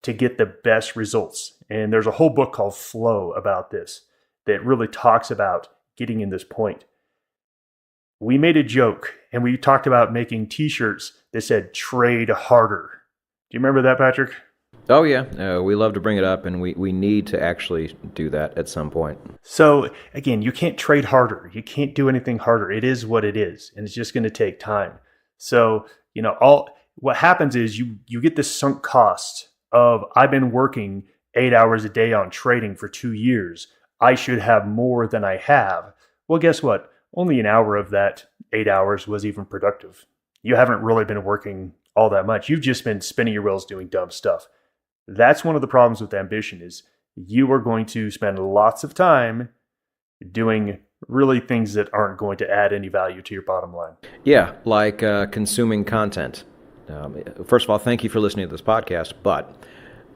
to get the best results. And there's a whole book called Flow about this that really talks about getting in this point. We made a joke and we talked about making t-shirts that said trade harder. Do you remember that, Patrick? Oh, yeah. We love to bring it up, and we need to actually do that at some point. So, again, you can't trade harder. You can't do anything harder. It is what it is, and it's just going to take time. So, what happens is you get this sunk cost of, I've been working 8 hours a day on trading for 2 years. I should have more than I have. Well, guess what? Only an hour of that 8 hours was even productive. You haven't really been working all that much. You've just been spinning your wheels doing dumb stuff. That's one of the problems with ambition is you are going to spend lots of time doing really things that aren't going to add any value to your bottom line. Yeah, like consuming content. First of all, thank you for listening to this podcast, but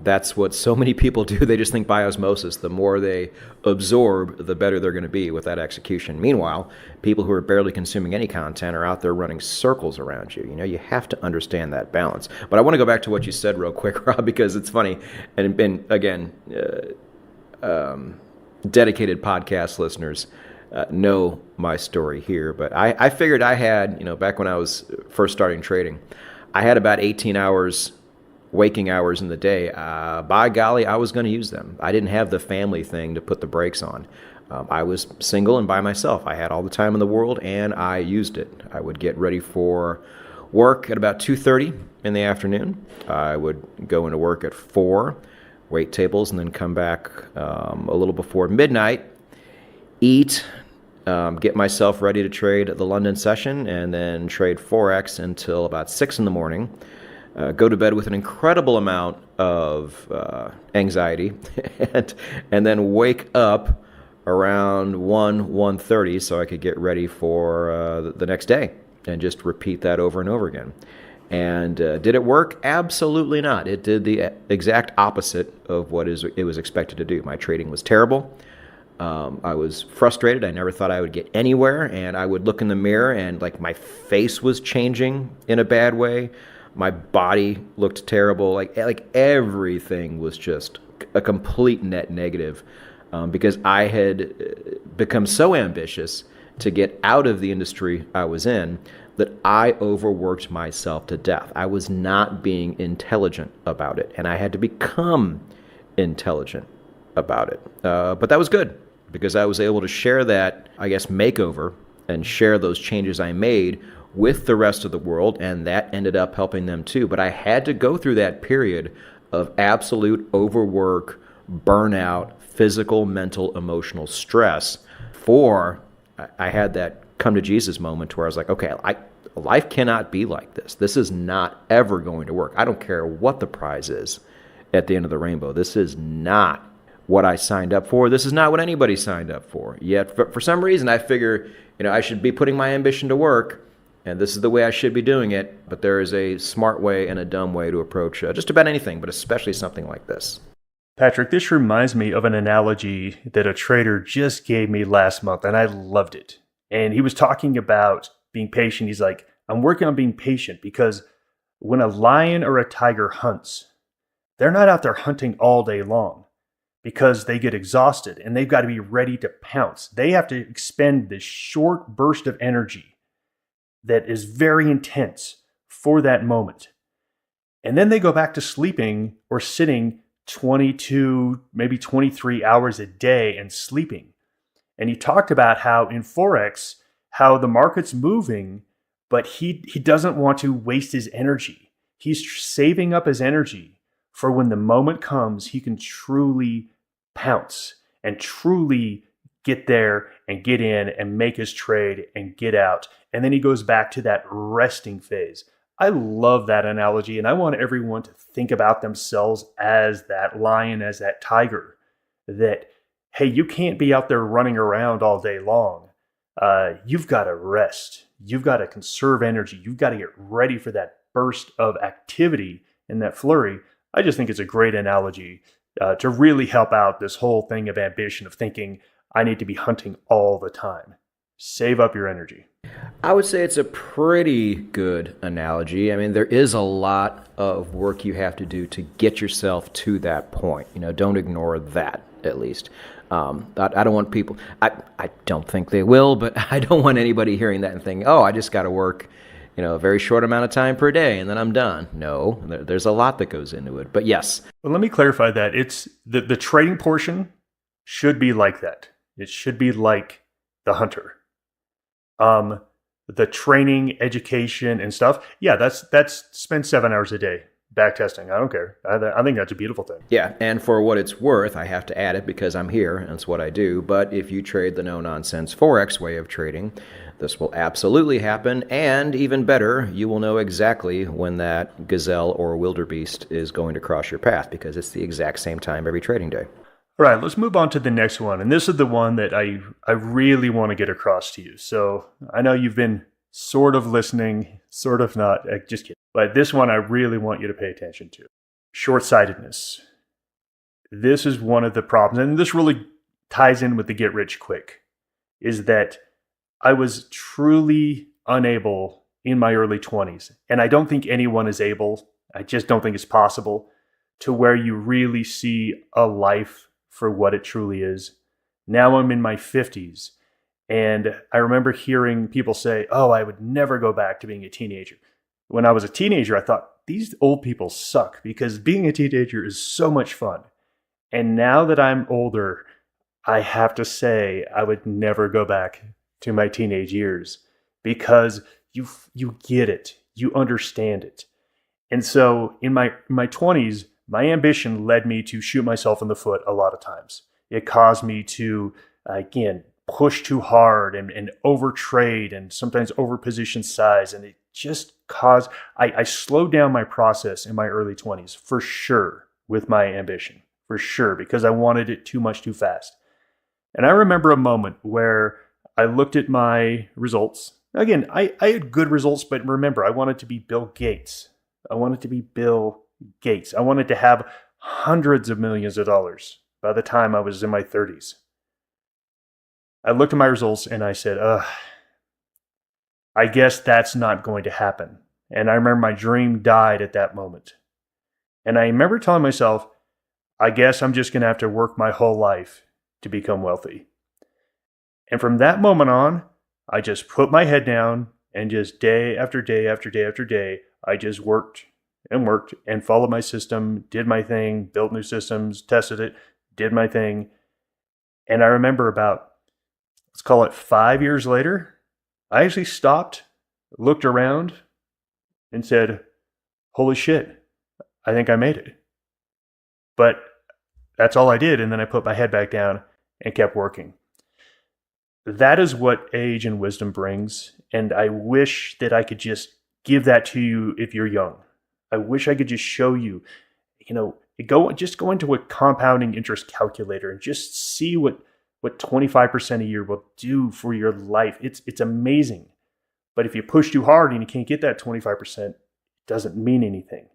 that's what so many people do. They just think by osmosis. The more they absorb, the better they're going to be with that execution. Meanwhile, people who are barely consuming any content are out there running circles around you. You have to understand that balance. But I want to go back to what you said real quick, Rob, because it's funny. And again, dedicated podcast listeners know my story here. But I figured I had, back when I was first starting trading, I had about 18 hours waking hours in the day. By golly, I was going to use them. I didn't have the family thing to put the brakes on. I was single and by myself. I had all the time in the world, and I used it. I would get ready for work at about 2:30 in the afternoon. I would go into work at 4, wait tables, and then come back a little before midnight, eat, get myself ready to trade the London session, and then trade Forex until about 6 in the morning. Go to bed with an incredible amount of anxiety, and then wake up around 1:30 so I could get ready for the next day, and just repeat that over and over again. And did it work? Absolutely not. It did the exact opposite of what it was expected to do. My trading was terrible. I was frustrated. I never thought I would get anywhere, and I would look in the mirror and my face was changing in a bad way. My body looked terrible. Like everything was just a complete net negative, because I had become so ambitious to get out of the industry I was in that I overworked myself to death. I was not being intelligent about it, and I had to become intelligent about it. But that was good, because I was able to share that, makeover, and share those changes I made with the rest of the world, and that ended up helping them too. But I had to go through that period of absolute overwork, burnout, physical, mental, emotional stress before I had that come to Jesus moment where I was like, okay, life cannot be like this. This is not ever going to work. I don't care what the prize is at the end of the rainbow. This is not what I signed up for. This is not what anybody signed up for. Yet for some reason I figure, I should be putting my ambition to work, and this is the way I should be doing it. But there is a smart way and a dumb way to approach just about anything, but especially something like this. Patrick, this reminds me of an analogy that a trader just gave me last month, and I loved it. And he was talking about being patient. He's like, I'm working on being patient because when a lion or a tiger hunts, they're not out there hunting all day long because they get exhausted and they've got to be ready to pounce. They have to expend this short burst of energy that is very intense for that moment. And then they go back to sleeping or sitting 22, maybe 23 hours a day and sleeping. And he talked about how in Forex, how the market's moving, but he doesn't want to waste his energy. He's saving up his energy for when the moment comes, he can truly pounce and truly get there and get in and make his trade and get out. And then he goes back to that resting phase. I love that analogy, and I want everyone to think about themselves as that lion, as that tiger, that, hey, you can't be out there running around all day long. You've got to rest. You've got to conserve energy. You've got to get ready for that burst of activity and that flurry. I just think it's a great analogy to really help out this whole thing of ambition, of thinking, I need to be hunting all the time. Save up your energy. I would say it's a pretty good analogy. I mean, there is a lot of work you have to do to get yourself to that point. Don't ignore that, at least. I don't want people, I don't think they will, but I don't want anybody hearing that and thinking, oh, I just got to work, a very short amount of time per day and then I'm done. No, there's a lot that goes into it. But yes. Well, let me clarify that. It's the trading portion should be like that. It should be like the hunter. The training, education, and stuff. Yeah, that's spend 7 hours a day back testing. I don't care. I think that's a beautiful thing. Yeah, and for what it's worth, I have to add it because I'm here and it's what I do. But if you trade the no-nonsense Forex way of trading, this will absolutely happen. And even better, you will know exactly when that gazelle or wildebeest is going to cross your path because it's the exact same time every trading day. All right, let's move on to the next one. And this is the one that I really want to get across to you. So I know you've been sort of listening, sort of not, just kidding. But this one I really want you to pay attention to. Short-sightedness. This is one of the problems, and this really ties in with the get rich quick, is that I was truly unable in my early 20s. And I don't think anyone is able, I just don't think it's possible, to where you really see a life for what it truly is. Now I'm in my 50s, and I remember hearing people say, oh, I would never go back to being a teenager. When I was a teenager, I thought, these old people suck because being a teenager is so much fun. And now that I'm older, I have to say I would never go back to my teenage years because you get it, you understand it. And so in my 20s, my ambition led me to shoot myself in the foot a lot of times. It caused me to, again, push too hard and overtrade and sometimes overposition size. And it just caused, I slowed down my process in my early 20s for sure with my ambition, for sure, because I wanted it too much too fast. And I remember a moment where I looked at my results. Again, I had good results, but remember, I wanted to be Bill Gates. I wanted to be Bill Gates. I wanted to have hundreds of millions of dollars by the time I was in my 30s. I looked at my results and I said, I guess that's not going to happen. And I remember my dream died at that moment. And I remember telling myself, I guess I'm just going to have to work my whole life to become wealthy. And from that moment on, I just put my head down and just day after day after day after day, I just worked and followed my system, did my thing, built new systems, tested it, did my thing. And I remember about, let's call it 5 years later, I actually stopped, looked around, and said, holy shit, I think I made it. But that's all I did. And then I put my head back down and kept working. That is what age and wisdom brings. And I wish that I could just give that to you if you're young. I wish I could just show you, go into a compounding interest calculator and just see what 25% a year will do for your life. It's amazing. But if you push too hard and you can't get that 25%, it doesn't mean anything.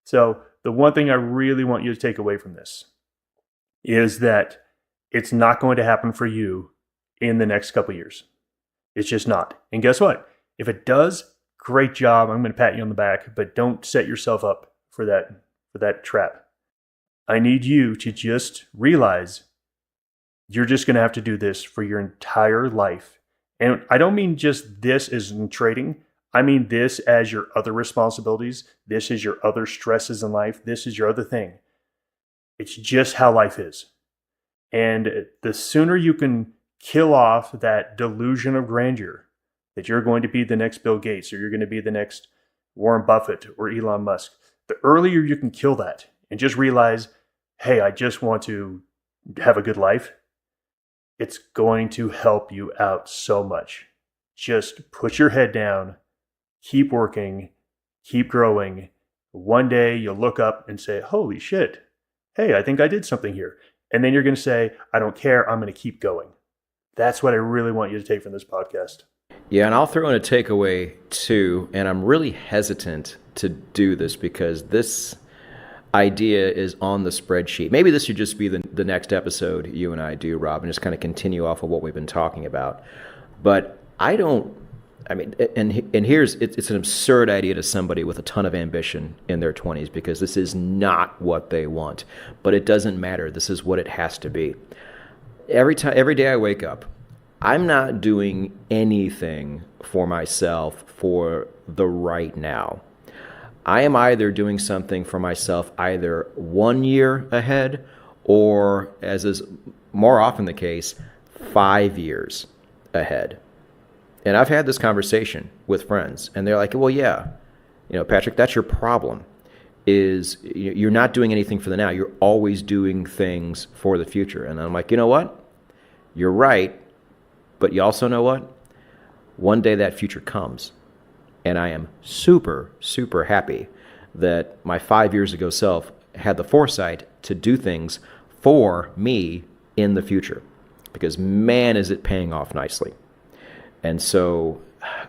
So the one thing I really want you to take away from this is that it's not going to happen for you in the next couple of years. It's just not. And guess what? If it does, great job. I'm going to pat you on the back, but don't set yourself up for that trap. I need you to just realize you're just going to have to do this for your entire life. And I don't mean just this as in trading. I mean this as your other responsibilities. This is your other stresses in life. This is your other thing. It's just how life is. And the sooner you can kill off that delusion of grandeur that you're going to be the next Bill Gates or you're going to be the next Warren Buffett or Elon Musk, the earlier you can kill that and just realize, hey, I just want to have a good life, it's going to help you out so much. Just put your head down, keep working, keep growing. One day you'll look up and say, holy shit, hey, I think I did something here. And then you're going to say, I don't care, I'm going to keep going. That's what I really want you to take from this podcast. Yeah, and I'll throw in a takeaway too, and I'm really hesitant to do this because this idea is on the spreadsheet. Maybe this should just be the next episode you and I do, Rob, and just kind of continue off of what we've been talking about. But I don't I mean, and here's it's an absurd idea to somebody with a ton of ambition in their 20s, because this is not what they want. But it doesn't matter. This is what it has to be. Every day I wake up, I'm not doing anything for myself for the right now. I am either doing something for myself either 1 year ahead, or, as is more often the case, 5 years ahead. And I've had this conversation with friends, and they're like, well, yeah, Patrick, that's your problem, is you're not doing anything for the now. You're always doing things for the future. And I'm like, you know what? You're right. But you also know what? One day that future comes. And I am super, super happy that my 5 years ago self had the foresight to do things for me in the future. Because man, is it paying off nicely. And so,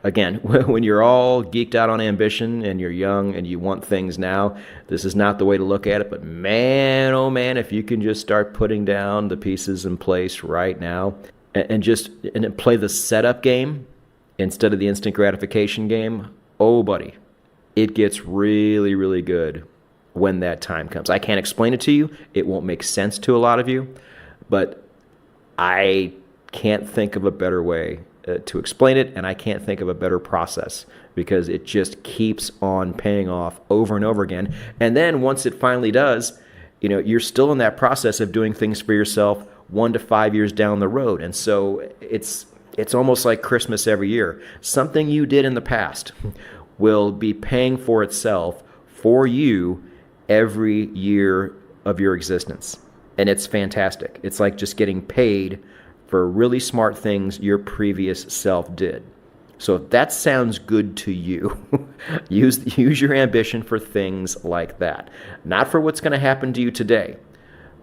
again, when you're all geeked out on ambition and you're young and you want things now, this is not the way to look at it. But man, oh man, if you can just start putting down the pieces in place right now and play the setup game instead of the instant gratification game, oh buddy, it gets really, really good when that time comes. I can't explain it to you. It won't make sense to a lot of you, but I can't think of a better way to explain it, and I can't think of a better process, because it just keeps on paying off over and over again. And then once it finally does, you're still in that process of doing things for yourself 1 to 5 years down the road. And so it's almost like Christmas every year. Something you did in the past will be paying for itself for you every year of your existence. And it's fantastic. It's like just getting paid for really smart things your previous self did. So if that sounds good to you, use your ambition for things like that. Not for what's going to happen to you today,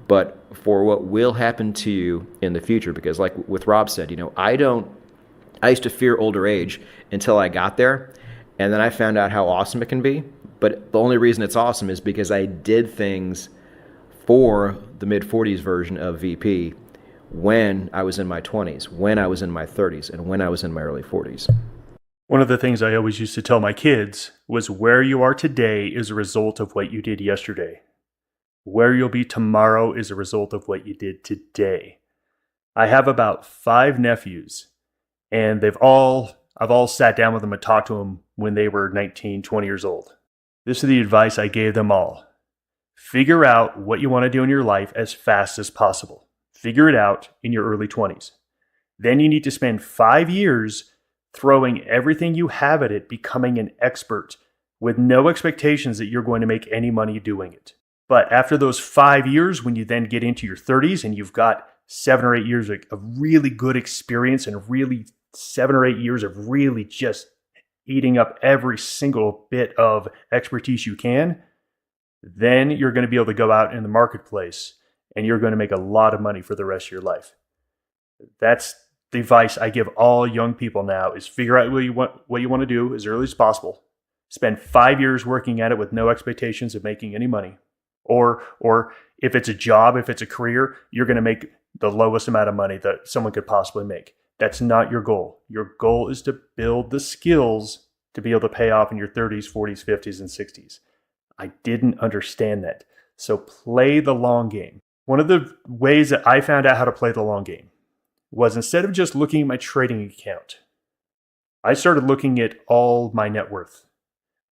but for what will happen to you in the future. Because like with Rob said, I used to fear older age until I got there, and then I found out how awesome it can be. But the only reason it's awesome is because I did things for the mid-40s version of VP when I was in my 20s, when I was in my 30s, and when I was in my early 40s. One of the things I always used to tell my kids was where you are today is a result of what you did yesterday. Where you'll be tomorrow is a result of what you did today. I have about 5 nephews, and I've all sat down with them and talked to them when they were 19, 20 years old. This is the advice I gave them all. Figure out what you want to do in your life as fast as possible. Figure it out in your early 20s. Then you need to spend 5 years throwing everything you have at it, becoming an expert with no expectations that you're going to make any money doing it. But after those 5 years, when you then get into your 30s and you've got 7 or 8 years of really good experience and really 7 or 8 years of really just eating up every single bit of expertise you can, then you're going to be able to go out in the marketplace and you're going to make a lot of money for the rest of your life. That's the advice I give all young people now, is figure out what you want to do as early as possible. Spend 5 years working at it with no expectations of making any money. Or if it's a job, if it's a career, you're going to make the lowest amount of money that someone could possibly make. That's not your goal. Your goal is to build the skills to be able to pay off in your 30s, 40s, 50s, and 60s. I didn't understand that. So play the long game. One of the ways that I found out how to play the long game was, instead of just looking at my trading account, I started looking at all my net worth,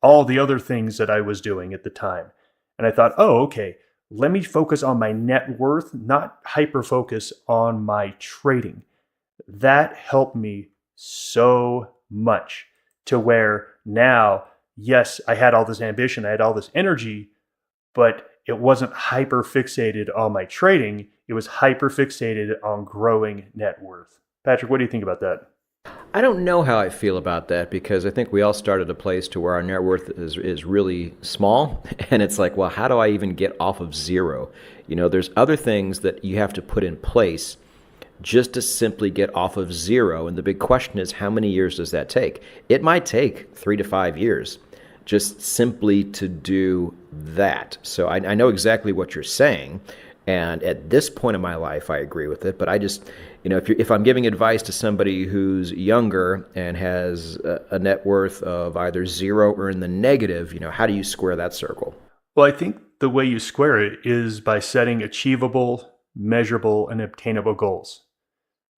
all the other things that I was doing at the time. And I thought, oh, okay, let me focus on my net worth, not hyper-focus on my trading. That helped me so much, to where now, yes, I had all this ambition, I had all this energy, but it wasn't hyper fixated on my trading. It was hyper fixated on growing net worth. Patrick, what do you think about that? I don't know how I feel about that, because I think we all start at a place to where our net worth is really small. And it's like, well, how do I even get off of zero? There's other things that you have to put in place just to simply get off of zero. And the big question is, how many years does that take? It might take 3 to 5 years just simply to do that. So I know exactly what you're saying. And at this point in my life, I agree with it. But I just, if I'm giving advice to somebody who's younger and has a net worth of either zero or in the negative, how do you square that circle? Well, I think the way you square it is by setting achievable, measurable, and obtainable goals.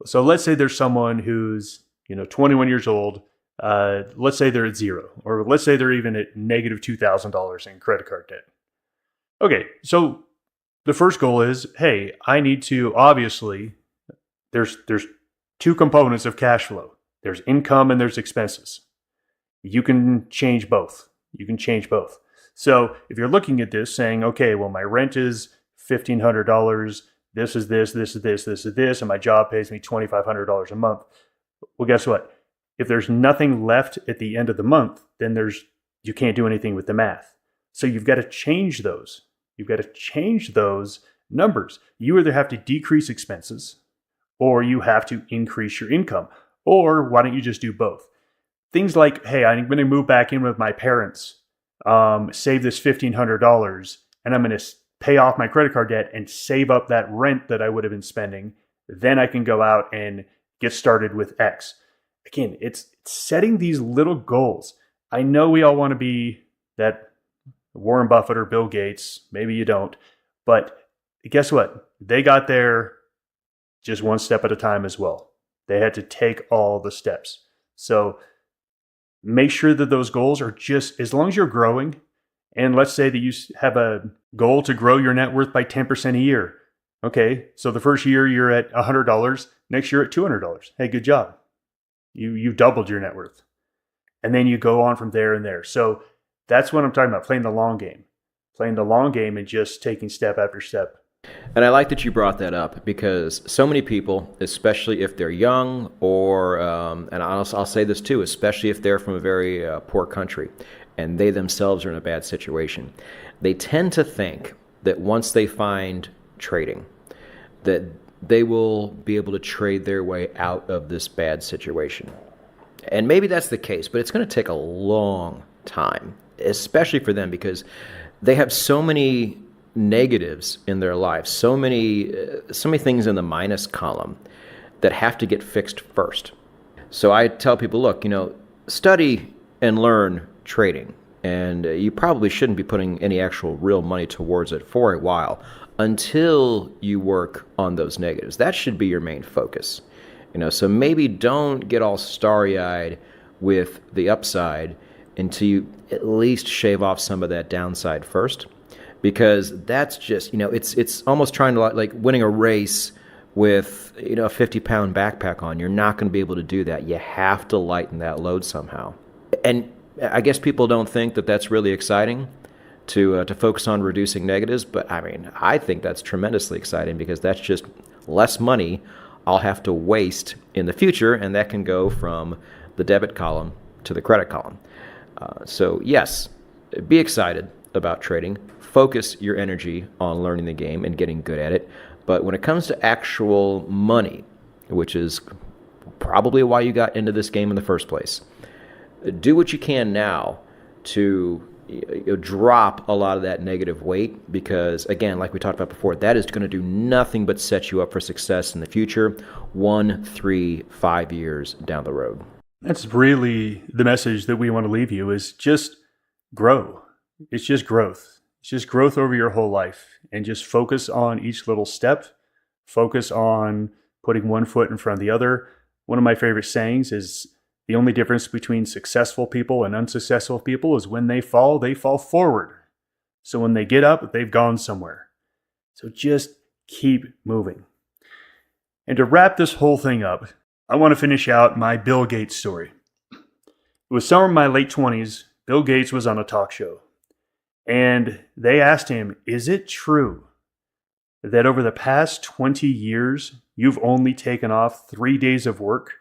So let's say there's someone who's 21 years old. Let's say they're at zero, or let's say they're even at negative $2,000 in credit card debt. Okay, so the first goal is, hey, I need to obviously. There's two components of cash flow. There's income and there's expenses. You can change both. So if you're looking at this saying, okay, well, my rent is $1,500. This is this, and my job pays me $2,500 a month. Well, guess what? If there's nothing left at the end of the month, then you can't do anything with the math. So you've got to change those. You've got to change those numbers. You either have to decrease expenses or you have to increase your income. Or why don't you just do both? Things like, hey, I'm going to move back in with my parents, save this $1,500, and I'm going to pay off my credit card debt and save up that rent that I would have been spending. Then I can go out and get started with X. Again, it's setting these little goals. I know we all want to be that Warren Buffett or Bill Gates. Maybe you don't. But guess what? They got there just one step at a time as well. They had to take all the steps. So make sure that those goals are just, as long as you're growing, and let's say that you have a goal to grow your net worth by 10% a year. Okay, so the first year you're at $100, next year at $200. Hey, good job. You doubled your net worth. And then you go on from there and there. So that's what I'm talking about, playing the long game. Playing the long game and just taking step after step. And I like that you brought that up because so many people, especially if they're young or, and I'll say this too, especially if they're from a very poor country and they themselves are in a bad situation, they tend to think that once they find trading, that they will be able to trade their way out of this bad situation. And maybe that's the case, but it's going to take a long time, especially for them because they have so many negatives in their life, so many things in the minus column that have to get fixed first. So I tell people, look, study and learn trading, and you probably shouldn't be putting any actual real money towards it for a while until you work on those negatives. That should be your main focus. So maybe don't get all starry-eyed with the upside until you at least shave off some of that downside first. Because that's just, it's almost trying to like winning a race with, a 50-pound backpack on. You're not going to be able to do that. You have to lighten that load somehow. And I guess people don't think that that's really exciting to focus on reducing negatives. But I think that's tremendously exciting because that's just less money I'll have to waste in the future. And that can go from the debit column to the credit column. So yes, be excited about trading. Focus your energy on learning the game and getting good at it. But when it comes to actual money, which is probably why you got into this game in the first place, do what you can now to drop a lot of that negative weight because, again, like we talked about before, that is going to do nothing but set you up for success in the future, 1, 3, 5 years down the road. That's really the message that we want to leave you is just grow. It's just growth. It's just growth over your whole life and just focus on each little step. Focus on putting one foot in front of the other. One of my favorite sayings is the only difference between successful people and unsuccessful people is when they fall forward. So when they get up, they've gone somewhere. So just keep moving. And to wrap this whole thing up, I want to finish out my Bill Gates story. It was summer in my late 20s. Bill Gates was on a talk show. And they asked him, is it true that over the past 20 years, you've only taken off 3 days of work,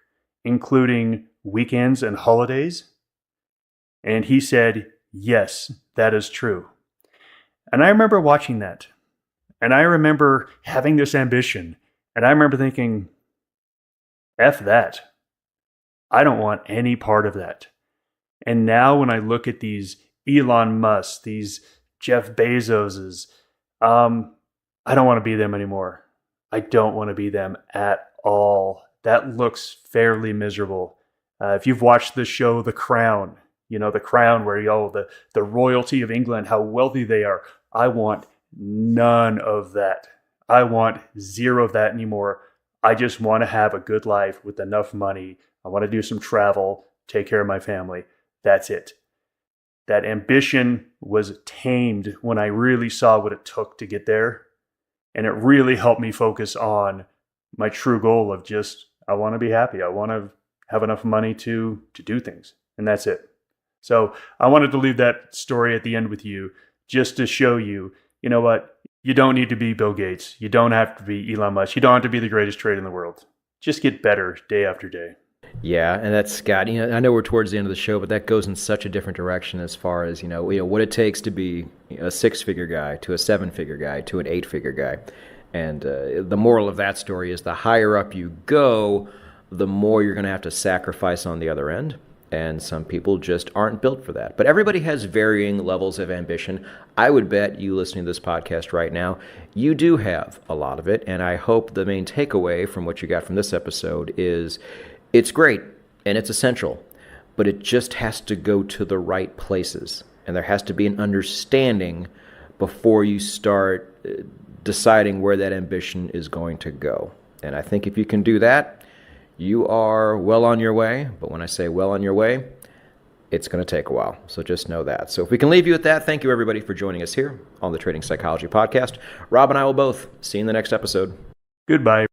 including weekends and holidays? And he said, yes, that is true. And I remember watching that. And I remember having this ambition. And I remember thinking, F that. I don't want any part of that. And now when I look at these Elon Musk, these Jeff Bezoses, I don't want to be them anymore. I don't want to be them at all. That looks fairly miserable. If you've watched the show The Crown, The Crown, where the royalty of England, how wealthy they are. I want none of that. I want zero of that anymore. I just want to have a good life with enough money. I want to do some travel, take care of my family. That's it. That ambition was tamed when I really saw what it took to get there. And it really helped me focus on my true goal of just, I want to be happy. I want to have enough money to do things. And that's it. So I wanted to leave that story at the end with you just to show you, you know what? You don't need to be Bill Gates. You don't have to be Elon Musk. You don't have to be the greatest trader in the world. Just get better day after day. Yeah, and that's Scott. I know we're towards the end of the show, but that goes in such a different direction as far as what it takes to be a six-figure guy, to a seven-figure guy, to an eight-figure guy. And the moral of that story is the higher up you go, the more you're going to have to sacrifice on the other end. And some people just aren't built for that. But everybody has varying levels of ambition. I would bet you listening to this podcast right now, you do have a lot of it. And I hope the main takeaway from what you got from this episode is it's great and it's essential, but it just has to go to the right places. And there has to be an understanding before you start deciding where that ambition is going to go. And I think if you can do that, you are well on your way. But when I say well on your way, it's going to take a while. So just know that. So if we can leave you at that, thank you everybody for joining us here on the Trading Psychology Podcast. Rob and I will both see you in the next episode. Goodbye.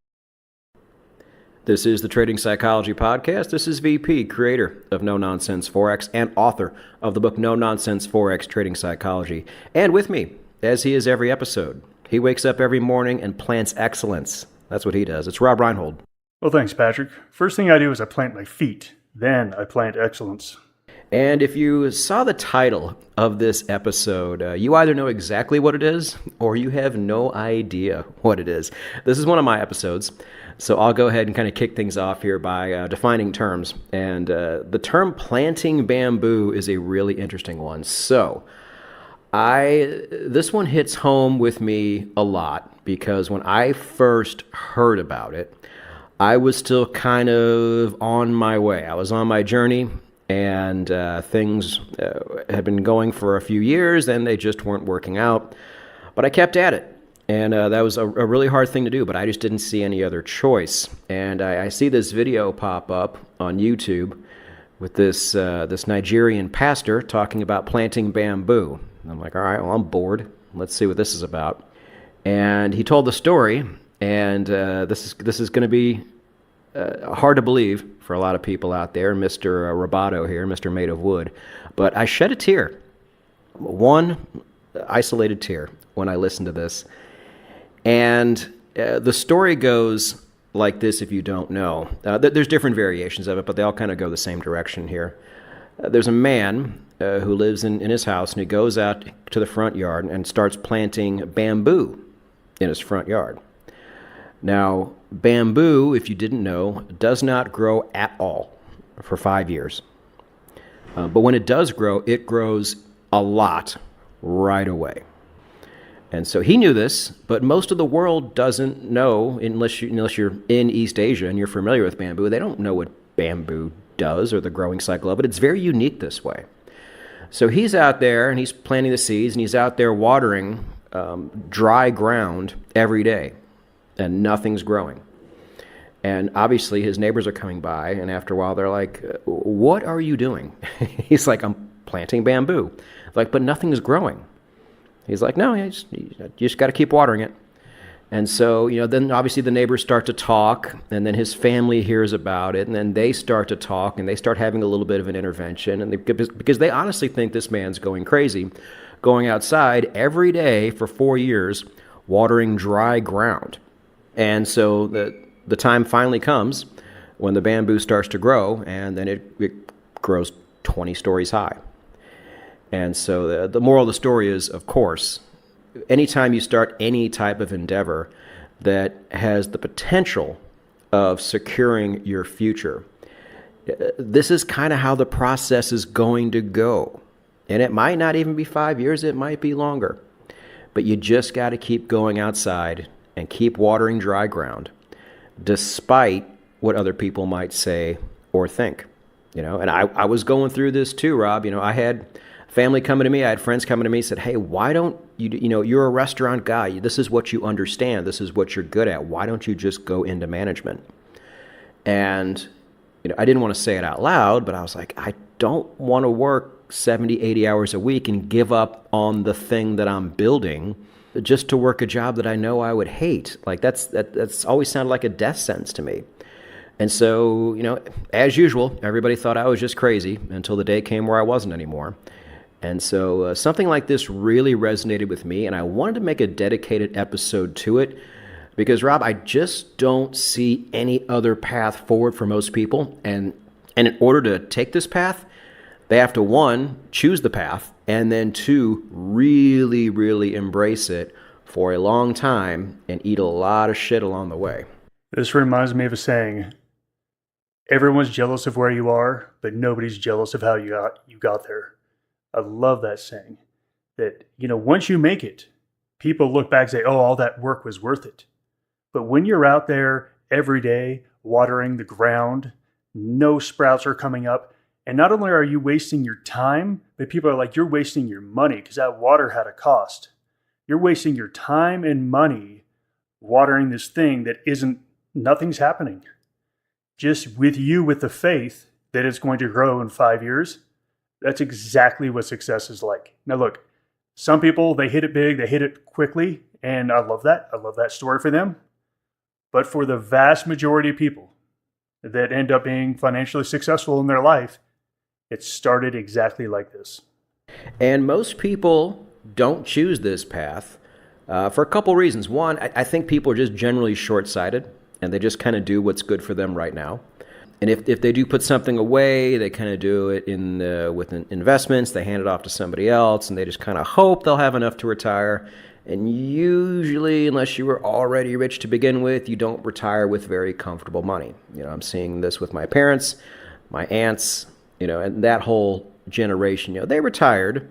This is the Trading Psychology Podcast. This is VP, creator of No Nonsense Forex and author of the book No Nonsense Forex Trading Psychology. And with me, as he is every episode, he wakes up every morning and plants excellence. That's what he does. It's Rob Reinhold. Well, thanks, Patrick. First thing I do is I plant my feet. Then I plant excellence. And if you saw the title of this episode, you either know exactly what it is or you have no idea what it is. This is one of my episodes, so I'll go ahead and kind of kick things off here by defining terms. And the term planting bamboo is a really interesting one. So this one hits home with me a lot because when I first heard about it, I was still kind of on my way. I was on my journey, and things had been going for a few years, and they just weren't working out. But I kept at it, and that was a really hard thing to do, but I just didn't see any other choice. And I see this video pop up on YouTube with this Nigerian pastor talking about planting bamboo. And I'm like, all right, well, I'm bored. Let's see what this is about. And he told the story. And this is going to be hard to believe for a lot of people out there, Mr. Roboto here, Mr. Made of Wood. But I shed a tear, one isolated tear, when I listened to this. And the story goes like this if you don't know. There's different variations of it, but they all kind of go the same direction here. There's a man who lives in his house, and he goes out to the front yard and starts planting bamboo in his front yard. Now, bamboo, if you didn't know, does not grow at all for 5 years. But when it does grow, it grows a lot right away. And so he knew this, but most of the world doesn't know, unless you're in East Asia and you're familiar with bamboo. They don't know what bamboo does or the growing cycle of it. It's very unique this way. So he's out there and he's planting the seeds and he's out there watering dry ground every day. And nothing's growing. And obviously his neighbors are coming by, and after a while they're like, what are you doing? He's like, I'm planting bamboo. Like, but nothing's growing. He's like, no, you just got to keep watering it. And so, then obviously the neighbors start to talk, and then his family hears about it, and then they start to talk, and they start having a little bit of an intervention, and because they honestly think this man's going crazy, going outside every day for 4 years, watering dry ground. And so the time finally comes when the bamboo starts to grow, and then it grows 20 stories high. And so the moral of the story is, of course, anytime you start any type of endeavor that has the potential of securing your future, this is kind of how the process is going to go. And it might not even be 5 years, it might be longer. but you just got to keep going outside and keep watering dry ground, despite what other people might say or think. And I was going through this too, Rob. I had family coming to me, I had friends coming to me, said, hey, why don't you're a restaurant guy. This is what you understand. This is what you're good at. Why don't you just go into management? And, I didn't want to say it out loud, but I was like, I don't want to work 70, 80 hours a week and give up on the thing that I'm building just to work a job that I know I would hate. Like that's always sounded like a death sentence to me. And so, as usual, everybody thought I was just crazy until the day came where I wasn't anymore. And so something like this really resonated with me, and I wanted to make a dedicated episode to it because, Rob, I just don't see any other path forward for most people. And in order to take this path, they have to, one, choose the path, and then two, really, really embrace it for a long time and eat a lot of shit along the way. This reminds me of a saying, everyone's jealous of where you are, but nobody's jealous of how you got there. I love that saying, that, once you make it, people look back and say, oh, all that work was worth it. But when you're out there every day watering the ground, no sprouts are coming up. And not only are you wasting your time, but people are like, you're wasting your money because that water had a cost. You're wasting your time and money watering this thing that nothing's happening. Just with the faith that it's going to grow in 5 years, that's exactly what success is like. Now look, some people, they hit it big, they hit it quickly, and I love that. I love that story for them. But for the vast majority of people that end up being financially successful in their life, it started exactly like this. And most people don't choose this path for a couple reasons. One, I think people are just generally short-sighted, and they just kind of do what's good for them right now. And if they do put something away, they kind of do it with investments. They hand it off to somebody else, and they just kind of hope they'll have enough to retire. And usually, unless you were already rich to begin with, you don't retire with very comfortable money. I'm seeing this with my parents, my aunts, and that whole generation. They retired,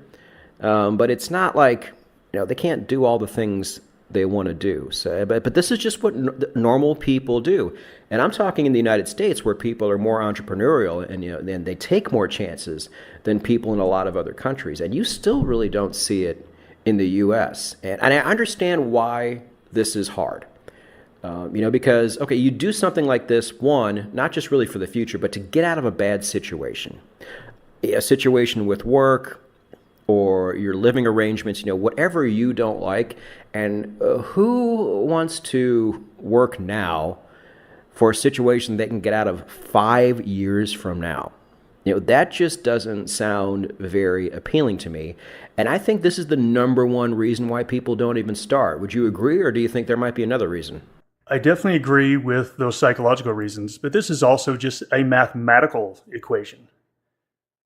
but it's not like they can't do all the things they want to do. So, but this is just what normal people do. And I'm talking in the United States, where people are more entrepreneurial and they take more chances than people in a lot of other countries. And you still really don't see it in the U.S. And I understand why this is hard. Because, okay, you do something like this, one, not just really for the future, but to get out of a bad situation. A situation with work or your living arrangements, whatever you don't like. And who wants to work now for a situation they can get out of 5 years from now? That just doesn't sound very appealing to me. And I think this is the number one reason why people don't even start. Would you agree, or do you think there might be another reason? I definitely agree with those psychological reasons, but this is also just a mathematical equation.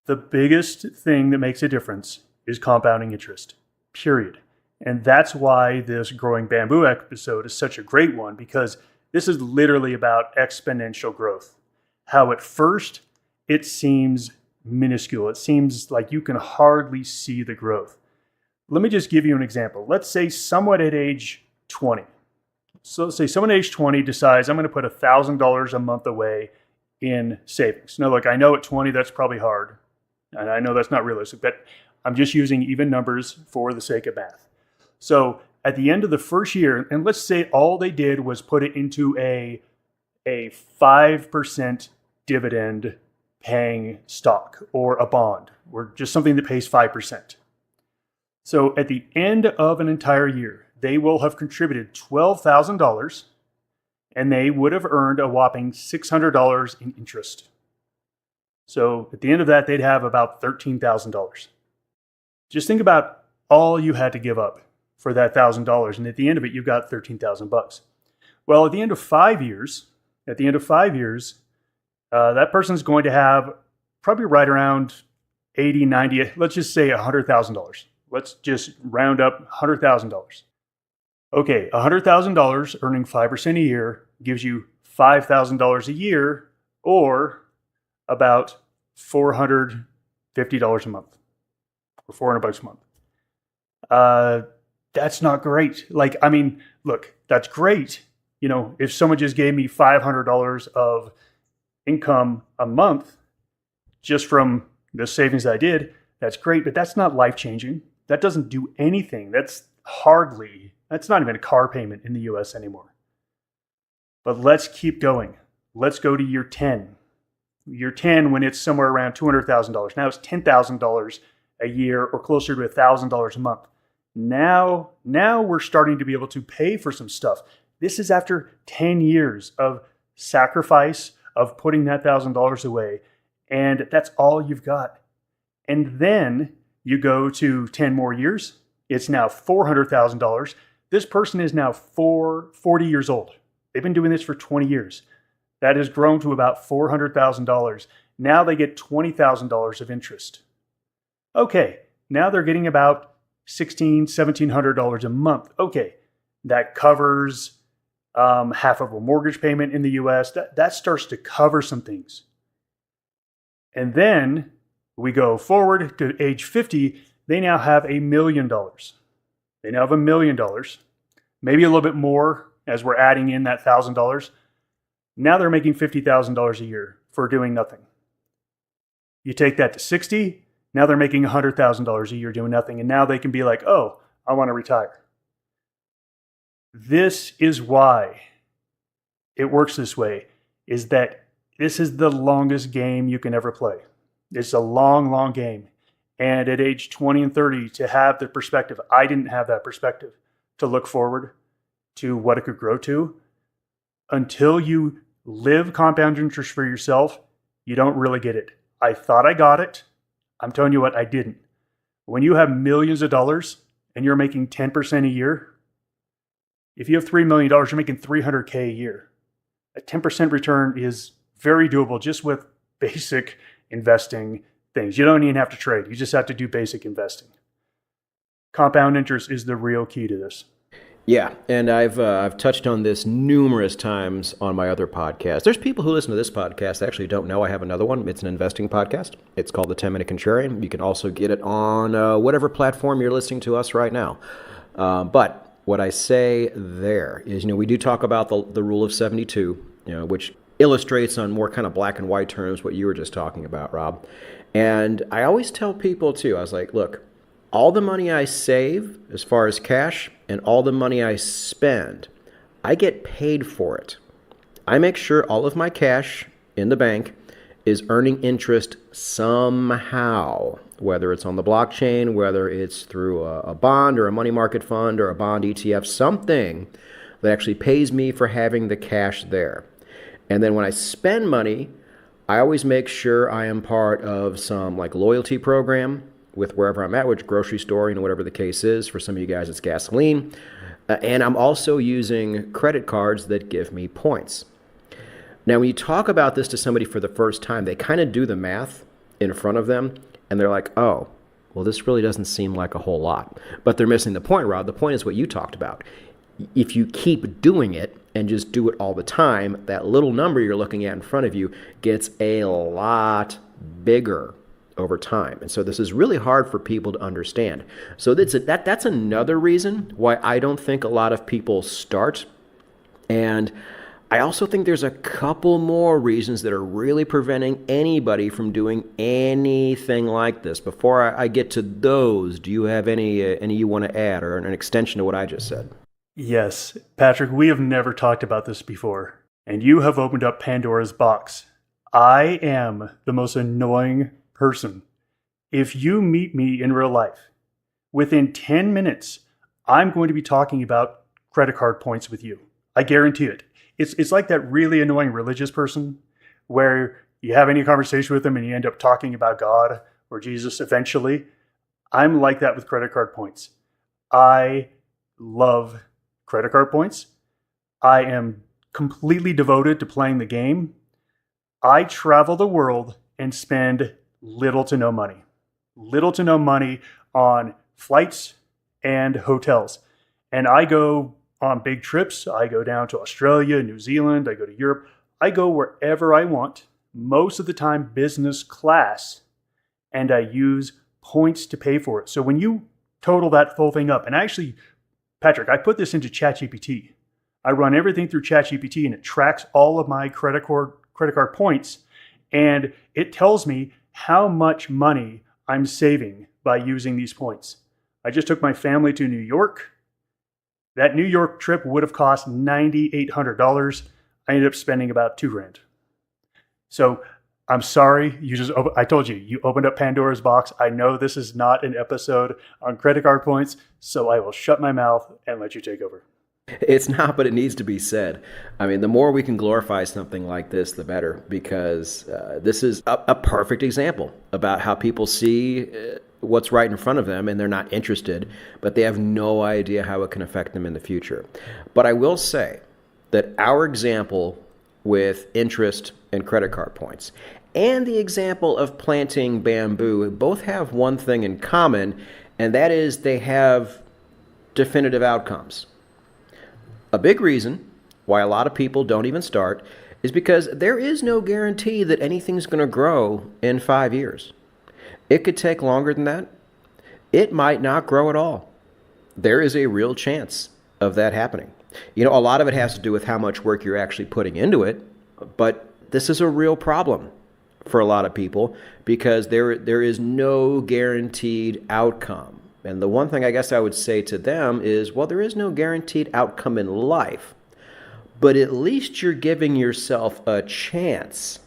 The biggest thing that makes a difference is compounding interest, period. And that's why this Growing Bamboo episode is such a great one, because this is literally about exponential growth. How at first it seems minuscule. It seems like you can hardly see the growth. Let me just give you an example. Let's say someone at age 20. So let's say someone at age 20 decides, I'm going to put $1,000 a month away in savings. Now, look, I know at 20 that's probably hard, and I know that's not realistic, but I'm just using even numbers for the sake of math. So at the end of the first year, and let's say all they did was put it into a 5% dividend paying stock or a bond, or just something that pays 5%. So at the end of an entire year, they will have contributed $12,000, and they would have earned a whopping $600 in interest. So at the end of that, they'd have about $13,000. Just think about all you had to give up for that $1,000, and at the end of it, you got $13,000. Well, at the end of 5 years, that person's going to have probably right around 80, 90, let's just say $100,000. Let's just round up $100,000. Okay, $100,000 earning 5% a year gives you $5,000 a year, or about $450 a month, or $400 a month. That's not great. Like, I mean, look, that's great. You know, if someone just gave me $500 of income a month just from the savings that I did, that's great, but that's not life changing. That doesn't do anything. That's not even a car payment in the US anymore. But let's keep going. Let's go to year 10. Year 10, when it's somewhere around $200,000. Now it's $10,000 a year or closer to $1,000 a month. Now we're starting to be able to pay for some stuff. This is after 10 years of sacrifice, of putting that $1,000 away. And that's all you've got. And then you go to 10 more years. It's now $400,000. This person is now 40 years old. They've been doing this for 20 years. That has grown to about $400,000. Now they get $20,000 of interest. Okay, now they're getting about $1,600, $1,700 a month. Okay, that covers half of a mortgage payment in the US. That starts to cover some things. And then we go forward to age 50. They now have $1 million. They now have $1 million, maybe a little bit more as we're adding in that $1,000. Now they're making $50,000 a year for doing nothing. You take that to 60, now they're making $100,000 a year doing nothing. And now they can be like, oh, I want to retire. This is why it works this way, is that this is the longest game you can ever play. It's a long, long game. And at age 20 and 30, to have the perspective, I didn't have that perspective, to look forward to what it could grow to. Until you live compound interest for yourself, you don't really get it. I thought I got it. I'm telling you what, I didn't. When you have millions of dollars and you're making 10% a year, if you have $3 million, you're making $300K a year. A 10% return is very doable just with basic investing things. You don't even have to trade. You just have to do basic investing. Compound interest is the real key to this. Yeah, and I've touched on this numerous times on my other podcast. There's people who listen to this podcast that actually don't know I have another one. It's an investing podcast. It's called The 10-Minute Contrarian. You can also get it on whatever platform you're listening to us right now. But what I say there is, we do talk about the rule of 72, which illustrates on more kind of black and white terms what you were just talking about, Rob. And I always tell people too, I was like, look, all the money I save as far as cash and all the money I spend, I get paid for it. I make sure all of my cash in the bank is earning interest somehow, whether it's on the blockchain, whether it's through a bond or a money market fund or a bond ETF, something that actually pays me for having the cash there. And then when I spend money, I always make sure I am part of some like loyalty program with wherever I'm at, which grocery store, whatever the case is. For some of you guys, it's gasoline. And I'm also using credit cards that give me points. Now, when you talk about this to somebody for the first time, they kind of do the math in front of them, and they're like, oh, well, this really doesn't seem like a whole lot. But they're missing the point, Rob. The point is what you talked about. If you keep doing it and just do it all the time, that little number you're looking at in front of you gets a lot bigger over time. And so this is really hard for people to understand. So that's another reason why I don't think a lot of people start. And I also think there's a couple more reasons that are really preventing anybody from doing anything like this. Before I get to those, do you have any you want to add or an extension to what I just said? Yes, Patrick, we have never talked about this before, and you have opened up Pandora's box. I am the most annoying person. If you meet me in real life, within 10 minutes, I'm going to be talking about credit card points with you. I guarantee it. It's like that really annoying religious person where you have any conversation with them and you end up talking about God or Jesus eventually. I'm like that with credit card points. I love credit card points. I am completely devoted to playing the game. I travel the world and spend little to no money on flights and hotels. And I go on big trips. I go down to Australia, New Zealand. I go to Europe. I go wherever I want, most of the time business class, and I use points to pay for it. So when you total that whole thing up, and I actually Patrick, I put this into ChatGPT. I run everything through ChatGPT and it tracks all of my credit card points, and it tells me how much money I'm saving by using these points. I just took my family to New York. That New York trip would have cost $9,800. I ended up spending about $2,000. So I'm sorry, I told you, you opened up Pandora's box. I know this is not an episode on credit card points, so I will shut my mouth and let you take over. It's not, but it needs to be said. I mean, the more we can glorify something like this, the better, because this is a perfect example about how people see what's right in front of them and they're not interested, but they have no idea how it can affect them in the future. But I will say that our example with interest and credit card points and the example of planting bamboo both have one thing in common, and that is they have definitive outcomes. A big reason why a lot of people don't even start is because there is no guarantee that anything's going to grow in 5 years. It could take longer than that. It might not grow at all. There is a real chance of that happening. You know, a lot of it has to do with how much work you're actually putting into it, but this is a real problem for a lot of people because there is no guaranteed outcome. And the one thing I guess I would say to them is, well, there is no guaranteed outcome in life, but at least you're giving yourself a chance.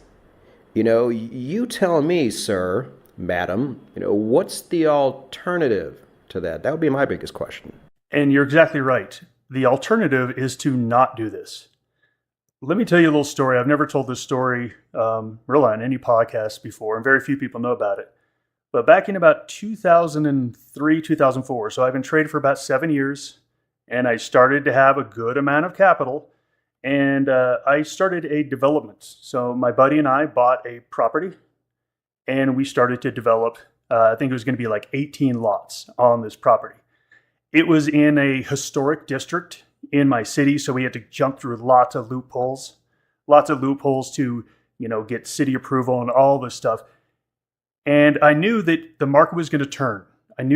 You know, you tell me, sir, madam, what's the alternative to that? That would be my biggest question. And you're exactly right. The alternative is to not do this. Let me tell you a little story. I've never told this story really on any podcast before, and very few people know about it. But back in about 2003, 2004, so I've been trading for about 7 years, and I started to have a good amount of capital, and I started a development. So my buddy and I bought a property, and we started to develop, I think it was going to be like 18 lots on this property. It was in a historic district in my city, so we had to jump through lots of loopholes to, get city approval and all this stuff. And I knew that the market was going to turn. And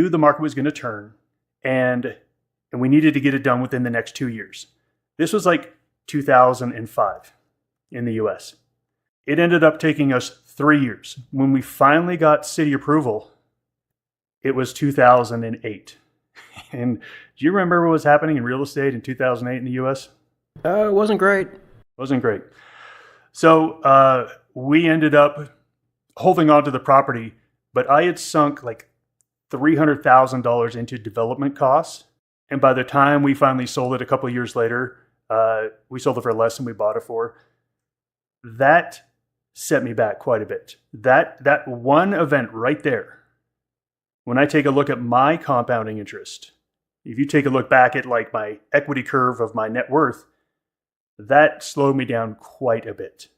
we needed to get it done within the next 2 years. This was like 2005 in the US. It ended up taking us 3 years. When we finally got city approval, it was 2008. And do you remember what was happening in real estate in 2008 in the US? It wasn't great. So we ended up holding on to the property, but I had sunk like $300,000 into development costs. And by the time we finally sold it a couple of years later, we sold it for less than we bought it for. That set me back quite a bit. That one event right there, when I take a look at my compounding interest, if you take a look back at like my equity curve of my net worth, that slowed me down quite a bit.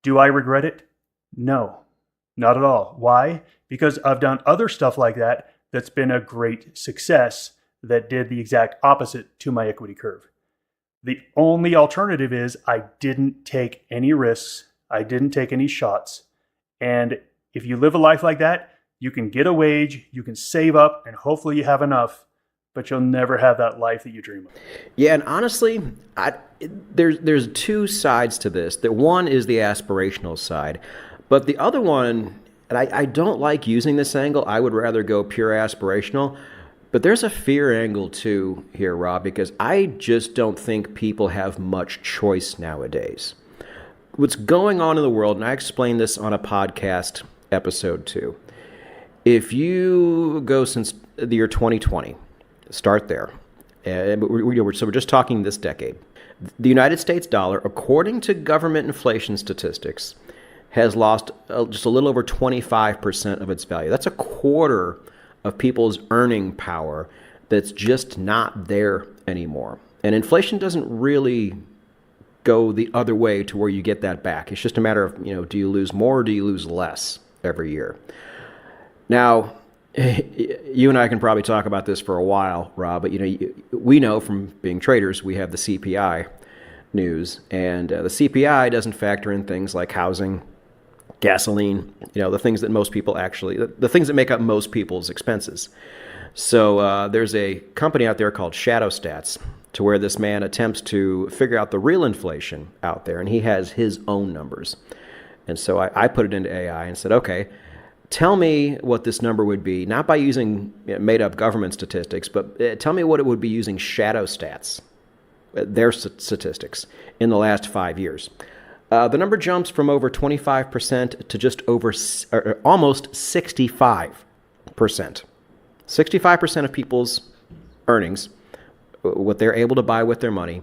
Do I regret it? No, not at all. Why? Because I've done other stuff like that that's been a great success that did the exact opposite to my equity curve. The only alternative is I didn't take any risks. I didn't take any shots. And if you live a life like that, you can get a wage, you can save up, and hopefully you have enough, but you'll never have that life that you dream of. Yeah, and honestly, there's two sides to this. The one is the aspirational side, but the other one, and I don't like using this angle, I would rather go pure aspirational, but there's a fear angle too here, Rob, because I just don't think people have much choice nowadays. What's going on in the world, and I explained this on a podcast episode too. If you go since the year 2020, start there. So we're just talking this decade. The United States dollar, according to government inflation statistics, has lost just a little over 25% of its value. That's a quarter of people's earning power that's just not there anymore. And inflation doesn't really go the other way to where you get that back. It's just a matter of, do you lose more or do you lose less every year? Now, you and I can probably talk about this for a while, Rob, but we know from being traders, we have the CPI news, and the CPI doesn't factor in things like housing, gasoline, the things that most people the things that make up most people's expenses. So there's a company out there called Shadow Stats, to where this man attempts to figure out the real inflation out there, and he has his own numbers. And so I put it into AI and said, okay, tell me what this number would be, not by using made-up government statistics, but tell me what it would be using Shadow Stats, their statistics, in the last 5 years. The number jumps from over 25% to just over almost 65%. 65% of people's earnings, what they're able to buy with their money,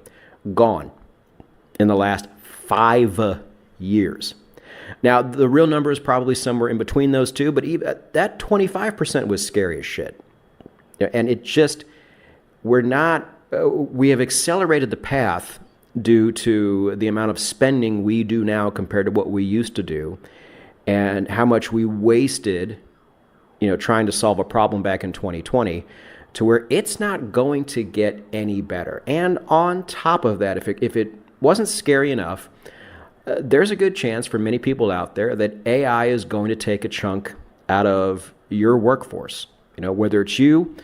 gone in the last 5 years. Now, the real number is probably somewhere in between those two, but even that 25% was scary as shit. And it just, we have accelerated the path due to the amount of spending we do now compared to what we used to do, and how much we wasted, trying to solve a problem back in 2020, to where it's not going to get any better. And on top of that, if it wasn't scary enough, there's a good chance for many people out there that AI is going to take a chunk out of your workforce. Whether it's you,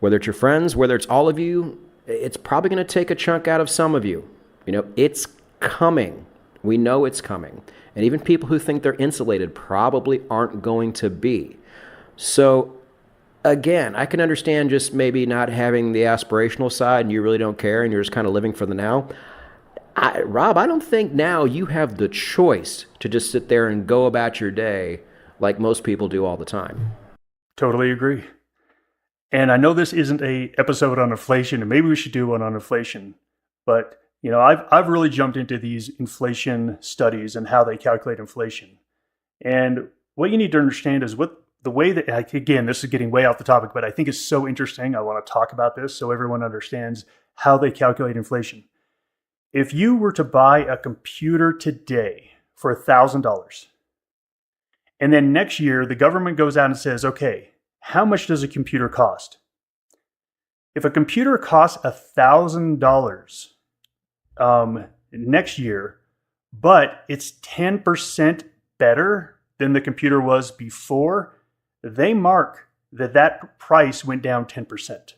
whether it's your friends, whether it's all of you, it's probably going to take a chunk out of some of you. It's coming. We know it's coming. And even people who think they're insulated probably aren't going to be. So again, I can understand just maybe not having the aspirational side and you really don't care and you're just kind of living for the now. Rob, I don't think now you have the choice to just sit there and go about your day like most people do all the time. Totally agree. And I know this isn't a episode on inflation, and maybe we should do one on inflation. But I've really jumped into these inflation studies and how they calculate inflation. And what you need to understand is the way that, again, this is getting way off the topic, but I think it's so interesting. I want to talk about this so everyone understands how they calculate inflation. If you were to buy a computer today for $1,000, and then next year the government goes out and says, okay, how much does a computer cost? If a computer costs $1,000 next year, but it's 10% better than the computer was before, they mark that price went down 10%.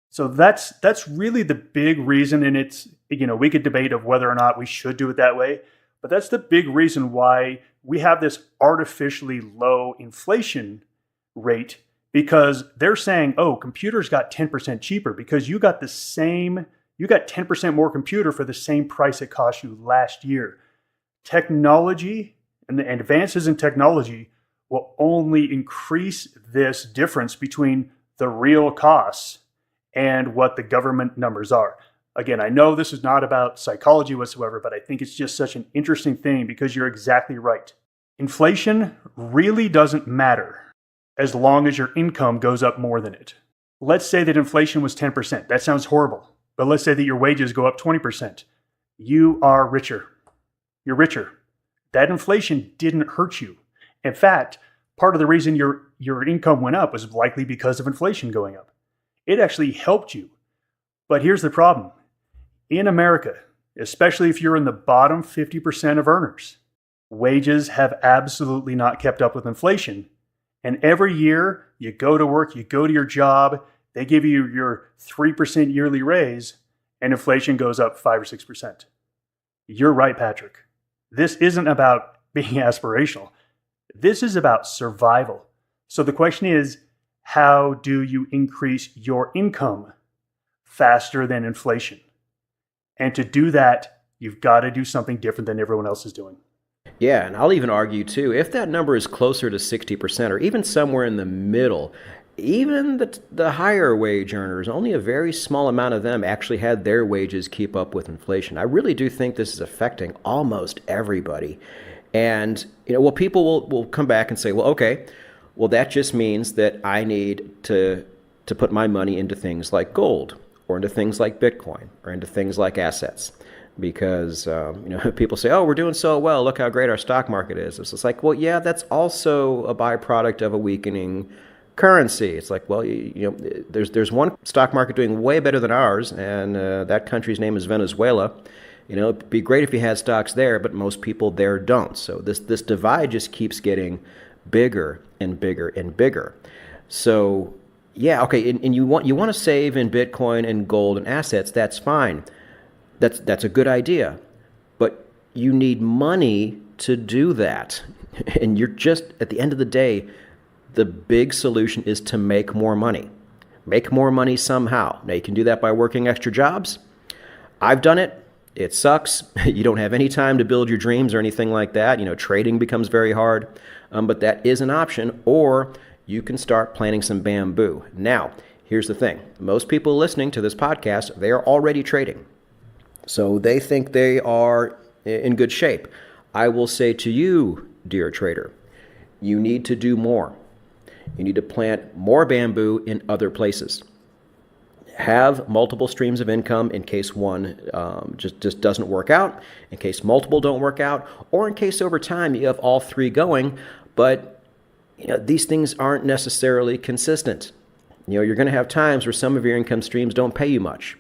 So that's really the big reason, and it's, we could debate of whether or not we should do it that way, but that's the big reason why we have this artificially low inflation rate, because they're saying, oh, computers got 10% cheaper because you got 10% more computer for the same price it cost you last year. Technology and the advances in technology will only increase this difference between the real costs and what the government numbers are. Again, I know this is not about psychology whatsoever, but I think it's just such an interesting thing because you're exactly right. Inflation really doesn't matter as long as your income goes up more than it. Let's say that inflation was 10%. That sounds horrible. But let's say that your wages go up 20%. You are richer. You're richer. That inflation didn't hurt you. In fact, part of the reason your income went up was likely because of inflation going up. It actually helped you. But here's the problem. In America, especially if you're in the bottom 50% of earners, wages have absolutely not kept up with inflation. And every year you go to work, you go to your job, they give you your 3% yearly raise, and inflation goes up 5 or 6%. You're right, Patrick. This isn't about being aspirational. This is about survival. So the question is, how do you increase your income faster than inflation? And to do that, you've got to do something different than everyone else is doing. Yeah, and I'll even argue too, if that number is closer to 60% or even somewhere in the middle, even the higher wage earners, only a very small amount of them actually had their wages keep up with inflation. I really do think this is affecting almost everybody. And, people will come back and say, well, okay, well, that just means that I need to put my money into things like gold or into things like Bitcoin or into things like assets. Because, people say, oh, we're doing so well. Look how great our stock market is. It's like, well, yeah, that's also a byproduct of a weakening currency. It's like, well, there's one stock market doing way better than ours, and that country's name is Venezuela. It'd be great if you had stocks there, but most people there don't. So this divide just keeps getting bigger and bigger and bigger. So Yeah, okay, and you want to save in Bitcoin and gold and assets. That's fine. That's a good idea, but you need money to do that, and you're just at the end of the day, the big solution is to make more money. Make more money somehow. Now you can do that by working extra jobs. I've done it. It sucks. You don't have any time to build your dreams or anything like that. Trading becomes very hard, but that is an option. Or you can start planting some bamboo. Now, here's the thing. Most people listening to this podcast, they are already trading. So they think they are in good shape. I will say to you, dear trader, you need to do more. You need to plant more bamboo in other places. Have multiple streams of income in case one just doesn't work out, in case multiple don't work out, or in case over time you have all three going, but these things aren't necessarily consistent. You're going to have times where some of your income streams don't pay you much,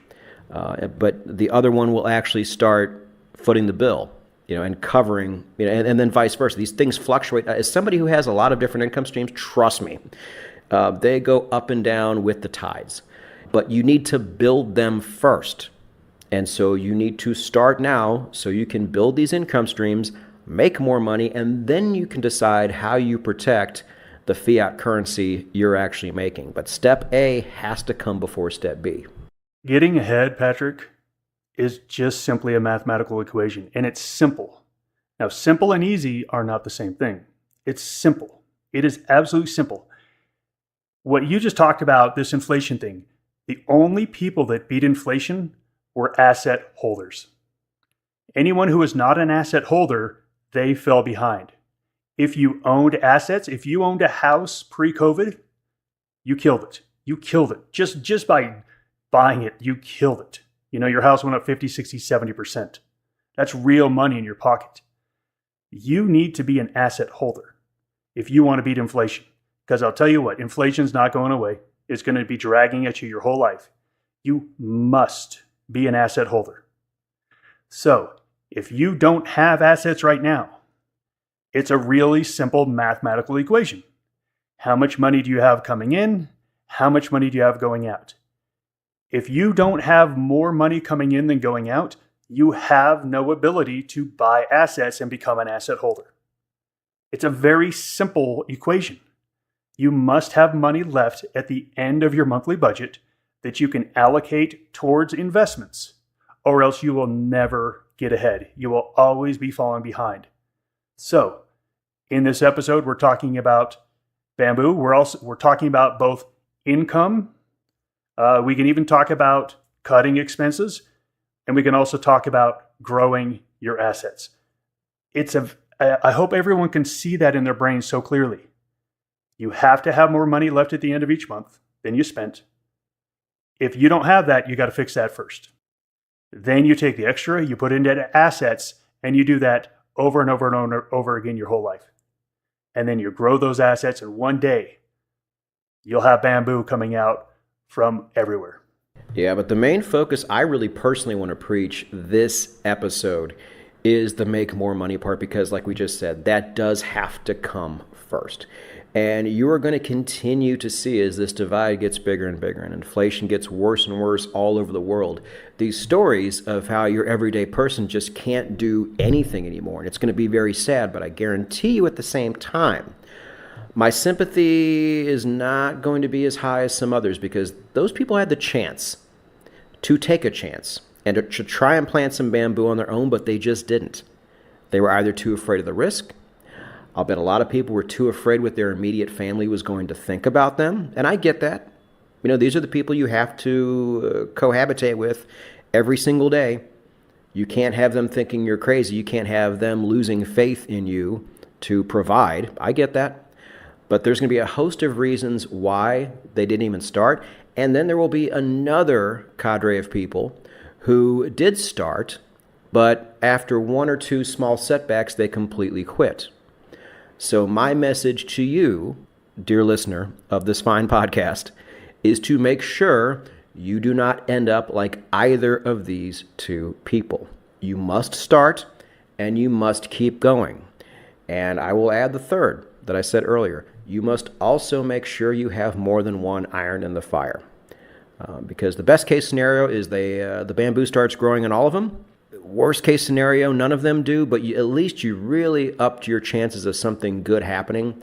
but the other one will actually start footing the bill, and covering, and then vice versa. These things fluctuate. As somebody who has a lot of different income streams, trust me, they go up and down with the tides. But you need to build them first. And so you need to start now so you can build these income streams, make more money, and then you can decide how you protect the fiat currency you're actually making. But step A has to come before step B. Getting ahead, Patrick, is just simply a mathematical equation, and it's simple. Now, simple and easy are not the same thing. It's simple. It is absolutely simple. What you just talked about, this inflation thing, the only people that beat inflation were asset holders. Anyone who is not an asset holder, they fell behind. If you owned assets, if you owned a house pre-COVID, you killed it. You killed it. Just by buying it, you killed it. Your house went up 50, 60, 70%. That's real money in your pocket. You need to be an asset holder if you want to beat inflation. Because I'll tell you what, inflation's not going away. It's going to be dragging at you your whole life. You must be an asset holder. So, if you don't have assets right now, it's a really simple mathematical equation. How much money do you have coming in? How much money do you have going out? If you don't have more money coming in than going out, you have no ability to buy assets and become an asset holder. It's a very simple equation. You must have money left at the end of your monthly budget that you can allocate towards investments, or else you will never get ahead. You will always be falling behind. So, in this episode, we're talking about bamboo. We're talking about both income. We can even talk about cutting expenses, and we can also talk about growing your assets. I hope everyone can see that in their brains so clearly. You have to have more money left at the end of each month than you spent. If you don't have that, you got to fix that first. Then you take the extra, you put it into assets, and you do that over and over and over again your whole life. And then you grow those assets, and one day you'll have bamboo coming out from everywhere. Yeah, but the main focus I really personally want to preach this episode is the make more money part, because like we just said, that does have to come first. And you are going to continue to see as this divide gets bigger and bigger and inflation gets worse and worse all over the world, these stories of how your everyday person just can't do anything anymore. And it's going to be very sad, but I guarantee you at the same time, my sympathy is not going to be as high as some others, because those people had the chance to take a chance and to try and plant some bamboo on their own, but they just didn't. They were either too afraid of the risk. I'll bet a lot of people were too afraid what their immediate family was going to think about them. And I get that. These are the people you have to cohabitate with every single day. You can't have them thinking you're crazy. You can't have them losing faith in you to provide. I get that. But there's going to be a host of reasons why they didn't even start. And then there will be another cadre of people who did start, but after one or two small setbacks, they completely quit. So my message to you, dear listener of this fine podcast, is to make sure you do not end up like either of these two people. You must start and you must keep going. And I will add the third that I said earlier. you must also make sure you have more than one iron in the fire. Because the best case scenario is the bamboo starts growing in all of them. Worst case scenario, none of them do, but at least you really upped your chances of something good happening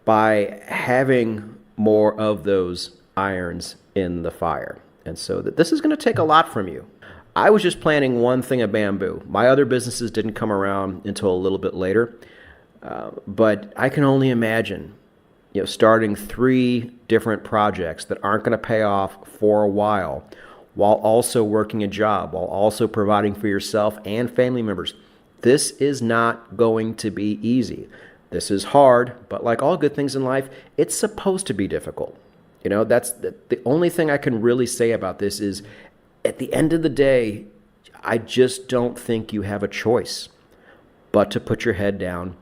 by having more of those irons in the fire. And so this is going to take a lot from you. I was just planting one thing of bamboo. My other businesses didn't come around until a little bit later. But I can only imagine, starting 3 different projects that aren't going to pay off for a while also working a job, while also providing for yourself and family members. This is not going to be easy. This is hard, but like all good things in life, it's supposed to be difficult. That's the only thing I can really say about this is at the end of the day, I just don't think you have a choice but to put your head down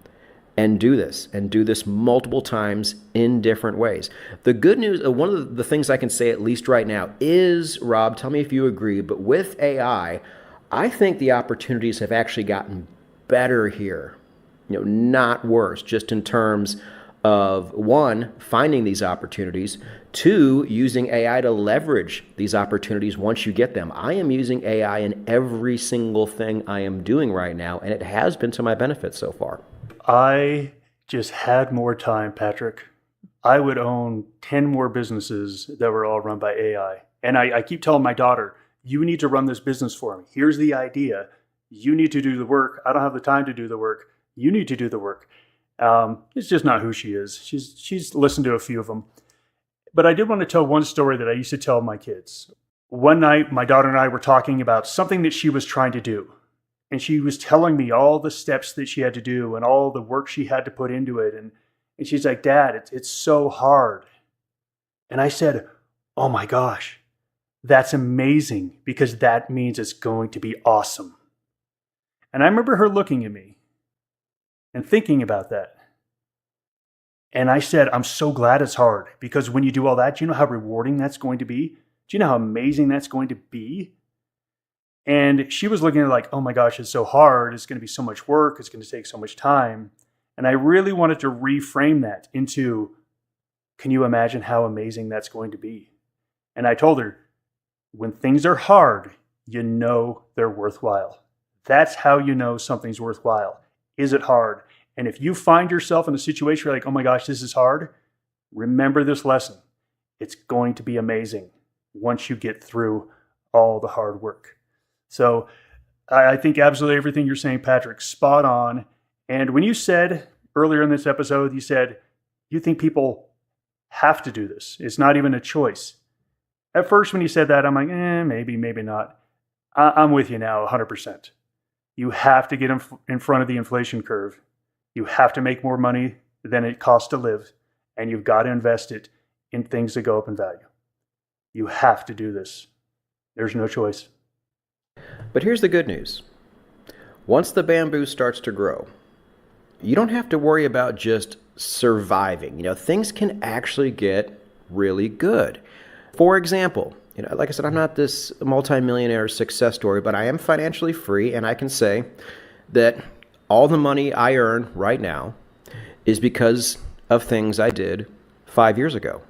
and do this multiple times in different ways. The good news, one of the things I can say at least right now is, Rob, tell me if you agree, but with AI, I think the opportunities have actually gotten better here, not worse, just in terms of 1, finding these opportunities, 2, using AI to leverage these opportunities once you get them. I am using AI in every single thing I am doing right now, and it has been to my benefit so far. I just had more time, Patrick. I would own 10 more businesses that were all run by AI. And I keep telling my daughter, you need to run this business for me. Here's the idea. You need to do the work. I don't have the time to do the work. You need to do the work. It's just not who she is. She's listened to a few of them. But I did want to tell one story that I used to tell my kids. One night, my daughter and I were talking about something that she was trying to do. And she was telling me all the steps that she had to do and all the work she had to put into it. And she's like, Dad, it's so hard. And I said, oh my gosh, that's amazing, because that means it's going to be awesome. And I remember her looking at me and thinking about that. And I said, I'm so glad it's hard, because when you do all that, do you know how rewarding that's going to be? Do you know how amazing that's going to be? And she was looking at it like, oh my gosh, it's so hard. It's going to be so much work. It's going to take so much time. And I really wanted to reframe that into, can you imagine how amazing that's going to be? And I told her, when things are hard, you know they're worthwhile. That's how you know something's worthwhile. Is it hard? And if you find yourself in a situation where you're like, oh my gosh, this is hard, remember this lesson. It's going to be amazing once you get through all the hard work. So I think absolutely everything you're saying, Patrick, spot on. And when you said earlier in this episode, you said you think people have to do this. It's not even a choice. At first, when you said that, I'm like, maybe, maybe not. I'm with you now 100%. You have to get in front of the inflation curve. You have to make more money than it costs to live. And you've got to invest it in things that go up in value. You have to do this. There's no choice. But here's the good news. Once the bamboo starts to grow, you don't have to worry about just surviving. Things can actually get really good. For example, like I said, I'm not this multimillionaire success story, but I am financially free, and I can say that all the money I earn right now is because of things I did 5 years ago.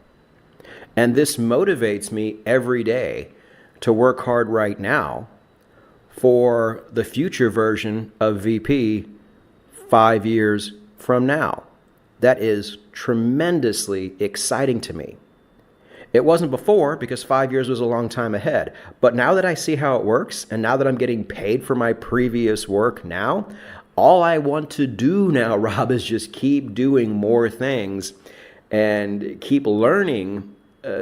And this motivates me every day to work hard right now for the future version of VP 5 years from now. That is tremendously exciting to me. It wasn't before, because 5 years was a long time ahead. But now that I see how it works, and now that I'm getting paid for my previous work now, all I want to do now, Rob, is just keep doing more things and keep learning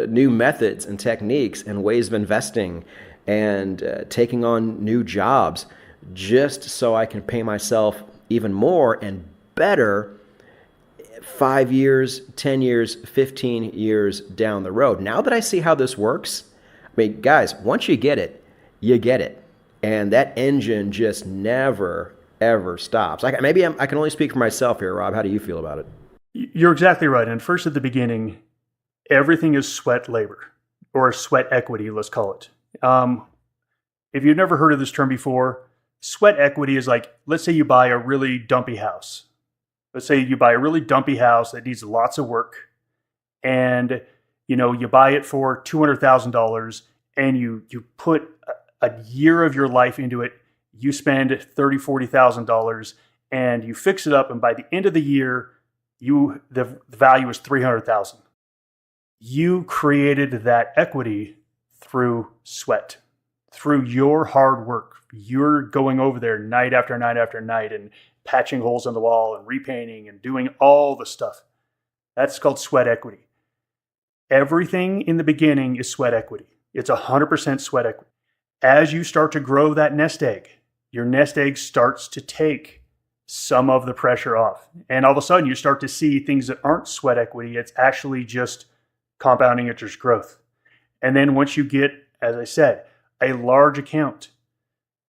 new methods and techniques and ways of investing and taking on new jobs, just so I can pay myself even more and better 5 years, 10 years, 15 years down the road. Now that I see how this works, guys, once you get it, you get it. And that engine just never, ever stops. I can only speak for myself here, Rob. How do you feel about it? You're exactly right. And first, at the beginning, everything is sweat labor, or sweat equity, let's call it. If you've never heard of this term before, sweat equity is like, let's say you buy a really dumpy house. Let's say you buy a really dumpy house that needs lots of work, and you buy it for $200,000, and you put a year of your life into it. You spend $30,000-$40,000, and you fix it up, and by the end of the year, the value is $300,000. You created that equity through sweat, through your hard work. You're going over there night after night after night and patching holes in the wall and repainting and doing all the stuff. That's called sweat equity. Everything in the beginning is sweat equity. It's 100% sweat equity. As you start to grow that nest egg, your nest egg starts to take some of the pressure off. And all of a sudden you start to see things that aren't sweat equity. It's actually just compounding interest growth. And then once you get, as I said, a large account,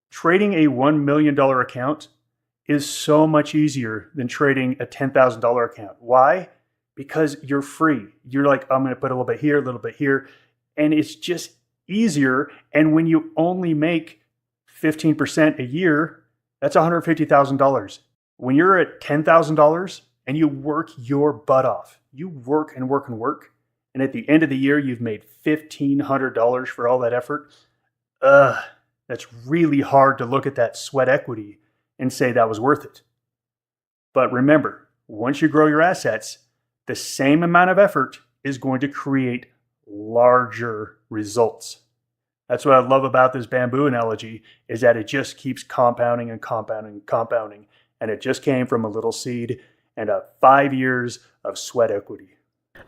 trading a $1 million account is so much easier than trading a $10,000 account. Why? Because you're free. You're like, I'm going to put a little bit here, a little bit here. And it's just easier. And when you only make 15% a year, that's $150,000. When you're at $10,000 and you work your butt off, you work and work and work, and at the end of the year, you've made $1,500 for all that effort. That's really hard to look at that sweat equity and say that was worth it. But remember, once you grow your assets, the same amount of effort is going to create larger results. That's what I love about this bamboo analogy, is that it just keeps compounding and compounding and compounding. And it just came from a little seed and 5 years of sweat equity.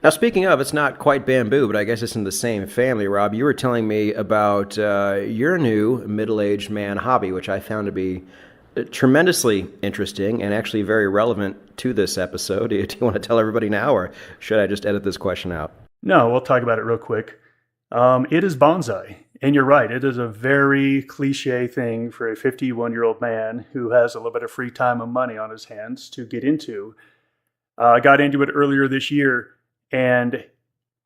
Now, speaking of, it's not quite bamboo, but I guess it's in the same family, Rob. You were telling me about your new middle-aged man hobby, which I found to be tremendously interesting and actually very relevant to this episode. Do you want to tell everybody now, or should I just edit this question out? No, we'll talk about it real quick. It is bonsai. And you're right, it is a very cliche thing for a 51-year-old man who has a little bit of free time and money on his hands to get into. I got into it earlier this year, and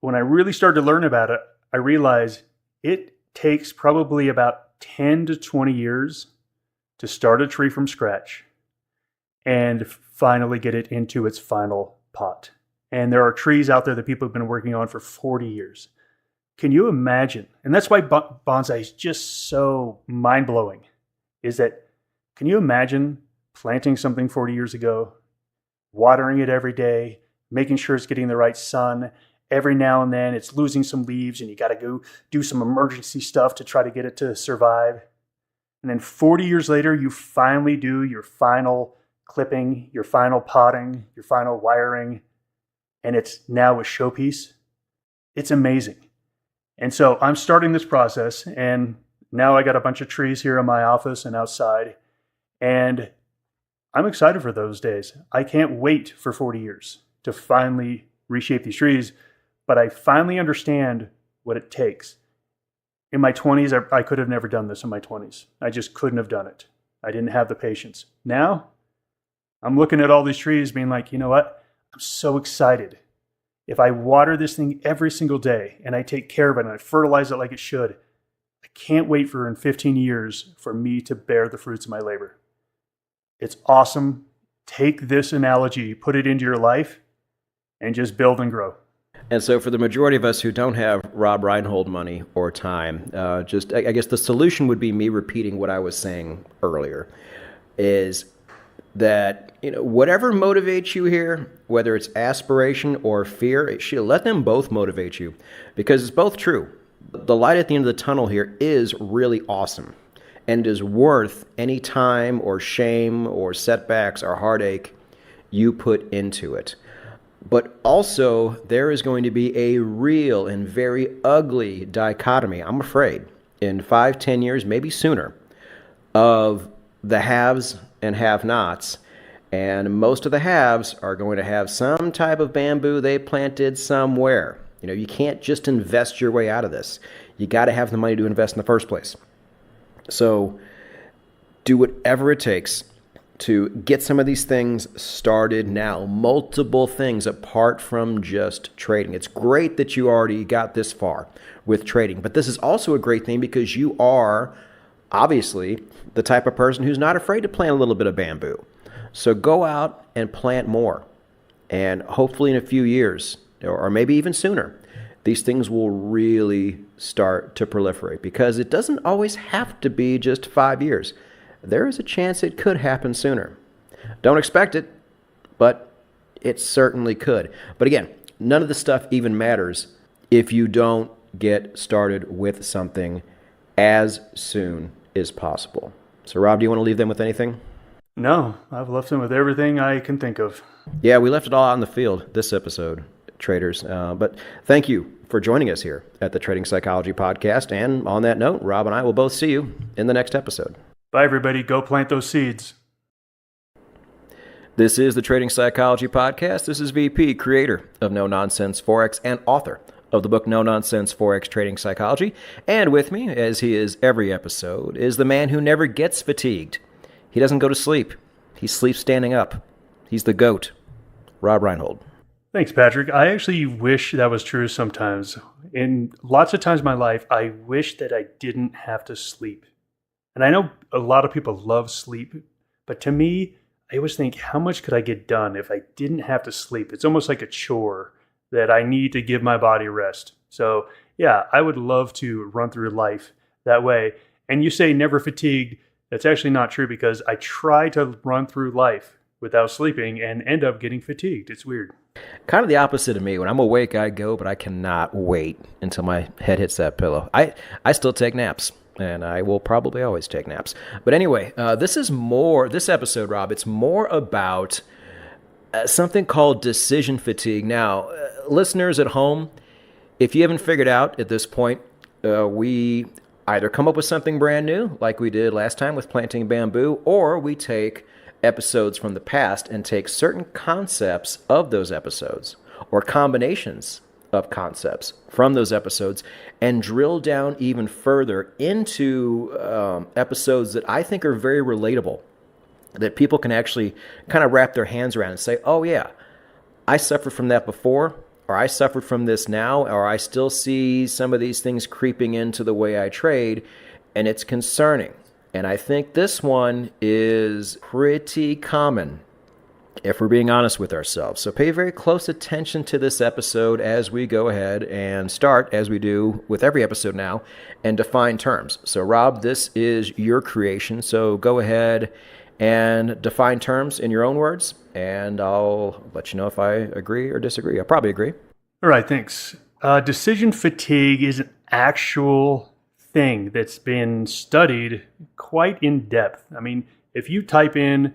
when I really started to learn about it, I realized it takes probably about 10 to 20 years to start a tree from scratch and finally get it into its final pot. And there are trees out there that people have been working on for 40 years. Can you imagine? And that's why bonsai is just so mind-blowing, is that, can you imagine planting something 40 years ago, watering it every day, making sure it's getting the right sun? Every now and then it's losing some leaves and you got to go do some emergency stuff to try to get it to survive. And then 40 years later, you finally do your final clipping, your final potting, your final wiring, and it's now a showpiece. It's amazing. And so I'm starting this process, and now I got a bunch of trees here in my office and outside, and I'm excited for those days. I can't wait for 40 years to finally reshape these trees, but I finally understand what it takes. In my 20s, I could have never done this in my 20s. I just couldn't have done it. I didn't have the patience. Now, I'm looking at all these trees being like, you know what? I'm so excited. If I water this thing every single day and I take care of it and I fertilize it like it should, I can't wait for in 15 years for me to bear the fruits of my labor. It's awesome. Take this analogy, put it into your life, and just build and grow. And so for the majority of us who don't have Rob Reinhold money or time, I guess the solution would be me repeating what I was saying earlier, is that, whatever motivates you here, whether it's aspiration or fear, let them both motivate you, because it's both true. The light at the end of the tunnel here is really awesome and is worth any time or shame or setbacks or heartache you put into it. But also, there is going to be a real and very ugly dichotomy, I'm afraid, in 5-10 years, maybe sooner, of the haves and have-nots. And most of the haves are going to have some type of bamboo they planted somewhere. You can't just invest your way out of this. You got to have the money to invest in the first place. So do whatever it takes to get some of these things started now. Multiple things apart from just trading. It's great that you already got this far with trading, but this is also a great thing because you are obviously the type of person who's not afraid to plant a little bit of bamboo. So go out and plant more. And hopefully in a few years, or maybe even sooner, these things will really start to proliferate, because it doesn't always have to be just 5 years. There is a chance it could happen sooner. Don't expect it, but it certainly could. But again, none of this stuff even matters if you don't get started with something as soon as possible. So Rob, do you want to leave them with anything? No, I've left them with everything I can think of. Yeah, we left it all out in the field this episode, traders. But thank you for joining us here at the Trading Psychology Podcast. And on that note, Rob and I will both see you in the next episode. Bye, everybody. Go plant those seeds. This is the Trading Psychology Podcast. This is VP, creator of No Nonsense Forex and author of the book No Nonsense Forex Trading Psychology. And with me, as he is every episode, is the man who never gets fatigued. He doesn't go to sleep. He sleeps standing up. He's the GOAT, Rob Reinhold. Thanks, Patrick. I actually wish that was true sometimes. In lots of times in my life, I wish that I didn't have to sleep. And I know a lot of people love sleep, but to me, I always think, how much could I get done if I didn't have to sleep? It's almost like a chore that I need to give my body rest. So yeah, I would love to run through life that way. And you say never fatigued. That's actually not true, because I try to run through life without sleeping and end up getting fatigued. It's weird. Kind of the opposite of me. When I'm awake, I go, but I cannot wait until my head hits that pillow. I still take naps, and I will probably always take naps. But anyway, this episode, Rob, it's more about something called decision fatigue. Now, listeners at home, if you haven't figured out at this point, we either come up with something brand new, like we did last time with planting bamboo, or we take episodes from the past and take certain concepts of those episodes, or combinations of concepts from those episodes, and drill down even further into episodes that I think are very relatable, that people can actually kind of wrap their hands around and say, oh yeah, I suffered from that before, or I suffered from this now, or I still see some of these things creeping into the way I trade, and it's concerning. And I think this one is pretty common, if we're being honest with ourselves. So pay very close attention to this episode as we go ahead and start, as we do with every episode now, and define terms. So Rob, this is your creation, so go ahead and define terms in your own words, and I'll let you know if I agree or disagree. I'll probably agree. All right, thanks. Decision fatigue is an actual thing that's been studied quite in depth. I mean, if you type in,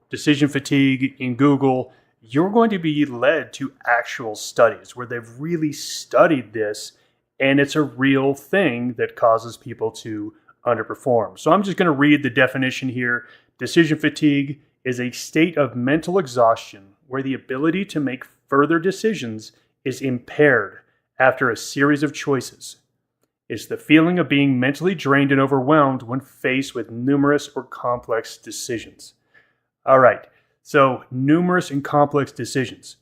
decision fatigue in Google, you're going to be led to actual studies where they've really studied this, and it's a real thing that causes people to underperform. So I'm just going to read the definition here. Decision fatigue is a state of mental exhaustion where the ability to make further decisions is impaired after a series of choices. It's the feeling of being mentally drained and overwhelmed when faced with numerous or complex decisions. All right, so numerous and complex decisions.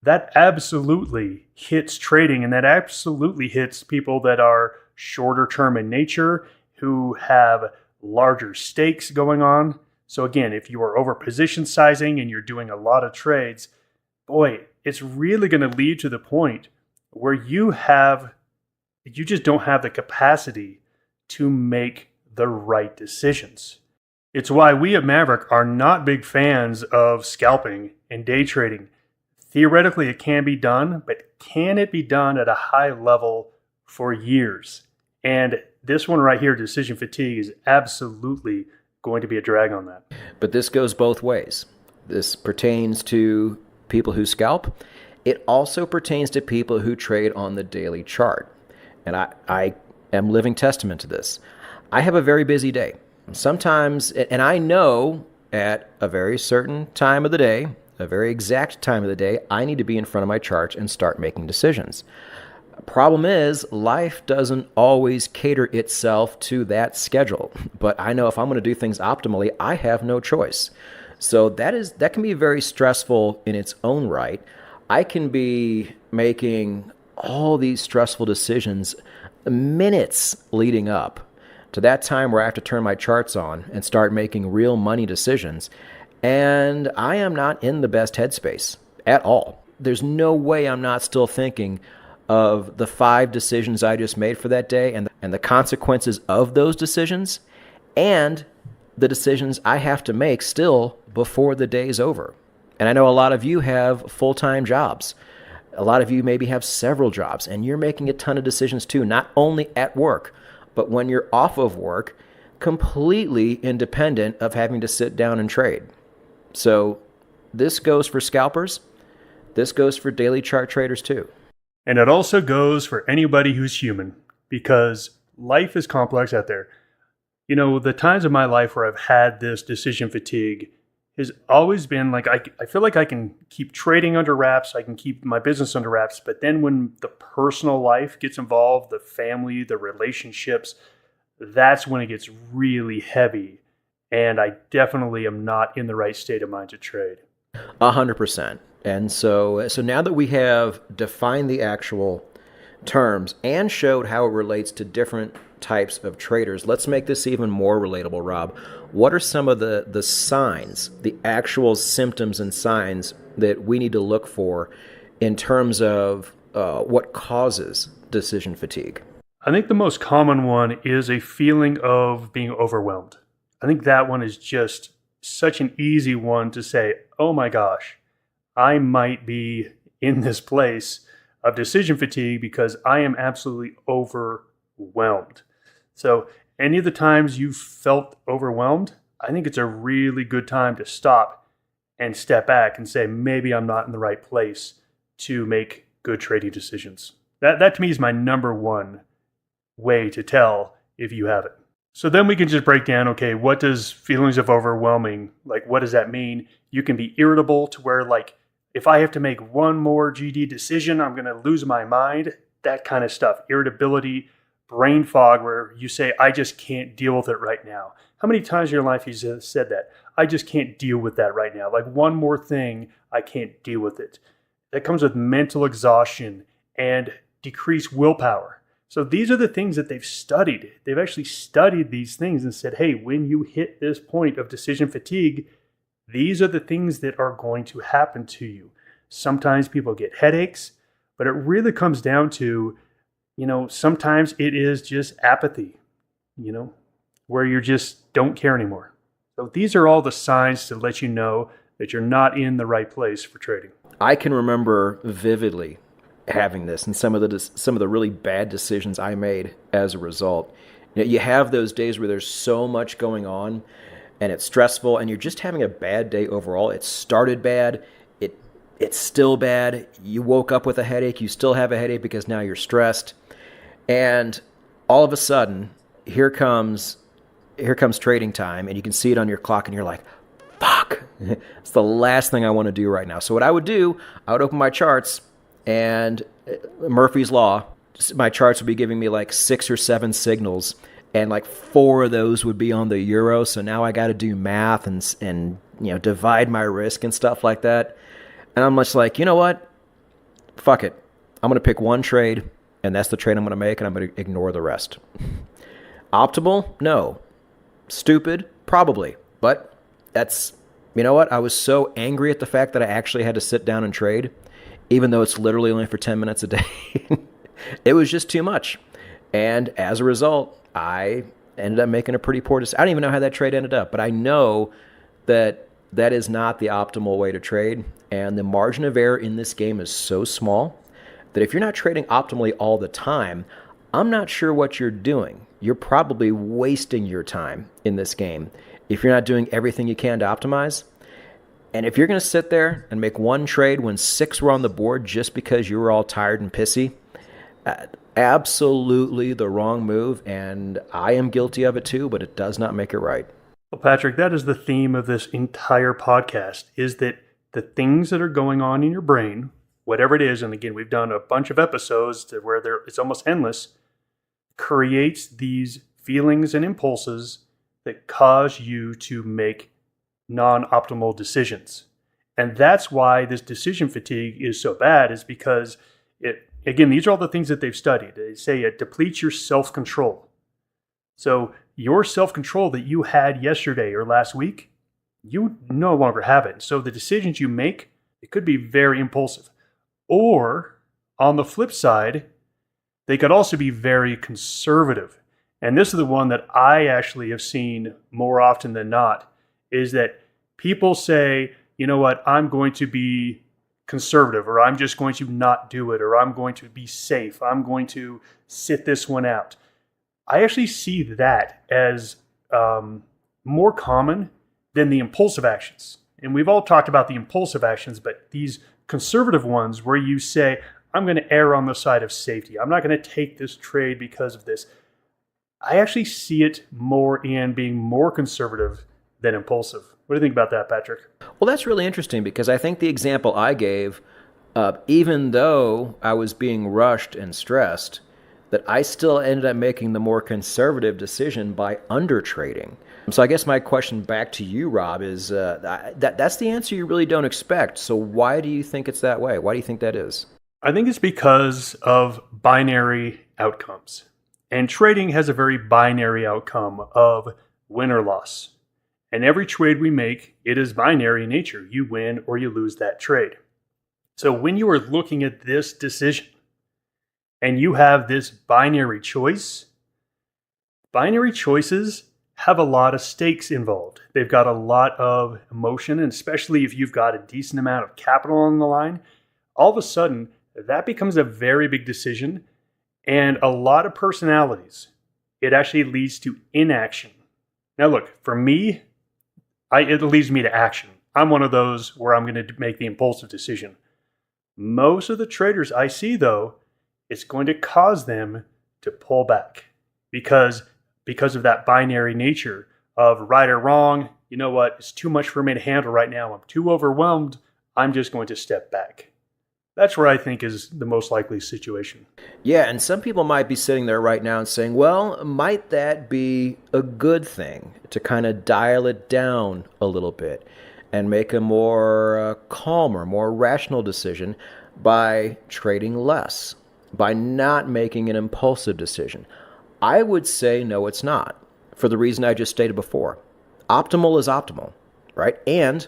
That absolutely hits trading, and that absolutely hits people that are shorter term in nature, who have larger stakes going on. So again, if you are over position sizing and you're doing a lot of trades, boy, it's really going to lead to the point where you just don't have the capacity to make the right decisions. It's why we at Maverick are not big fans of scalping and day trading. Theoretically, it can be done, but can it be done at a high level for years? And this one right here, decision fatigue, is absolutely going to be a drag on that. But this goes both ways. This pertains to people who scalp. It also pertains to people who trade on the daily chart. And I am living testament to this. I have a very busy day. Sometimes, and I know at a very certain time of the day, a very exact time of the day, I need to be in front of my charts and start making decisions. Problem is, life doesn't always cater itself to that schedule. But I know if I'm going to do things optimally, I have no choice. So that can be very stressful in its own right. I can be making all these stressful decisions minutes leading up to that time where I have to turn my charts on and start making real money decisions. And I am not in the best headspace at all. There's no way I'm not still thinking of the 5 decisions I just made for that day and the consequences of those decisions and the decisions I have to make still before the day's over. And I know a lot of you have full-time jobs. A lot of you maybe have several jobs, and you're making a ton of decisions too, not only at work, but when you're off of work, completely independent of having to sit down and trade. So this goes for scalpers. This goes for daily chart traders too. And it also goes for anybody who's human, because life is complex out there. You know, the times of my life where I've had this decision fatigue has always been like, I feel like I can keep trading under wraps, I can keep my business under wraps, but then when the personal life gets involved, the family, the relationships, that's when it gets really heavy. And I definitely am not in the right state of mind to trade. 100%. And so now that we have defined the actual terms and showed how it relates to different types of traders, let's make this even more relatable, Rob. What are some of the signs, the actual symptoms and signs that we need to look for in terms of what causes decision fatigue? I think the most common one is a feeling of being overwhelmed. I think that one is just such an easy one to say, oh my gosh, I might be in this place of decision fatigue because I am absolutely overwhelmed. So any of the times you felt overwhelmed, I think it's a really good time to stop and step back and say, maybe I'm not in the right place to make good trading decisions. That to me is my number one way to tell if you have it. So then we can just break down, okay, what does feelings of overwhelming, like what does that mean? You can be irritable to where like, if I have to make one more GD decision, I'm going to lose my mind, that kind of stuff. Irritability, brain fog, where you say, I just can't deal with it right now. How many times in your life have you said that? I just can't deal with that right now. Like one more thing, I can't deal with it. That comes with mental exhaustion and decreased willpower. So these are the things that they've studied. They've actually studied these things and said, hey, when you hit this point of decision fatigue, these are the things that are going to happen to you. Sometimes people get headaches, but it really comes down to, sometimes it is just apathy, where you just don't care anymore. So these are all the signs to let you know that you're not in the right place for trading. I can remember vividly having this and some of the really bad decisions I made as a result. You have those days where there's so much going on and it's stressful and you're just having a bad day overall. It started bad. It's still bad. You woke up with a headache. You still have a headache because now you're stressed. And all of a sudden, here comes trading time, and you can see it on your clock, and you're like, fuck, it's the last thing I want to do right now. So what I would do, I would open my charts, and Murphy's Law, my charts would be giving me like 6 or 7 signals, and like 4 of those would be on the euro. So now I got to do math and divide my risk and stuff like that. And I'm just like, you know what? Fuck it. I'm going to pick one trade, and that's the trade I'm going to make, and I'm going to ignore the rest. Optimal? No. Stupid? Probably. But that's, you know what? I was so angry at the fact that I actually had to sit down and trade, even though it's literally only for 10 minutes a day. It was just too much. And as a result, I ended up making a pretty poor decision. I don't even know how that trade ended up, but I know that that is not the optimal way to trade. And the margin of error in this game is so small that if you're not trading optimally all the time, I'm not sure what you're doing. You're probably wasting your time in this game if you're not doing everything you can to optimize. And if you're going to sit there and make one trade when 6 were on the board just because you were all tired and pissy, absolutely the wrong move. And I am guilty of it too, but it does not make it right. Well, Patrick, that is the theme of this entire podcast, is that the things that are going on in your brain, whatever it is, and again, we've done a bunch of episodes to where it's almost endless, creates these feelings and impulses that cause you to make non-optimal decisions. And that's why this decision fatigue is so bad, is because again, these are all the things that they've studied. They say it depletes your self-control. So your self-control that you had yesterday or last week, you no longer have it. So the decisions you make, it could be very impulsive. Or on the flip side, they could also be very conservative. And this is the one that I actually have seen more often than not, is that people say, you know what, I'm going to be conservative, or I'm just going to not do it, or I'm going to be safe. I'm going to sit this one out. I actually see that as more common than the impulsive actions. And we've all talked about the impulsive actions, but these conservative ones where you say, I'm going to err on the side of safety. I'm not going to take this trade because of this. I actually see it more in being more conservative than impulsive. What do you think about that, Patrick? Well, that's really interesting because I think the example I gave, even though I was being rushed and stressed, that I still ended up making the more conservative decision by under trading. So I guess my question back to you, Rob, is that's the answer you really don't expect. So why do you think it's that way? Why do you think that is? I think it's because of binary outcomes. And trading has a very binary outcome of win or loss. And every trade we make, it is binary in nature. You win or you lose that trade. So when you are looking at this decision and you have this binary choice, binary choices have a lot of stakes involved. They've got a lot of emotion, and especially if you've got a decent amount of capital on the line, all of a sudden that becomes a very big decision. And a lot of personalities, it actually leads to inaction. Now look, for me, it leads me to action. I'm one of those where I'm going to make the impulsive decision. Most of the traders I see, though, it's going to cause them to pull back because of that binary nature of right or wrong. You know what? It's too much for me to handle right now. I'm too overwhelmed. I'm just going to step back. That's where I think is the most likely situation. Yeah, and some people might be sitting there right now and saying, well, might that be a good thing to kind of dial it down a little bit and make a more calmer, more rational decision by trading less, by not making an impulsive decision? I would say no, it's not, for the reason I just stated before. Optimal is optimal, right? And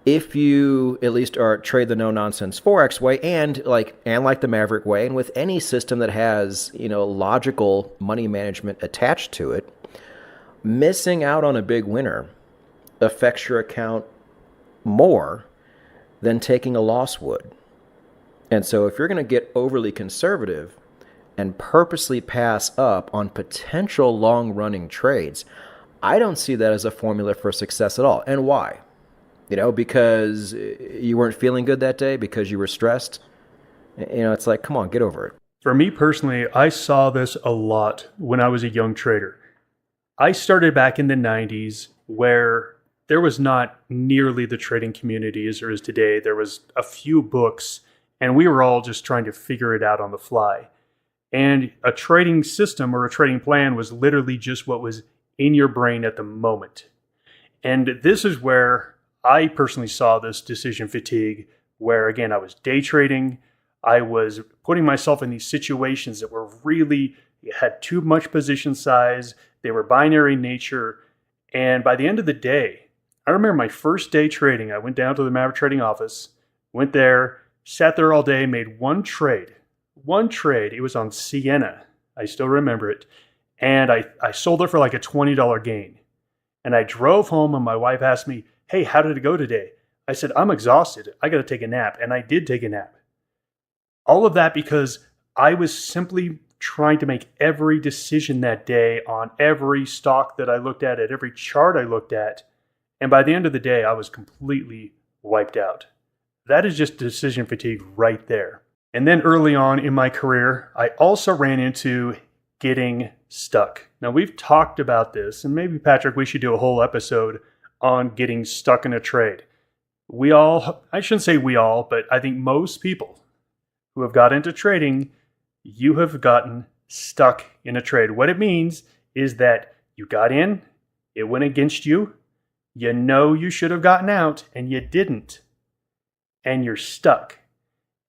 if you at least trade the no-nonsense Forex way and like the Maverick way, and with any system that has, logical money management attached to it, missing out on a big winner affects your account more than taking a loss would. And so if you're going to get overly conservative and purposely pass up on potential long-running trades, I don't see that as a formula for success at all. And why? Because you weren't feeling good that day, because you were stressed. It's like, come on, get over it. For me personally, I saw this a lot when I was a young trader. I started back in the 90s where there was not nearly the trading community as there is today. There was a few books, and we were all just trying to figure it out on the fly. And a trading system or a trading plan was literally just what was in your brain at the moment. And this is where I personally saw this decision fatigue, where again, I was day trading. I was putting myself in these situations that were really, had too much position size. They were binary in nature. And by the end of the day, I remember my first day trading, I went down to the Maverick trading office, went there, sat there all day, made one trade. It was on Sienna. I still remember it. And I sold it for like a $20 gain. And I drove home and my wife asked me, hey, how did it go today? I said, I'm exhausted. I got to take a nap. And I did take a nap. All of that because I was simply trying to make every decision that day on every stock that I looked at every chart I looked at. And by the end of the day, I was completely wiped out. That is just decision fatigue right there. And then early on in my career, I also ran into getting stuck. Now, we've talked about this, and maybe, Patrick, we should do a whole episode on getting stuck in a trade. I shouldn't say we all, but I think most people who have got into trading, you have gotten stuck in a trade. What it means is that you got in, it went against you, you should have gotten out, and you didn't, and you're stuck.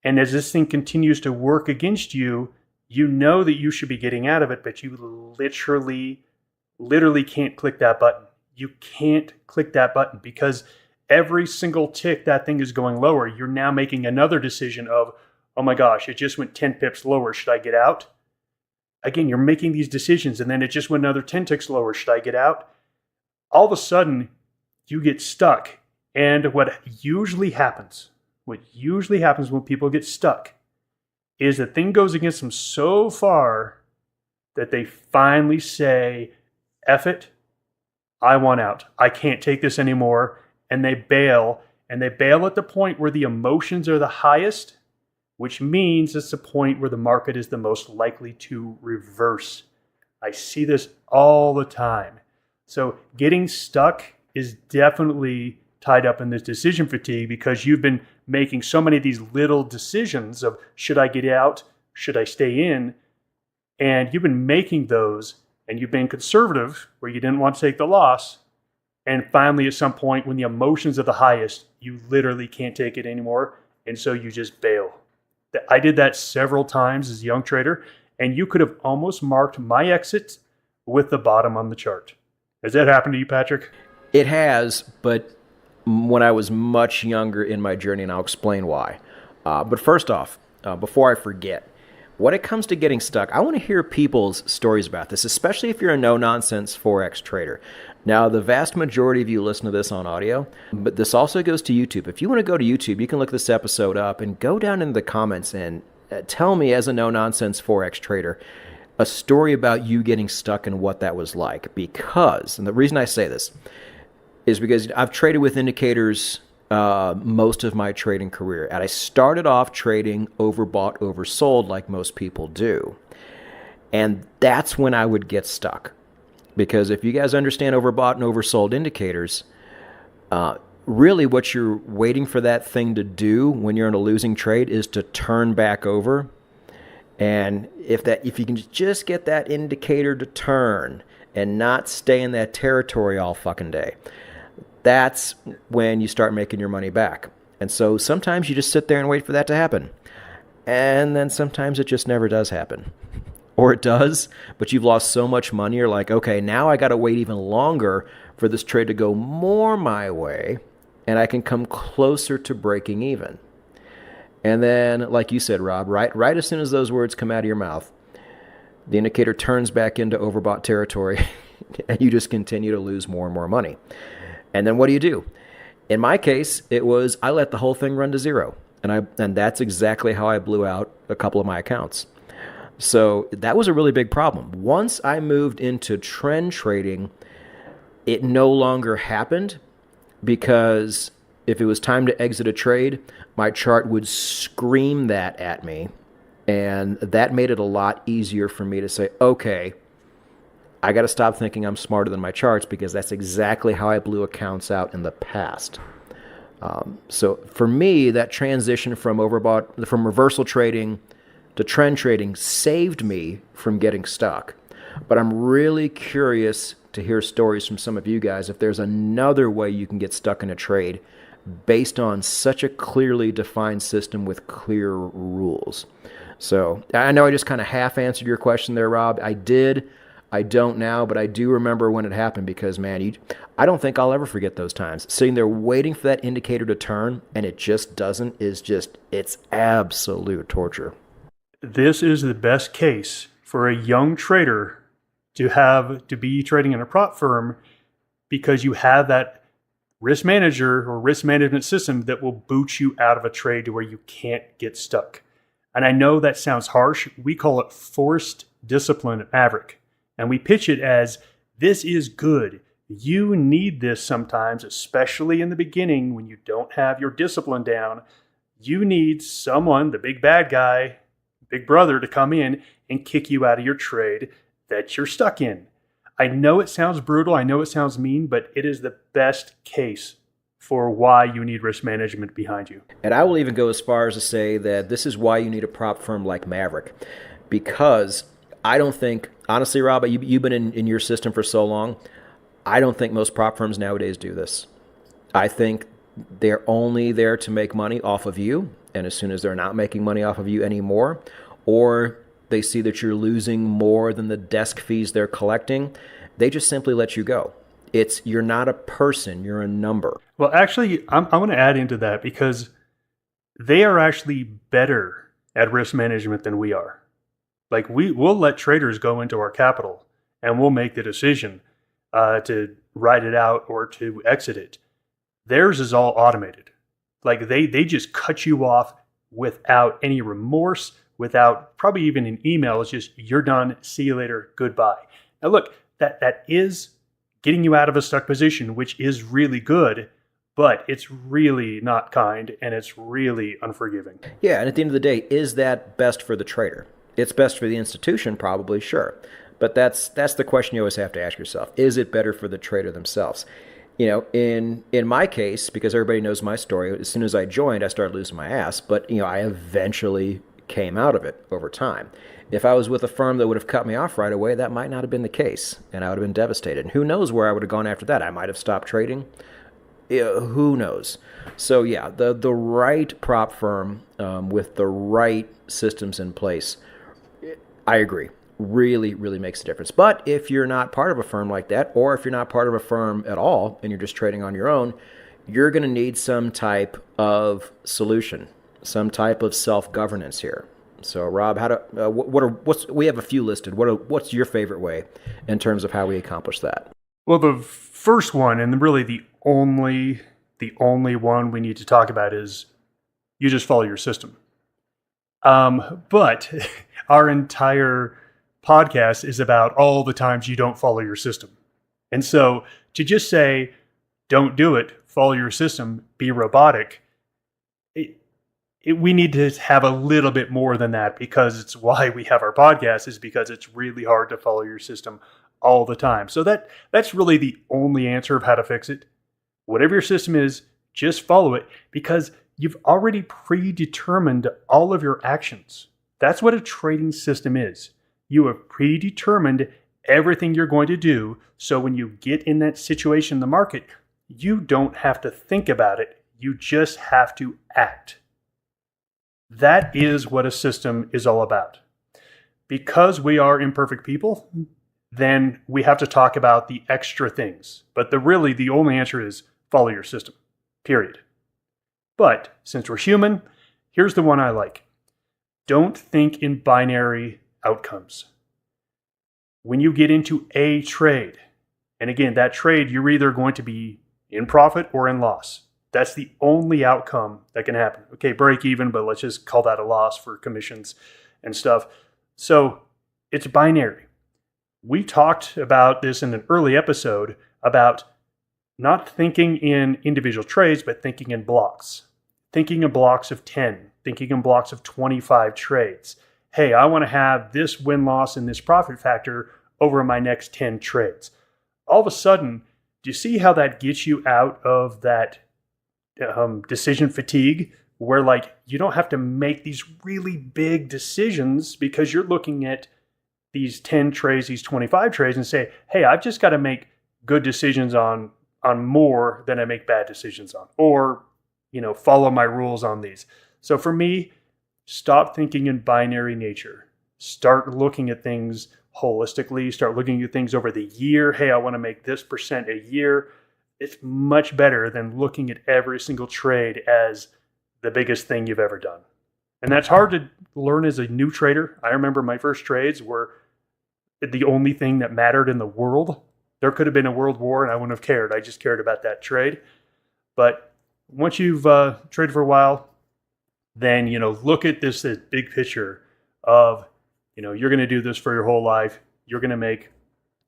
And as this thing continues to work against you, you know that you should be getting out of it, but you literally can't click that button. you can't click that button because every single tick that thing is going lower, you're now making another decision of, oh my gosh, it just went 10 pips lower. Should I get out? Again, you're making these decisions and then it just went another 10 ticks lower. Should I get out? All of a sudden, you get stuck. And what usually happens when people get stuck is the thing goes against them so far that they finally say, F it, I want out. I can't take this anymore. And they bail. And they bail at the point where the emotions are the highest, which means it's the point where the market is the most likely to reverse. I see this all the time. So getting stuck is definitely tied up in this decision fatigue because you've been making so many of these little decisions of should I get out? Should I stay in? And you've been making those and you've been conservative where you didn't want to take the loss. And finally, at some point when the emotions are the highest, you literally can't take it anymore. And so you just bail. I did that several times as a young trader, and you could have almost marked my exit with the bottom on the chart. Has that happened to you, Patrick? It has, but when I was much younger in my journey, and I'll explain why. But first off, before I forget, when it comes to getting stuck, I want to hear people's stories about this, especially if you're a no-nonsense Forex trader. Now, the vast majority of you listen to this on audio, but this also goes to YouTube. If you want to go to YouTube, you can look this episode up and go down in the comments and tell me, as a no-nonsense Forex trader, a story about you getting stuck and what that was like. Because, and the reason I say this is because I've traded with indicators most of my trading career. And I started off trading overbought, oversold like most people do. And that's when I would get stuck. Because if you guys understand overbought and oversold indicators, really what you're waiting for that thing to do when you're in a losing trade is to turn back over. And if you can just get that indicator to turn and not stay in that territory all fucking day, that's when you start making your money back. And so sometimes you just sit there and wait for that to happen. And then sometimes it just never does happen. Or it does, but you've lost so much money, you're like, okay, now I got to wait even longer for this trade to go more my way, and I can come closer to breaking even. And then, like you said, Rob, right as soon as those words come out of your mouth, the indicator turns back into overbought territory, and you just continue to lose more and more money. And then what do? In my case, it was I let the whole thing run to zero, and that's exactly how I blew out a couple of my accounts. So that was a really big problem. Once I moved into trend trading, it no longer happened because if it was time to exit a trade, my chart would scream that at me. And that made it a lot easier for me to say, okay, I got to stop thinking I'm smarter than my charts because that's exactly how I blew accounts out in the past. So for me, that transition from reversal trading to trend trading saved me from getting stuck. But I'm really curious to hear stories from some of you guys if there's another way you can get stuck in a trade based on such a clearly defined system with clear rules. So I know I just kind of half answered your question there, Rob. I did. I don't now, but I do remember when it happened because, man, I don't think I'll ever forget those times. Sitting there waiting for that indicator to turn and it just doesn't it's absolute torture. This is the best case for a young trader to be trading in a prop firm because you have that risk manager or risk management system that will boot you out of a trade to where you can't get stuck. And I know that sounds harsh. We call it forced discipline at Maverick. And we pitch it as, this is good. You need this sometimes, especially in the beginning when you don't have your discipline down. You need someone, the big bad guy, big brother, to come in and kick you out of your trade that you're stuck in. I know it sounds brutal. I know it sounds mean, but it is the best case for why you need risk management behind you. And I will even go as far as to say that this is why you need a prop firm like Maverick. Because I don't think, honestly, Rob, you've been in your system for so long, I don't think most prop firms nowadays do this. I think they're only there to make money off of you. And as soon as they're not making money off of you anymore, or they see that you're losing more than the desk fees they're collecting, they just simply let you go. You're not a person, you're a number. Well, actually, I want to add into that because they are actually better at risk management than we are. Like we'll let traders go into our capital and we'll make the decision to write it out or to exit it. Theirs is all automated. Like they just cut you off without any remorse, without probably even an email. It's just, you're done, see you later, goodbye. Now look, that is getting you out of a stuck position, which is really good, but it's really not kind and it's really unforgiving. Yeah, and at the end of the day, is that best for the trader? It's best for the institution, probably, sure. But that's the question you always have to ask yourself. Is it better for the trader themselves? You know, in my case, because everybody knows my story, as soon as I joined, I started losing my ass. But, you know, I eventually came out of it over time. If I was with a firm that would have cut me off right away, that might not have been the case, and I would have been devastated. And who knows where I would have gone after that? I might have stopped trading. Who knows? So yeah, the right prop firm with the right systems in place, I agree, really, really makes a difference. But if you're not part of a firm like that, or if you're not part of a firm at all and you're just trading on your own, you're going to need some type of solution, some type of self-governance here. So Rob, we have a few listed. What's your favorite way in terms of how we accomplish that? Well, the first one, and really the only one we need to talk about, is you just follow your system. But our entire podcast is about all the times you don't follow your system. And so to just say, don't do it, follow your system, be robotic, we need to have a little bit more than that, because it's why we have our podcast, is because it's really hard to follow your system all the time. So that's really the only answer of how to fix it. Whatever your system is, just follow it, because you've already predetermined all of your actions. That's what a trading system is. You have predetermined everything you're going to do, so when you get in that situation in the market, you don't have to think about it. You just have to act. That is what a system is all about. Because we are imperfect people, then we have to talk about the extra things. But the only answer is follow your system, period. But since we're human, here's the one I like. Don't think in binary outcomes. When you get into a trade, and again, that trade, you're either going to be in profit or in loss. That's the only outcome that can happen. Okay, break even, but let's just call that a loss for commissions and stuff. So it's binary. We talked about this in an early episode about not thinking in individual trades, but thinking in blocks. Thinking in blocks of 10, thinking in blocks of 25 trades. Hey, I want to have this win-loss and this profit factor over my next 10 trades. All of a sudden, do you see how that gets you out of that decision fatigue, where like you don't have to make these really big decisions because you're looking at these 10 trades, these 25 trades, and say, hey, I've just got to make good decisions on more than I make bad decisions on, or follow my rules on these. So for me, stop thinking in binary nature. Start looking at things holistically. Start looking at things over the year. Hey, I want to make this percent a year. It's much better than looking at every single trade as the biggest thing you've ever done. And that's hard to learn as a new trader. I remember my first trades were the only thing that mattered in the world. There could have been a world war and I wouldn't have cared. I just cared about that trade. But once you've traded for a while, then, look at this big picture of, you're going to do this for your whole life. You're going to make,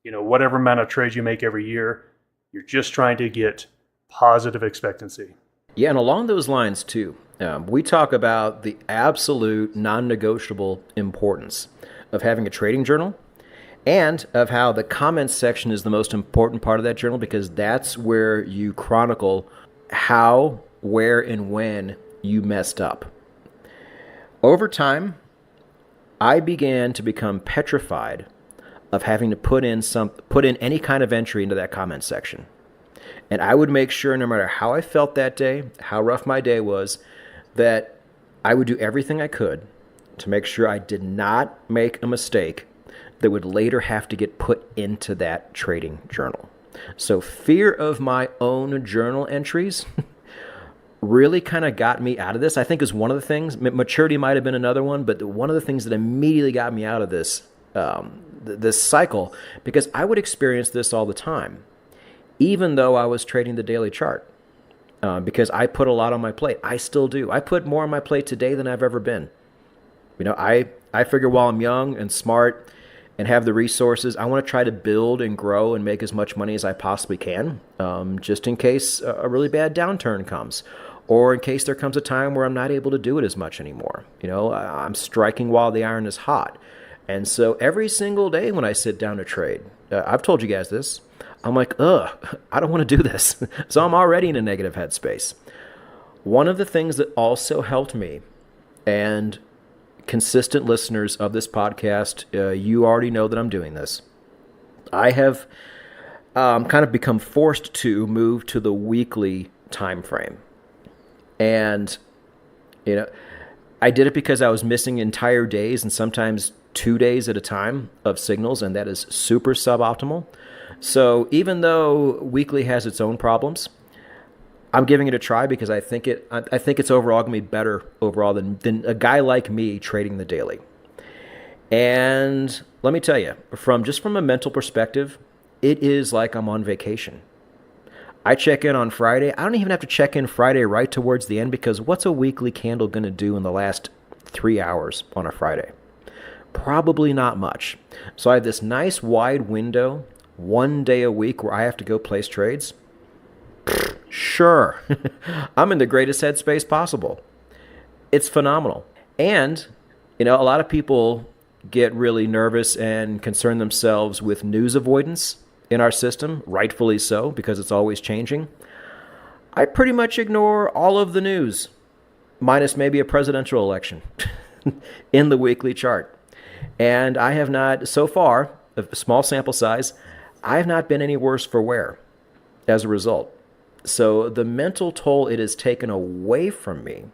whatever amount of trades you make every year. You're just trying to get positive expectancy. Yeah, and along those lines too, we talk about the absolute non-negotiable importance of having a trading journal, and of how the comments section is the most important part of that journal, because that's where you chronicle how, where, and when you messed up. Over time, I began to become petrified of having to put in any kind of entry into that comment section. And I would make sure, no matter how I felt that day, how rough my day was, that I would do everything I could to make sure I did not make a mistake that would later have to get put into that trading journal. So fear of my own journal entries really kind of got me out of this. I think is one of the things. Maturity might have been another one, but one of the things that immediately got me out of this cycle, because I would experience this all the time, even though I was trading the daily chart, because I put a lot on my plate. I still do. I put more on my plate today than I've ever been. I figure while I'm young and smart and have the resources, I want to try to build and grow and make as much money as I possibly can, just in case a really bad downturn comes, or in case there comes a time where I'm not able to do it as much anymore. I'm striking while the iron is hot. And so every single day when I sit down to trade, I've told you guys this, I'm like, I don't want to do this. So I'm already in a negative headspace. One of the things that also helped me, and consistent listeners of this podcast, you already know that I'm doing this. I have kind of become forced to move to the weekly time frame. And, I did it because I was missing entire days and sometimes 2 days at a time of signals, and that is super suboptimal. So even though weekly has its own problems, I'm giving it a try because I think it's overall going to be better overall than a guy like me trading the daily. And let me tell you, from a mental perspective, it is like I'm on vacation. I check in on Friday. I don't even have to check in Friday right towards the end, because what's a weekly candle going to do in the last 3 hours on a Friday? Probably not much. So I have this nice wide window, 1 day a week where I have to go place trades. Sure. I'm in the greatest headspace possible. It's phenomenal. And, a lot of people get really nervous and concern themselves with news avoidance in our system, rightfully so, because it's always changing. I pretty much ignore all of the news, minus maybe a presidential election, in the weekly chart. And I have not, so far, a small sample size, I have not been any worse for wear as a result. So the mental toll it has taken away from me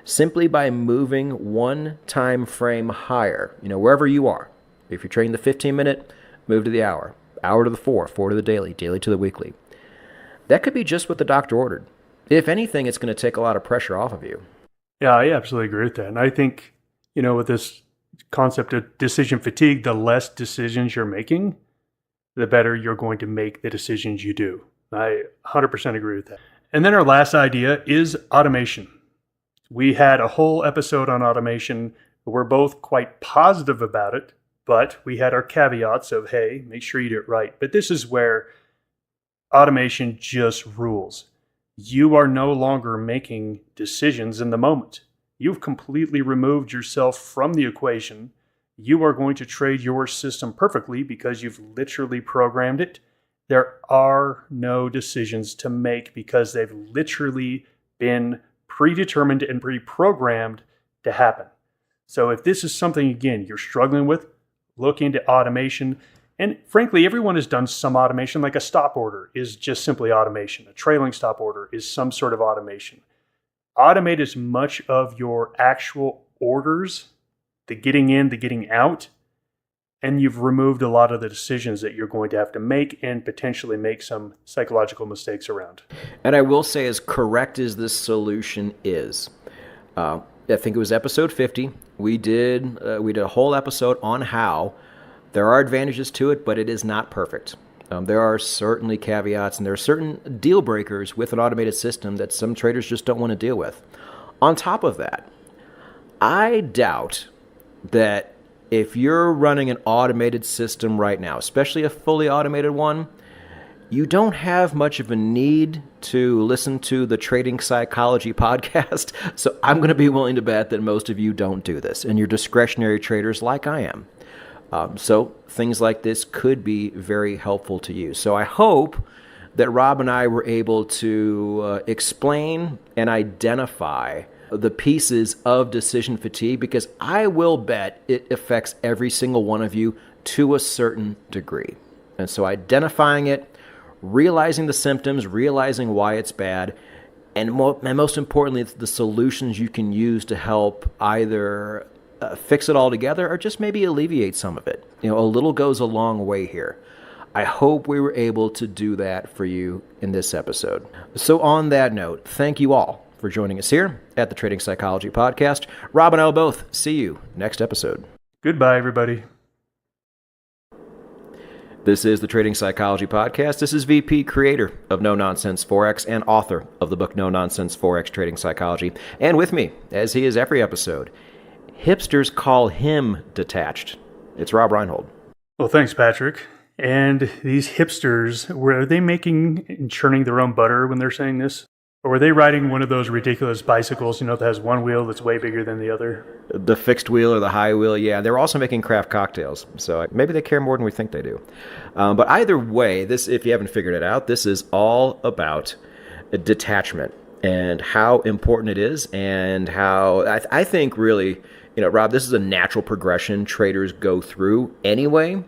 simply by moving one time frame higher, wherever you are. If you're trading the 15-minute, move to the hour to the 4 to the daily to the weekly. That could be just what the doctor ordered. If anything, it's going to take a lot of pressure off of you. Yeah, I absolutely agree with that. And I think, with this concept of decision fatigue, the less decisions you're making, the better you're going to make the decisions you do. I 100% agree with that. And then our last idea is automation. We had a whole episode on automation. We're both quite positive about it, but we had our caveats of, hey, make sure you do it right. But this is where automation just rules. You are no longer making decisions in the moment. You've completely removed yourself from the equation. You are going to trade your system perfectly because you've literally programmed it. There are no decisions to make because they've literally been predetermined and pre-programmed to happen. So if this is something, again, you're struggling with, look into automation. And frankly, everyone has done some automation, like a stop order is just simply automation. A trailing stop order is some sort of automation. Automate as much of your actual orders, the getting in, the getting out, and you've removed a lot of the decisions that you're going to have to make and potentially make some psychological mistakes around. And I will say, as correct as this solution is, I think it was episode 50, we did a whole episode on how there are advantages to it, but it is not perfect. There are certainly caveats, and there are certain deal breakers with an automated system that some traders just don't want to deal with. On top of that, I doubt that if you're running an automated system right now, especially a fully automated one, you don't have much of a need to listen to the Trading Psychology podcast. So I'm going to be willing to bet that most of you don't do this, and you're discretionary traders like I am. So things like this could be very helpful to you. So I hope that Rob and I were able to explain and identify the pieces of decision fatigue, because I will bet it affects every single one of you to a certain degree. And so identifying it, realizing the symptoms, realizing why it's bad, and most importantly, the solutions you can use to help either fix it all together or just maybe alleviate some of it. A little goes a long way here. I hope we were able to do that for you in this episode. So on that note, thank you all for joining us here at the Trading Psychology Podcast. Rob and I will both see you next episode. Goodbye, everybody. This is the Trading Psychology Podcast. This is VP, creator of No Nonsense Forex and author of the book No Nonsense Forex Trading Psychology. And with me, as he is every episode, hipsters call him detached. It's Rob Reinhold. Well, thanks, Patrick. And these hipsters, were they making and churning their own butter when they're saying this? Or were they riding one of those ridiculous bicycles, that has one wheel that's way bigger than the other? The fixed wheel or the high wheel, yeah. They're also making craft cocktails. So maybe they care more than we think they do. But either way, this, if you haven't figured it out, this is all about detachment and how important it is, and how I think really, Rob, this is a natural progression traders go through anyway.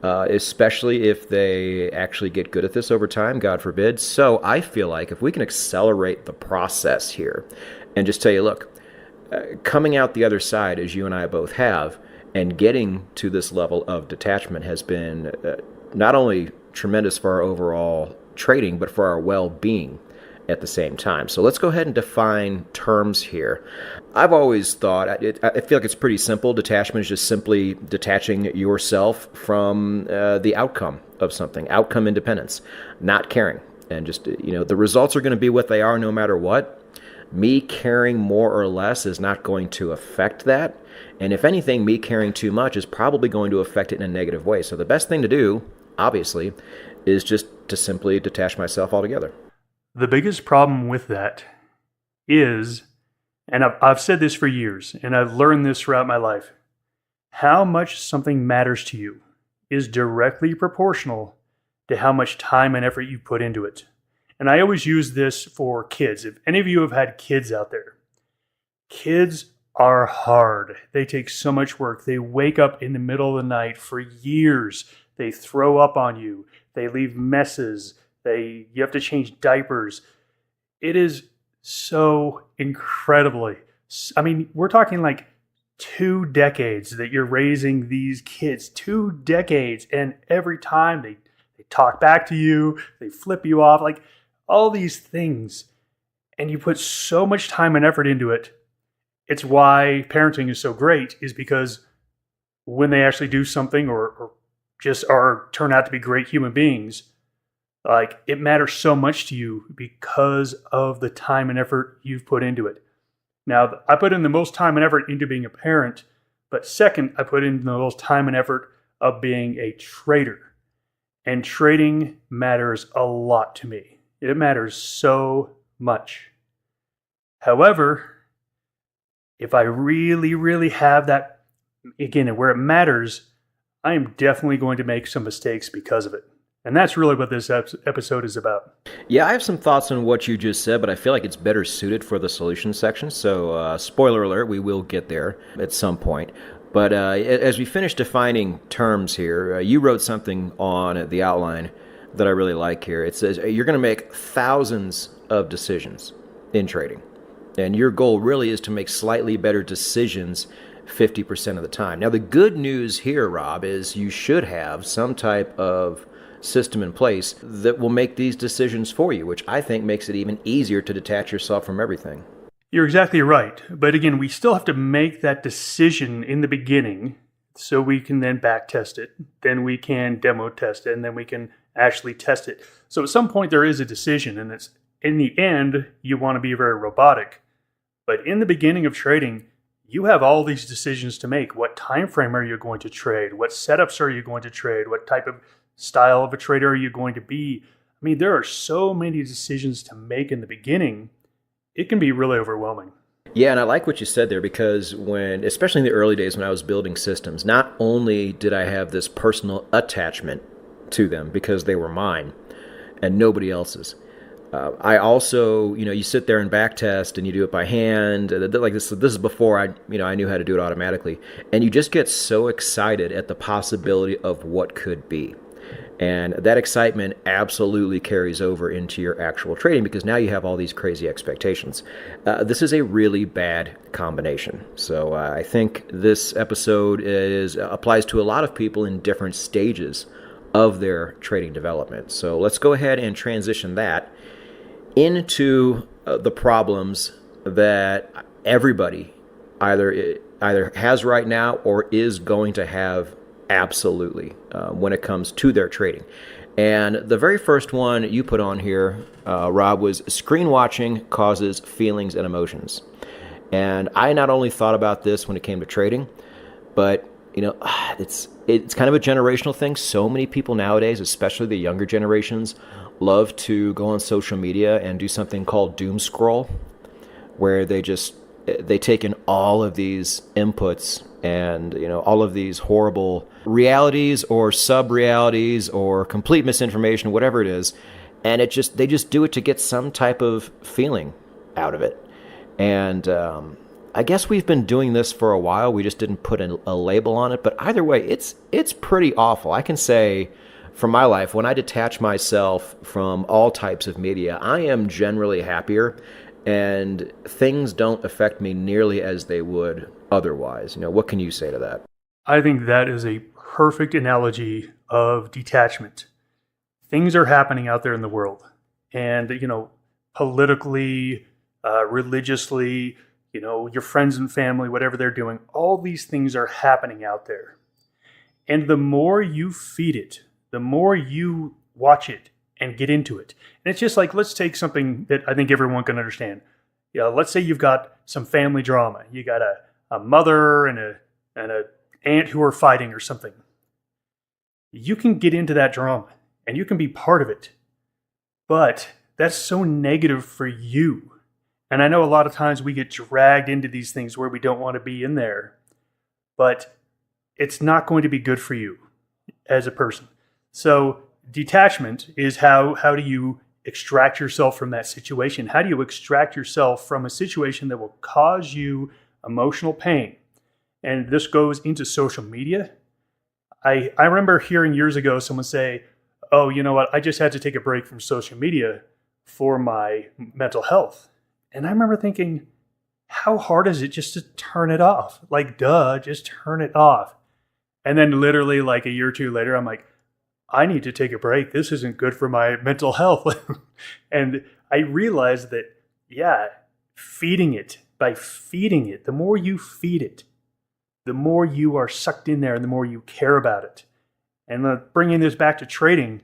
Especially if they actually get good at this over time, God forbid. So I feel like if we can accelerate the process here and just tell you, look, coming out the other side, as you and I both have, and getting to this level of detachment has been not only tremendous for our overall trading, but for our well-being at the same time. So let's go ahead and define terms here. I've always thought, I feel like it's pretty simple. Detachment is just simply detaching yourself from the outcome of something, outcome independence, not caring. And just, the results are going to be what they are no matter what. Me caring more or less is not going to affect that. And if anything, me caring too much is probably going to affect it in a negative way. So the best thing to do, obviously, is just to simply detach myself altogether. The biggest problem with that is, and I've said this for years, and I've learned this throughout my life, how much something matters to you is directly proportional to how much time and effort you put into it. And I always use this for kids. If any of you have had kids out there, kids are hard. They take so much work. They wake up in the middle of the night for years. They throw up on you. They leave messes. You have to change diapers. It is so incredibly, we're talking like 2 decades that you're raising these kids, 2 decades. And every time they talk back to you, they flip you off, like all these things. And you put so much time and effort into it. It's why parenting is so great, is because when they actually do something or just turn out to be great human beings, like, it matters so much to you because of the time and effort you've put into it. Now, I put in the most time and effort into being a parent, but second, I put in the most time and effort of being a trader. And trading matters a lot to me. It matters so much. However, if I really, really have that, again, where it matters, I am definitely going to make some mistakes because of it. And that's really what this episode is about. Yeah, I have some thoughts on what you just said, but I feel like it's better suited for the solutions section. So spoiler alert, we will get there at some point. But as we finish defining terms here, you wrote something on the outline that I really like here. It says you're going to make thousands of decisions in trading. And your goal really is to make slightly better decisions 50% of the time. Now, the good news here, Rob, is you should have some type of system in place that will make these decisions for you, which I think makes it even easier to detach yourself from everything. You're exactly right. But again, we still have to make that decision in the beginning so we can then back test it. Then we can demo test it, and then we can actually test it. So at some point there is a decision, and it's in the end, you want to be very robotic. But in the beginning of trading, you have all these decisions to make. What time frame are you going to trade? What setups are you going to trade? What type of style of a trader are you going to be? There are so many decisions to make in the beginning. It can be really overwhelming. Yeah, and I like what you said there, because especially in the early days when I was building systems, not only did I have this personal attachment to them because they were mine and nobody else's, I also, you sit there and back test and you do it by hand. Like this is before I knew how to do it automatically. And you just get so excited at the possibility of what could be. And that excitement absolutely carries over into your actual trading, because now you have all these crazy expectations. This is a really bad combination. So I think this episode applies to a lot of people in different stages of their trading development. So let's go ahead and transition that into the problems that everybody either has right now or is going to have absolutely when it comes to their trading. And the very first one you put on here, Rob, was screen watching causes feelings and emotions. And I not only thought about this when it came to trading, but it's kind of a generational thing. So many people nowadays, especially the younger generations, love to go on social media and do something called doom scroll, where they take in all of these inputs and all of these horrible realities or sub-realities or complete misinformation, whatever it is, and they just do it to get some type of feeling out of it. And I guess we've been doing this for a while. We just didn't put a label on it. But either way, it's pretty awful. I can say from my life, when I detach myself from all types of media, I am generally happier, and things don't affect me nearly as they would otherwise. What can you say to that? I think that is a perfect analogy of detachment. Things are happening out there in the world, and politically, religiously, your friends and family, whatever they're doing, all these things are happening out there. And the more you feed it, the more you watch it and get into it. And it's just like, let's take something that I think everyone can understand. Let's say you've got some family drama. You got a mother and a aunt who are fighting or something. You can get into that drama and you can be part of it. But that's so negative for you. And I know a lot of times we get dragged into these things where we don't want to be in there. But it's not going to be good for you as a person. So detachment is how do you extract yourself from that situation? How do you extract yourself from a situation that will cause you emotional pain? And this goes into social media. I remember hearing years ago someone say, oh, you know what, I just had to take a break from social media for my mental health. And I remember thinking, how hard is it just to turn it off? Like, duh, just turn it off. And then literally like a year or two later, I'm like, I need to take a break. This isn't good for my mental health. And I realized that, by feeding it, the more you feed it, the more you are sucked in there and the more you care about it. And bringing this back to trading,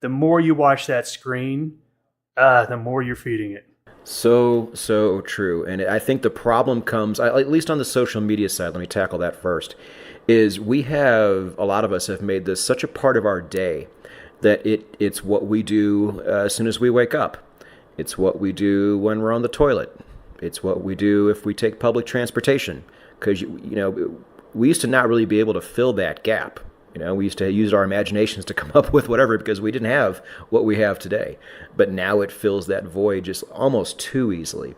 the more you watch that screen, the more you're feeding it. So true. And I think the problem comes, at least on the social media side, let me tackle that first, is a lot of us have made this such a part of our day that it's what we do as soon as we wake up. It's what we do when we're on the toilet. It's what we do if we take public transportation. Because, we used to not really be able to fill that gap. We used to use our imaginations to come up with whatever because we didn't have what we have today. But now it fills that void just almost too easily.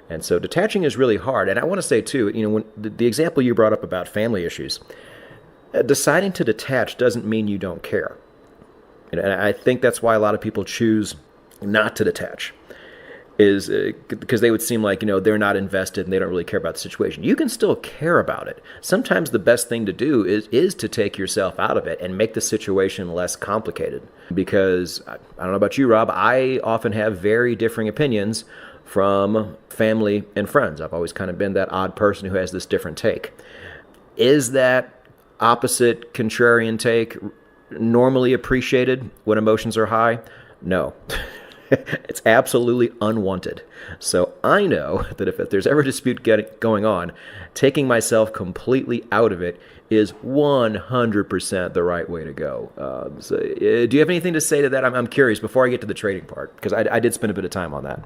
And so detaching is really hard. And I want to say, too, when the example you brought up about family issues, deciding to detach doesn't mean you don't care. And I think that's why a lot of people choose not to detach, is because they would seem like, they're not invested and they don't really care about the situation. You can still care about it. Sometimes the best thing to do is to take yourself out of it and make the situation less complicated. Because, I don't know about you, Rob, I often have very differing opinions from family and friends. I've always kind of been that odd person who has this different take. Is that opposite contrarian take normally appreciated when emotions are high? No. It's absolutely unwanted. So I know that if there's ever a dispute going on, taking myself completely out of it is 100% the right way to go. Do you have anything to say to that? I'm curious before I get to the trading part, because I did spend a bit of time on that.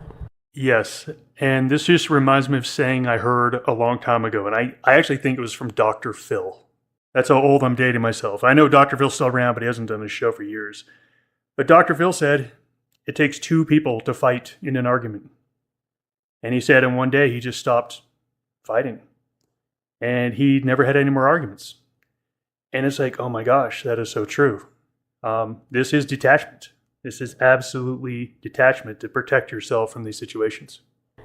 Yes, and this just reminds me of saying I heard a long time ago, and I actually think it was from Dr. Phil. That's how old I'm dating myself. I know Dr. Phil's still around, but he hasn't done this show for years. But Dr. Phil said, it takes two people to fight in an argument. And he said in one day he just stopped fighting. And he never had any more arguments. And it's like, oh my gosh, that is so true. This is detachment. This is absolutely detachment to protect yourself from these situations.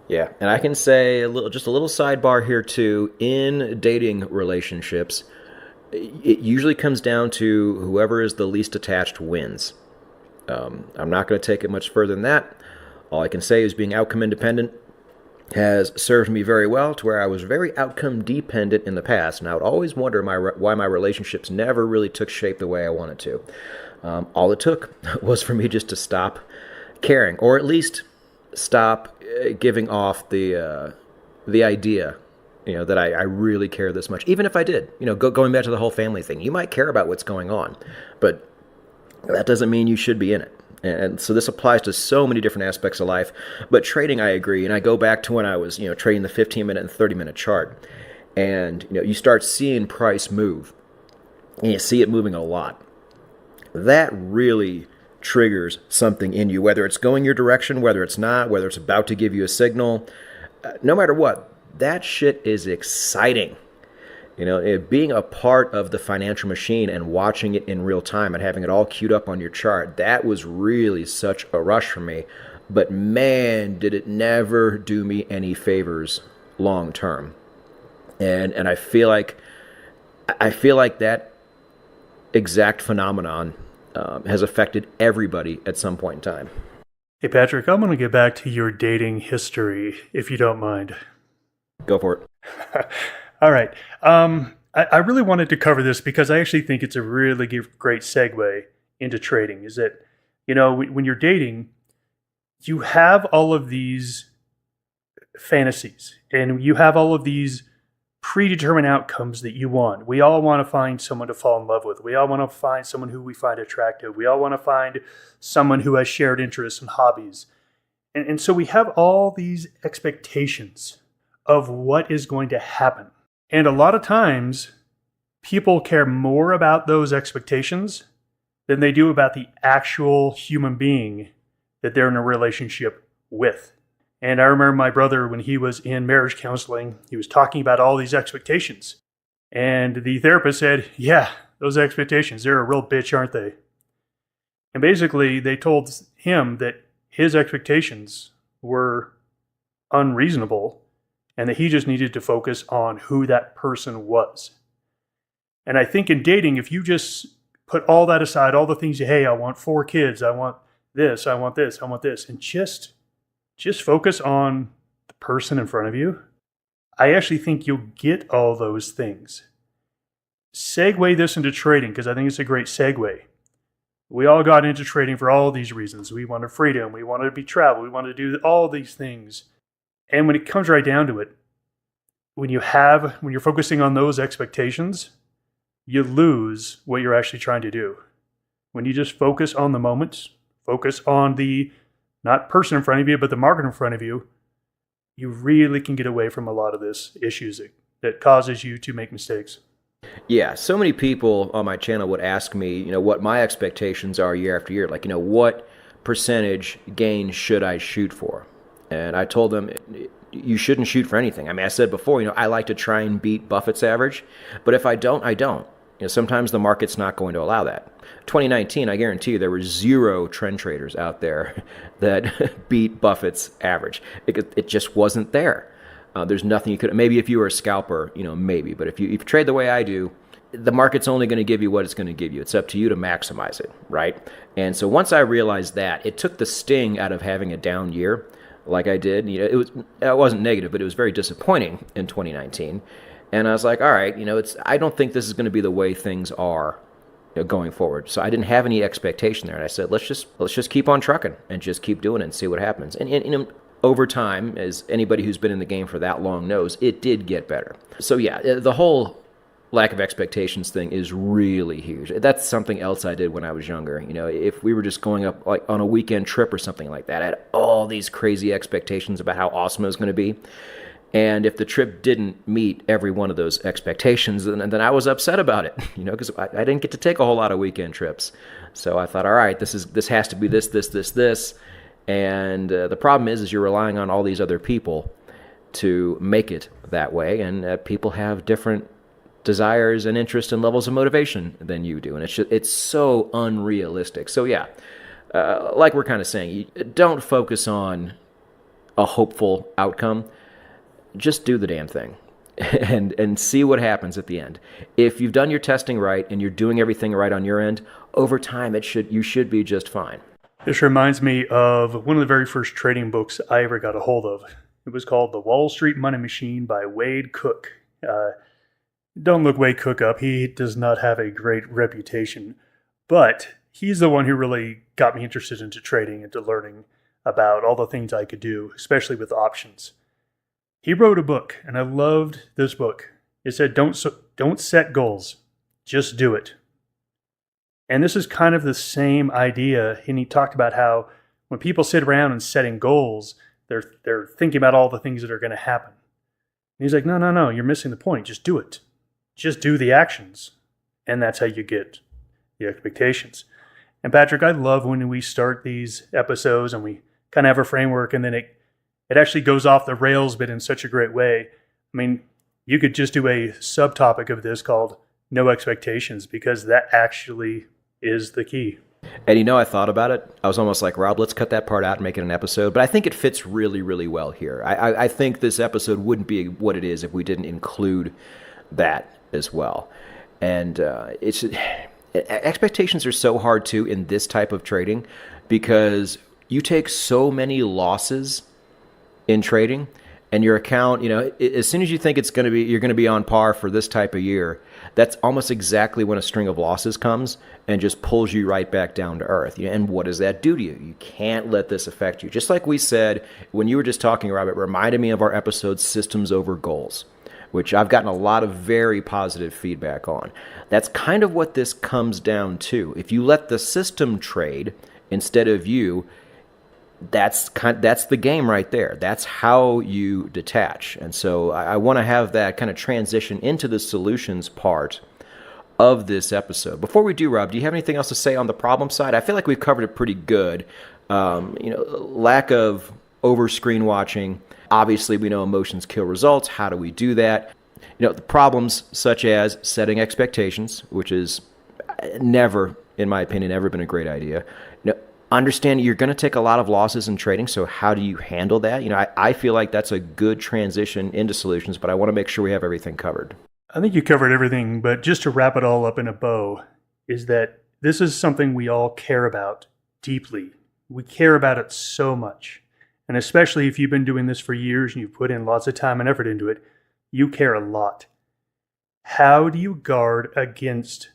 Yeah, and I can say just a little sidebar here too. In dating relationships, it usually comes down to whoever is the least attached wins. I'm not going to take it much further than that. All I can say is being outcome independent has served me very well, to where I was very outcome dependent in the past, and I would always wonder why my relationships never really took shape the way I wanted to. All it took was for me just to stop caring, or at least stop giving off the idea, that I really care this much. Even if I did, going back to the whole family thing, you might care about what's going on, but that doesn't mean you should be in it. And so this applies to so many different aspects of life. But trading, I agree. And I go back to when I was, trading the 15-minute and 30-minute chart. And, you start seeing price move. And you see it moving a lot. That really triggers something in you, whether it's going your direction, whether it's not, whether it's about to give you a signal. No matter what, that shit is exciting. Being a part of the financial machine and watching it in real time and having it all queued up on your chart, that was really such a rush for me. But man, did it never do me any favors long term. And I feel like that exact phenomenon has affected everybody at some point in time. Hey, Patrick, I'm going to get back to your dating history, if you don't mind. Go for it. All right. I really wanted to cover this because I actually think it's a really great segue into trading. Is that, when you're dating, you have all of these fantasies and you have all of these predetermined outcomes that you want. We all want to find someone to fall in love with. We all want to find someone who we find attractive. We all want to find someone who has shared interests and hobbies. And so we have all these expectations of what is going to happen. And a lot of times, people care more about those expectations than they do about the actual human being that they're in a relationship with. And I remember my brother, when he was in marriage counseling, he was talking about all these expectations. And the therapist said, yeah, those expectations, they're a real bitch, aren't they? And basically, they told him that his expectations were unreasonable, and that he just needed to focus on who that person was. And I think in dating, if you just put all that aside, all the things, hey, I want 4 kids, I want this, I want this, I want this, and just focus on the person in front of you, I actually think you'll get all those things. Segue this into trading, because I think it's a great segue. We all got into trading for all these reasons. We wanted freedom, we wanted to be travel, we wanted to do all these things. And when it comes right down to it, when you're focusing on those expectations, you lose what you're actually trying to do. When you just focus on the moment, focus on the not person in front of you, but the market in front of you, you really can get away from a lot of this issues that causes you to make mistakes. Yeah, so many people on my channel would ask me, what my expectations are year after year. Like, what percentage gain should I shoot for? And I told them, you shouldn't shoot for anything. I mean, I said before, I like to try and beat Buffett's average, but if I don't, I don't. Sometimes the market's not going to allow that. 2019, I guarantee you, there were 0 trend traders out there that beat Buffett's average. It just wasn't there. There's nothing you could. Maybe if you were a scalper, maybe. But if you trade the way I do, the market's only going to give you what it's going to give you. It's up to you to maximize it, right? And so once I realized that, it took the sting out of having a down year. Like I did, it wasn't negative, but it was very disappointing in 2019. And I was like, all right, I don't think this is going to be the way things are going forward. So I didn't have any expectation there, and I said, let's just keep on trucking and just keep doing it and see what happens. And over time, as anybody who's been in the game for that long knows, it did get better. So yeah, the whole lack of expectations thing is really huge. That's something else I did when I was younger. If we were just going up like on a weekend trip or something like that, I had all these crazy expectations about how awesome it was going to be. And if the trip didn't meet every one of those expectations, then I was upset about it, because I didn't get to take a whole lot of weekend trips. So I thought, all right, this has to be this. And the problem is you're relying on all these other people to make it that way. And people have different desires and interests and levels of motivation than you do. And it's so unrealistic. So yeah, like we're kind of saying, you don't focus on a hopeful outcome. Just do the damn thing. and see what happens at the end. If you've done your testing right and you're doing everything right on your end, over time you should be just fine. This reminds me of one of the very first trading books I ever got a hold of. It was called The Wall Street Money Machine by Wade Cook. Don't look Wade Cook up. He does not have a great reputation. But he's the one who really got me interested into trading and to learning about all the things I could do, especially with options. He wrote a book, and I loved this book. It said, don't set goals, just do it. And this is kind of the same idea. And he talked about how when people sit around and setting goals, they're thinking about all the things that are going to happen. And he's like, no, you're missing the point. Just do it. Just do the actions. And that's how you get the expectations. And Patrick, I love when we start these episodes and we kind of have a framework and then it actually goes off the rails, but in such a great way. I mean, you could just do a subtopic of this called no expectations, because that actually is the key. And I thought about it. I was almost like, Rob, let's cut that part out and make it an episode. But I think it fits really, really well here. I think this episode wouldn't be what it is if we didn't include that as well. And expectations are so hard too in this type of trading, because you take so many losses in trading, and your account, as soon as you think you're going to be on par for this type of year, that's almost exactly when a string of losses comes and just pulls you right back down to earth. And what does that do to you? You can't let this affect you. Just like we said when you were just talking, Rob, it reminded me of our episode Systems Over Goals, which I've gotten a lot of very positive feedback on. That's kind of what this comes down to. If you let the system trade instead of you, that's the game right there. That's how you detach. And so I want to have that kind of transition into the solutions part of this episode. Before we do, Rob, do you have anything else to say on the problem side? I feel like we've covered it pretty good. Lack of over screen watching. Obviously, we know emotions kill results. How do we do that? The problems such as setting expectations, which is never, in my opinion, ever been a great idea. Understand you're going to take a lot of losses in trading, so how do you handle that? I feel like that's a good transition into solutions, but I want to make sure we have everything covered. I think you covered everything, but just to wrap it all up in a bow, is that this is something we all care about deeply. We care about it so much. And especially if you've been doing this for years and you've put in lots of time and effort into it, you care a lot. How do you guard against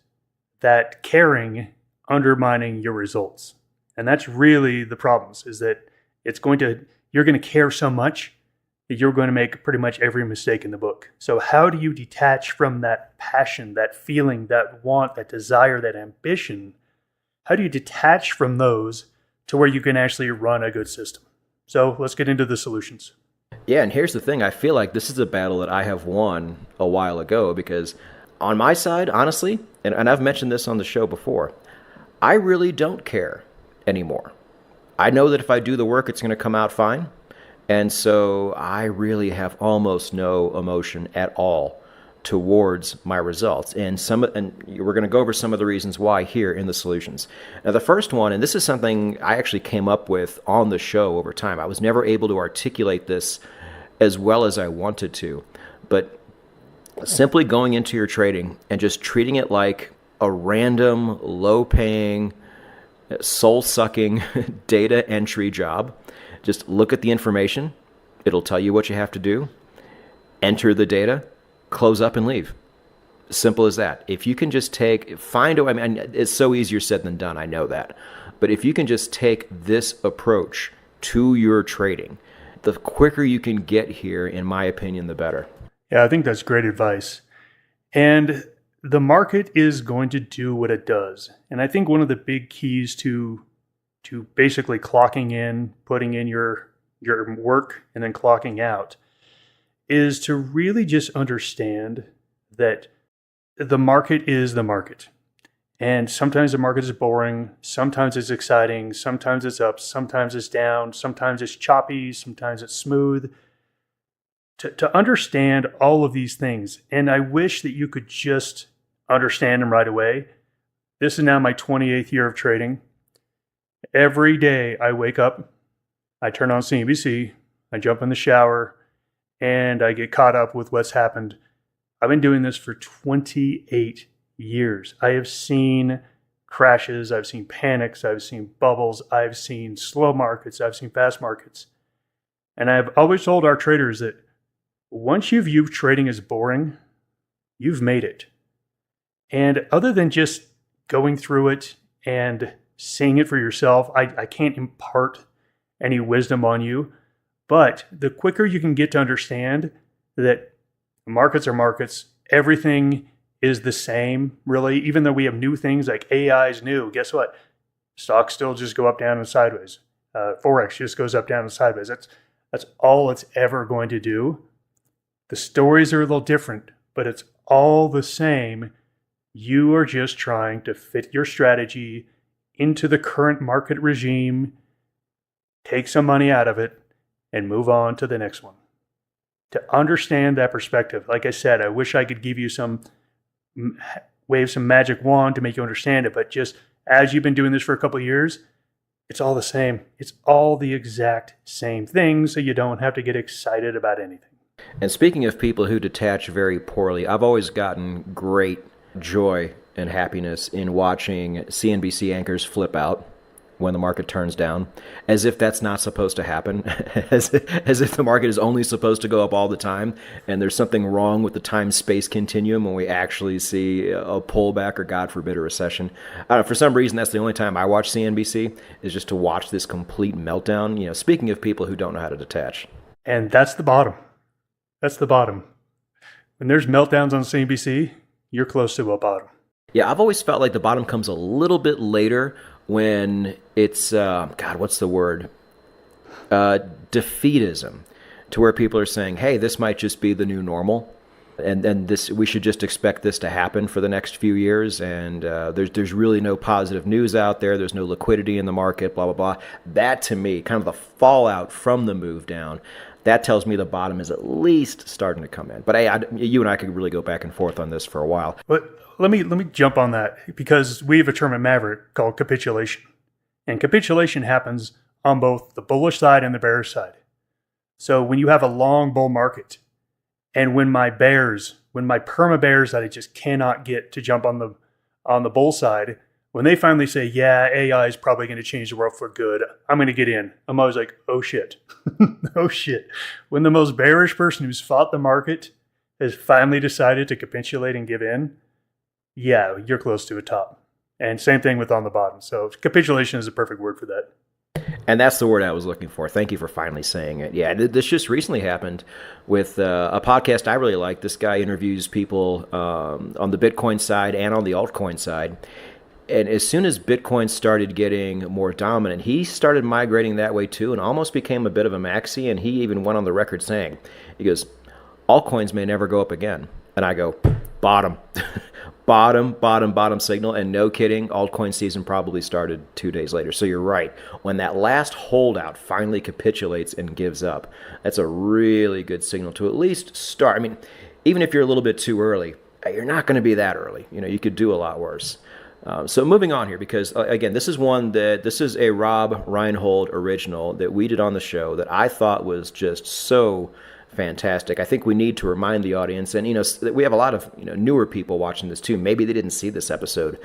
that caring undermining your results? And that's really the problems, is that you're going to care so much that you're going to make pretty much every mistake in the book. So how do you detach from that passion, that feeling, that want, that desire, that ambition? How do you detach from those to where you can actually run a good system? So let's get into the solutions. Yeah, and here's the thing. I feel like this is a battle that I have won a while ago, because on my side, honestly, and I've mentioned this on the show before, I really don't care anymore. I know that if I do the work, it's going to come out fine. And so I really have almost no emotion at all towards my results. And we're going to go over some of the reasons why here in the solutions. Now, the first one, and this is something I actually came up with on the show over time. I was never able to articulate this as well as I wanted to, but simply going into your trading and just treating it like a random, low-paying, soul-sucking data entry job. Just look at the information. It'll tell you what you have to do. Enter the data, close up and leave. Simple as that. If you can just it's so easier said than done, I know that. But if you can just take this approach to your trading, the quicker you can get here, in my opinion, the better. Yeah, I think that's great advice. And the market is going to do what it does. And I think one of the big keys to basically clocking in, putting in your work, and then clocking out is to really just understand that the market is the market. And sometimes the market is boring, sometimes it's exciting, sometimes it's up, sometimes it's down, sometimes it's choppy, sometimes it's smooth. To understand all of these things, and I wish that you could just understand them right away. This is now my 28th year of trading. Every day I wake up, I turn on CNBC, I jump in the shower, and I get caught up with what's happened. I've been doing this for 28 years. I have seen crashes, I've seen panics, I've seen bubbles, I've seen slow markets, I've seen fast markets. And I've always told our traders that once you view trading as boring, you've made it. And other than just going through it and seeing it for yourself, I can't impart any wisdom on you. But the quicker you can get to understand that markets are markets, everything is the same, really. Even though we have new things like AI is new, guess what? Stocks still just go up, down, and sideways. Forex just goes up, down, and sideways. That's all it's ever going to do. The stories are a little different, but it's all the same. You are just trying to fit your strategy into the current market regime, take some money out of it, and move on to the next one. To understand that perspective, like I said, I wish I could give you wave some magic wand to make you understand it, but just as you've been doing this for a couple of years, it's all the same. It's all the exact same thing, so you don't have to get excited about anything. And speaking of people who detach very poorly, I've always gotten great joy and happiness in watching CNBC anchors flip out when the market turns down, as if that's not supposed to happen, as if the market is only supposed to go up all the time, and there's something wrong with the time-space continuum when we actually see a pullback or, God forbid, a recession. For some reason, that's the only time I watch CNBC, is just to watch this complete meltdown. You know, speaking of people who don't know how to detach. And that's the bottom. That's the bottom. When there's meltdowns on CNBC, you're close to a bottom. Yeah, I've always felt like the bottom comes a little bit later when it's, God, what's the word? Defeatism, to where people are saying, hey, this might just be the new normal. And then we should just expect this to happen for the next few years. And there's really no positive news out there. There's no liquidity in the market, blah, blah, blah. That, to me, kind of the fallout from the move down, that tells me the bottom is at least starting to come in. But hey, you and I could really go back and forth on this for a while. But let me jump on that, because we have a term at Maverick called capitulation. And capitulation happens on both the bullish side and the bearish side. So when you have a long bull market, and when my perma bears that I just cannot get to jump on the bull side, when they finally say, yeah, AI is probably going to change the world for good, I'm going to get in. I'm always like, oh shit. Oh shit. When the most bearish person who's fought the market has finally decided to capitulate and give in, yeah, you're close to a top. And same thing with on the bottom. So capitulation is a perfect word for that. And that's the word I was looking for. Thank you for finally saying it. Yeah, this just recently happened with a podcast I really like. This guy interviews people on the Bitcoin side and on the altcoin side. And as soon as Bitcoin started getting more dominant, he started migrating that way too and almost became a bit of a maxi. And he even went on the record saying, he goes, altcoins may never go up again. And I go, bottom. bottom signal. And no kidding, altcoin season probably started 2 days later. So you're right. When that last holdout finally capitulates and gives up, that's a really good signal to at least start. I mean, even if you're a little bit too early, you're not going to be that early. You know, you could do a lot worse. So moving on here, because again, this is a Rob Reinhold original that we did on the show that I thought was just so fantastic. I think we need to remind the audience, and we have a lot of newer people watching this too. Maybe they didn't see this episode,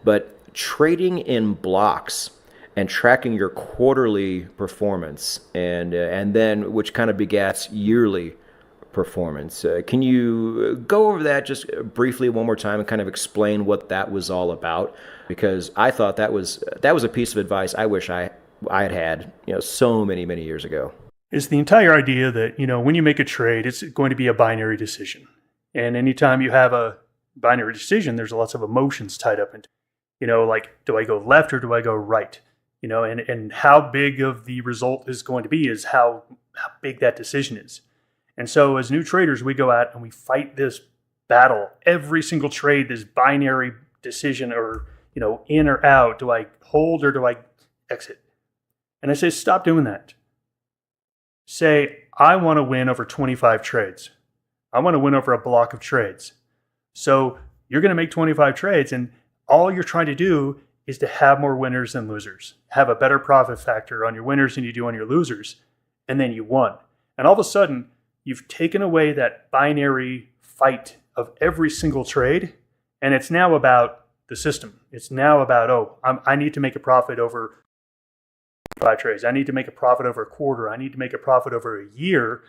but trading in blocks and tracking your quarterly performance, and then which kind of begats yearly performance. Can you go over that just briefly one more time and kind of explain what that was all about? Because I thought that was a piece of advice I wish I had so many years ago. Is the entire idea that, when you make a trade, it's going to be a binary decision. And anytime you have a binary decision, there's lots of emotions tied up into, like, do I go left or do I go right? And how big of the result is going to be is how big that decision is. And so as new traders, we go out and we fight this battle. Every single trade, this binary decision or, in or out. Do I hold or do I exit? And I say, stop doing that. Say, I want to win over 25 trades. I want to win over a block of trades. So you're going to make 25 trades, and all you're trying to do is to have more winners than losers. Have a better profit factor on your winners than you do on your losers. And then you won. And all of a sudden, you've taken away that binary fight of every single trade, and it's now about the system. It's now about, I need to make a profit over 5 trades. I need to make a profit over a quarter. I need to make a profit over a year.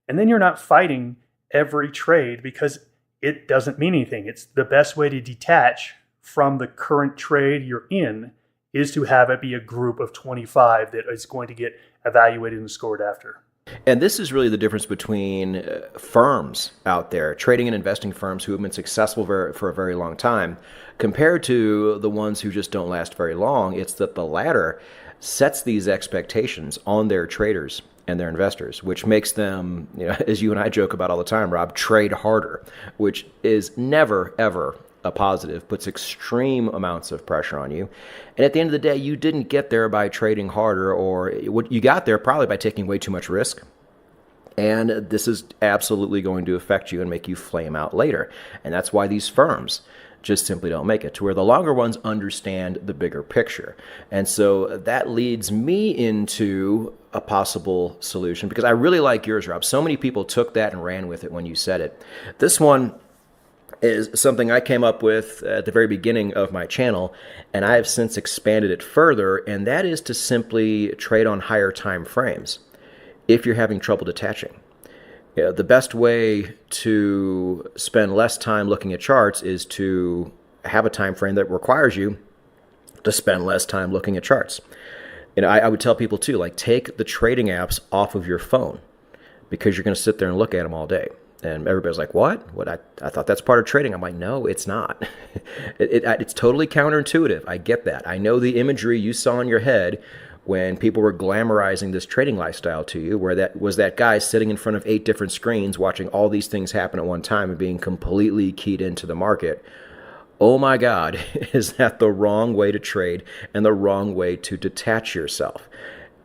And then you're not fighting every trade because it doesn't mean anything. It's the best way to detach from the current trade you're in is to have it be a group of 25 that is going to get evaluated and scored after. And this is really the difference between firms out there, trading and investing firms who have been successful for a very long time, compared to the ones who just don't last very long. It's that the latter sets these expectations on their traders and their investors, which makes them, as you and I joke about all the time, Rob, trade harder, which is never, ever a positive, puts extreme amounts of pressure on you. And at the end of the day, you didn't get there by trading harder, or what you got there probably by taking way too much risk. And this is absolutely going to affect you and make you flame out later. And that's why these firms just simply don't make it, to where the longer ones understand the bigger picture. And so that leads me into a possible solution, because I really like yours, Rob. So many people took that and ran with it when you said it. This one is something I came up with at the very beginning of my channel, and I have since expanded it further, and that is to simply trade on higher time frames if you're having trouble detaching. The best way to spend less time looking at charts is to have a time frame that requires you to spend less time looking at charts. I would tell people too, take the trading apps off of your phone, because you're going to sit there and look at them all day. And everybody's like, what? I thought that's part of trading. I'm like, no, it's not. It's totally counterintuitive. I get that. I know the imagery you saw in your head when people were glamorizing this trading lifestyle to you, where that was that guy sitting in front of 8 different screens watching all these things happen at one time and being completely keyed into the market. Oh my God, is that the wrong way to trade and the wrong way to detach yourself?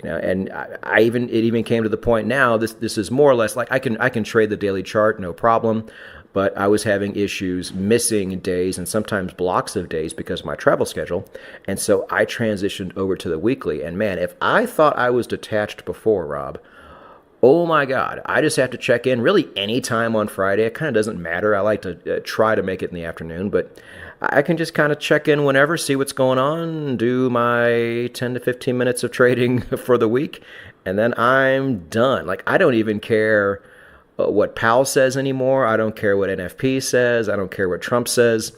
And it even came to the point now, this is more or less like I can trade the daily chart, no problem. But I was having issues missing days and sometimes blocks of days because of my travel schedule. And so I transitioned over to the weekly. And man, if I thought I was detached before, Rob, oh my God, I just have to check in really any time on Friday. It kind of doesn't matter. I like to try to make it in the afternoon, but I can just kind of check in whenever, see what's going on, do my 10 to 15 minutes of trading for the week, and then I'm done. I don't even care what Powell says anymore. I don't care what NFP says. I don't care what Trump says.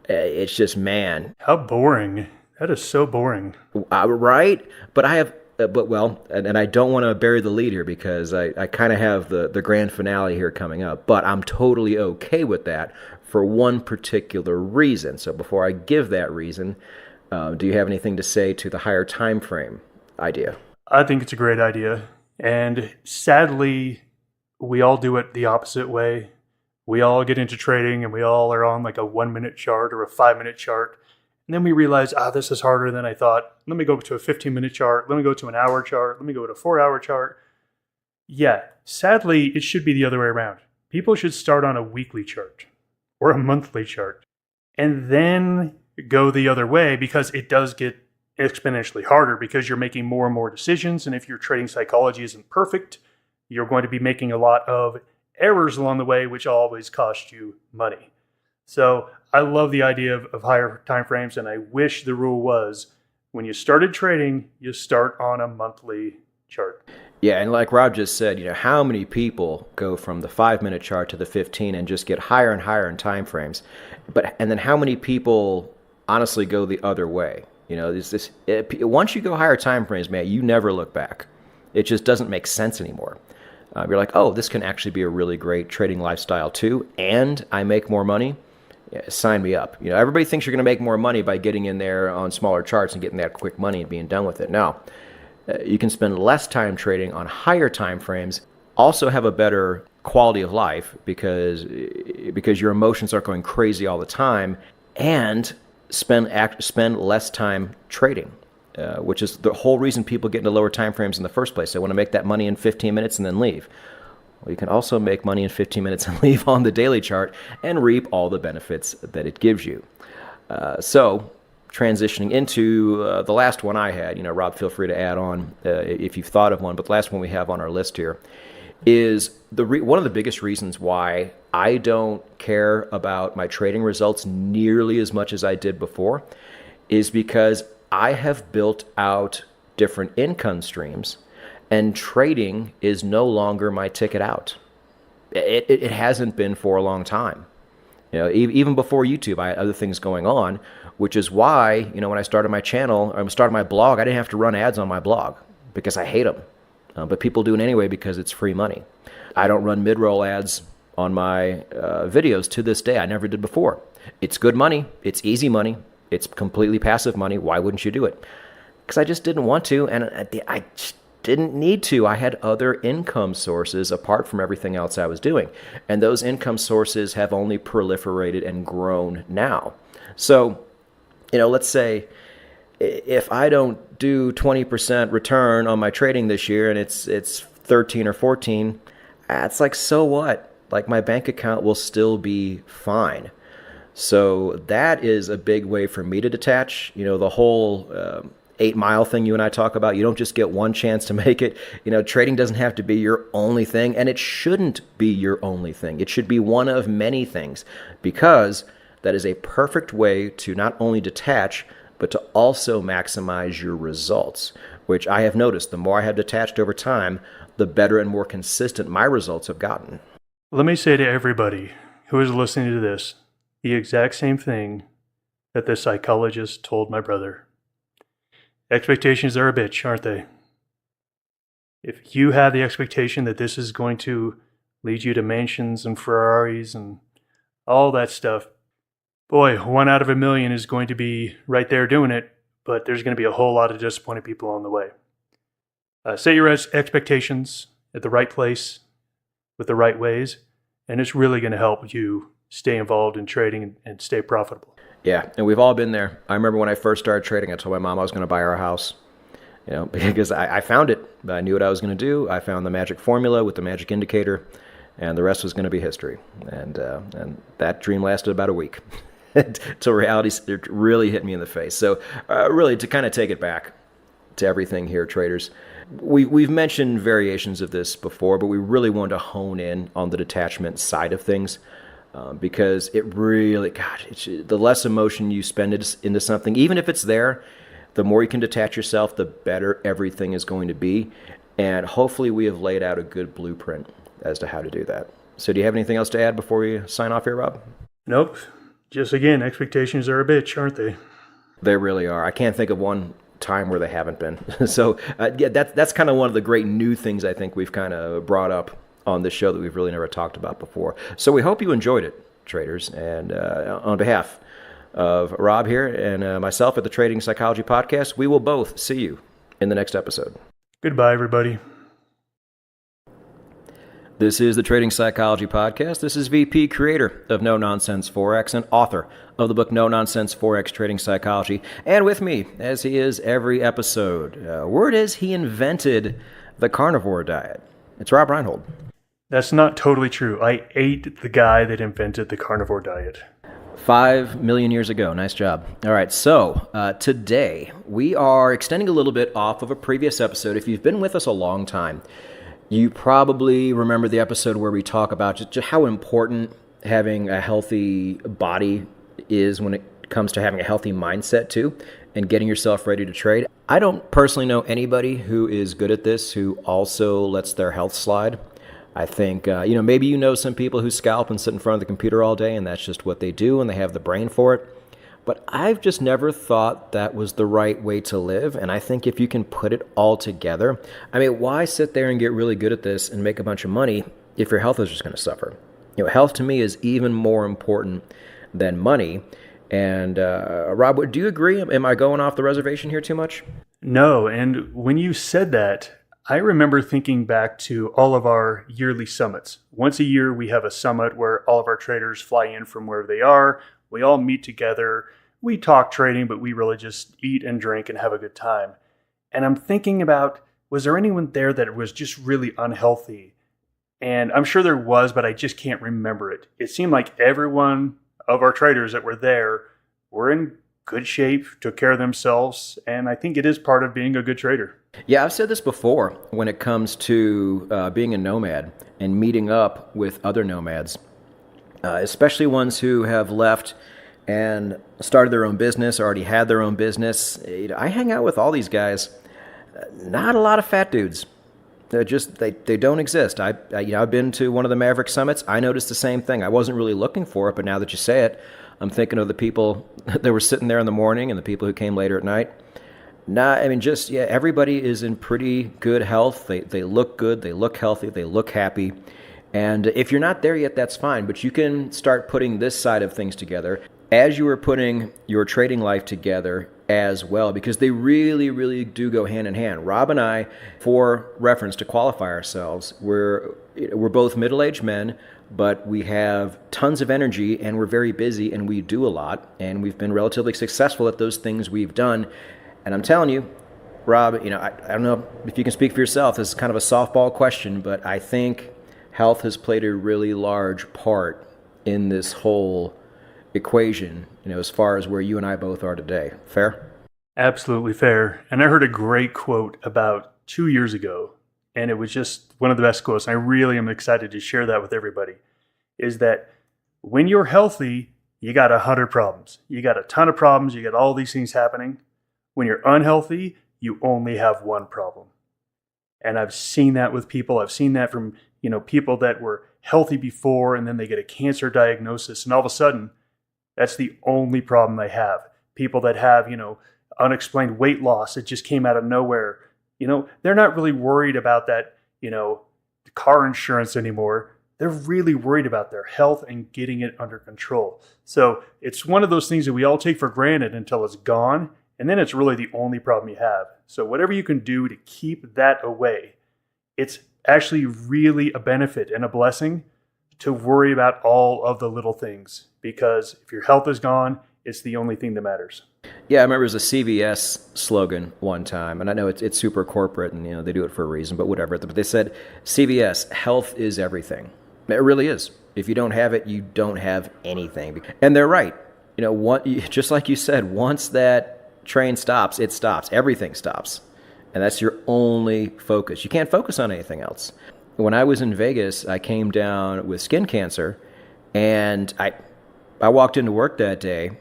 It's just, man. How boring. That is so boring. Right? But I have, and I don't want to bury the lead here, because I kind of have the grand finale here coming up, but I'm totally okay with that for one particular reason. So before I give that reason, do you have anything to say to the higher time frame idea? I think it's a great idea. And sadly, we all do it the opposite way. We all get into trading and we all are on a 1-minute chart or a 5-minute chart. And then we realize, this is harder than I thought. Let me go to a 15-minute chart. Let me go to an hour chart. Let me go to a 4-hour chart. Yeah, sadly, it should be the other way around. People should start on a weekly chart or a monthly chart and then go the other way, because it does get exponentially harder because you're making more and more decisions. And if your trading psychology isn't perfect, you're going to be making a lot of errors along the way, which always cost you money. So I love the idea of higher time frames, and I wish the rule was when you started trading, you start on a monthly chart. Yeah, and like Rob just said, how many people go from the 5-minute chart to the 15 and just get higher and higher in time frames? And then how many people honestly go the other way? Once you go higher time frames, man, you never look back. It just doesn't make sense anymore. You're like, oh, this can actually be a really great trading lifestyle too, and I make more money. Yeah, sign me up. Everybody thinks you're going to make more money by getting in there on smaller charts and getting that quick money and being done with it. No, you can spend less time trading on higher time frames, also have a better quality of life because your emotions aren't going crazy all the time, and spend less time trading. Which is the whole reason people get into lower time frames in the first place. They want to make that money in 15 minutes and then leave. Well, you can also make money in 15 minutes and leave on the daily chart and reap all the benefits that it gives you. So transitioning into the last one I had, Rob, feel free to add on if you've thought of one, but the last one we have on our list here is one of the biggest reasons why I don't care about my trading results nearly as much as I did before is because I have built out different income streams, and trading is no longer my ticket out. It hasn't been for a long time. Even before YouTube, I had other things going on, which is why, when I started my channel, or started my blog, I didn't have to run ads on my blog because I hate them. But people do it anyway because it's free money. I don't run mid-roll ads on my videos to this day. I never did before. It's good money. It's easy money. It's completely passive money. Why wouldn't you do it? Because I just didn't want to, and I just didn't need to. I had other income sources apart from everything else I was doing. And those income sources have only proliferated and grown now. So, let's say if I don't do 20% return on my trading this year and it's 13 or 14, it's like, so what? Like, my bank account will still be fine. So that is a big way for me to detach. The whole 8 Mile thing you and I talk about, you don't just get one chance to make it. Trading doesn't have to be your only thing, and it shouldn't be your only thing. It should be one of many things, because that is a perfect way to not only detach, but to also maximize your results, which I have noticed the more I have detached over time, the better and more consistent my results have gotten. Let me say to everybody who is listening to this the exact same thing that the psychologist told my brother. Expectations are a bitch, aren't they? If you have the expectation that this is going to lead you to mansions and Ferraris and all that stuff, boy, 1 out of a million is going to be right there doing it, but there's going to be a whole lot of disappointed people on the way. Set your expectations at the right place with the right ways, and it's really going to help you stay involved in trading and stay profitable. Yeah, and we've all been there. I remember when I first started trading, I told my mom I was going to buy her a house, because I found it. I knew what I was going to do. I found the magic formula with the magic indicator, and the rest was going to be history. And that dream lasted about a week until reality really hit me in the face. So really, to kind of take it back to everything here, traders, we've mentioned variations of this before, but we really want to hone in on the detachment side of things. Because it really, the less emotion you spend into something, even if it's there, the more you can detach yourself, the better everything is going to be. And hopefully we have laid out a good blueprint as to how to do that. So do you have anything else to add before we sign off here, Rob? Nope. Just again, expectations are a bitch, aren't they? They really are. I can't think of one time where they haven't been. So that's kind of one of the great new things I think we've kind of brought up on this show that we've really never talked about before. So we hope you enjoyed it, traders. And on behalf of Rob here and myself at the Trading Psychology Podcast, we will both see you in the next episode. Goodbye, everybody. This is the Trading Psychology Podcast. This is VP, creator of No Nonsense Forex and author of the book No Nonsense Forex Trading Psychology. And with me, as he is every episode, word is he invented the carnivore diet. It's Rob Reinhold. That's not totally true. I ate the guy that invented the carnivore diet. 5 million years ago. Nice job. All right, so today we are extending a little bit off of a previous episode. If you've been with us a long time, you probably remember the episode where we talk about just how important having a healthy body is when it comes to having a healthy mindset too, and getting yourself ready to trade. I don't personally know anybody who is good at this who also lets their health slide. I think, maybe you know some people who scalp and sit in front of the computer all day, and that's just what they do, and they have the brain for it. But I've just never thought that was the right way to live, and I think if you can put it all together, why sit there and get really good at this and make a bunch of money if your health is just going to suffer? Health to me is even more important than money. And Rob, do you agree? Am I going off the reservation here too much? No, and when you said that, I remember thinking back to all of our yearly summits. Once a year, we have a summit where all of our traders fly in from wherever they are. We all meet together. We talk trading, but we really just eat and drink and have a good time. And I'm thinking about, was there anyone there that was just really unhealthy? And I'm sure there was, but I just can't remember it. It seemed like everyone of our traders that were there were in good shape, took care of themselves, and I think it is part of being a good trader. Yeah, I've said this before when it comes to being a nomad and meeting up with other nomads, especially ones who have left and started their own business, already had their own business. I hang out with all these guys. Not a lot of fat dudes. They don't exist. I've been to one of the Maverick Summits. I noticed the same thing. I wasn't really looking for it, but now that you say it, I'm thinking of the people that were sitting there in the morning and the people who came later at night. Everybody is in pretty good health. They look good. They look healthy. They look happy. And if you're not there yet, that's fine. But you can start putting this side of things together as you are putting your trading life together as well, because they really, really do go hand in hand. Rob and I, for reference to qualify ourselves, we're both middle-aged men, but we have tons of energy and we're very busy and we do a lot. And we've been relatively successful at those things we've done. And I'm telling you, Rob, I don't know if you can speak for yourself. This is kind of a softball question, but I think health has played a really large part in this whole equation, as far as where you and I both are today. Fair? Absolutely fair. And I heard a great quote about 2 years ago, and it was just one of the best quotes. I really am excited to share that with everybody, is that when you're healthy, you got 100 problems. You got a ton of problems. You got all these things happening. When you're unhealthy, you only have one problem. And I've seen that with people. I've seen that from, people that were healthy before and then they get a cancer diagnosis and all of a sudden that's the only problem they have. People that have, unexplained weight loss that just came out of nowhere, they're not really worried about that, car insurance anymore. They're really worried about their health and getting it under control. So it's one of those things that we all take for granted until it's gone. And then it's really the only problem you have. So whatever you can do to keep that away, it's actually really a benefit and a blessing to worry about all of the little things. Because if your health is gone, it's the only thing that matters. Yeah, I remember it was a CVS slogan one time, and I know it's super corporate and they do it for a reason, but whatever. But they said, CVS, health is everything. It really is. If you don't have it, you don't have anything. And they're right. Just like you said, once that train stops, it stops. Everything stops. And that's your only focus. You can't focus on anything else. When I was in Vegas, I came down with skin cancer, and I walked into work that day,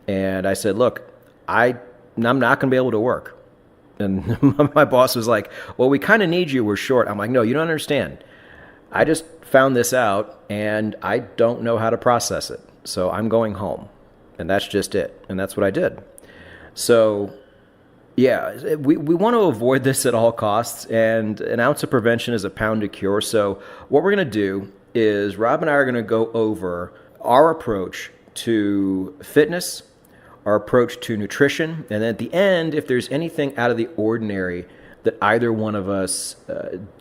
and I said, look, I'm not going to be able to work. And my boss was like, well, we kind of need you. We're short. I'm like, no, you don't understand. I just found this out, and I don't know how to process it. So I'm going home. And that's just it. And that's what I did. So, yeah, we want to avoid this at all costs, and an ounce of prevention is a pound of cure. So what we're going to do is Rob and I are going to go over our approach to fitness, our approach to nutrition, and then at the end, if there's anything out of the ordinary that either one of us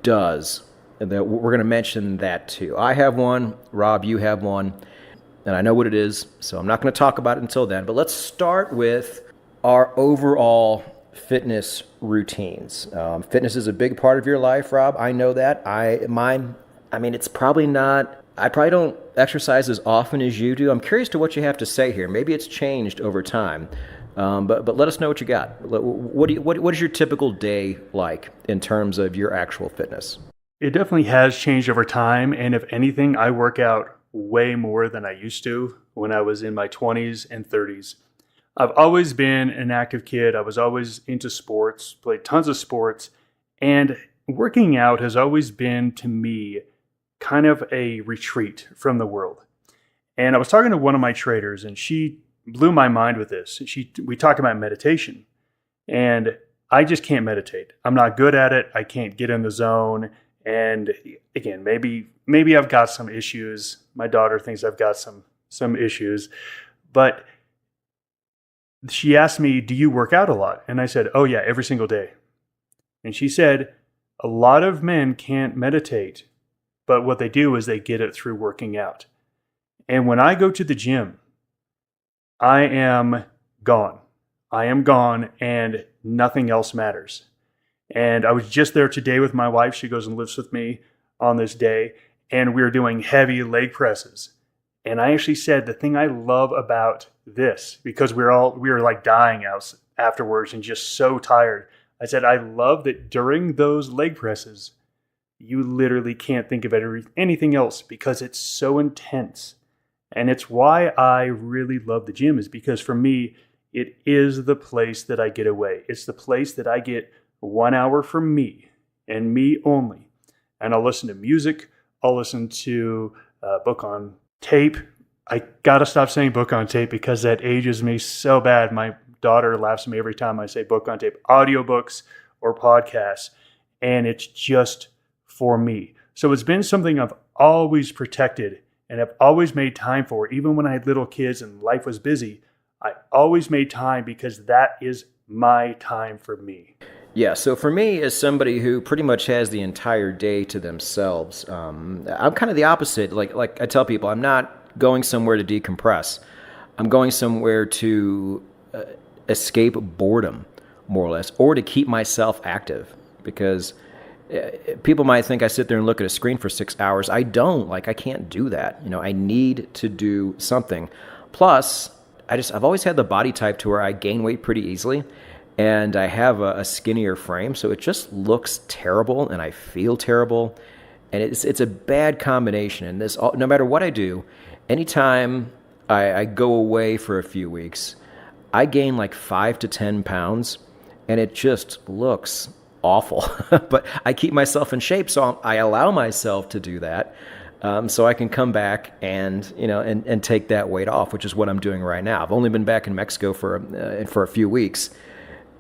does, that we're going to mention that too. I have one, Rob, you have one, and I know what it is, so I'm not going to talk about it until then. But let's start with our overall fitness routines. Fitness is a big part of your life, Rob. I know that. It's probably not, I probably don't exercise as often as you do. I'm curious to what you have to say here. Maybe it's changed over time. But let us know what you got. What is your typical day like in terms of your actual fitness? It definitely has changed over time. And if anything, I work out way more than I used to when I was in my 20s and 30s. I've always been an active kid. I was always into sports, played tons of sports, and working out has always been, to me, kind of a retreat from the world. And I was talking to one of my traders, and she blew my mind with this. We talked about meditation, and I just can't meditate. I'm not good at it. I can't get in the zone. And again, maybe I've got some issues. My daughter thinks I've got some issues, but she asked me, do you work out a lot? And I said, oh yeah, every single day. And she said, a lot of men can't meditate, but what they do is they get it through working out. And when I go to the gym, I am gone. I am gone and nothing else matters. And I was just there today with my wife. She goes and lives with me on this day. And we were doing heavy leg presses. And I actually said the thing I love about this, because we were like dying out afterwards and just so tired. I said, I love that during those leg presses, you literally can't think of anything else because it's so intense. And it's why I really love the gym, is because for me, it is the place that I get away. It's the place that I get 1 hour for me and me only. And I'll listen to music. I'll listen to a book on tape. I got to stop saying book on tape because that ages me so bad. My daughter laughs at me every time I say book on tape. Audiobooks or podcasts. And it's just for me. So it's been something I've always protected and I've always made time for. Even when I had little kids and life was busy, I always made time because that is my time for me. Yeah, so for me, as somebody who pretty much has the entire day to themselves, I'm kind of the opposite. Like I tell people, I'm not going somewhere to decompress. I'm going somewhere to escape boredom, more or less, or to keep myself active. Because people might think I sit there and look at a screen for 6 hours. I don't. I can't do that. I need to do something. Plus, I've always had the body type to where I gain weight pretty easily. And I have a skinnier frame, so it just looks terrible, and I feel terrible, and it's a bad combination. And this, no matter what I do, anytime I go away for a few weeks, I gain like 5 to 10 pounds, and it just looks awful. But I keep myself in shape, so I allow myself to do that, so I can come back and and take that weight off, which is what I'm doing right now. I've only been back in Mexico for a few weeks.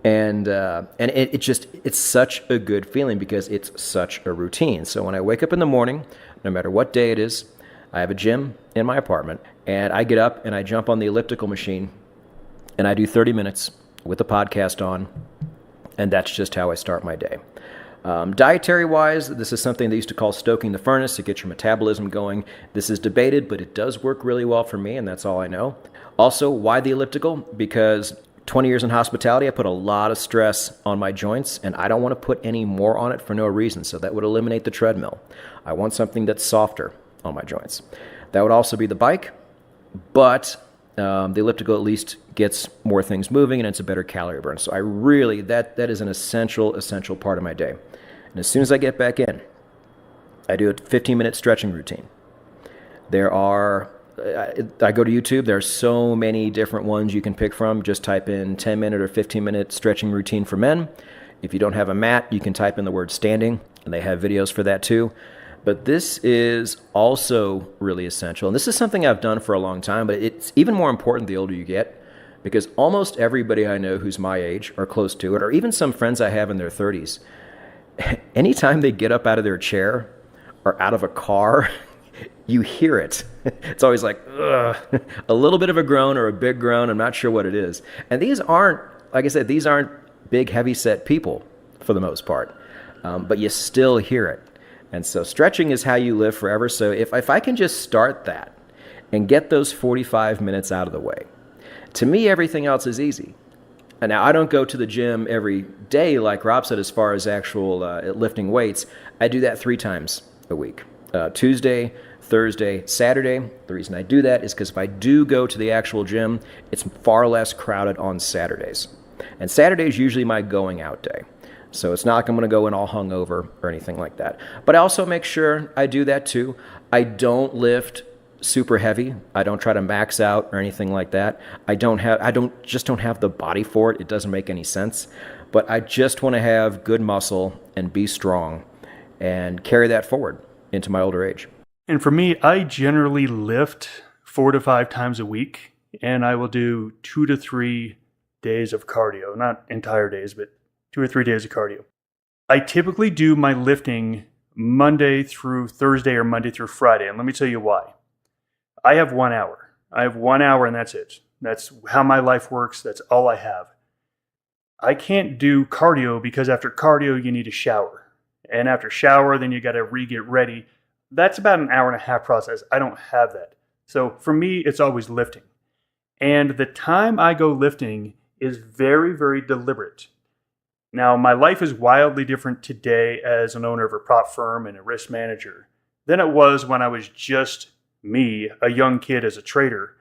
And it's such a good feeling because it's such a routine. So when I wake up in the morning, no matter what day it is, I have a gym in my apartment, and I get up and I jump on the elliptical machine, and I do 30 minutes with the podcast on, and that's just how I start my day. Dietary-wise, this is something they used to call stoking the furnace to get your metabolism going. This is debated, but it does work really well for me, and that's all I know. Also, why the elliptical? Because 20 years in hospitality, I put a lot of stress on my joints, and I don't want to put any more on it for no reason, so that would eliminate the treadmill. I want something that's softer on my joints. That would also be the bike, but the elliptical at least gets more things moving, and it's a better calorie burn. So I really, that is an essential part of my day. And as soon as I get back in, I do a 15-minute stretching routine. I go to YouTube. There are so many different ones you can pick from. Just type in 10-minute or 15-minute stretching routine for men. If you don't have a mat, you can type in the word standing, and they have videos for that too. But this is also really essential. And this is something I've done for a long time, but it's even more important the older you get, because almost everybody I know who's my age or close to it, or even some friends I have in their 30s, anytime they get up out of their chair or out of a car, you hear it. It's always like, ugh, a little bit of a groan or a big groan. I'm not sure what it is. And these aren't, like I said, these aren't big, heavy-set people for the most part. But you still hear it. And so stretching is how you live forever. So if I can just start that and get those 45 minutes out of the way, to me, everything else is easy. And now, I don't go to the gym every day, like Rob said, as far as actual lifting weights. I do that 3 times a week. Tuesday, Thursday, Saturday. The reason I do that is because if I do go to the actual gym, it's far less crowded on Saturdays. And Saturday is usually my going out day. So it's not like I'm going to go in all hungover or anything like that. But I also make sure I do that too. I don't lift super heavy. I don't try to max out or anything like that. I don't have the body for it. It doesn't make any sense. But I just want to have good muscle and be strong and carry that forward into my older age. And for me, I generally lift 4 to 5 times a week, and I will do 2 to 3 days of cardio. Not entire days, but 2 or 3 days of cardio. I typically do my lifting Monday through Thursday or Monday through Friday, and let me tell you why. I have 1 hour. I have 1 hour, and that's it. That's how my life works. That's all I have. I can't do cardio because after cardio, you need a shower. And after shower, then you got to re-get ready. That's about an hour and a half process. I don't have that. So for me, it's always lifting. And the time I go lifting is very, very deliberate. Now, my life is wildly different today as an owner of a prop firm and a risk manager than it was when I was just me, a young kid as a trader,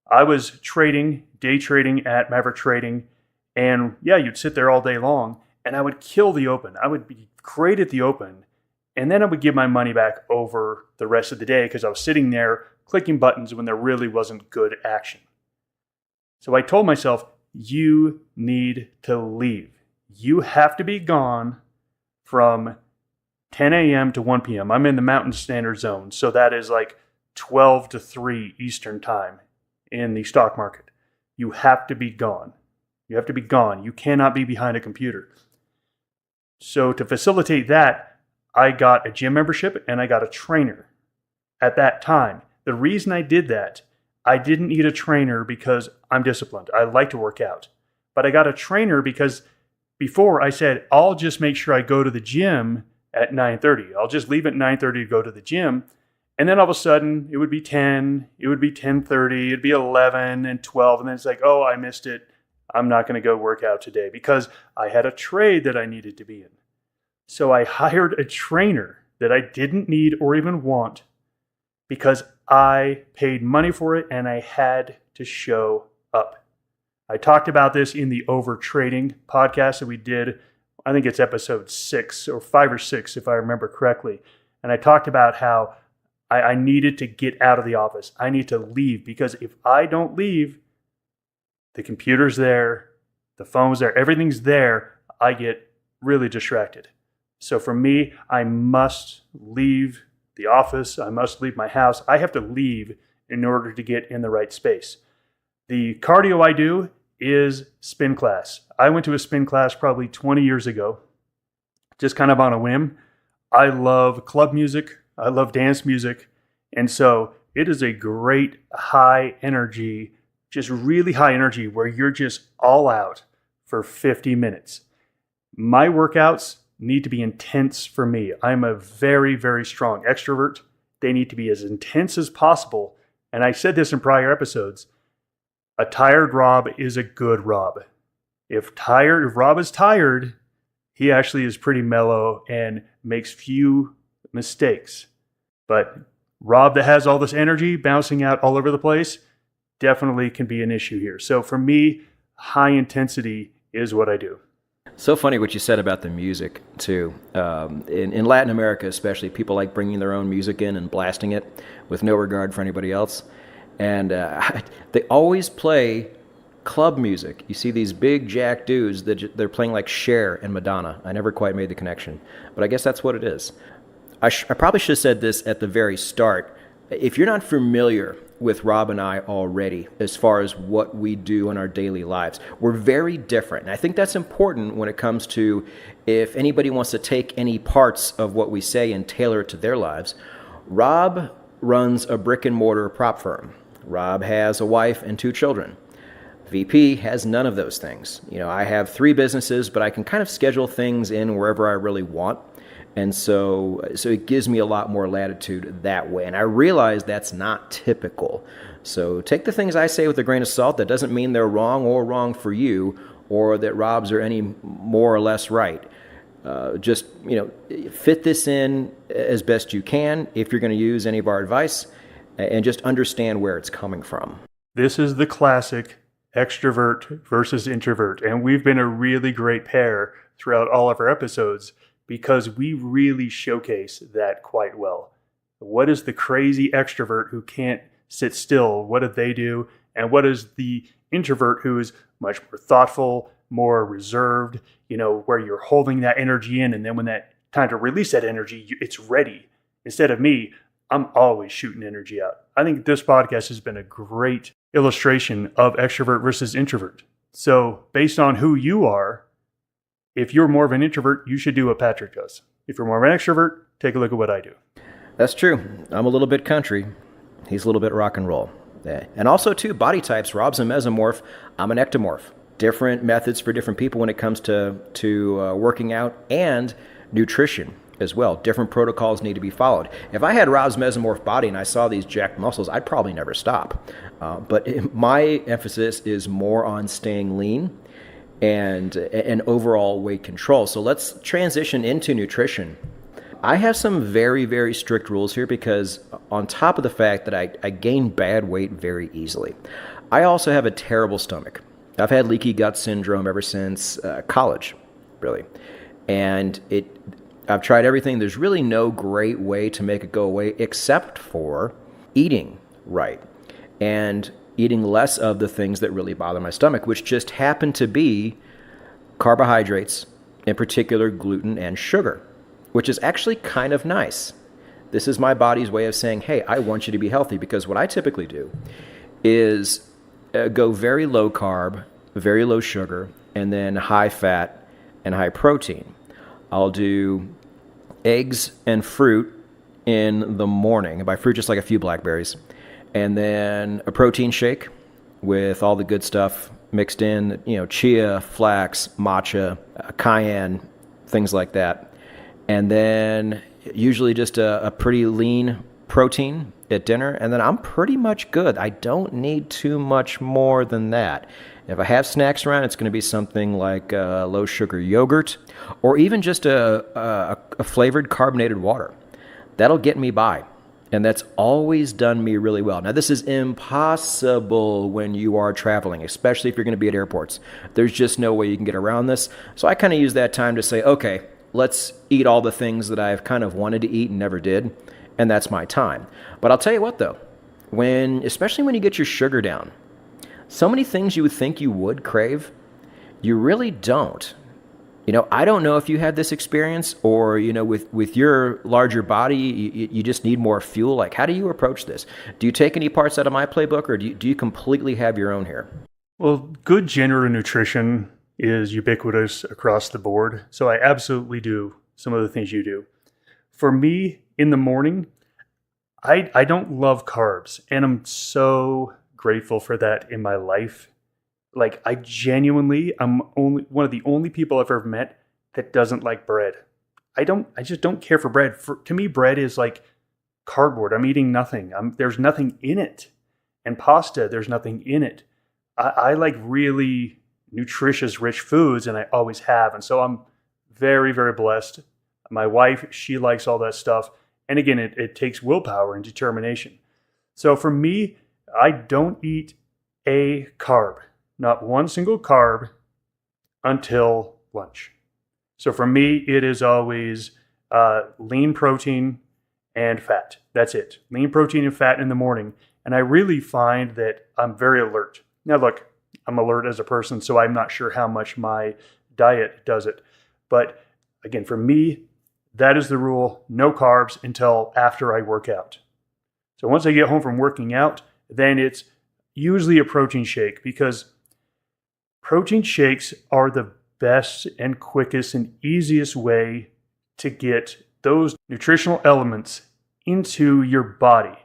I was trading, day trading at Maverick Trading, and yeah, you'd sit there all day long, and I would kill the open. I would be great at the open, and then I would give my money back over the rest of the day because I was sitting there clicking buttons when there really wasn't good action. So I told myself, you need to leave. You have to be gone from 10 a.m. to 1 p.m. I'm in the Mountain Standard Zone, so that is like 12 to 3 Eastern Time in the stock market. You have to be gone. You have to be gone. You cannot be behind a computer. So to facilitate that, I got a gym membership and I got a trainer at that time. The reason I did that, I didn't need a trainer because I'm disciplined. I like to work out. But I got a trainer because before I said, I'll just make sure I go to the gym at 9:30. I'll just leave at 9:30 to go to the gym. And then all of a sudden, it would be 10, it would be 10:30, it'd be 11 and 12. And then it's like, oh, I missed it. I'm not going to go work out today because I had a trade that I needed to be in. So I hired a trainer that I didn't need or even want because I paid money for it and I had to show up. I talked about this in the overtrading podcast that we did. I think it's episode 6 or 5 or 6, if I remember correctly. And I talked about how I needed to get out of the office. I need to leave because if I don't leave, the computer's there, the phone's there, everything's there. I get really distracted. So for me, I must leave the office. I must leave my house. I have to leave in order to get in the right space. The cardio I do is spin class. I went to a spin class probably 20 years ago, just kind of on a whim. I love club music. I love dance music. And so it is a great high energy, just really high energy where you're just all out for 50 minutes. My workouts need to be intense for me. I'm a very, very strong extrovert. They need to be as intense as possible. And I said this in prior episodes. A tired Rob is a good Rob. If Rob is tired, he actually is pretty mellow and makes few mistakes. But Rob that has all this energy bouncing out all over the place definitely can be an issue here. So for me, high intensity is what I do. So funny what you said about the music, too. In Latin America especially, people like bringing their own music in and blasting it with no regard for anybody else. And they always play club music. You see these big jack dudes that they're playing like Cher and Madonna. I never quite made the connection, but I guess that's what it is. I probably should have said this at the very start. If you're not familiar with Rob and I already as far as what we do in our daily lives, we're very different. And I think that's important when it comes to if anybody wants to take any parts of what we say and tailor it to their lives. Rob runs a brick and mortar prop firm. Rob has a wife and 2 children. VP has none of those things. You know, I have 3 businesses, but I can kind of schedule things in wherever I really want. And so it gives me a lot more latitude that way. And I realize that's not typical. So take the things I say with a grain of salt. That doesn't mean they're wrong or wrong for you, or that Rob's are any more or less right. Just, fit this in as best you can if you're going to use any of our advice, and just understand where it's coming from. This is the classic extrovert versus introvert. And we've been a really great pair throughout all of our episodes because we really showcase that quite well. What is the crazy extrovert who can't sit still? What do they do? And what is the introvert who is much more thoughtful, more reserved, where you're holding that energy in, and then when that time to release that energy, it's ready. Instead of me, I'm always shooting energy out. I think this podcast has been a great illustration of extrovert versus introvert. So based on who you are, if you're more of an introvert, you should do what Patrick does. If you're more of an extrovert, take a look at what I do. That's true. I'm a little bit country. He's a little bit rock and roll. Yeah. And also, too, body types. Rob's a mesomorph. I'm an ectomorph. Different methods for different people when it comes to working out and nutrition as well. Different protocols need to be followed. If I had Rob's mesomorph body and I saw these jacked muscles, I'd probably never stop. But my emphasis is more on staying lean and overall weight control. So let's transition into nutrition. I have some very, very strict rules here because, on top of the fact that I gain bad weight very easily, I also have a terrible stomach. I've had leaky gut syndrome ever since college, really. And I've tried everything. There's really no great way to make it go away except for eating right and eating less of the things that really bother my stomach, which just happen to be carbohydrates, in particular gluten and sugar, which is actually kind of nice. This is my body's way of saying, hey, I want you to be healthy, because what I typically do is go very low carb, very low sugar, and then high fat and high protein. I'll do eggs and fruit in the morning. And by fruit, just like a few blackberries. And then a protein shake with all the good stuff mixed in, chia, flax, matcha, cayenne, things like that. And then usually just a pretty lean protein at dinner. And then I'm pretty much good. I don't need too much more than that. If I have snacks around, it's going to be something like low sugar yogurt, or even just a flavored carbonated water. That'll get me by. And that's always done me really well. Now, this is impossible when you are traveling, especially if you're going to be at airports. There's just no way you can get around this. So I kind of use that time to say, okay, let's eat all the things that I've kind of wanted to eat and never did. And that's my time. But I'll tell you what, though, especially when you get your sugar down, so many things you would think you would crave, you really don't. I don't know if you had this experience, or, with your larger body, you just need more fuel. Like, how do you approach this? Do you take any parts out of my playbook, or do you completely have your own here? Well, good general nutrition is ubiquitous across the board. So I absolutely do some of the things you do. For me, in the morning, I don't love carbs, and I'm so grateful for that in my life. Like, I'm one of the only people I've ever met that doesn't like bread. I just don't care for bread. To me, bread is like cardboard. I'm eating nothing. There's nothing in it. And pasta, there's nothing in it. I like really nutritious, rich foods, and I always have. And so I'm very, very blessed. My wife, she likes all that stuff. And again, it takes willpower and determination. So for me, I don't eat a carb, not one single carb, until lunch. So for me, it is always lean protein and fat. That's it. Lean protein and fat in the morning. And I really find that I'm very alert. Now, look, I'm alert as a person, so I'm not sure how much my diet does it. But again, for me, that is the rule. No carbs until after I work out. So once I get home from working out, then it's usually a protein shake, because protein shakes are the best and quickest and easiest way to get those nutritional elements into your body.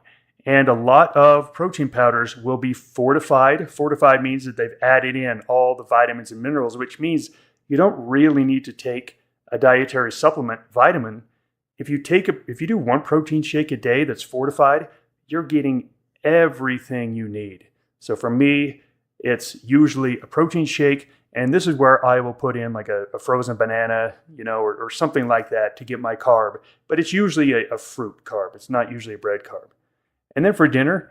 And a lot of protein powders will be fortified. Fortified means that they've added in all the vitamins and minerals, which means you don't really need to take a dietary supplement, vitamin. If you do one protein shake a day that's fortified, you're getting everything you need. So for me, it's usually a protein shake, and this is where I will put in like a frozen banana, or something like that to get my carb. But it's usually a fruit carb. It's not usually a bread carb. And then for dinner,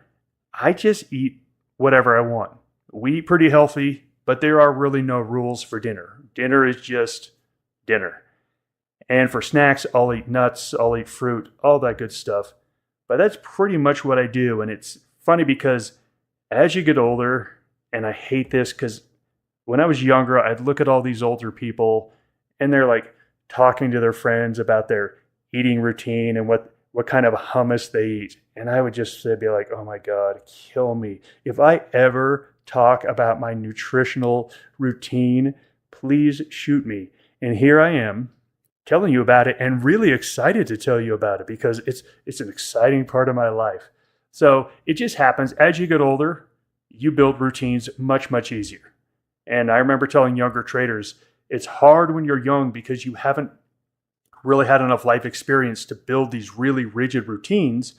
I just eat whatever I want. We eat pretty healthy, but there are really no rules for dinner. Dinner is just dinner. And for snacks, I'll eat nuts, I'll eat fruit, all that good stuff. But that's pretty much what I do. And it's funny because as you get older, and I hate this because when I was younger, I'd look at all these older people and they're like talking to their friends about their eating routine and what kind of hummus they eat. And I would just be like, oh my God, kill me. If I ever talk about my nutritional routine, please shoot me. And here I am telling you about it, and really excited to tell you about it because it's an exciting part of my life. So it just happens as you get older, you build routines much, much easier. And I remember telling younger traders, it's hard when you're young because you haven't really had enough life experience to build these really rigid routines.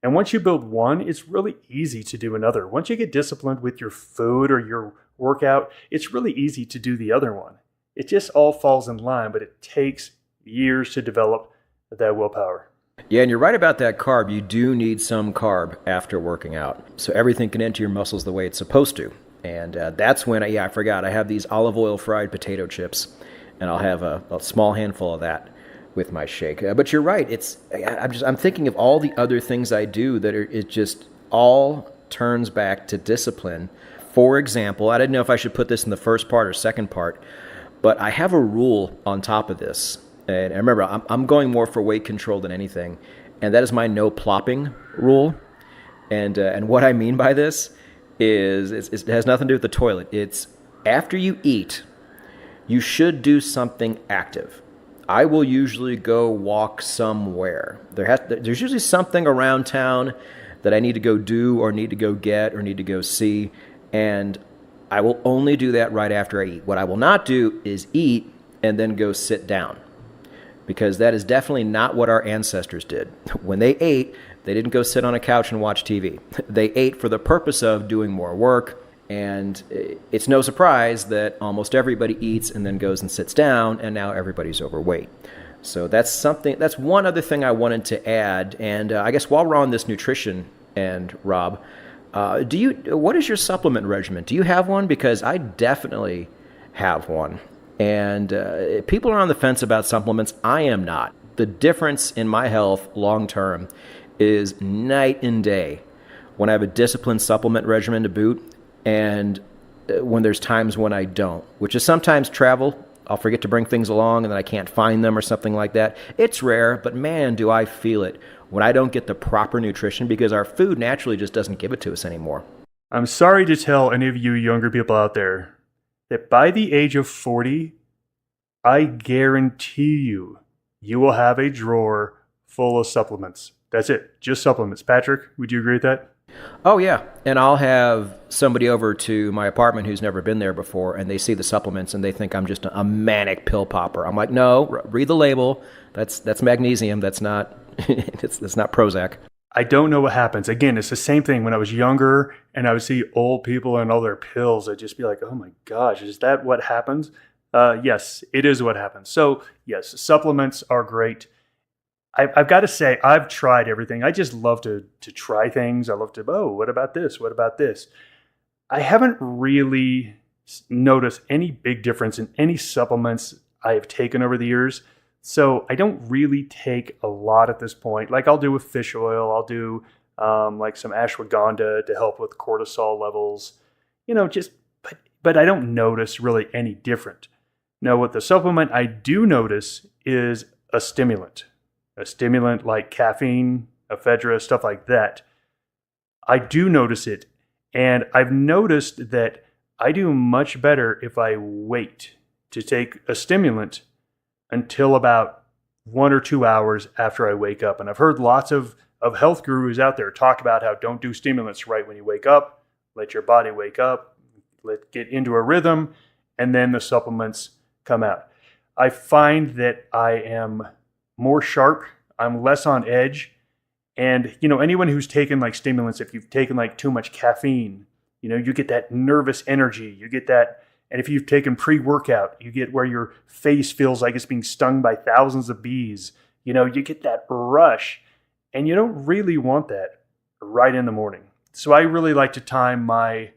And once you build one, it's really easy to do another. Once you get disciplined with your food or your workout, it's really easy to do the other one. It just all falls in line, but it takes years to develop that willpower. Yeah, and you're right about that carb. You do need some carb after working out, so everything can enter your muscles the way it's supposed to. And that's when, I forgot, I have these olive oil fried potato chips, and I'll have a small handful of that with my shake. But you're right. I'm thinking of all the other things I do that it just all turns back to discipline. For example, I didn't know if I should put this in the first part or second part, but I have a rule on top of this. And remember, I'm going more for weight control than anything, and that is my no plopping rule. And what I mean by this is it has nothing to do with the toilet. It's after you eat, you should do something active. I will usually go walk somewhere. There's usually something around town that I need to go do or need to go get or need to go see, and I will only do that right after I eat. What I will not do is eat and then go sit down, because that is definitely not what our ancestors did. When they ate, they didn't go sit on a couch and watch TV. They ate for the purpose of doing more work, and it's no surprise that almost everybody eats and then goes and sits down, and now everybody's overweight. So that's one other thing I wanted to add. And I guess while we're on this nutrition end, Rob, what is your supplement regimen? Do you have one? Because I definitely have one. And people are on the fence about supplements. I am not. The difference in my health long term is night and day when I have a disciplined supplement regimen to boot, and when there's times when I don't, which is sometimes travel. I'll forget to bring things along and then I can't find them or something like that. It's rare, but man, do I feel it when I don't get the proper nutrition, because our food naturally just doesn't give it to us anymore. I'm sorry to tell any of you younger people out there that by the age of 40, I guarantee you will have a drawer full of supplements. That's it, just supplements. Patrick, would you agree with that? Oh, yeah. And I'll have somebody over to my apartment who's never been there before, and they see the supplements and they think I'm just a manic pill popper. I'm like, no, read the label. That's magnesium. That's not it's not Prozac. I don't know what happens. Again, it's the same thing when I was younger and I would see old people and all their pills. I'd just be like, oh my gosh, is that what happens? Yes, it is what happens. So yes, supplements are great. I've got to say, I've tried everything. I just love to try things. I love to, what about this? What about this? I haven't really noticed any big difference in any supplements I have taken over the years. So I don't really take a lot at this point. Like I'll do with fish oil. I'll do like some ashwagandha to help with cortisol levels. But I don't notice really any different. Now, with the supplement, I do notice is a stimulant like caffeine, ephedra, stuff like that. I do notice it. And I've noticed that I do much better if I wait to take a stimulant until about 1 or 2 hours after I wake up. And I've heard lots of health gurus out there talk about how don't do stimulants right when you wake up, let your body wake up, get into a rhythm, and then the supplements come out. I find that I am more sharp, I'm less on edge. And, anyone who's taken like stimulants, if you've taken like too much caffeine, you get that nervous energy, you get that. And if you've taken pre-workout, you get where your face feels like it's being stung by thousands of bees. You get that rush, and you don't really want that right in the morning. So I really like to time my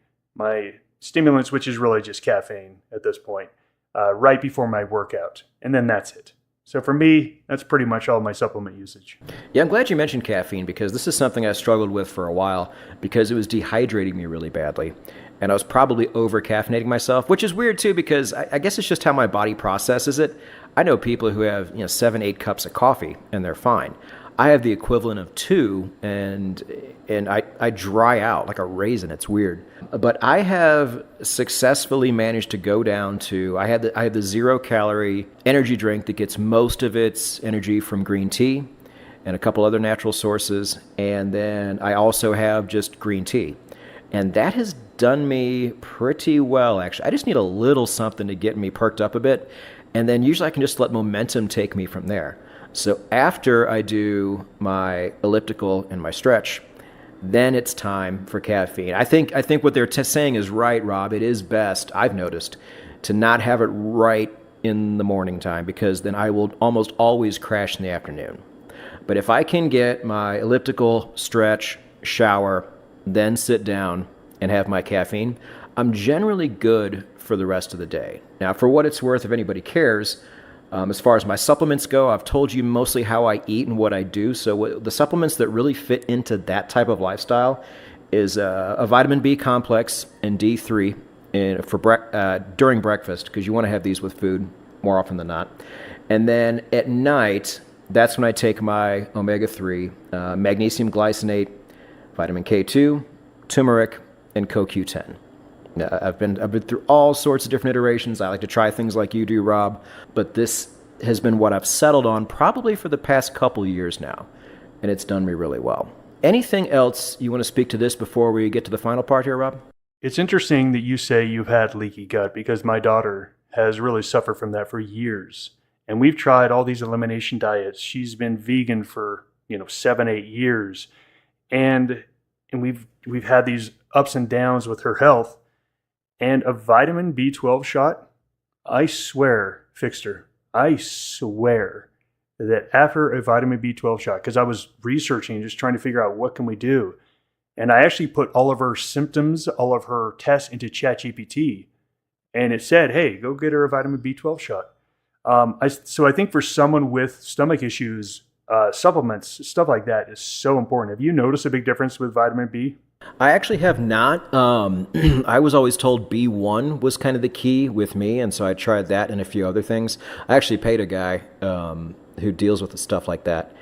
stimulants, which is really just caffeine at this point, right before my workout. And then that's it. So for me, that's pretty much all my supplement usage. Yeah, I'm glad you mentioned caffeine, because this is something I struggled with for a while because it was dehydrating me really badly. And I was probably over-caffeinating myself, which is weird too, because I guess it's just how my body processes it. I know people who have 7, 8 cups of coffee and they're fine. I have the equivalent of 2, and I dry out like a raisin. It's weird. But I have successfully managed to go down to, I have the 0-calorie energy drink that gets most of its energy from green tea and a couple other natural sources. And then I also have just green tea. And that has done me pretty well, actually. I just need a little something to get me perked up a bit. And then usually I can just let momentum take me from there. So after I do my elliptical and my stretch, then it's time for caffeine. I think what they're saying is right, Rob. It is best, I've noticed, to not have it right in the morning time because then I will almost always crash in the afternoon. But if I can get my elliptical, stretch, shower, then sit down and have my caffeine, I'm generally good for the rest of the day. Now, for what it's worth, if anybody cares, as far as my supplements go, I've told you mostly how I eat and what I do. So the supplements that really fit into that type of lifestyle is a vitamin B complex and D3 during breakfast, because you want to have these with food more often than not. And then at night, that's when I take my omega-3, magnesium glycinate, vitamin K2, turmeric, and CoQ10. I've been through all sorts of different iterations. I like to try things like you do, Rob, but this has been what I've settled on probably for the past couple years now, and it's done me really well. Anything else you want to speak to this before we get to the final part here, Rob? It's interesting that you say you've had leaky gut, because my daughter has really suffered from that for years. And we've tried all these elimination diets. She's been vegan for, 7-8 years. And we've had these ups and downs with her health. And a vitamin B12 shot, I swear, fixed her. I swear that after a vitamin B12 shot, because I was researching, just trying to figure out what can we do. And I actually put all of her symptoms, all of her tests into ChatGPT. And it said, hey, go get her a vitamin B12 shot. So I think for someone with stomach issues, supplements, stuff like that is so important. Have you noticed a big difference with vitamin B? I actually have not. I was always told B1 was kind of the key with me, and so I tried that and a few other things. I actually paid a guy who deals with stuff like that,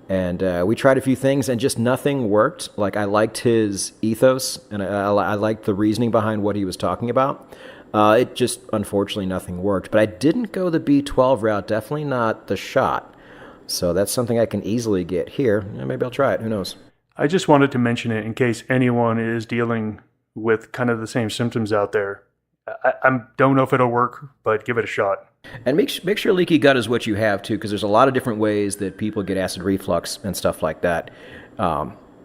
and we tried a few things, and just nothing worked. Like, I liked his ethos, and I liked the reasoning behind what he was talking about. It just, unfortunately, nothing worked. But I didn't go the B12 route, definitely not the shot. So that's something I can easily get here. Maybe I'll try it. Who knows? I just wanted to mention it in case anyone is dealing with kind of the same symptoms out there. I don't know if it'll work, but give it a shot. And make sure leaky gut is what you have too, because there's a lot of different ways that people get acid reflux and stuff like that.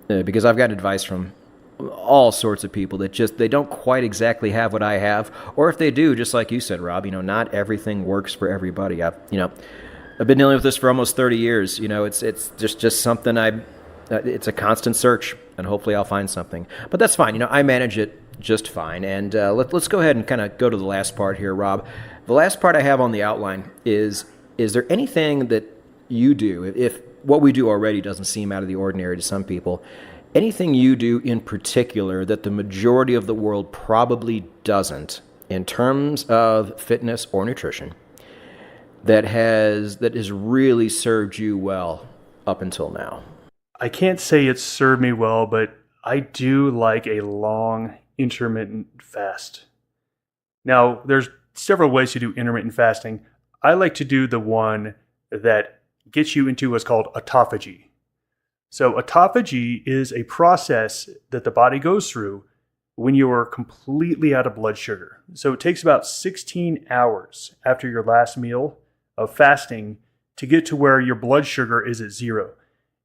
Because I've got advice from all sorts of people that just, they don't quite exactly have what I have, or if they do, just like you said, Rob, not everything works for everybody. I've been dealing with this for almost 30 years. It's just something it's a constant search, and hopefully I'll find something. But that's fine. I manage it just fine. And let's go ahead and kind of go to the last part here, Rob. The last part I have on the outline is there anything that you do, if what we do already doesn't seem out of the ordinary to some people, anything you do in particular that the majority of the world probably doesn't in terms of fitness or nutrition that has really served you well up until now? I can't say it's served me well, but I do like a long intermittent fast. Now, there's several ways to do intermittent fasting. I like to do the one that gets you into what's called autophagy. So autophagy is a process that the body goes through when you are completely out of blood sugar. So it takes about 16 hours after your last meal of fasting to get to where your blood sugar is at zero.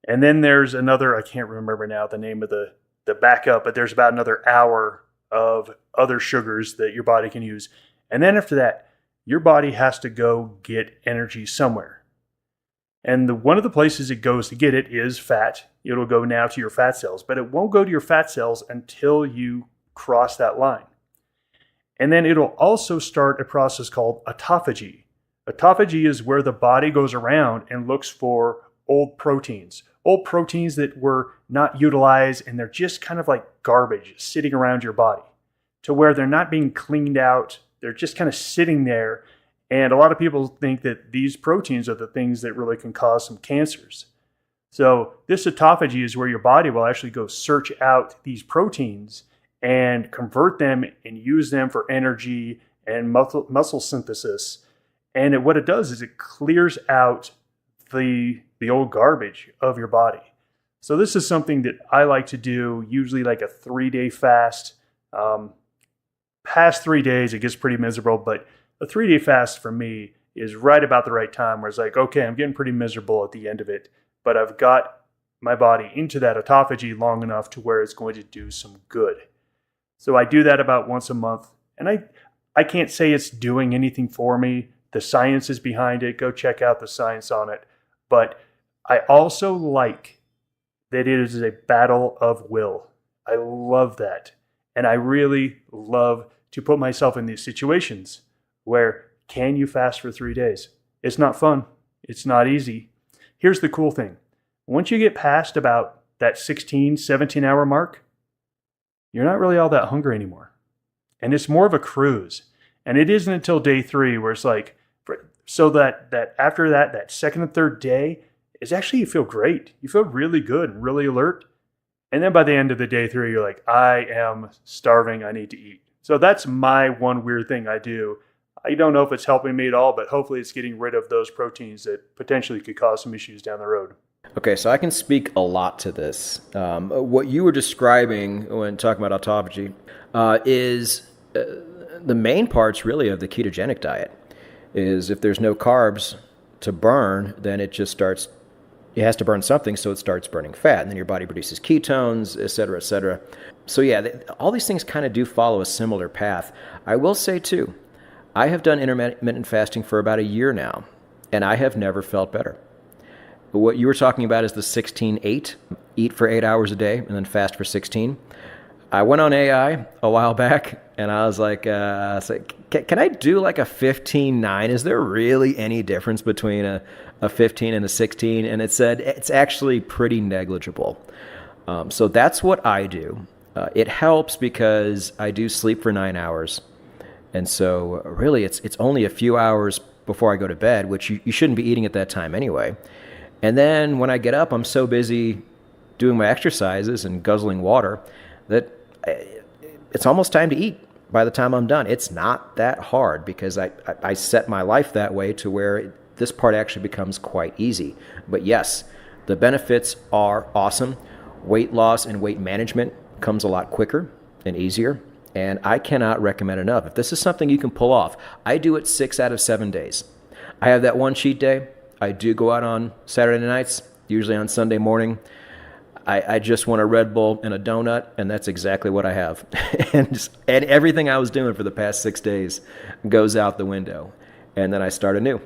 And then there's another, I can't remember now the name of the backup, but there's about another hour of other sugars that your body can use. And then after that, your body has to go get energy somewhere. And one of the places it goes to get it is fat. It'll go now to your fat cells, but it won't go to your fat cells until you cross that line. And then it'll also start a process called autophagy. Autophagy is where the body goes around and looks for old proteins that were not utilized, and they're just kind of like garbage sitting around your body, to where they're not being cleaned out. They're just kind of sitting there. And a lot of people think that these proteins are the things that really can cause some cancers. So this autophagy is where your body will actually go search out these proteins and convert them and use them for energy and muscle synthesis. And what it does is it clears out the old garbage of your body. So this is something that I like to do, usually like a 3-day fast. Past 3 days, it gets pretty miserable, but a 3-day fast for me is right about the right time where it's like, okay, I'm getting pretty miserable at the end of it, but I've got my body into that autophagy long enough to where it's going to do some good. So I do that about once a month, and I can't say it's doing anything for me The science is behind it. Go check out the science on it. But I also like that it is a battle of will. I love that. And I really love to put myself in these situations where can you fast for 3 days? It's not fun. It's not easy. Here's the cool thing. Once you get past about that 16, 17 hour mark, you're not really all that hungry anymore. And it's more of a cruise. And it isn't until day 3 where it's like, so that after that second and third day, is actually you feel great. You feel really good and really alert. And then by the end of the day 3, you're like, I am starving. I need to eat. So that's my one weird thing I do. I don't know if it's helping me at all, but hopefully it's getting rid of those proteins that potentially could cause some issues down the road. Okay, so I can speak a lot to this. What you were describing when talking about autophagy is the main parts really of the ketogenic diet. Is if there's no carbs to burn, then it just starts, it has to burn something, so it starts burning fat, and then your body produces ketones, et cetera, et cetera. So yeah, all these things kind of do follow a similar path. I will say too, I have done intermittent fasting for about a year now, and I have never felt better. What you were talking about is the 16-8, eat for 8 hours a day and then fast for 16. I went on AI a while back, and I was like, can I do like a 15-9? Is there really any difference between a 15 and a 16? And it said it's actually pretty negligible. So that's what I do. It helps because I do sleep for 9 hours. And so really it's only a few hours before I go to bed, which you shouldn't be eating at that time anyway. And then when I get up, I'm so busy doing my exercises and guzzling water that it's almost time to eat by the time I'm done. It's not that hard because I set my life that way to where this part actually becomes quite easy. But yes, the benefits are awesome. Weight loss and weight management comes a lot quicker and easier. And I cannot recommend enough. If this is something you can pull off, I do it 6 out of 7 days. I have that one cheat day. I do go out on Saturday nights, usually on Sunday morning. I just want a Red Bull and a donut, and that's exactly what I have. and everything I was doing for the past 6 days goes out the window. And then I start anew.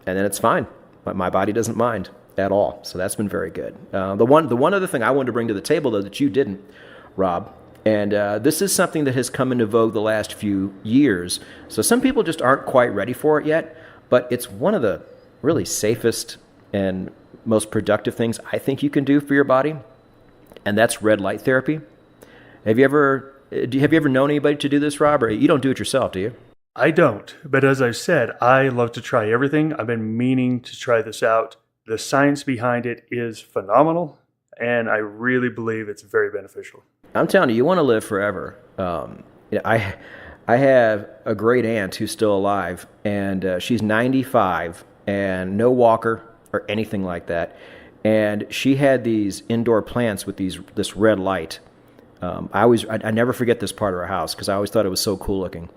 And then it's fine. My body doesn't mind at all. So that's been very good. The one other thing I wanted to bring to the table, though, that you didn't, Rob, and this is something that has come into vogue the last few years. So some people just aren't quite ready for it yet, but it's one of the really safest and most productive things I think you can do for your body, and that's red light therapy. Have you ever known anybody to do this, Rob? Or you don't do it yourself, do you? I don't, but as I've said, I love to try everything. I've been meaning to try this out. The science behind it is phenomenal, and I really believe it's very beneficial. I'm telling you, you want to live forever. I have a great aunt who's still alive, and she's 95 and no walker or anything like that. And she had these indoor plants with this red light. I never forget this part of her house because I always thought it was so cool looking.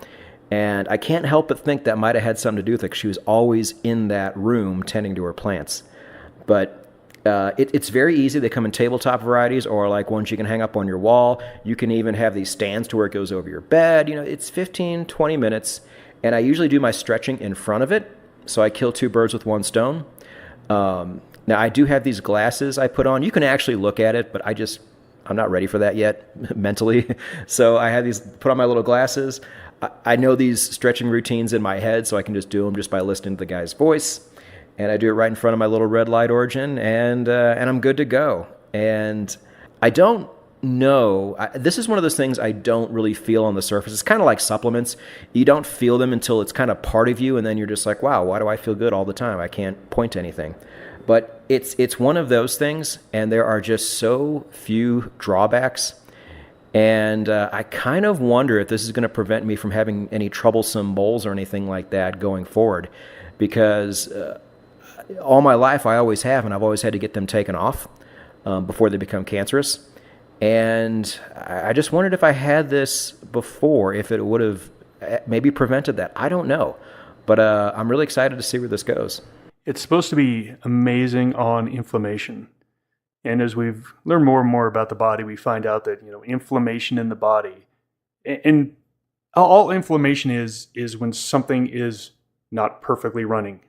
And I can't help but think that might have had something to do with it because she was always in that room tending to her plants. But it's very easy. They come in tabletop varieties or like ones you can hang up on your wall. You can even have these stands to where it goes over your bed. It's 15, 20 minutes. And I usually do my stretching in front of it. So I kill 2 birds with 1 stone. Now I do have these glasses I put on. You can actually look at it, but I'm not ready for that yet mentally. So I have these, put on my little glasses. I know these stretching routines in my head, so I can just do them just by listening to the guy's voice. And I do it right in front of my little red light origin, and I'm good to go. And I don't know. This is one of those things I don't really feel on the surface. It's kind of like supplements. You don't feel them until it's kind of part of you, and then you're just like, wow, why do I feel good all the time? I can't point to anything. But it's one of those things, and there are just so few drawbacks. And I kind of wonder if this is going to prevent me from having any troublesome moles or anything like that going forward, because all my life I always have, and I've always had to get them taken off before they become cancerous. And I just wondered if I had this before, if it would have maybe prevented that. I don't know, but I'm really excited to see where this goes. It's supposed to be amazing on inflammation. And as we've learned more and more about the body, we find out that, inflammation in the body, and all inflammation is when something is not perfectly running,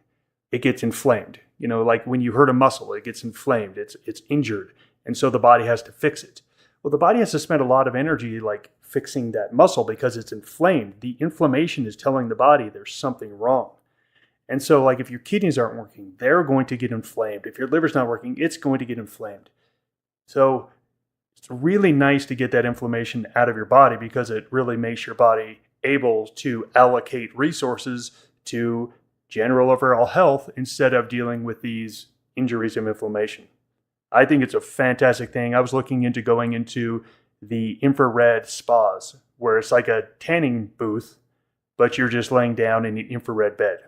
it gets inflamed. Like when you hurt a muscle, it gets inflamed, it's injured, and so the body has to fix it. Well, the body has to spend a lot of energy like fixing that muscle because it's inflamed. The inflammation is telling the body there's something wrong. And so like if your kidneys aren't working, they're going to get inflamed. If your liver's not working, it's going to get inflamed. So it's really nice to get that inflammation out of your body because it really makes your body able to allocate resources to general overall health instead of dealing with these injuries and inflammation. I think it's a fantastic thing. I was looking into going into the infrared spas where it's like a tanning booth, but you're just laying down in an infrared bed.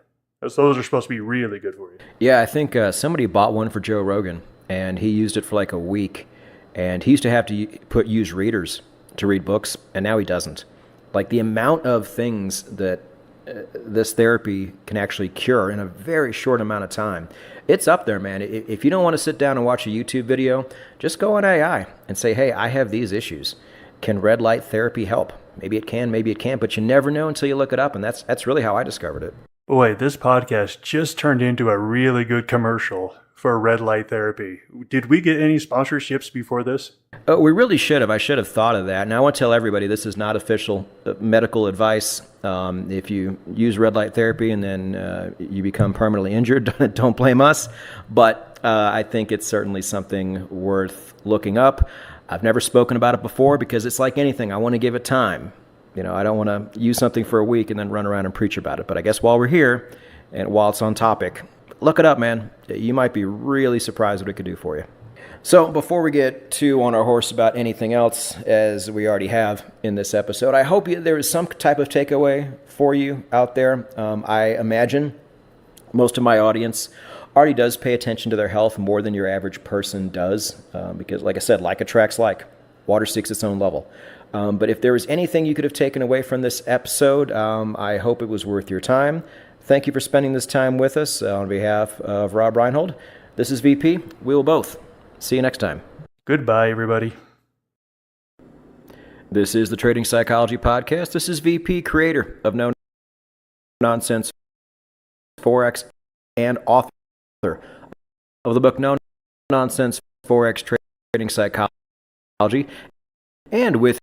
So those are supposed to be really good for you. Yeah, I think somebody bought one for Joe Rogan, and he used it for like a week. And he used to have to use readers to read books, and now he doesn't. Like the amount of things that this therapy can actually cure in a very short amount of time, it's up there, man. If you don't want to sit down and watch a YouTube video, just go on AI and say, hey, I have these issues. Can red light therapy help? Maybe it can, maybe it can't, but you never know until you look it up, and that's really how I discovered it. Boy, this podcast just turned into a really good commercial for red light therapy. Did we get any sponsorships before this? We really should have. I should have thought of that. And I want to tell everybody this is not official medical advice. If you use red light therapy and then you become permanently injured, don't blame us. But I think it's certainly something worth looking up. I've never spoken about it before because it's like anything. I want to give it time. I don't want to use something for a week and then run around and preach about it. But I guess while we're here and while it's on topic, look it up, man. You might be really surprised what it could do for you. So before we get too on our horse about anything else, as we already have in this episode, I hope there is some type of takeaway for you out there. I imagine most of my audience already does pay attention to their health more than your average person does, because like I said, like attracts like. Water seeks its own level. But if there was anything you could have taken away from this episode, I hope it was worth your time. Thank you for spending this time with us. On behalf of Rob Reinhold, this is VP. We will both. See you next time. Goodbye, everybody. This is the Trading Psychology Podcast. This is VP, creator of No Nonsense Forex and author of the book No Nonsense Forex Trading Psychology. And with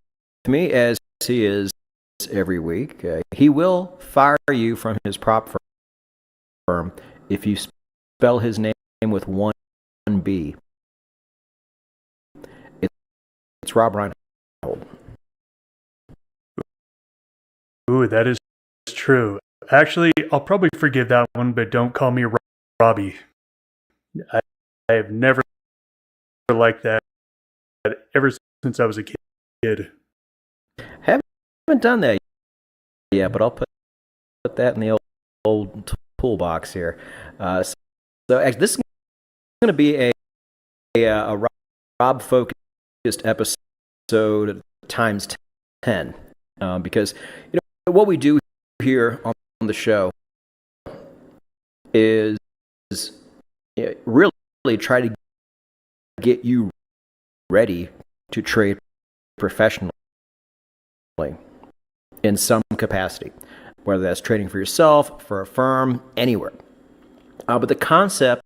me, as he is every week, he will fire you from his prop firm if you spell his name with one B. It's Rob Reinhold. Ooh, that is true. Actually, I'll probably forgive that one, but don't call me Robbie. I have never liked that ever since I was a kid. Haven't done that yet, but I'll put that in the old toolbox here. So this is going to be a Rob-focused episode times 10, because what we do here on the show is really try to get you ready to trade professionally in some capacity, whether that's trading for yourself, for a firm, anywhere. But the concepts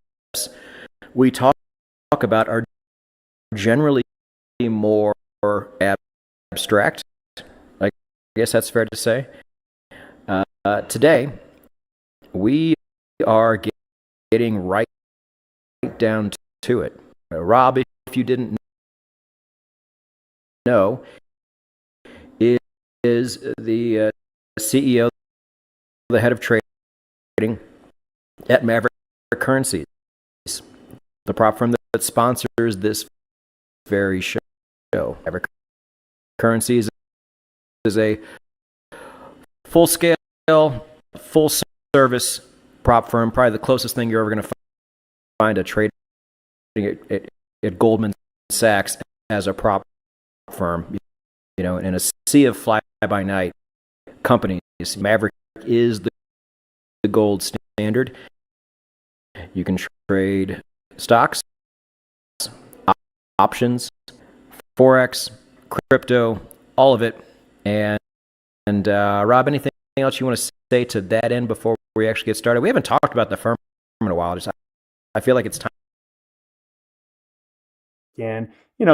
we talk about are generally more abstract. I guess that's fair to say. Today, we are getting right down to it. Rob, if you didn't know, is the CEO, the head of trading at Maverick Currencies, the prop firm that sponsors this very show. Maverick Currencies is a full-scale, full-service prop firm, probably the closest thing you're ever going to find a trading at Goldman Sachs as a prop firm. In a sea of fly-by-night companies, Maverick is the gold standard. You can trade stocks, options, Forex, crypto, all of it. And Rob, anything else you want to say to that end before we actually get started? We haven't talked about the firm in a while. I feel like it's time. And,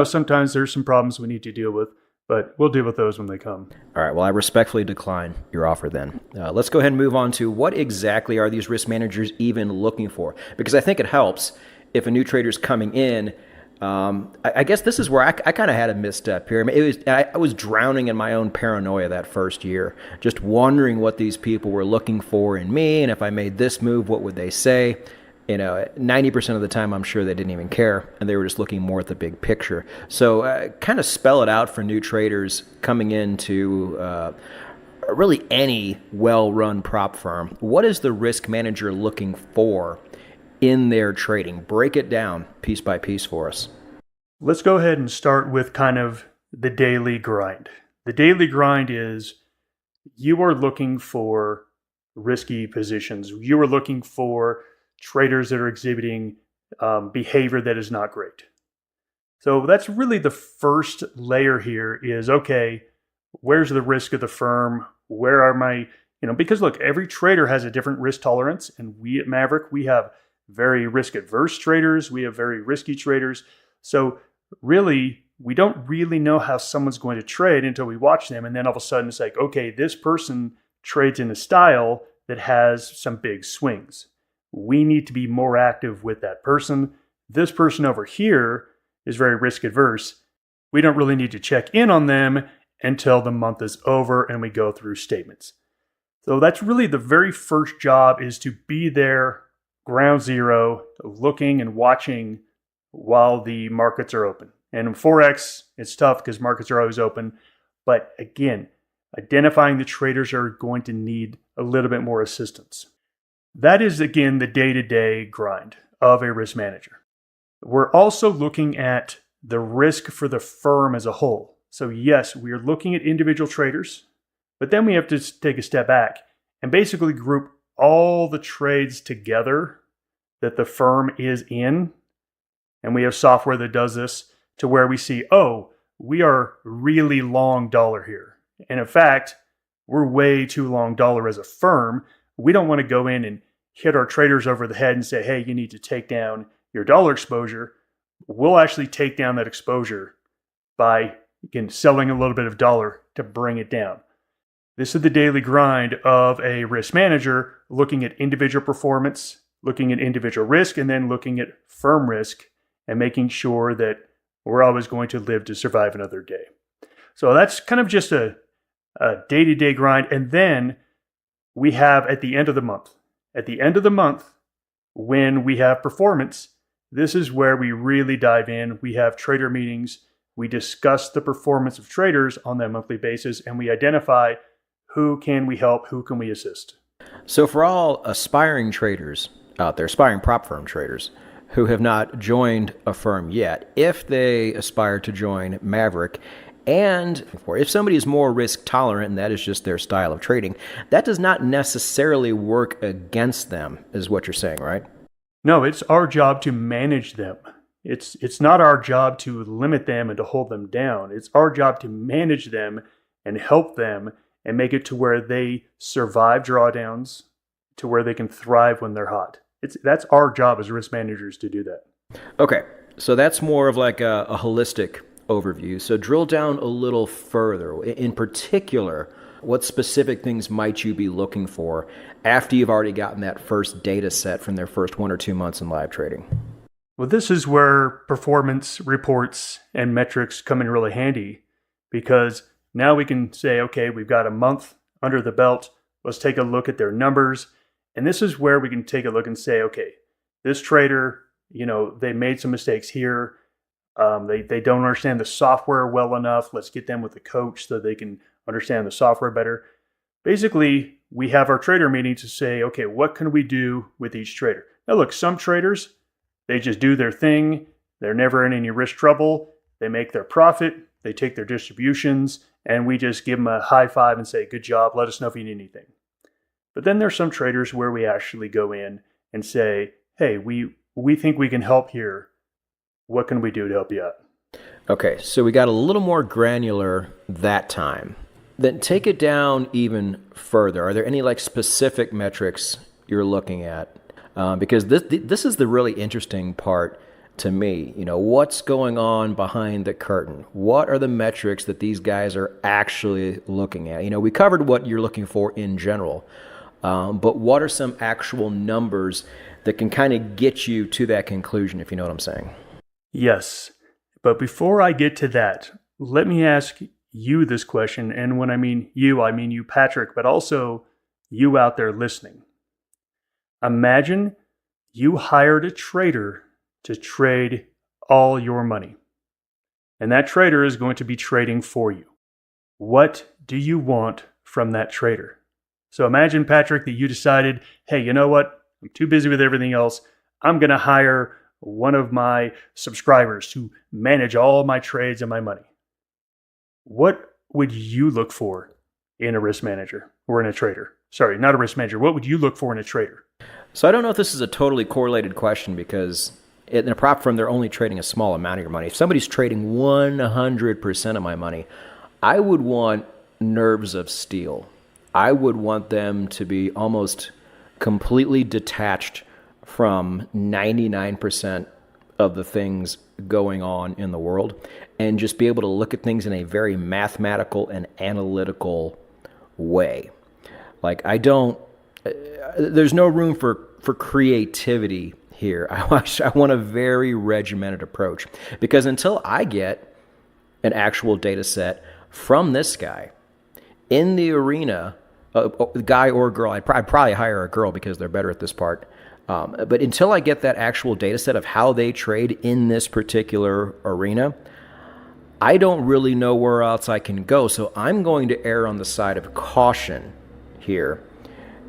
sometimes there's some problems we need to deal with, but we'll deal with those when they come. All right. Well, I respectfully decline your offer then. Let's go ahead and move on to what exactly are these risk managers even looking for? Because I think it helps if a new trader's coming in. I guess this is where I kind of had a misstep here. I mean, I was drowning in my own paranoia that first year, just wondering what these people were looking for in me, and if I made this move, what would they say? 90% of the time, I'm sure they didn't even care, and they were just looking more at the big picture. So kind of spell it out for new traders coming into really any well-run prop firm. What is the risk manager looking for in their trading? Break it down piece by piece for us. Let's go ahead and start with kind of the daily grind. The daily grind is you are looking for risky positions. You are looking for traders that are exhibiting behavior that is not great. So that's really the first layer here is, okay, where's the risk of the firm? Where are my, because look, every trader has a different risk tolerance. And we at Maverick, we have very risk adverse traders. We have very risky traders. So really, we don't really know how someone's going to trade until we watch them. And then all of a sudden it's like, okay, this person trades in a style that has some big swings. We need to be more active with that person. This person over here is very risk adverse. We don't really need to check in on them until the month is over and we go through statements. So that's really the very first job, is to be there, ground zero, looking and watching while the markets are open. And in Forex, it's tough because markets are always open. But again, identifying the traders are going to need a little bit more assistance. That is, again, the day-to-day grind of a risk manager. We're also looking at the risk for the firm as a whole. So yes, we are looking at individual traders, but then we have to take a step back and basically group all the trades together that the firm is in. And we have software that does this to where we see, oh, we are really long dollar here. And in fact, we're way too long dollar as a firm. We don't want to go in and hit our traders over the head and say, hey, you need to take down your dollar exposure. We'll actually take down that exposure by, again, selling a little bit of dollar to bring it down. This is the daily grind of a risk manager, looking at individual performance, looking at individual risk, and then looking at firm risk and making sure that we're always going to live to survive another day. So that's kind of just a day-to-day grind. And then we have at the end of the month, when we have performance, this is where we really dive in. We have trader meetings. We discuss the performance of traders on that monthly basis, and we identify who can we help, who can we assist. So for all aspiring traders out there, aspiring prop firm traders who have not joined a firm yet, if they aspire to join Maverick, and if somebody is more risk tolerant and that is just their style of trading, that does not necessarily work against them, is what you're saying, right? No, it's our job to manage them. It's not our job to limit them and to hold them down. It's our job to manage them and help them and make it to where they survive drawdowns, to where they can thrive when they're hot. That's our job as risk managers to do that. Okay, so that's more of like a holistic overview. So drill down a little further. In particular, what specific things might you be looking for after you've already gotten that first data set from their first 1 or 2 months in live trading? Well, this is where performance reports and metrics come in really handy, because now we can say, okay, we've got a month under the belt. Let's take a look at their numbers. And this is where we can take a look and say, okay, this trader, they made some mistakes here. They don't understand the software well enough. Let's get them with a coach so they can understand the software better. Basically, we have our trader meeting to say, okay, what can we do with each trader? Now, look, some traders, they just do their thing. They're never in any risk trouble. They make their profit. They take their distributions, and we just give them a high five and say, good job. Let us know if you need anything. But then there's some traders where we actually go in and say, hey, we think we can help here. What can we do to help you out? Okay, so we got a little more granular that time. Then take it down even further. Are there any like specific metrics you're looking at? Because this is the really interesting part to me. You know, what's going on behind the curtain? What are the metrics that these guys are actually looking at? You know, we covered what you're looking for in general, but what are some actual numbers that can kind of get you to that conclusion, if you know what I'm saying? Yes. But before I get to that, let me ask you this question. And when I mean you, Patrick, but also you out there listening. Imagine you hired a trader to trade all your money. And that trader is going to be trading for you. What do you want from that trader? So imagine, Patrick, that you decided, hey, you know what? I'm too busy with everything else. I'm going to hire one of my subscribers to manage all my trades and my money. What would you look for in a risk manager or in a trader? Sorry, not a risk manager. What would you look for in a trader? So I don't know if this is a totally correlated question because in a prop firm, they're only trading a small amount of your money. If somebody's trading 100% of my money, I would want nerves of steel. I would want them to be almost completely detached from 99% of the things going on in the world and just be able to look at things in a very mathematical and analytical way. Like there's no room for creativity here. I want a very regimented approach because until I get an actual data set from this guy in the arena, guy or girl, I'd probably hire a girl because they're better at this part. But until I get that actual data set of how they trade in this particular arena, I don't really know where else I can go. So I'm going to err on the side of caution here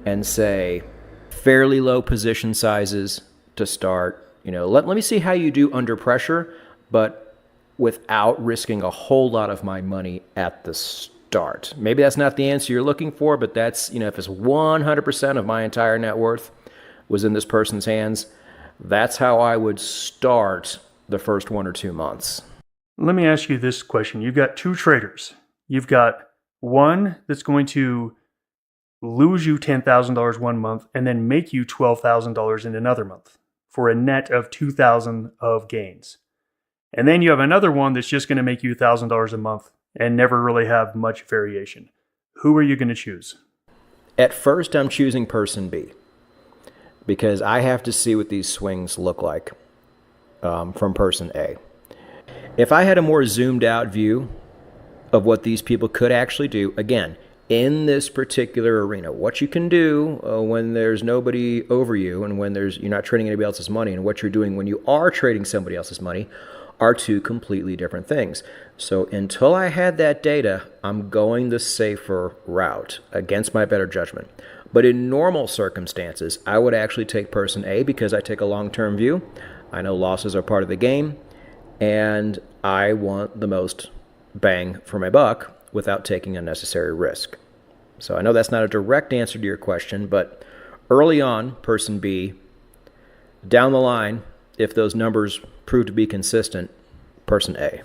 and say fairly low position sizes to start. You know, let me see how you do under pressure, but without risking a whole lot of my money at the start. Maybe that's not the answer you're looking for, but that's, you know, if it's 100% of my entire net worth was in this person's hands, that's how I would start the first 1 or 2 months. Let me ask you this question. You've got two traders. You've got one that's going to lose you $10,000 one month and then make you $12,000 in another month for a net of $2,000 of gains. And then you have another one that's just going to make you $1,000 a month and never really have much variation. Who are you going to choose? At first, I'm choosing person B because I have to see what these swings look like from person A. If I had a more zoomed out view of what these people could actually do, again, in this particular arena, what you can do when there's nobody over you and when you're not trading anybody else's money, and what you're doing when you are trading somebody else's money are two completely different things. So until I had that data, I'm going the safer route against my better judgment. But in normal circumstances, I would actually take person A because I take a long-term view. I know losses are part of the game, and I want the most bang for my buck without taking unnecessary risk. So I know that's not a direct answer to your question, but early on, person B, down the line, if those numbers prove to be consistent, person A.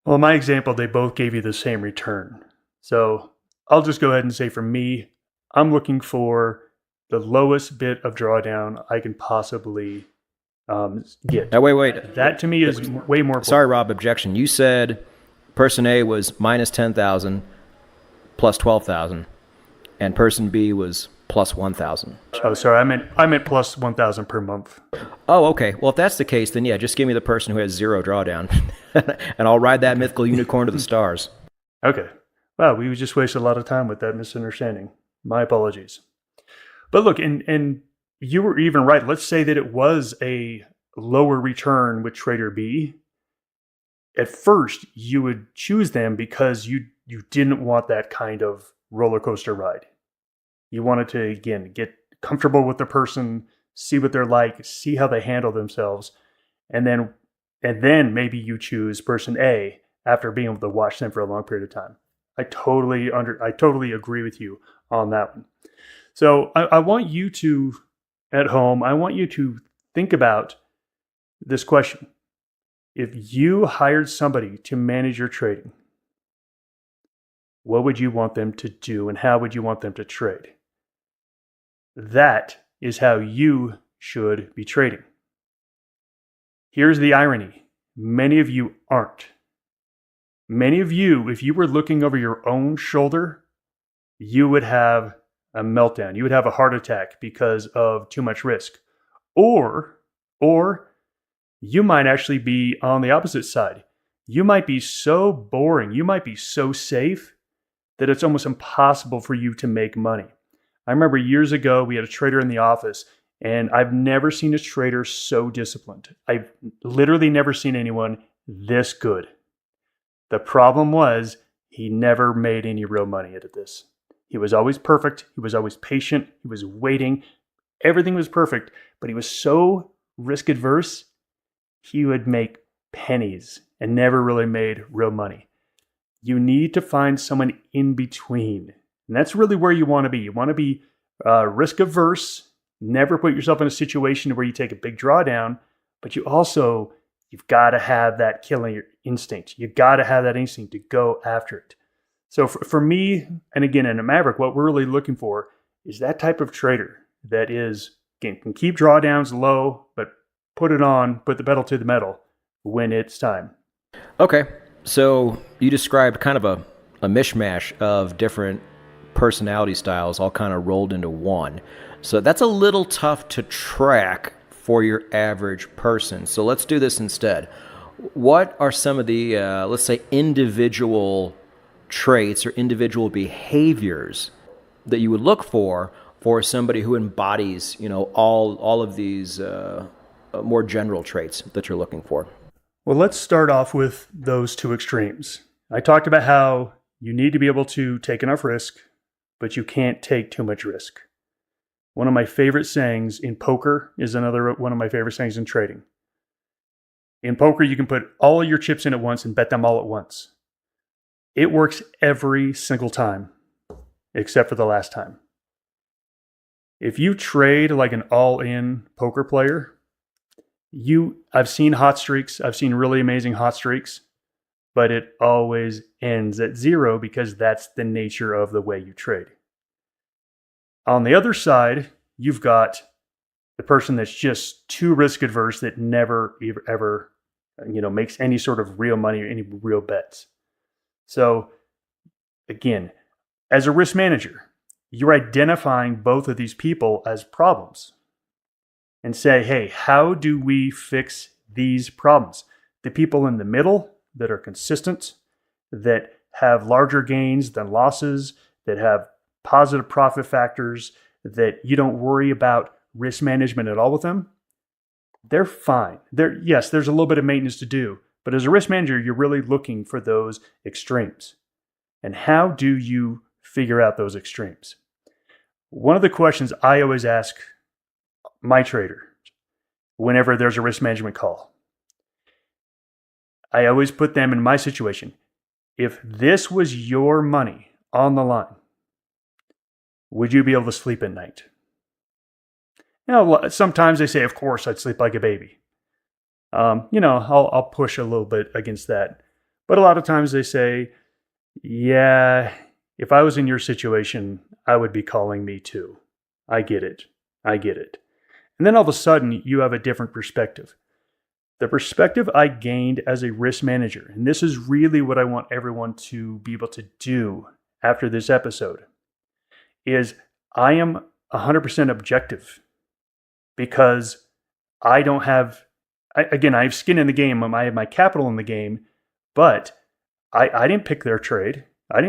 Well, in my example, they both gave you the same return. So I'll just go ahead and say for me, I'm looking for the lowest bit of drawdown I can possibly get. Now, wait. That to me is way more important. Sorry, Rob, objection. You said person A was minus 10,000 plus 12,000, and person B was plus 1,000. Oh, sorry. I meant plus 1,000 per month. Oh, okay. Well, if that's the case, then yeah, just give me the person who has zero drawdown, and I'll ride that mythical unicorn to the stars. Okay. Wow, we just wasted a lot of time with that misunderstanding. My apologies. But look, and you were even right. Let's say that it was a lower return with Trader B. At first, you would choose them because you didn't want that kind of roller coaster ride. You wanted to, again, get comfortable with the person, see what they're like, see how they handle themselves, and then maybe you choose person A after being able to watch them for a long period of time. I totally agree with you on that one. So I want you to, at home, I want you to think about this question. If you hired somebody to manage your trading, what would you want them to do and how would you want them to trade? That is how you should be trading. Here's the irony. Many of you aren't. Many of you, if you were looking over your own shoulder, you would have a meltdown. You would have a heart attack because of too much risk. Or you might actually be on the opposite side. You might be so boring, you might be so safe that it's almost impossible for you to make money. I remember years ago, we had a trader in the office, and I've never seen a trader so disciplined. I've literally never seen anyone this good. The problem was he never made any real money out of this. He was always perfect. He was always patient. He was waiting. Everything was perfect, but he was so risk adverse, he would make pennies and never really made real money. You need to find someone in between. And that's really where you want to be. You want to be risk averse, never put yourself in a situation where you take a big drawdown, but you've got to have that killing instinct. You've got to have that instinct to go after it. So for me, and again, in a Maverick, what we're really looking for is that type of trader that is, again, can keep drawdowns low, but put the pedal to the metal when it's time. Okay, so you described kind of a mishmash of different personality styles all kind of rolled into one. So that's a little tough to track for your average person. So let's do this instead. What are some of the, let's say, individual traits or individual behaviors that you would look for somebody who embodies, all of these more general traits that you're looking for? Well, let's start off with those two extremes. I talked about how you need to be able to take enough risk, but you can't take too much risk. One of my favorite sayings in poker is another one of my favorite sayings in trading. In poker, you can put all of your chips in at once and bet them all at once. It works every single time, except for the last time. If you trade like an all-in poker player, I've seen hot streaks, I've seen really amazing hot streaks, but it always ends at zero because that's the nature of the way you trade. On the other side, you've got the person that's just too risk adverse that never ever makes any sort of real money or any real bets. So again, as a risk manager, you're identifying both of these people as problems and say, hey, how do we fix these problems? The people in the middle that are consistent, that have larger gains than losses, that have positive profit factors, that you don't worry about risk management at all with them, they're fine. Yes, there's a little bit of maintenance to do, but as a risk manager, you're really looking for those extremes. And how do you figure out those extremes? One of the questions I always ask my trader whenever there's a risk management call, I always put them in my situation. If this was your money on the line, would you be able to sleep at night? Now, sometimes they say, of course, I'd sleep like a baby. I'll push a little bit against that. But a lot of times they say, yeah, if I was in your situation, I would be calling me too. I get it. And then all of a sudden, you have a different perspective. The perspective I gained as a risk manager, and this is really what I want everyone to be able to do after this episode, is I am 100% objective because I don't have, I have skin in the game, I have my capital in the game, but I didn't pick their trade. I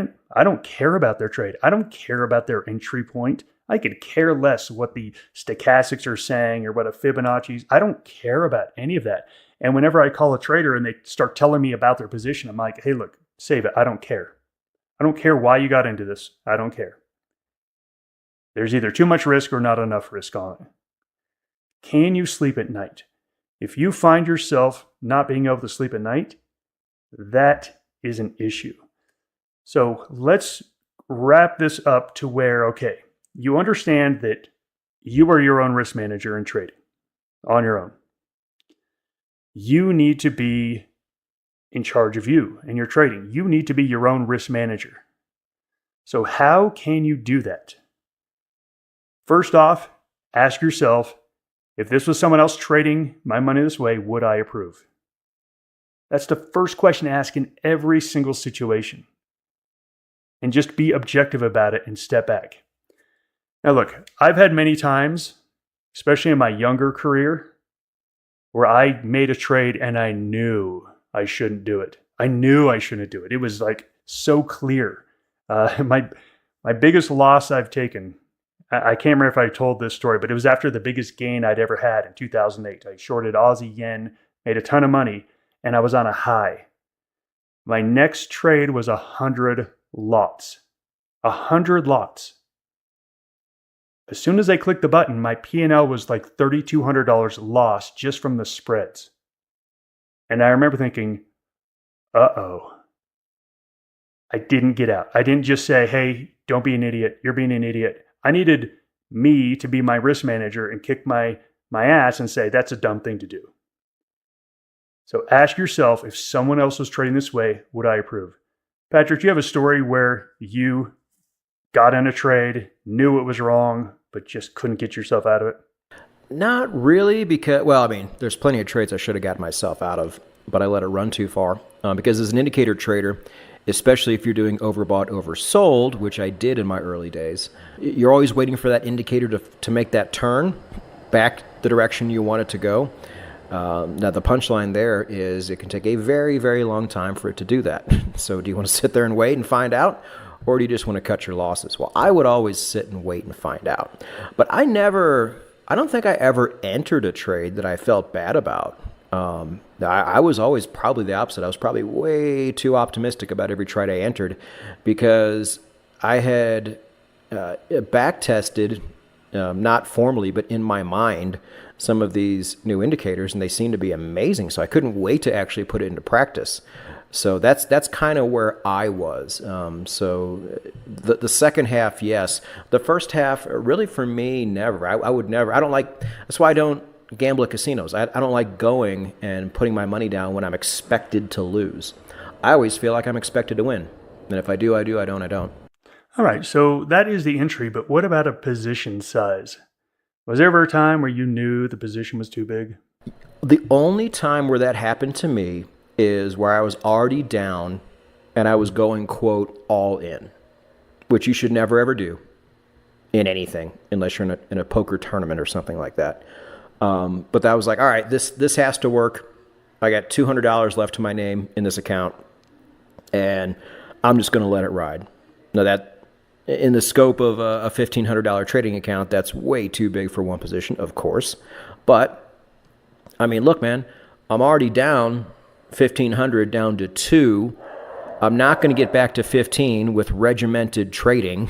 don't care about their trade. I don't care about their entry point. I could care less what the stochastics are saying or what a Fibonacci's. I don't care about any of that. And whenever I call a trader and they start telling me about their position, I'm like, hey, look, save it. I don't care. I don't care why you got into this. I don't care. There's either too much risk or not enough risk on it. Can you sleep at night? If you find yourself not being able to sleep at night, that is an issue. So let's wrap this up to where, okay, you understand that you are your own risk manager in trading on your own. You need to be in charge of you and your trading. You need to be your own risk manager. So how can you do that? First off, ask yourself, if this was someone else trading my money this way, would I approve? That's the first question to ask in every single situation. And just be objective about it and step back. Now look, I've had many times, especially in my younger career, where I made a trade and I knew I shouldn't do it. I knew I shouldn't do it. It was like so clear. My biggest loss I've taken, I can't remember if I told this story, but it was after the biggest gain I'd ever had in 2008. I shorted Aussie yen, made a ton of money, and I was on a high. My next trade was 100 lots. 100 lots. As soon as I clicked the button, my P&L was like $3,200 lost just from the spreads. And I remember thinking, uh-oh. I didn't get out. I didn't just say, hey, don't be an idiot. You're being an idiot. I needed me to be my risk manager and kick my ass and say, that's a dumb thing to do. So ask yourself, if someone else was trading this way, would I approve? Patrick, do you have a story where you got in a trade, knew it was wrong, but just couldn't get yourself out of it? Not really, because, well, I mean, there's plenty of trades I should have gotten myself out of, but I let it run too far. Because as an indicator trader, especially if you're doing overbought, oversold, which I did in my early days, you're always waiting for that indicator to make that turn back the direction you want it to go. Now, the punchline there is it can take a very, very long time for it to do that. So do you want to sit there and wait and find out? Or do you just want to cut your losses? Well, I would always sit and wait and find out. But I don't think I ever entered a trade that I felt bad about. I was always probably the opposite. I was probably way too optimistic about every trade I entered because I had back tested, not formally, but in my mind, some of these new indicators, and they seemed to be amazing. So I couldn't wait to actually put it into practice. So that's kind of where I was. So the second half, yes. The first half, really for me, never. I would never. I don't like. That's why I don't gamble at casinos. I don't like going and putting my money down when I'm expected to lose. I always feel like I'm expected to win. And if I do, I do. I don't, I don't. All right, so that is the entry, but what about a position size? Was there ever a time where you knew the position was too big? The only time where that happened to me is where I was already down and I was going, quote, all in, which you should never, ever do in anything unless you're in a poker tournament or something like that. But that was like, all right, this has to work. I got $200 left to my name in this account, and I'm just going to let it ride. Now, that in the scope of a $1,500 trading account, that's way too big for one position, of course. But, I mean, look, man, I'm already down $1,500 down to 2. I'm not going to get back to 15 with regimented trading.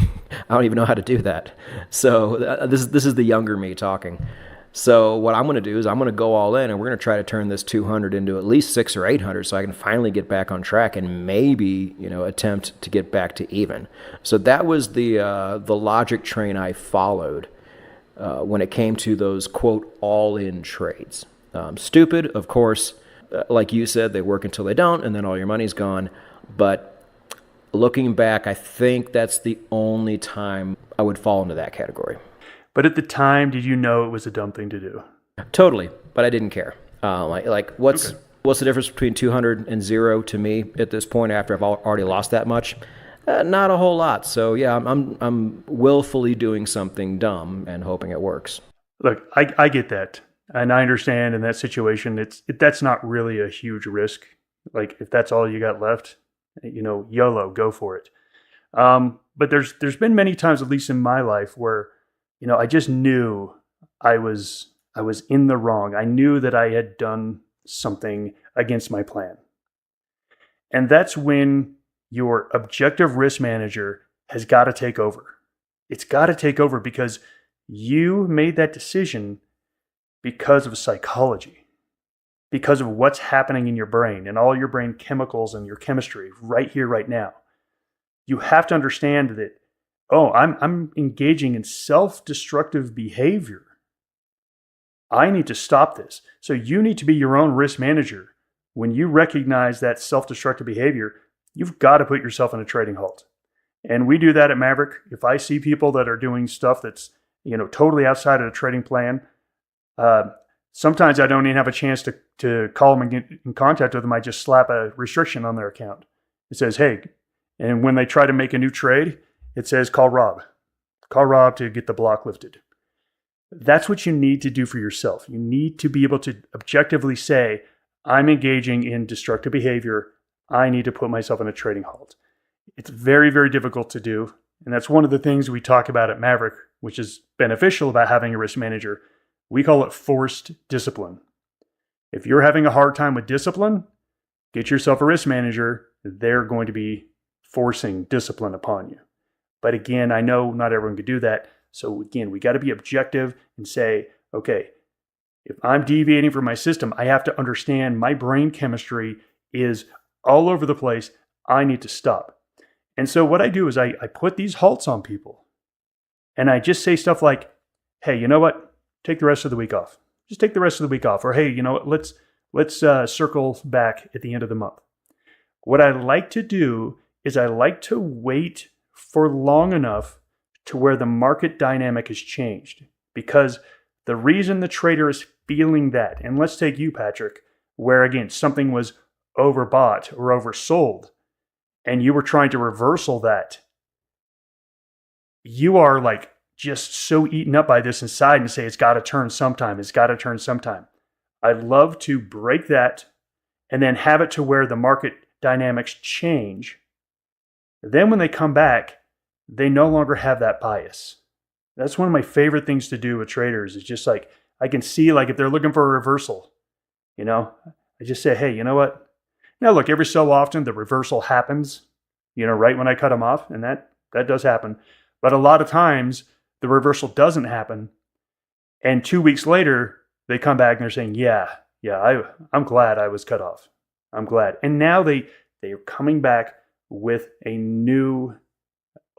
I don't even know how to do that. So this is the younger me talking. So what I'm going to do is I'm going to go all in, and we're going to try to turn this 200 into at least 600 or 800, so I can finally get back on track and maybe attempt to get back to even. So that was the logic train I followed when it came to those quote all in trades. Stupid, of course. Like you said, they work until they don't, and then all your money's gone. But looking back, I think that's the only time I would fall into that category. But at the time, did you know it was a dumb thing to do? Totally, but I didn't care. What's the difference between 200 and 0 to me at this point after I've already lost that much? Not a whole lot. So yeah, I'm willfully doing something dumb and hoping it works. Look, I get that, and I understand in that situation, that's not really a huge risk. Like if that's all you got left, YOLO, go for it. But there's been many times, at least in my life, where I just knew I was in the wrong. I knew that I had done something against my plan. And that's when your objective risk manager has got to take over. It's got to take over because you made that decision because of psychology, because of what's happening in your brain and all your brain chemicals and your chemistry right here, right now. You have to understand that, I'm engaging in self-destructive behavior. I need to stop this. So you need to be your own risk manager. When you recognize that self-destructive behavior, you've got to put yourself in a trading halt. And we do that at Maverick. If I see people that are doing stuff that's, totally outside of the trading plan, sometimes I don't even have a chance to call them and get in contact with them. I just slap a restriction on their account. It says, hey, and when they try to make a new trade, it says, call Rob. Call Rob to get the block lifted. That's what you need to do for yourself. You need to be able to objectively say, I'm engaging in destructive behavior. I need to put myself in a trading halt. It's very, very difficult to do. And that's one of the things we talk about at Maverick, which is beneficial about having a risk manager. We call it forced discipline. If you're having a hard time with discipline, get yourself a risk manager. They're going to be forcing discipline upon you. But again, I know not everyone can do that. So again, we got to be objective and say, okay, if I'm deviating from my system, I have to understand my brain chemistry is all over the place. I need to stop. And so what I do is I put these halts on people. And I just say stuff like, hey, you know what? Take the rest of the week off. Just take the rest of the week off. Or hey, you know what? Let's circle back at the end of the month. What I like to do is I like to wait for long enough to where the market dynamic has changed. Because the reason the trader is feeling that, and let's take you, Patrick, where again, something was overbought or oversold, and you were trying to reversal that, you are like just so eaten up by this inside and say, it's got to turn sometime. It's got to turn sometime. I'd love to break that and then have it to where the market dynamics change. Then when they come back, they no longer have that bias. That's one of my favorite things to do with traders. It's just like, I can see like if they're looking for a reversal, I just say, hey, you know what? Now look, every so often the reversal happens, right when I cut them off, and that does happen. But a lot of times the reversal doesn't happen. And 2 weeks later, they come back and they're saying, I'm glad I was cut off. I'm glad. And now they are coming back with a new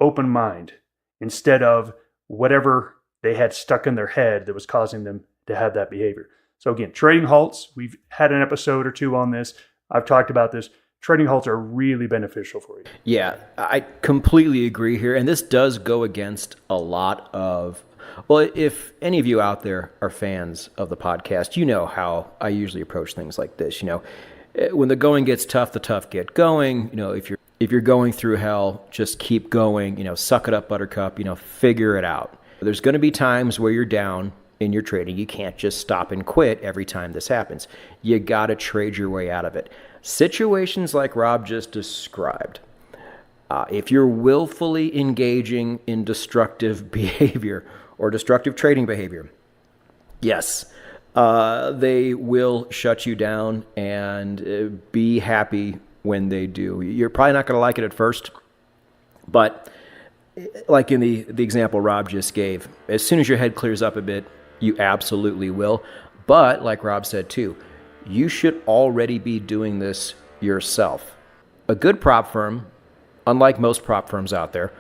open mind instead of whatever they had stuck in their head that was causing them to have that behavior. So again, trading halts, we've had an episode or two on this. I've talked about this. Trading halts are really beneficial for you. Yeah, I completely agree here. And this does go against a lot of, well, if any of you out there are fans of the podcast, you know how I usually approach things like this. When the going gets tough, the tough get going. If you're going through hell, just keep going, suck it up, buttercup, figure it out. There's going to be times where you're down in your trading. You can't just stop and quit every time this happens. You got to trade your way out of it. Situations like Rob just described, if you're willfully engaging in destructive behavior or destructive trading behavior, yes, they will shut you down, and be happy when they do. You're probably not going to like it at first, but like in the example Rob just gave, as soon as your head clears up a bit, you absolutely will. But like Rob said too, you should already be doing this yourself. A good prop firm, unlike most prop firms out there,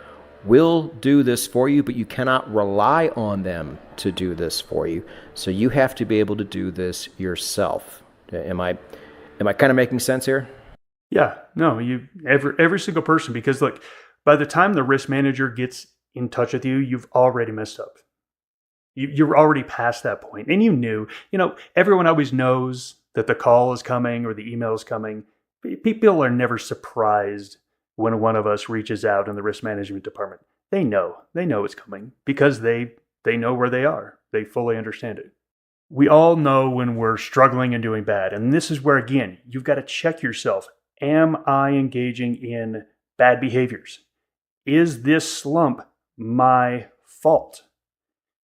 will do this for you, but you cannot rely on them to do this for you. So you have to be able to do this yourself. Am I kind of making sense here? Yeah, no, every single person, because look, by the time the risk manager gets in touch with you, you've already messed up. You're already past that point, and you knew. Everyone always knows that the call is coming or the email is coming. People are never surprised when one of us reaches out in the risk management department. They know it's coming because they know where they are. They fully understand it. We all know when we're struggling and doing bad, and this is where, again, you've got to check yourself. Am I engaging in bad behaviors? Is this slump my fault?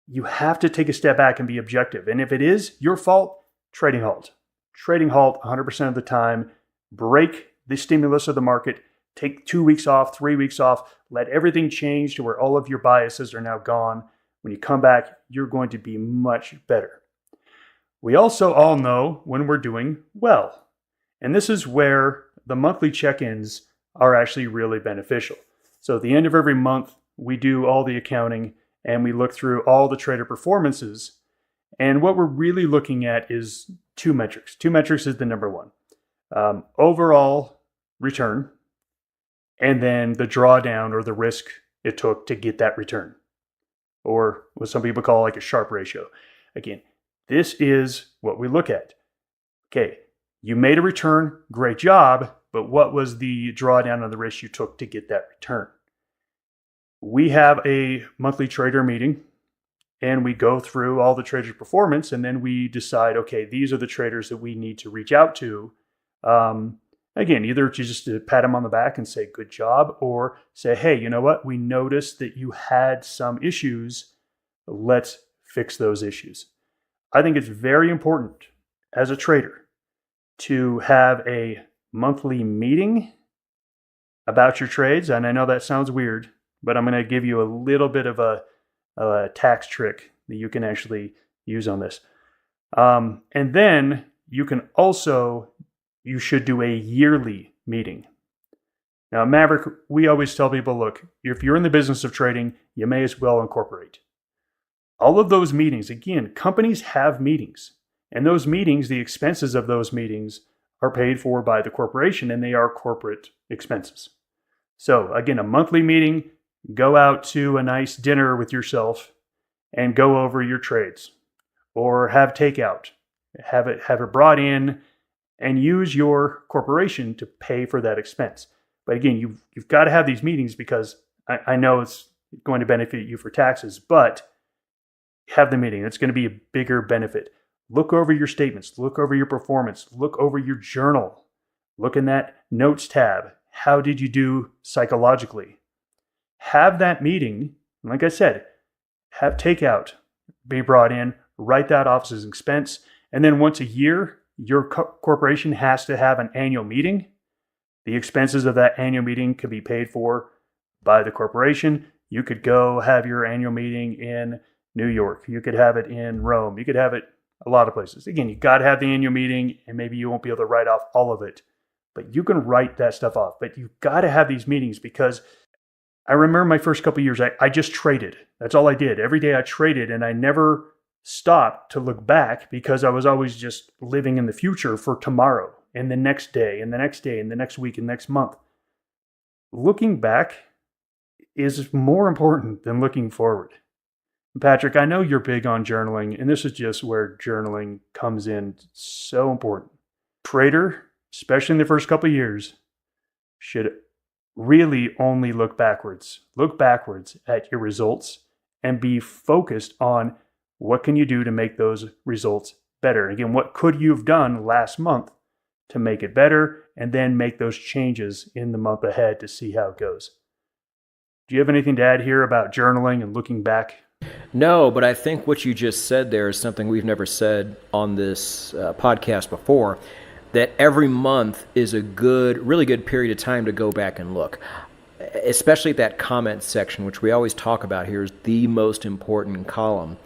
You have to take a step back and be objective. And if it is your fault, trading halt. Trading halt 100% of the time. Break the stimulus of the market. Take 2 weeks off, 3 weeks off. Let everything change to where all of your biases are now gone. When you come back, you're going to be much better. We also all know when we're doing well. And this is where the monthly check-ins are actually really beneficial. So at the end of every month, we do all the accounting and we look through all the trader performances. And what we're really looking at is two metrics. Two metrics is the number one. Overall return, and then the drawdown or the risk it took to get that return, or what some people call like a Sharpe ratio. Again, this is what we look at. Okay, you made a return, great job, but what was the drawdown on the risk you took to get that return? We have a monthly trader meeting, and we go through all the traders' performance, and then we decide, okay, these are the traders that we need to reach out to. Again, either just to pat them on the back and say, good job, or say, hey, you know what? We noticed that you had some issues. Let's fix those issues. I think it's very important as a trader to have a monthly meeting about your trades. And I know that sounds weird, but I'm going to give you a little bit of a tax trick that you can actually use on this. And then you should do a yearly meeting. Now, Maverick, we always tell people, look, if you're in the business of trading, you may as well incorporate. All of those meetings, again, companies have meetings. And those meetings, the expenses of those meetings are paid for by the corporation, and they are corporate expenses. So again, a monthly meeting, go out to a nice dinner with yourself and go over your trades, or have takeout, have it brought in, and use your corporation to pay for that expense. But again, you've got to have these meetings because I know it's going to benefit you for taxes, but have the meeting. It's going to be a bigger benefit. Look over your statements, look over your performance, look over your journal, look in that notes tab. How did you do psychologically? Have that meeting. Like I said, have takeout be brought in, write that off as an expense. And then once a year, your corporation has to have an annual meeting. The expenses of that annual meeting can be paid for by the corporation. You could go have your annual meeting in New York. You could have it in Rome. You could have it a lot of places. Again, you got to have the annual meeting, and maybe you won't be able to write off all of it, but you can write that stuff off. But you've got to have these meetings, because I remember my first couple of years, I just traded. That's all I did. Every day I traded, and I never stopped to look back because I was always just living in the future for tomorrow and the next day and the next day and the next week and next month. Looking back is more important than looking forward. Patrick, I know you're big on journaling, and this is just where journaling comes in so important. Trader, especially in the first couple of years, should really only look backwards. Look backwards at your results and be focused on what can you do to make those results better. Again, what could you have done last month to make it better, and then make those changes in the month ahead to see how it goes. Do you have anything to add here about journaling and looking back? No, but I think what you just said there is something we've never said on this podcast before, that every month is a really good period of time to go back and look. Especially that comment section, which we always talk about here, is the most important column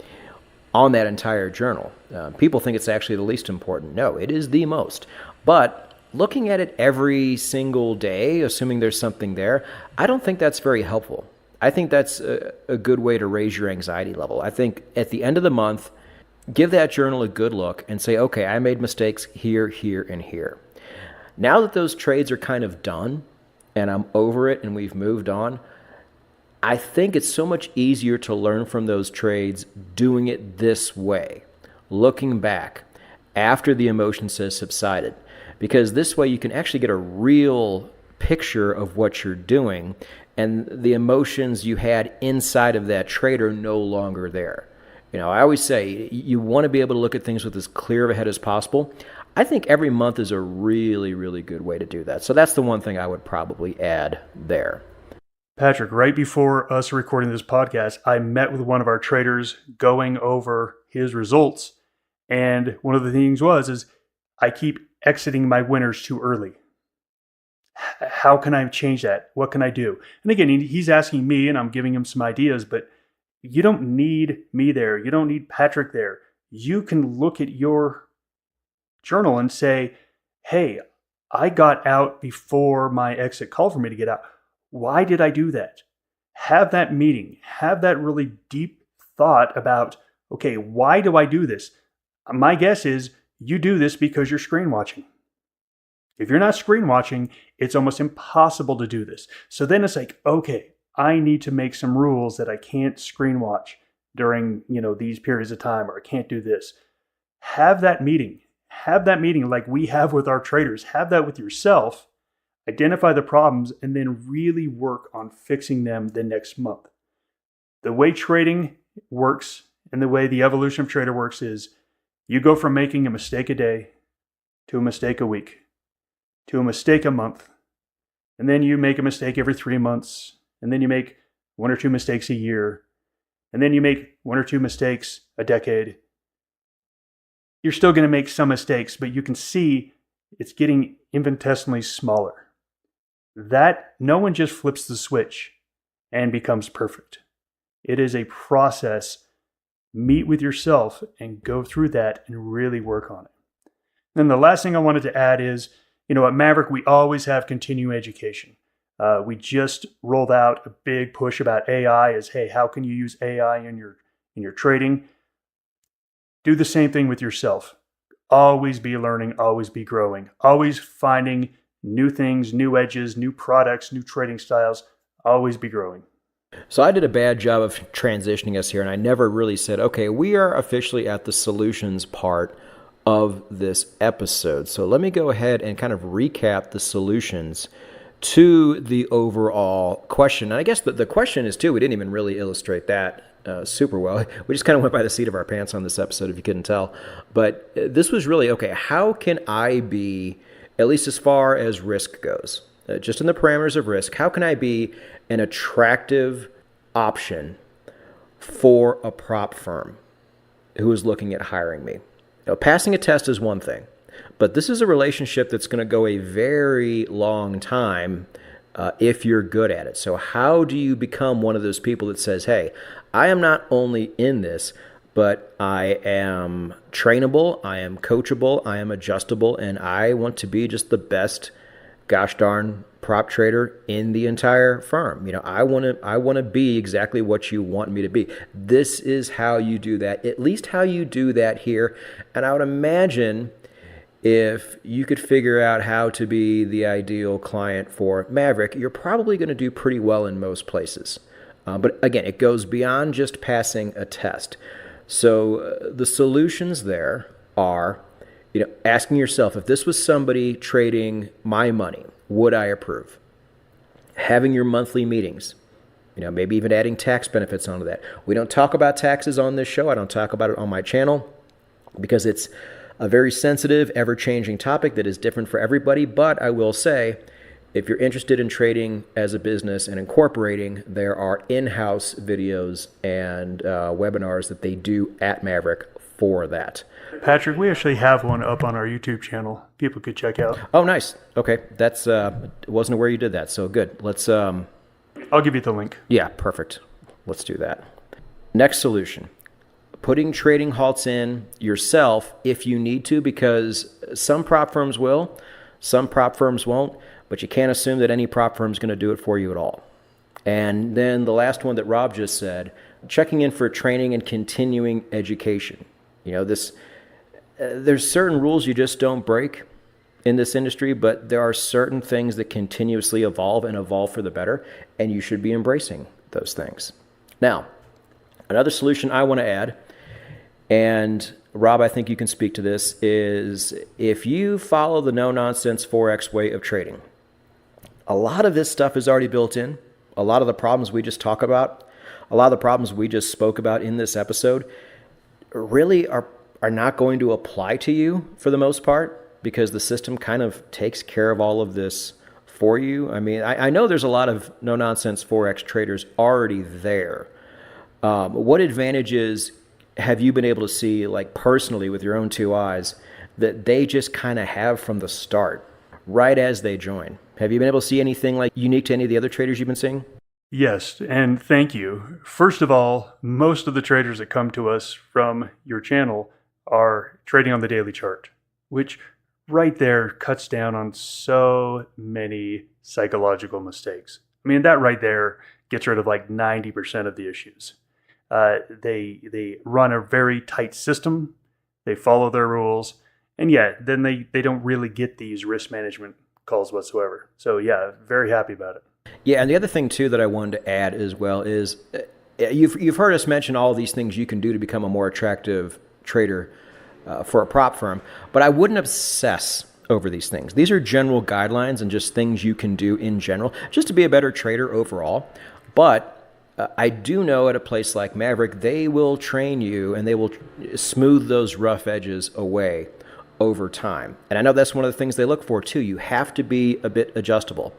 on that entire journal. People think it's actually the least important. No, it is the most. But looking at it every single day, assuming there's something there, I don't think that's very helpful. I think that's a good way to raise your anxiety level. I think at the end of the month, give that journal a good look and say, okay, I made mistakes here, here, and here. Now that those trades are kind of done and I'm over it and we've moved on, I think it's so much easier to learn from those trades doing it this way, looking back after the emotions has subsided. Because this way you can actually get a real picture of what you're doing, and the emotions you had inside of that trade are no longer there. You know, I always say you want to be able to look at things with as clear of a head as possible. I think every month is a really, really good way to do that. So that's the one thing I would probably add there. Patrick, right before us recording this podcast, I met with one of our traders going over his results. And one of the things is I keep exiting my winners too early. How can I change that? What can I do? And again, he's asking me, and I'm giving him some ideas, but you don't need me there. You don't need Patrick there. You can look at your journal and say, hey, I got out before my exit called for me to get out. Why did I do that? Have that meeting. Have that really deep thought about, okay, why do I do this? My guess is you do this because you're screen watching. If you're not screen watching, it's almost impossible to do this. So then it's like, okay, I need to make some rules that I can't screen watch during, these periods of time, or I can't do this. Have that meeting. Have that meeting like we have with our traders. Have that with yourself. Identify the problems and then really work on fixing them the next month. The way trading works and the way the evolution of trader works is you go from making a mistake a day to a mistake a week to a mistake a month. And then you make a mistake every 3 months. And then you make 1 or 2 mistakes a year. And then you make 1 or 2 mistakes a decade. You're still going to make some mistakes, but you can see it's getting infinitesimally smaller. That no one just flips the switch and becomes perfect. It is a process. Meet with yourself and go through that and really work on it. Then the last thing I wanted to add is, at Maverick, we always have continuing education. We just rolled out a big push about AI as, hey, how can you use AI in your trading? Do the same thing with yourself. Always be learning, always be growing, always finding new things, new edges, new products, new trading styles, always be growing. So I did a bad job of transitioning us here, and I never really said, okay, we are officially at the solutions part of this episode. So let me go ahead and kind of recap the solutions to the overall question. And I guess the question is, too, we didn't even really illustrate that super well. We just kind of went by the seat of our pants on this episode, if you couldn't tell. But this was really, okay, how can I be, at least as far as risk goes, just in the parameters of risk, how can I be an attractive option for a prop firm who is looking at hiring me? Now, passing a test is one thing, but this is a relationship that's going to go a very long time if you're good at it. So how do you become one of those people that says, hey, I am not only in this, but I am trainable, I am coachable, I am adjustable, and I want to be just the best gosh darn prop trader in the entire firm. I want to be exactly what you want me to be. This is how you do that, at least how you do that here. And I would imagine if you could figure out how to be the ideal client for Maverick, you're probably going to do pretty well in most places. But again, it goes beyond just passing a test. So the solutions there are, asking yourself, if this was somebody trading my money, would I approve? Having your monthly meetings, maybe even adding tax benefits onto that. We don't talk about taxes on this show. I don't talk about it on my channel because it's a very sensitive, ever-changing topic that is different for everybody. But I will say, if you're interested in trading as a business and incorporating, there are in-house videos and webinars that they do at Maverick for that. Patrick, we actually have one up on our YouTube channel. People could check out. Oh, nice. Okay, that's wasn't aware you did that. So good. Let's. I'll give you the link. Yeah, perfect. Let's do that. Next solution: putting trading halts in yourself if you need to, because some prop firms will, some prop firms won't. But you can't assume that any prop firm is going to do it for you at all. And then the last one that Rob just said, checking in for training and continuing education. There's certain rules you just don't break in this industry, but there are certain things that continuously evolve and evolve for the better, and you should be embracing those things. Now, another solution I want to add, and Rob, I think you can speak to this, is if you follow the no-nonsense Forex way of trading, a lot of this stuff is already built in. A lot of the problems we just talk about, a lot of the problems we just spoke about in this episode really are not going to apply to you for the most part, because the system kind of takes care of all of this for you. I mean, I know there's a lot of no-nonsense Forex traders already there. What advantages have you been able to see, like personally with your own two eyes, that they just kind of have from the start, right as they join? Have you been able to see anything like unique to any of the other traders you've been seeing? Yes, and thank you. First of all, most of the traders that come to us from your channel are trading on the daily chart, which right there cuts down on so many psychological mistakes. I mean, that right there gets rid of like 90% of the issues. They run a very tight system. They follow their rules, And yeah, then they don't really get these risk management calls whatsoever. So yeah, very happy about it. Yeah, and the other thing too that I wanted to add as well is you've heard us mention all these things you can do to become a more attractive trader for a prop firm, but I wouldn't obsess over these things. These are general guidelines and just things you can do in general just to be a better trader overall. But I do know at a place like Maverick, they will train you and they will smooth those rough edges away over time. And I know that's one of the things they look for too. You have to be a bit adjustable.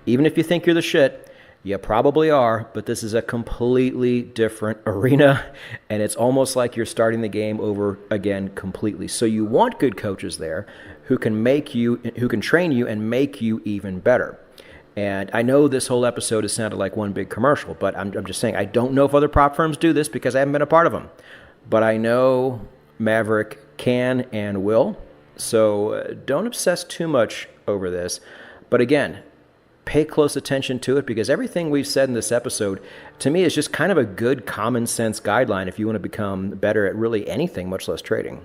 Even if you think you're the shit, you probably are, but this is a completely different arena, and it's almost like you're starting the game over again completely. So you want good coaches there who can train you and make you even better. And I know this whole episode has sounded like one big commercial, but I'm just saying I don't know if other prop firms do this because I haven't been a part of them. But I know Maverick can and will. So don't obsess too much over this. But again, pay close attention to it because everything we've said in this episode, to me, is just kind of a good common sense guideline if you want to become better at really anything, much less trading.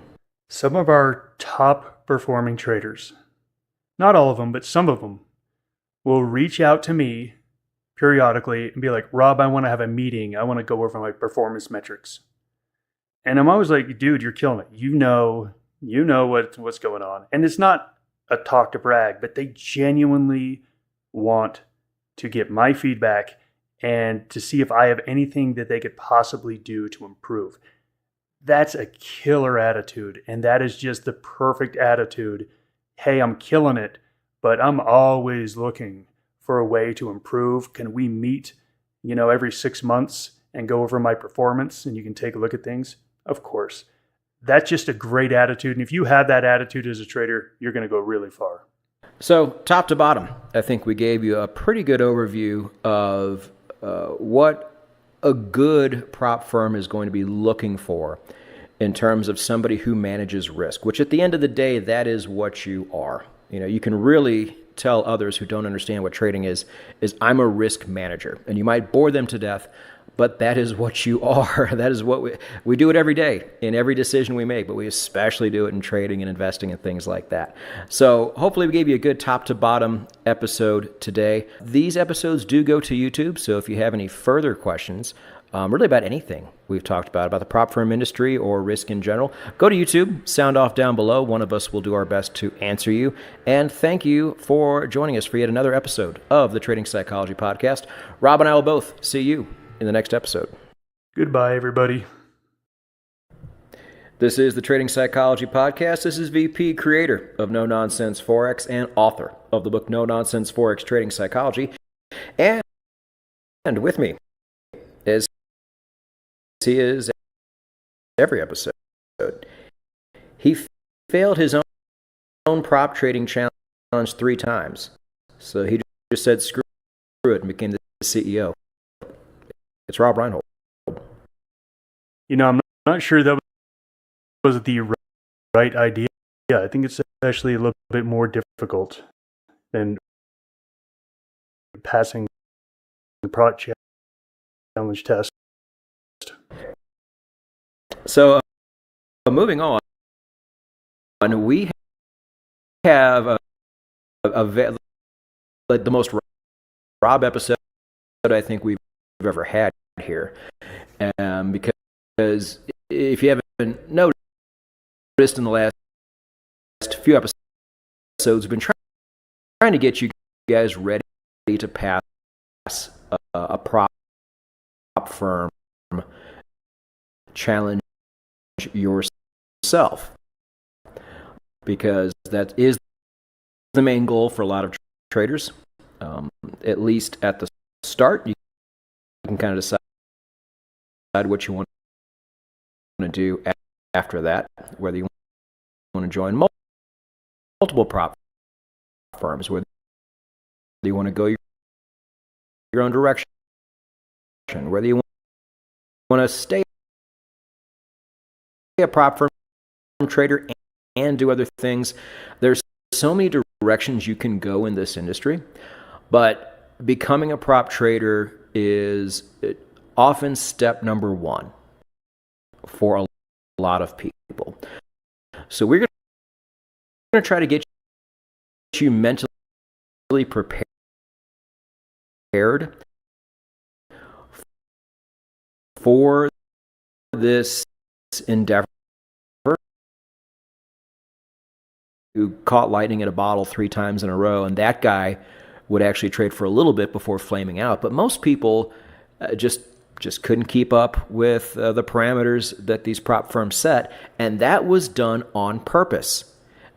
Some of our top performing traders, not all of them, but some of them, will reach out to me periodically and be like, Rob, I want to have a meeting. I want to go over my performance metrics. And I'm always like, dude, you're killing it. You know what's going on. And it's not a talk to brag, but they genuinely want to get my feedback and to see if I have anything that they could possibly do to improve. That's a killer attitude. And that is just the perfect attitude. Hey, I'm killing it, but I'm always looking for a way to improve. Can we meet, every 6 months and go over my performance and you can take a look at things? Of course. That's just a great attitude. And if you have that attitude as a trader, you're going to go really far. So top to bottom, I think we gave you a pretty good overview of what a good prop firm is going to be looking for in terms of somebody who manages risk, which at the end of the day, that is what you are. You can really tell others who don't understand what trading is I'm a risk manager. And you might bore them to death, but that is what you are. That is what we do it every day in every decision we make, but we especially do it in trading and investing and things like that. So hopefully we gave you a good top to bottom episode today. These episodes do go to YouTube, so if you have any further questions, really about anything we've talked about the prop firm industry or risk in general, go to YouTube, sound off down below. One of us will do our best to answer you. And thank you for joining us for yet another episode of the Trading Psychology Podcast. Rob and I will both see you in the next episode. Goodbye, everybody. This is the Trading Psychology Podcast. This is VP, creator of No Nonsense Forex and author of the book No Nonsense Forex Trading Psychology. And with me is he is every episode. He failed his own prop trading challenge 3 times. So he just said screw it and became the CEO. It's Rob Reinhold. I'm not sure that was the right idea. I think it's actually a little bit more difficult than passing the prop challenge test. So, moving on, we have like the most Rob episode I think we've ever had here, because if you haven't noticed in the last few episodes, we've been trying to get you guys ready to pass a prop firm challenge yourself, because that is the main goal for a lot of traders. At least at the start, you can kind of decide what you want to do after that, whether you want to join multiple prop firms, whether you want to go your own direction, whether you want to stay a prop firm trader and do other things. There's so many directions you can go in this industry, but becoming a prop trader is often step number 1 for a lot of people. So we're going to try to get you mentally prepared for this endeavor. Who caught lightning in a bottle 3 times in a row, and that guy would actually trade for a little bit before flaming out. But most people just couldn't keep up with the parameters that these prop firms set, and that was done on purpose.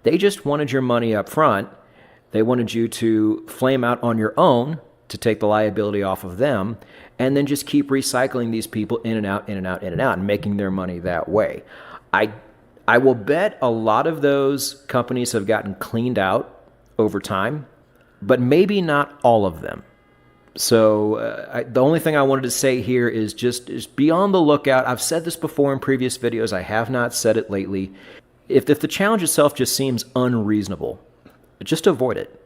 They just wanted your money up front. They wanted you to flame out on your own to take the liability off of them, and then just keep recycling these people in and out, in and out, in and out, and making their money that way. I will bet a lot of those companies have gotten cleaned out over time, but maybe not all of them. So the only thing I wanted to say here is just be on the lookout. I've said this before in previous videos. I have not said it lately. If the challenge itself just seems unreasonable, just avoid it.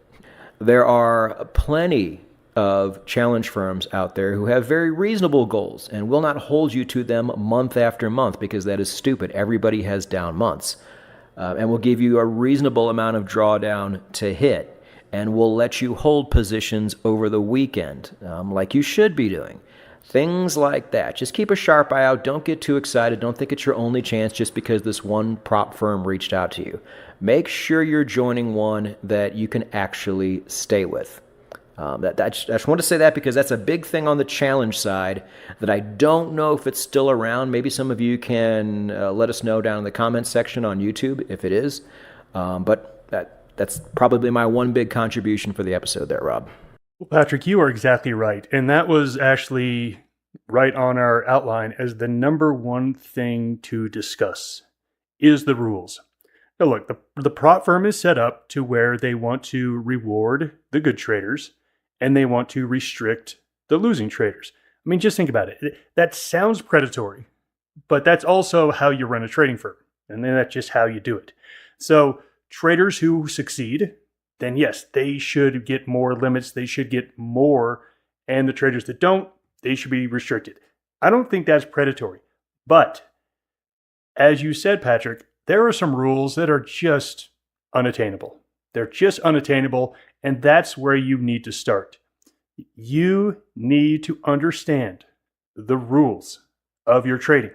There are plenty of challenge firms out there who have very reasonable goals and will not hold you to them month after month, because that is stupid. Everybody has down months, and will give you a reasonable amount of drawdown to hit, and will let you hold positions over the weekend, like you should be doing. Things like that. Just keep a sharp eye out. Don't get too excited. Don't think it's your only chance just because this one prop firm reached out to you. Make sure you're joining one that you can actually stay with. I just want to say that because that's a big thing on the challenge side that I don't know if it's still around. Maybe some of you can let us know down in the comments section on YouTube if it is. But that's probably my one big contribution for the episode there, Rob. Well, Patrick, you are exactly right. And that was actually right on our outline as the number one thing to discuss is the rules. Now look, the prop firm is set up to where they want to reward the good traders and they want to restrict the losing traders. I mean, just think about it. That sounds predatory, but that's also how you run a trading firm. And then that's just how you do it. So traders who succeed, then yes, they should get more limits. They should get more. And the traders that don't, they should be restricted. I don't think that's predatory. But as you said, Patrick, there are some rules that are just unattainable. They're just unattainable, and that's where you need to start. You need to understand the rules of your trading.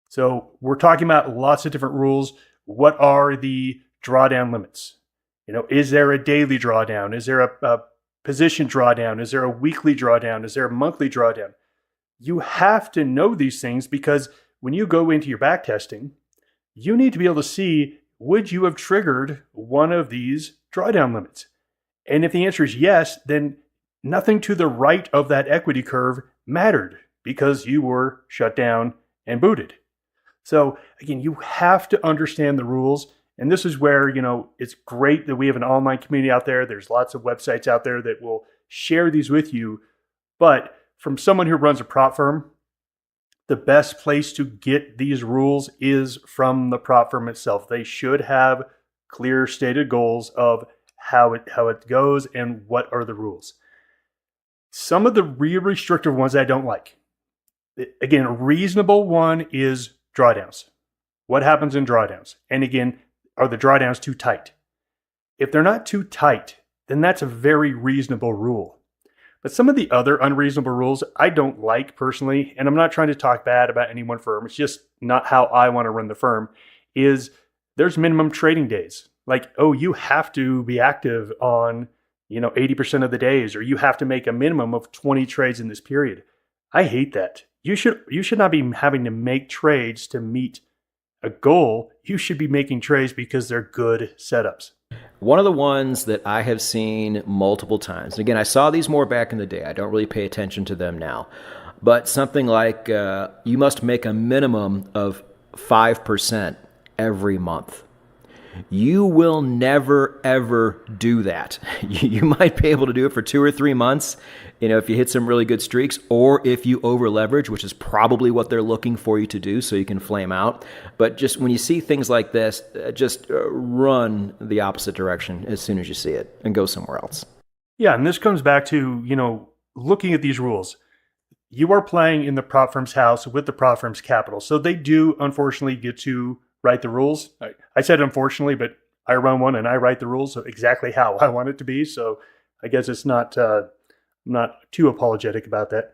So we're talking about lots of different rules. What are the drawdown limits? Is there a daily drawdown? Is there a position drawdown? Is there a weekly drawdown? Is there a monthly drawdown? You have to know these things because when you go into your back testing, you need to be able to see, would you have triggered one of these drawdown limits? And if the answer is yes, then nothing to the right of that equity curve mattered because you were shut down and booted. So again, you have to understand the rules. And this is where, it's great that we have an online community out there. There's lots of websites out there that will share these with you. But from someone who runs a prop firm, the best place to get these rules is from the prop firm itself. They should have clear stated goals of how it goes and what are the rules. Some of the real restrictive ones I don't like. Again, a reasonable one is drawdowns. What happens in drawdowns? And again, are the drawdowns too tight? If they're not too tight, then that's a very reasonable rule. But some of the other unreasonable rules I don't like personally, and I'm not trying to talk bad about any one firm, it's just not how I want to run the firm, is there's minimum trading days. Like, you have to be active on, 80% of the days, or you have to make a minimum of 20 trades in this period. I hate that. You should not be having to make trades to meet a goal. You should be making trades because they're good setups. One of the ones that I have seen multiple times, and again, I saw these more back in the day. I don't really pay attention to them now. But something like you must make a minimum of 5% every month. You will never, ever do that. You might be able to do it for 2 or 3 months, if you hit some really good streaks, or if you over leverage, which is probably what they're looking for you to do so you can flame out. But just when you see things like this, just run the opposite direction as soon as you see it and go somewhere else. Yeah, and this comes back to, looking at these rules. You are playing in the prop firm's house with the prop firm's capital. So they do, unfortunately, get to write the rules. I said unfortunately, but I run one and I write the rules of exactly how I want it to be. So I guess it's not I'm not too apologetic about that.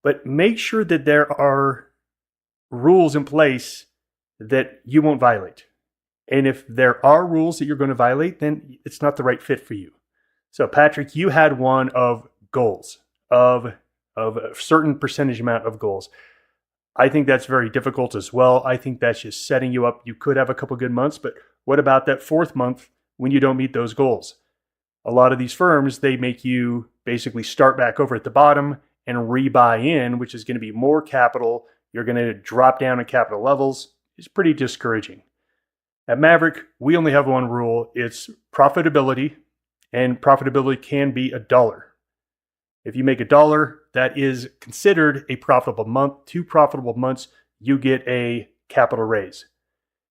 But make sure that there are rules in place that you won't violate. And if there are rules that you're going to violate, then it's not the right fit for you. So Patrick, you had one of goals, of a certain percentage amount of goals. I think that's very difficult as well. I think that's just setting you up. You could have a couple good months, but what about that fourth month when you don't meet those goals? A lot of these firms, they make you basically start back over at the bottom and rebuy in, which is going to be more capital. You're going to drop down in capital levels. It's pretty discouraging. At Maverick, we only have one rule. It's profitability, and profitability can be $1. If you make $1, that is considered a profitable month. 2 profitable months, you get a capital raise.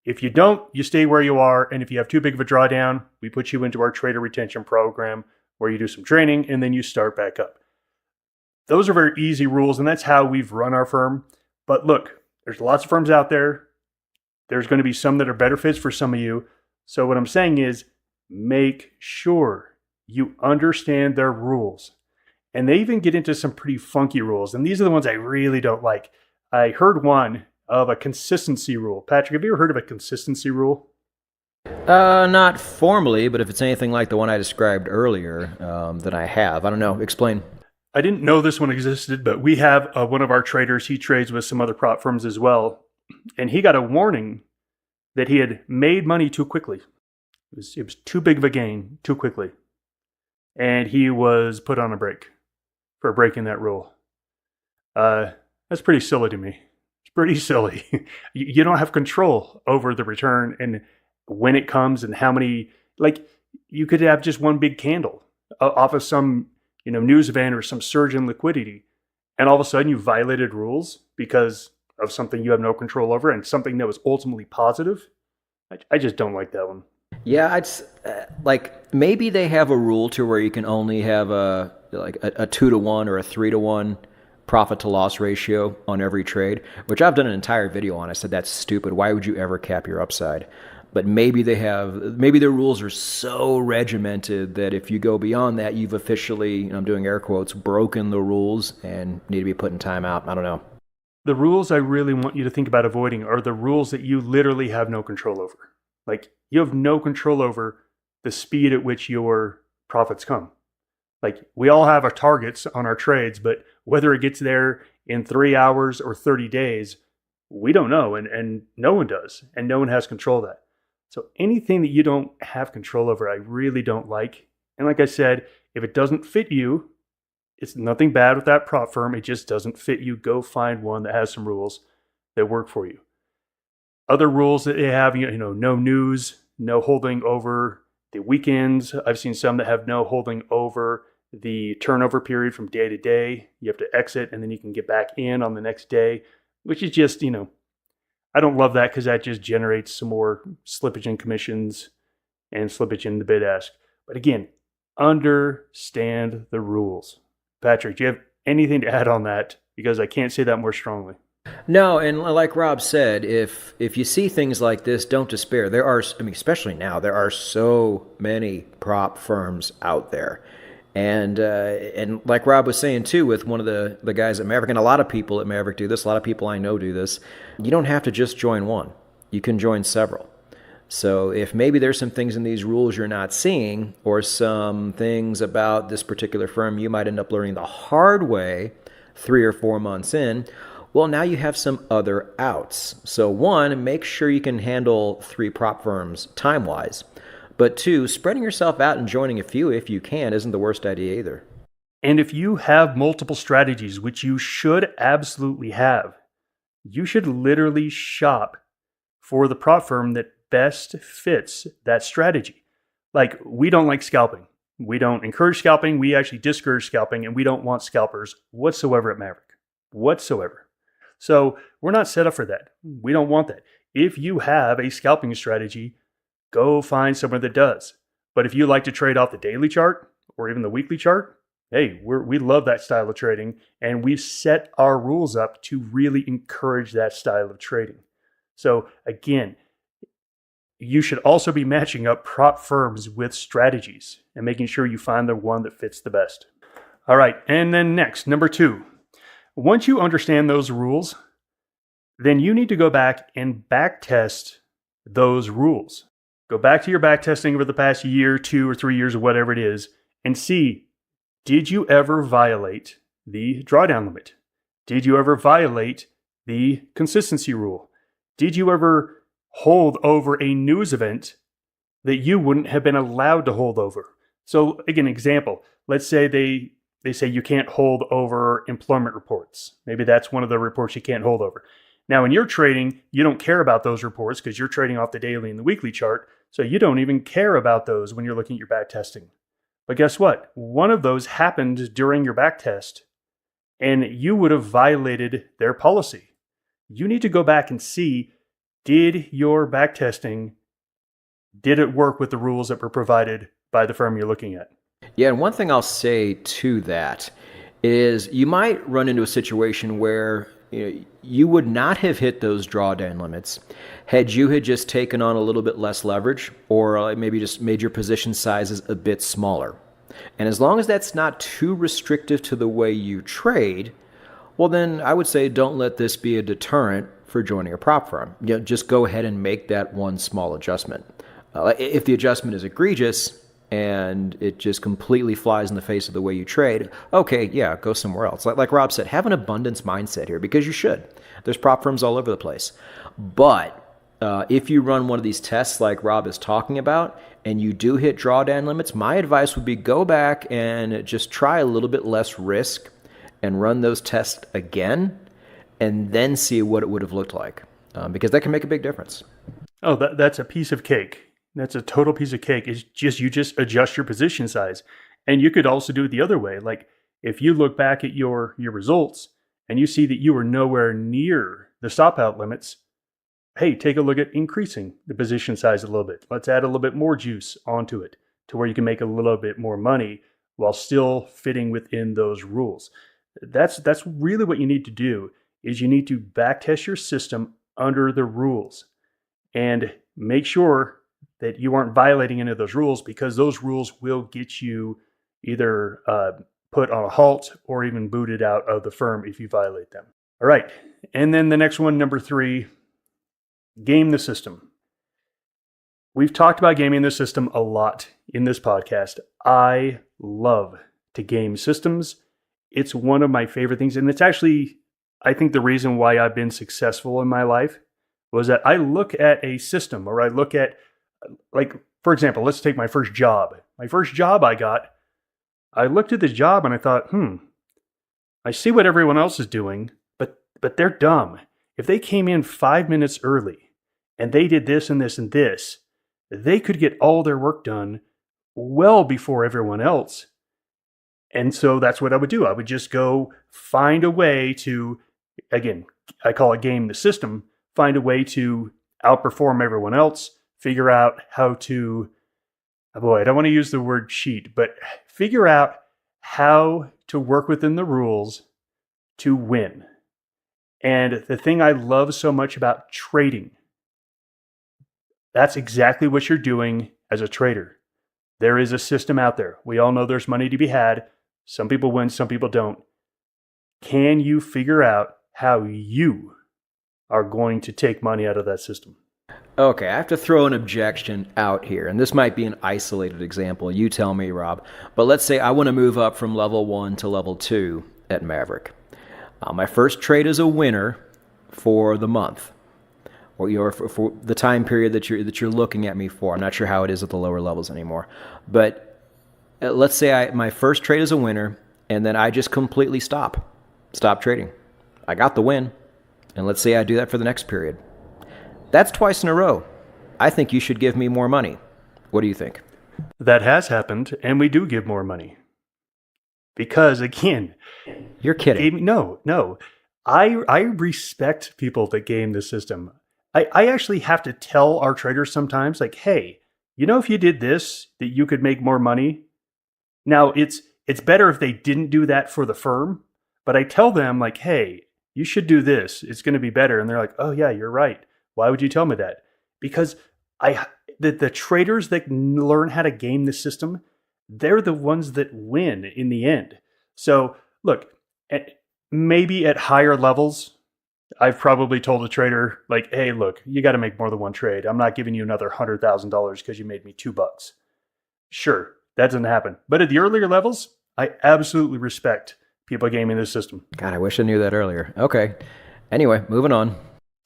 If you don't, you stay where you are. And if you have too big of a drawdown, we put you into our trader retention program where you do some training and then you start back up. Those are very easy rules, and that's how we've run our firm. But look, there's lots of firms out there. There's going to be some that are better fits for some of you. So what I'm saying is make sure you understand their rules. And they even get into some pretty funky rules. And these are the ones I really don't like. I heard one of a consistency rule. Patrick, have you ever heard of a consistency rule? Not formally, but if it's anything like the one I described earlier, then I have. I don't know. Explain. I didn't know this one existed, but we have one of our traders. He trades with some other prop firms as well. And he got a warning that he had made money too quickly. It was too big of a gain too quickly. And he was put on a break for breaking that rule. That's pretty silly to me. It's pretty silly. You don't have control over the return and when it comes and how many, like you could have just one big candle off of some, news event or some surge in liquidity. And all of a sudden you violated rules because of something you have no control over and something that was ultimately positive. I just don't like that one. Yeah, it's like maybe they have a rule to where you can only have a 2-to-1 or a 3-to-1 profit to loss ratio on every trade, which I've done an entire video on. I said that's stupid. Why would you ever cap your upside? But maybe their rules are so regimented that if you go beyond that, you've officially, I'm doing air quotes, broken the rules and need to be put in timeout. I don't know. The rules I really want you to think about avoiding are the rules that you literally have no control over. Like you have no control over the speed at which your profits come. Like we all have our targets on our trades, but whether it gets there in 3 hours or 30 days, we don't know. And no one does. And no one has control of that. So anything that you don't have control over, I really don't like. And like I said, if it doesn't fit you, it's nothing bad with that prop firm. It just doesn't fit you. Go find one that has some rules that work for you. Other rules that they have, no news, no holding over the weekends. I've seen some that have no holding over the turnover period from day to day. You have to exit and then you can get back in on the next day, which is just, I don't love that because that just generates some more slippage in commissions and slippage in the bid ask. But again, understand the rules. Patrick, do you have anything to add on that? Because I can't say that more strongly. No, and like Rob said, if you see things like this, don't despair. There are, especially now, there are so many prop firms out there. And like Rob was saying too, with one of the guys at Maverick, and a lot of people at Maverick do this, a lot of people I know do this, you don't have to just join one. You can join several. So if maybe there's some things in these rules you're not seeing, or some things about this particular firm you might end up learning the hard way 3 or 4 months in, well, now you have some other outs. So 1, make sure you can handle 3 prop firms time-wise. But 2, spreading yourself out and joining a few if you can isn't the worst idea either. And if you have multiple strategies, which you should absolutely have, you should literally shop for the prop firm that best fits that strategy. Like, we don't like scalping. We don't encourage scalping. We actually discourage scalping, and we don't want scalpers whatsoever at Maverick. Whatsoever. So we're not set up for that. We don't want that. If you have a scalping strategy, go find someone that does. But if you like to trade off the daily chart or even the weekly chart, hey, we love that style of trading, and we've set our rules up to really encourage that style of trading. So again, you should also be matching up prop firms with strategies and making sure you find the one that fits the best. All right, and then next, number 2. Once you understand those rules, then you need to go back and backtest those rules. Go back to your backtesting over the past year, 2 or 3 years, or whatever it is, and see, did you ever violate the drawdown limit? Did you ever violate the consistency rule? Did you ever hold over a news event that you wouldn't have been allowed to hold over? So again, example, let's say they say you can't hold over employment reports. Maybe that's one of the reports you can't hold over. Now, when you're trading, you don't care about those reports because you're trading off the daily and the weekly chart. So you don't even care about those when you're looking at your back testing. But guess what? One of those happened during your back test and you would have violated their policy. You need to go back and see, did your back testing, did it work with the rules that were provided by the firm you're looking at? Yeah, and one thing I'll say to that is you might run into a situation where you would not have hit those drawdown limits had you had just taken on a little bit less leverage or maybe just made your position sizes a bit smaller. And as long as that's not too restrictive to the way you trade, well then I would say don't let this be a deterrent for joining a prop firm. Just go ahead and make that one small adjustment. If the adjustment is egregious and it just completely flies in the face of the way you trade, okay, yeah, go somewhere else. Like Rob said, have an abundance mindset here because you should. There's prop firms all over the place. But if you run one of these tests like Rob is talking about and you do hit drawdown limits, my advice would be go back and just try a little bit less risk and run those tests again and then see what it would have looked like because that can make a big difference. Oh, that's a piece of cake. That's a total piece of cake. It's just you just adjust your position size. And you could also do it the other way. Like if you look back at your results and you see that you were nowhere near the stop out limits, hey, take a look at increasing the position size a little bit. Let's add a little bit more juice onto it to where you can make a little bit more money while still fitting within those rules. That's really what you need to do is you need to backtest your system under the rules and make sure that you aren't violating any of those rules because those rules will get you either put on a halt or even booted out of the firm if you violate them. All right. And then the next one, number 3, game the system. We've talked about gaming the system a lot in this podcast. I love to game systems. It's one of my favorite things. And it's actually, I think the reason why I've been successful in my life was that I look at a system or I look at, like, for example, let's take my first job. My first job I looked at the job and I thought, I see what everyone else is doing, but they're dumb. If they came in 5 minutes early and they did this and this and this, they could get all their work done well before everyone else. And so that's what I would do. I would just go find a way to, again, I call it game the system, find a way to outperform everyone else, figure out how to, I don't want to use the word cheat, but figure out how to work within the rules to win. And the thing I love so much about trading, that's exactly what you're doing as a trader. There is a system out there. We all know there's money to be had. Some people win, some people don't. Can you figure out how you are going to take money out of that system? Okay, I have to throw an objection out here, and this might be an isolated example. You tell me, Rob. But let's say I want to move up from level 1 to level 2 at Maverick. My first trade is a winner for the month, or for the time period that you're looking at me for. I'm not sure how it is at the lower levels anymore, but let's say my first trade is a winner, and then I just completely stop trading. I got the win, and let's say I do that for the next period. That's twice in a row. I think you should give me more money. What do you think? That has happened, and we do give more money. Because, again... You're kidding. No. I respect people that game the system. I actually have to tell our traders sometimes, like, hey, if you did this, that you could make more money. Now, it's better if they didn't do that for the firm, but I tell them, like, hey, you should do this. It's going to be better. And they're like, oh, yeah, you're right. Why would you tell me that? Because I the traders that learn how to game the system, they're the ones that win in the end. So look, maybe at higher levels, I've probably told a trader like, "Hey, look, you got to make more than one trade. I'm not giving you another $100,000 because you made me $2." Sure, that doesn't happen. But at the earlier levels, I absolutely respect people gaming this system. God, I wish I knew that earlier. Okay. Anyway, moving on.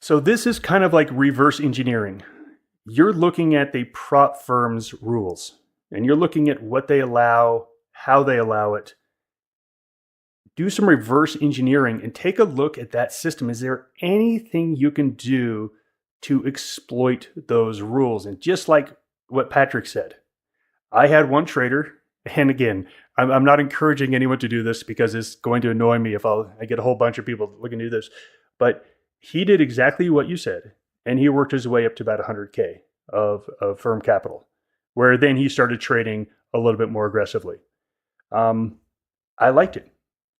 So this is kind of like reverse engineering. You're looking at the prop firm's rules, and you're looking at what they allow, how they allow it. Do some reverse engineering and take a look at that system. Is there anything you can do to exploit those rules? And just like what Patrick said, I had one trader, and again, I'm not encouraging anyone to do this because it's going to annoy me if I get a whole bunch of people looking to do this, but he did exactly what you said, and he worked his way up to about 100K of firm capital, where then he started trading a little bit more aggressively. I liked it.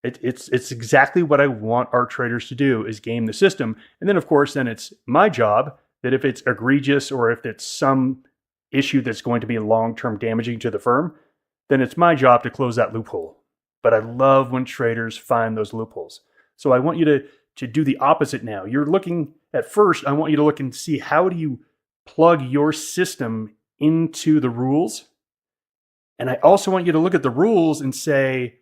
It's exactly what I want our traders to do, is game the system. And then, of course, then it's my job that if it's egregious or if it's some issue that's going to be long-term damaging to the firm, then it's my job to close that loophole. But I love when traders find those loopholes. So I want you to do the opposite now. You're looking at first, I want you to look and see, how do you plug your system into the rules? And I also want you to look at the rules and say,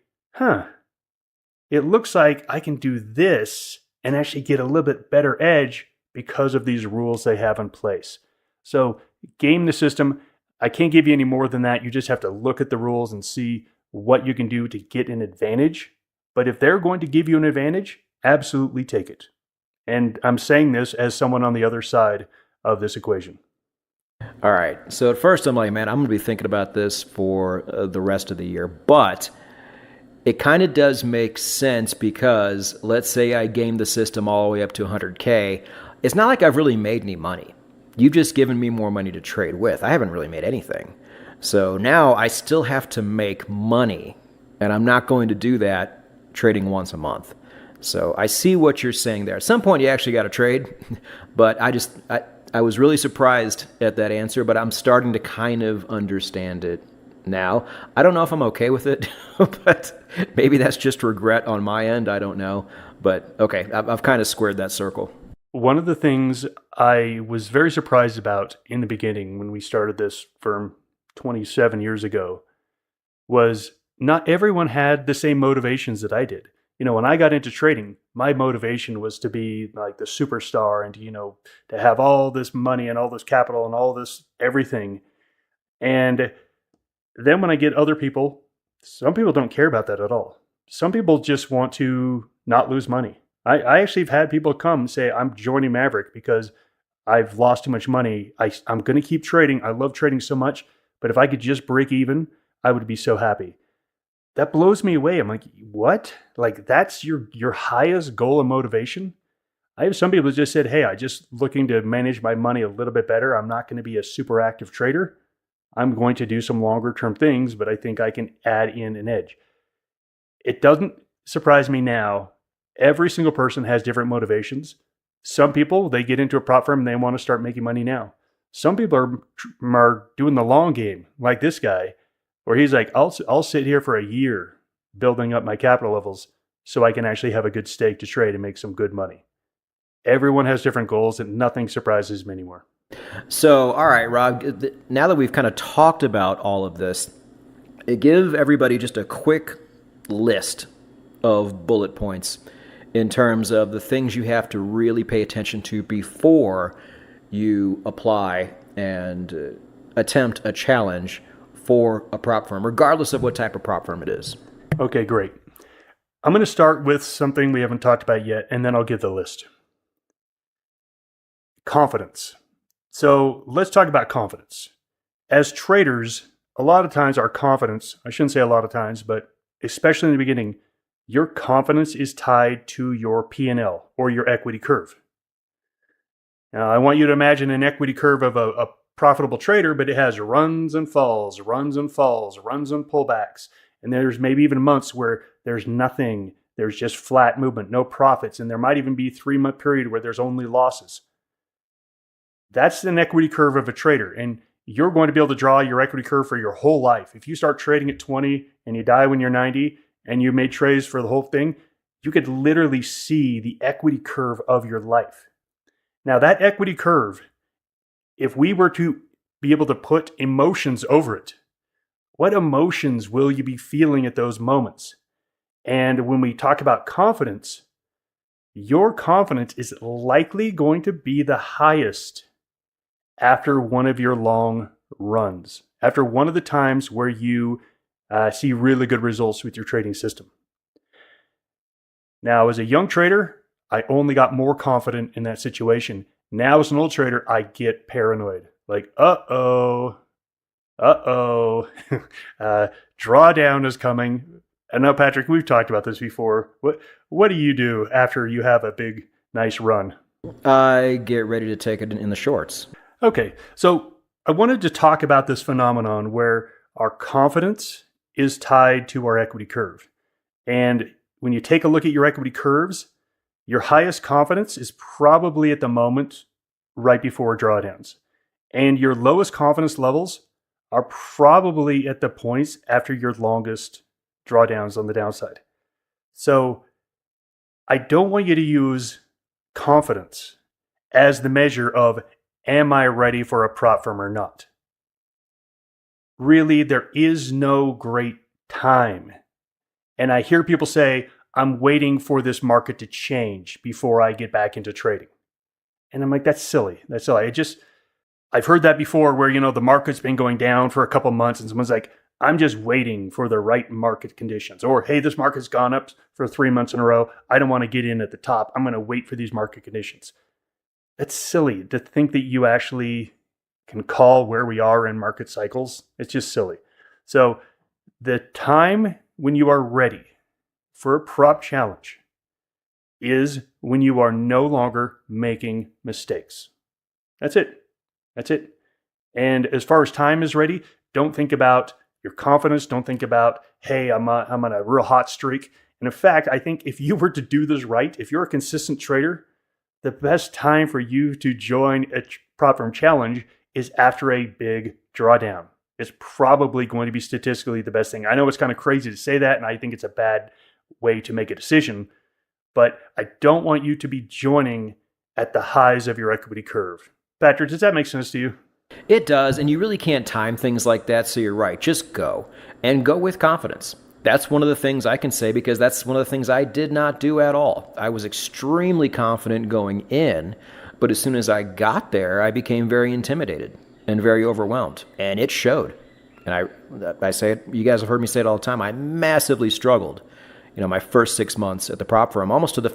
it looks like I can do this and actually get a little bit better edge because of these rules they have in place. So game the system. I can't give you any more than that. You just have to look at the rules and see what you can do to get an advantage. But if they're going to give you an advantage, absolutely take it. And I'm saying this as someone on the other side of this equation. All right. So at first I'm like, man, I'm going to be thinking about this for the rest of the year. But it kind of does make sense because let's say I game the system all the way up to 100K. It's not like I've really made any money. You've just given me more money to trade with. I haven't really made anything. So now I still have to make money, and I'm not going to do that trading once a month. So I see what you're saying there. At some point, you actually got to trade, but I was really surprised at that answer, but I'm starting to kind of understand it now. I don't know if I'm okay with it, but maybe that's just regret on my end. I don't know. But okay, I've kind of squared that circle. One of the things I was very surprised about in the beginning when we started this firm 27 years ago was not everyone had the same motivations that I did. When I got into trading, my motivation was to be like the superstar and, to have all this money and all this capital and all this everything. And then when I get other people, some people don't care about that at all. Some people just want to not lose money. I actually have had people come and say, I'm joining Maverick because I've lost too much money. I'm going to keep trading. I love trading so much, but if I could just break even, I would be so happy. That blows me away. I'm like, what? Like, that's your highest goal and motivation? I have some people who just said, hey, I just looking to manage my money a little bit better. I'm not going to be a super active trader. I'm going to do some longer term things, but I think I can add in an edge. It doesn't surprise me now. Every single person has different motivations. Some people, they get into a prop firm and they want to start making money now. Some people are doing the long game, like this guy, where he's like, I'll sit here for a year building up my capital levels so I can actually have a good stake to trade and make some good money. Everyone has different goals, and nothing surprises me anymore. So, all right, Rob, now that we've kind of talked about all of this, give everybody just a quick list of bullet points in terms of the things you have to really pay attention to before you apply and attempt a challenge for a prop firm, regardless of what type of prop firm it is. Okay, great. I'm going to start with something we haven't talked about yet, and then I'll give the list. Confidence. So let's talk about confidence. As traders, a lot of times our confidence, I shouldn't say a lot of times, but especially in the beginning, your confidence is tied to your P&L or your equity curve. Now, I want you to imagine an equity curve of a profitable trader, but it has runs and falls, runs and falls, runs and pullbacks. And there's maybe even months where there's nothing, there's just flat movement, no profits. And there might even be a 3-month period where there's only losses. That's an equity curve of a trader. And you're going to be able to draw your equity curve for your whole life. If you start trading at 20 and you die when you're 90 and you made trades for the whole thing, you could literally see the equity curve of your life. Now, that equity curve, if we were to be able to put emotions over it, what emotions will you be feeling at those moments? And when we talk about confidence, your confidence is likely going to be the highest after one of your long runs, after one of the times where you see really good results with your trading system. Now, as a young trader, I only got more confident in that situation. Now, as an old trader, I get paranoid. Like, drawdown is coming. I know, Patrick, we've talked about this before. What do you do after you have a big, nice run? I get ready to take it in the shorts. Okay, so I wanted to talk about this phenomenon where our confidence is tied to our equity curve. And when you take a look at your equity curves, your highest confidence is probably at the moment right before drawdowns. And your lowest confidence levels are probably at the points after your longest drawdowns on the downside. So I don't want you to use confidence as the measure of, am I ready for a prop firm or not? Really, there is no great time. And I hear people say, I'm waiting for this market to change before I get back into trading. And I'm like, that's silly. That's silly. I've heard that before where, the market's been going down for a couple months and someone's like, I'm just waiting for the right market conditions. Or, hey, this market's gone up for 3 months in a row. I don't want to get in at the top. I'm going to wait for these market conditions. That's silly to think that you actually can call where we are in market cycles. It's just silly. So the time when you are ready for a prop challenge is when you are no longer making mistakes. That's it. That's it. And as far as time is ready, don't think about your confidence. Don't think about, hey, I'm on a real hot streak. And in fact, I think if you were to do this right, if you're a consistent trader, the best time for you to join a prop firm challenge is after a big drawdown. It's probably going to be statistically the best thing. I know it's kind of crazy to say that, and I think it's a bad way to make a decision, but I don't want you to be joining at the highs of your equity curve. Patrick, does that make sense to you? It does, and you really can't time things like that, so you're right. Just go, and go with confidence. That's one of the things I can say because that's one of the things I did not do at all. I was extremely confident going in, but as soon as I got there, I became very intimidated and very overwhelmed, and it showed. And I say it, you guys have heard me say it all the time, I massively struggled. My first 6 months at the prop firm, almost to the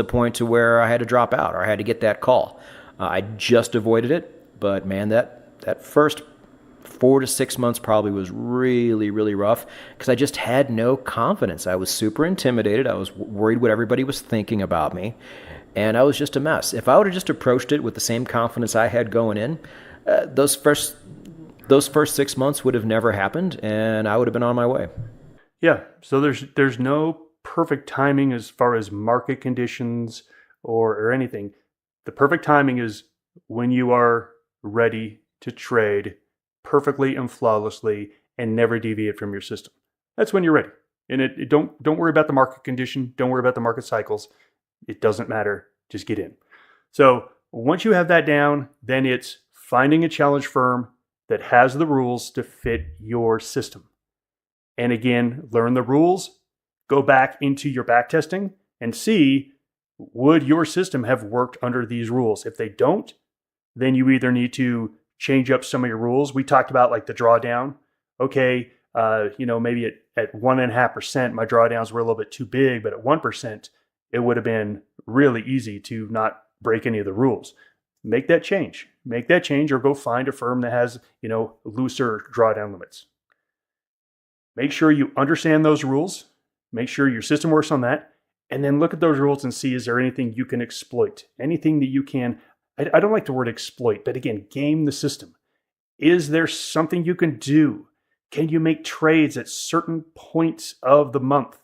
point to where I had to drop out or I had to get that call. I just avoided it, but man, that first 4 to 6 months probably was really, really rough because I just had no confidence. I was super intimidated. I was worried what everybody was thinking about me, and I was just a mess. If I would have just approached it with the same confidence I had going in, those first 6 months would have never happened, and I would have been on my way. Yeah, so there's no perfect timing as far as market conditions or anything. The perfect timing is when you are ready to trade perfectly and flawlessly and never deviate from your system. That's when you're ready. And don't worry about the market condition. Don't worry about the market cycles. It doesn't matter. Just get in. So once you have that down, then it's finding a challenge firm that has the rules to fit your system. And again, learn the rules, go back into your back testing and see, would your system have worked under these rules? If they don't, then you either need to change up some of your rules. We talked about like the drawdown. Okay, maybe at 1.5%, my drawdowns were a little bit too big, but at 1%, it would have been really easy to not break any of the rules. Make that change. Make that change or go find a firm that has, looser drawdown limits. Make sure you understand those rules. Make sure your system works on that. And then look at those rules and see, is there anything you can exploit? Anything that you can, I don't like the word exploit, but again, game the system. Is there something you can do? Can you make trades at certain points of the month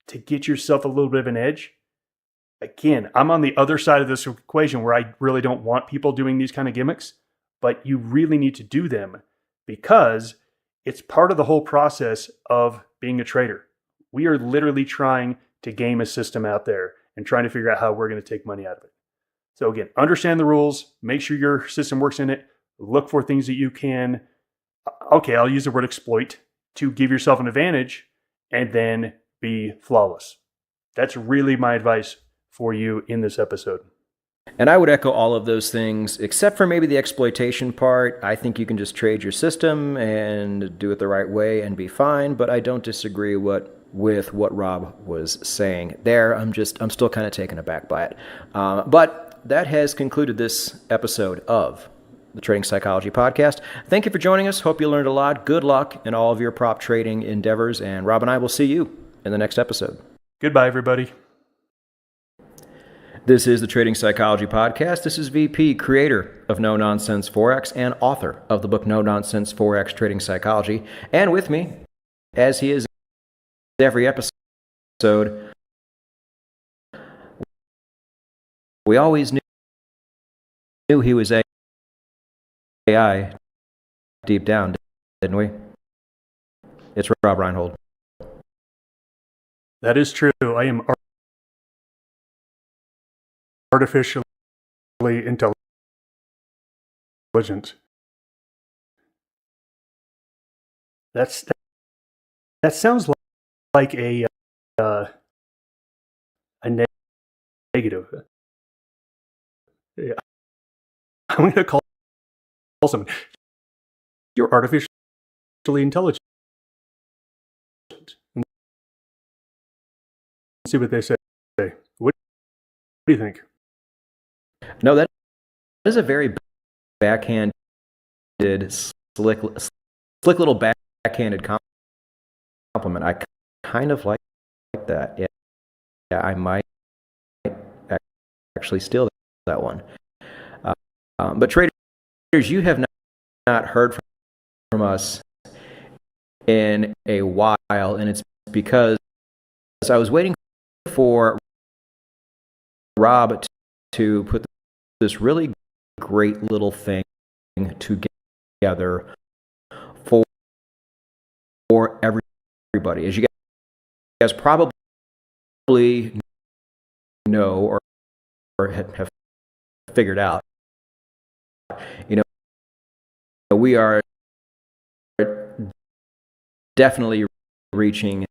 to get yourself a little bit of an edge? Again, I'm on the other side of this equation where I really don't want people doing these kind of gimmicks, but you really need to do them because it's part of the whole process of being a trader. We are literally trying to game a system out there and trying to figure out how we're going to take money out of it. So again, understand the rules, make sure your system works in it, look for things that you can, okay, I'll use the word exploit to give yourself an advantage and then be flawless. That's really my advice for you in this episode. And I would echo all of those things, except for maybe the exploitation part. I think you can just trade your system and do it the right way and be fine, but I don't disagree with what Rob was saying there. I'm still kind of taken aback by it. But that has concluded this episode of the Trading Psychology Podcast. Thank you for joining us. Hope you learned a lot. Good luck in all of your prop trading endeavors, and Rob and I will see you in the next episode. Goodbye, everybody. This is the Trading Psychology Podcast. This is VP, creator of No Nonsense Forex and author of the book No Nonsense Forex Trading Psychology. And with me, as he is every episode, we always knew he was AI deep down, didn't we? It's Rob Reinhold. That is true. I am artificially intelligent. That sounds like a negative. Yeah. I'm going to call someone. You're artificially intelligent. And see what they say. What do you think? No, that is a very backhanded, slick little backhanded compliment. I kind of like that. Yeah, I might actually steal that one. But traders, you have not heard from us in a while, and it's because I was waiting for Rob to put this really great little thing together for everybody. As you guys probably know or have figured out, we are definitely reaching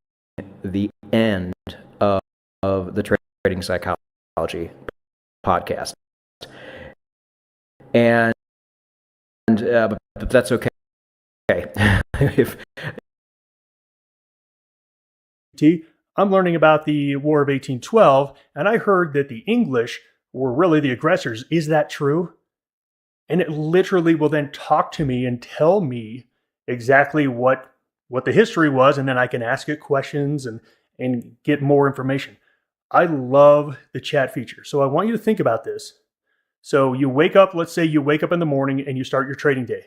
the end of the Trading Psychology Podcast. And but that's okay. I'm learning about the War of 1812, and I heard that the English were really the aggressors. Is that true? And it literally will then talk to me and tell me exactly what the history was, and then I can ask it questions and get more information. I love the chat feature. So I want you to think about this. So you wake up, let's say you wake up in the morning and you start your trading day.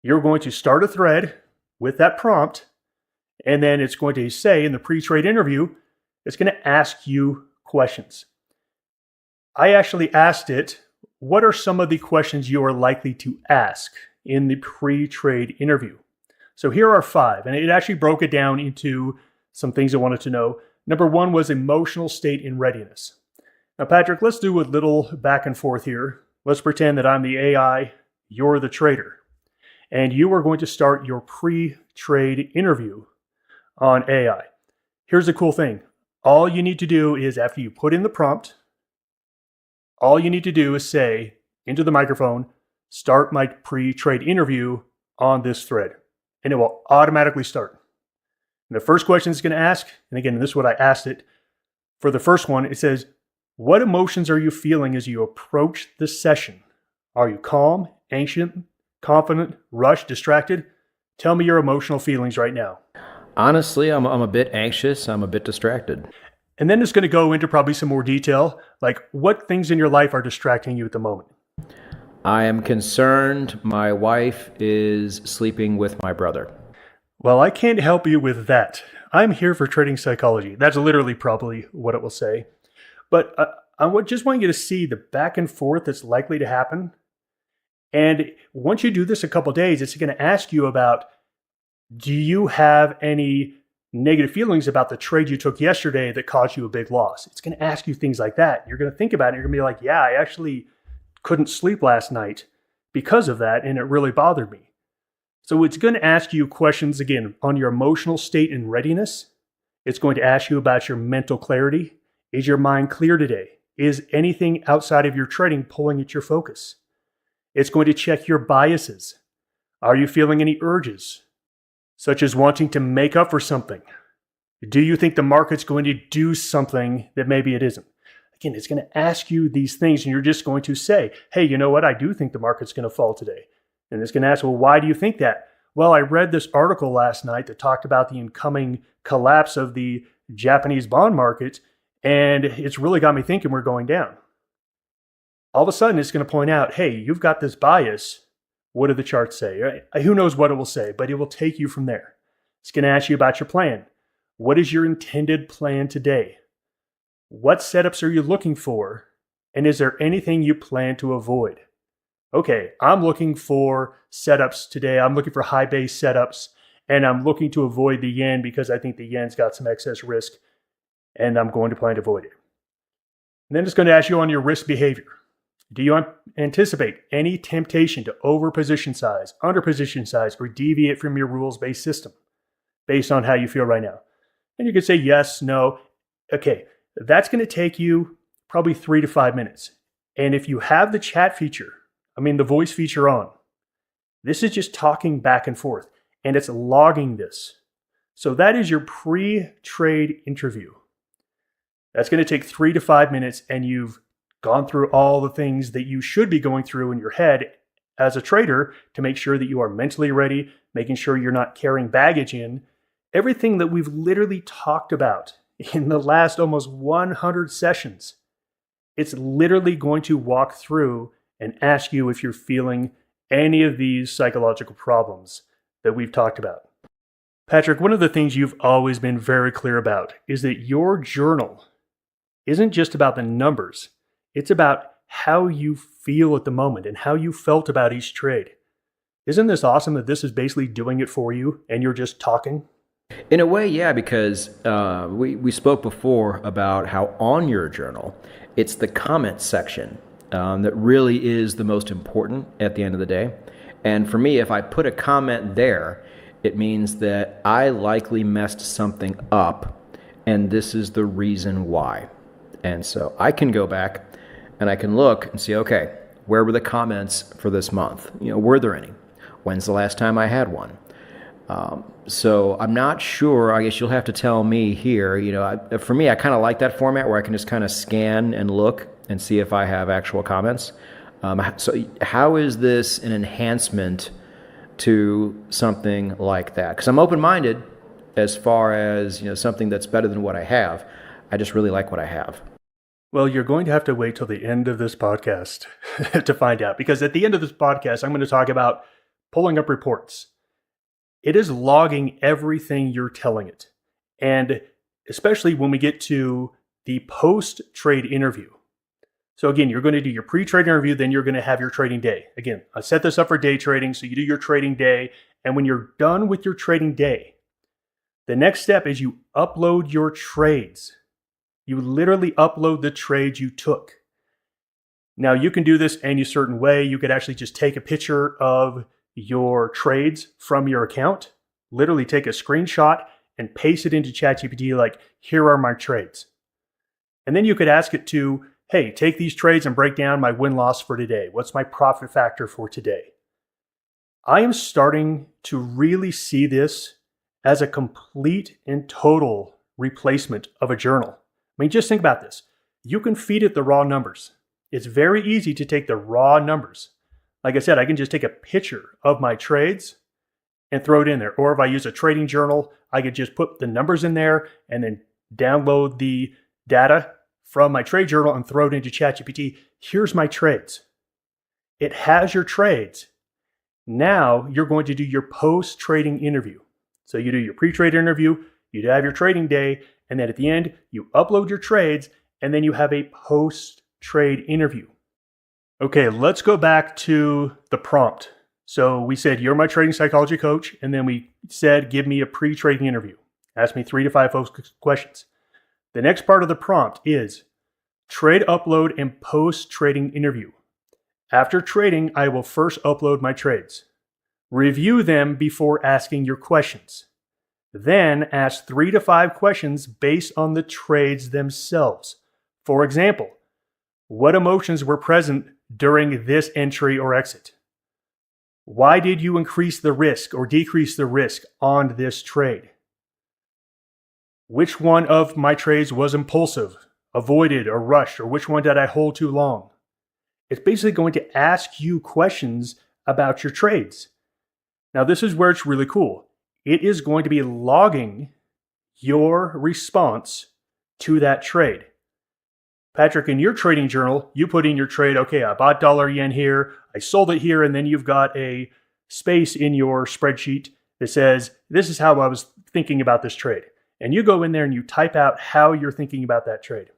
You're going to start a thread with that prompt, and then it's going to say in the pre-trade interview, it's going to ask you questions. I actually asked it, what are some of the questions you are likely to ask in the pre-trade interview? So here are 5, and it actually broke it down into some things I wanted to know. Number 1 was emotional state in readiness. Now, Patrick, let's do a little back and forth here. Let's pretend that I'm the AI, you're the trader, and you are going to start your pre-trade interview on AI. Here's the cool thing. All you need to do is, after you put in the prompt, all you need to do is say into the microphone, start my pre-trade interview on this thread, and it will automatically start. And the first question it's going to ask, and again, this is what I asked it. For the first one, it says, what emotions are you feeling as you approach the session? Are you calm, anxious, confident, rushed, distracted? Tell me your emotional feelings right now. Honestly, I'm a bit anxious. I'm a bit distracted. And then it's going to go into probably some more detail, like what things in your life are distracting you at the moment. I am concerned my wife is sleeping with my brother. Well, I can't help you with that. I'm here for trading psychology. That's literally probably what it will say. But just want you to see the back and forth that's likely to happen. And once you do this a couple days, it's going to ask you about, do you have any negative feelings about the trade you took yesterday that caused you a big loss? It's going to ask you things like that. You're going to think about it. You're going to be like, yeah, I actually couldn't sleep last night because of that, and it really bothered me. So it's going to ask you questions, again, on your emotional state and readiness. It's going to ask you about your mental clarity. Is your mind clear today? Is anything outside of your trading pulling at your focus? It's going to check your biases. Are you feeling any urges, such as wanting to make up for something? Do you think the market's going to do something that maybe it isn't? Again, it's going to ask you these things, and you're just going to say, hey, you know what? I do think the market's going to fall today. And it's going to ask, well, why do you think that? Well, I read this article last night that talked about the incoming collapse of the Japanese bond market, and it's really got me thinking we're going down. All of a sudden, it's going to point out, hey, you've got this bias. What do the charts say? Right? Who knows what it will say, but it will take you from there. It's going to ask you about your plan. What is your intended plan today? What setups are you looking for? And is there anything you plan to avoid? Okay, I'm looking for setups today. I'm looking for high base setups, and I'm looking to avoid the yen because I think the yen's got some excess risk, and I'm going to plan to avoid it. And then it's going to ask you on your risk behavior. Do you anticipate any temptation to over position size, under position size, or deviate from your rules-based system based on how you feel right now? And you can say yes, no. Okay, that's going to take you probably 3 to 5 minutes. And if you have the chat feature, the voice feature on, this is just talking back and forth, and it's logging this. So that is your pre-trade interview. That's going to take 3 to 5 minutes, and you've gone through all the things that you should be going through in your head as a trader to make sure that you are mentally ready, making sure you're not carrying baggage in. Everything that we've literally talked about in the last almost 100 sessions, it's literally going to walk through and ask you if you're feeling any of these psychological problems that we've talked about. Patrick, one of the things you've always been very clear about is that your journal isn't just about the numbers. It's about how you feel at the moment and how you felt about each trade. Isn't this awesome that this is basically doing it for you and you're just talking? In a way, yeah, because we spoke before about how on your journal, it's the comments section that really is the most important at the end of the day. And for me, if I put a comment there, it means that I likely messed something up, and this is the reason why. And so I can go back and I can look and see, okay, where were the comments for this month? Were there any? When's the last time I had one? So I'm not sure. I guess you'll have to tell me here. For me, I kind of like that format where I can just kind of scan and look and see if I have actual comments. So how is this an enhancement to something like that? Because I'm open-minded as far as something that's better than what I have. I just really like what I have. Well, you're going to have to wait till the end of this podcast to find out, because at the end of this podcast, I'm going to talk about pulling up reports. It is logging everything you're telling it. And especially when we get to the post-trade interview. So again, you're going to do your pre-trade interview, then you're going to have your trading day. Again, I set this up for day trading, so you do your trading day. And when you're done with your trading day, the next step is you upload your trades. You literally upload the trades you took. Now, you can do this any certain way. You could actually just take a picture of your trades from your account, literally take a screenshot and paste it into ChatGPT like, here are my trades. And then you could ask it to, hey, take these trades and break down my win-loss for today. What's my profit factor for today? I am starting to really see this as a complete and total replacement of a journal. Just think about this. You can feed it the raw numbers. It's very easy to take the raw numbers. Like I said, I can just take a picture of my trades and throw it in there. Or if I use a trading journal, I could just put the numbers in there and then download the data from my trade journal and throw it into ChatGPT. Here's my trades. It has your trades. Now you're going to do your post-trading interview. So you do your pre-trade interview, you have your trading day, and then at the end, you upload your trades, and then you have a post-trade interview. Okay, let's go back to the prompt. So we said, you're my trading psychology coach, and then we said, give me a pre-trading interview. Ask me 3 to 5 focused questions. The next part of the prompt is trade upload and post-trading interview. After trading, I will first upload my trades. Review them before asking your questions. Then ask 3 to 5 questions based on the trades themselves. For example, what emotions were present during this entry or exit? Why did you increase the risk or decrease the risk on this trade? Which one of my trades was impulsive, avoided, or rushed, or which one did I hold too long? It's basically going to ask you questions about your trades. Now, this is where it's really cool. It is going to be logging your response to that trade. Patrick, in your trading journal, you put in your trade, okay, I bought dollar yen here, I sold it here, and then you've got a space in your spreadsheet that says, this is how I was thinking about this trade. And you go in there and you type out how you're thinking about that trade.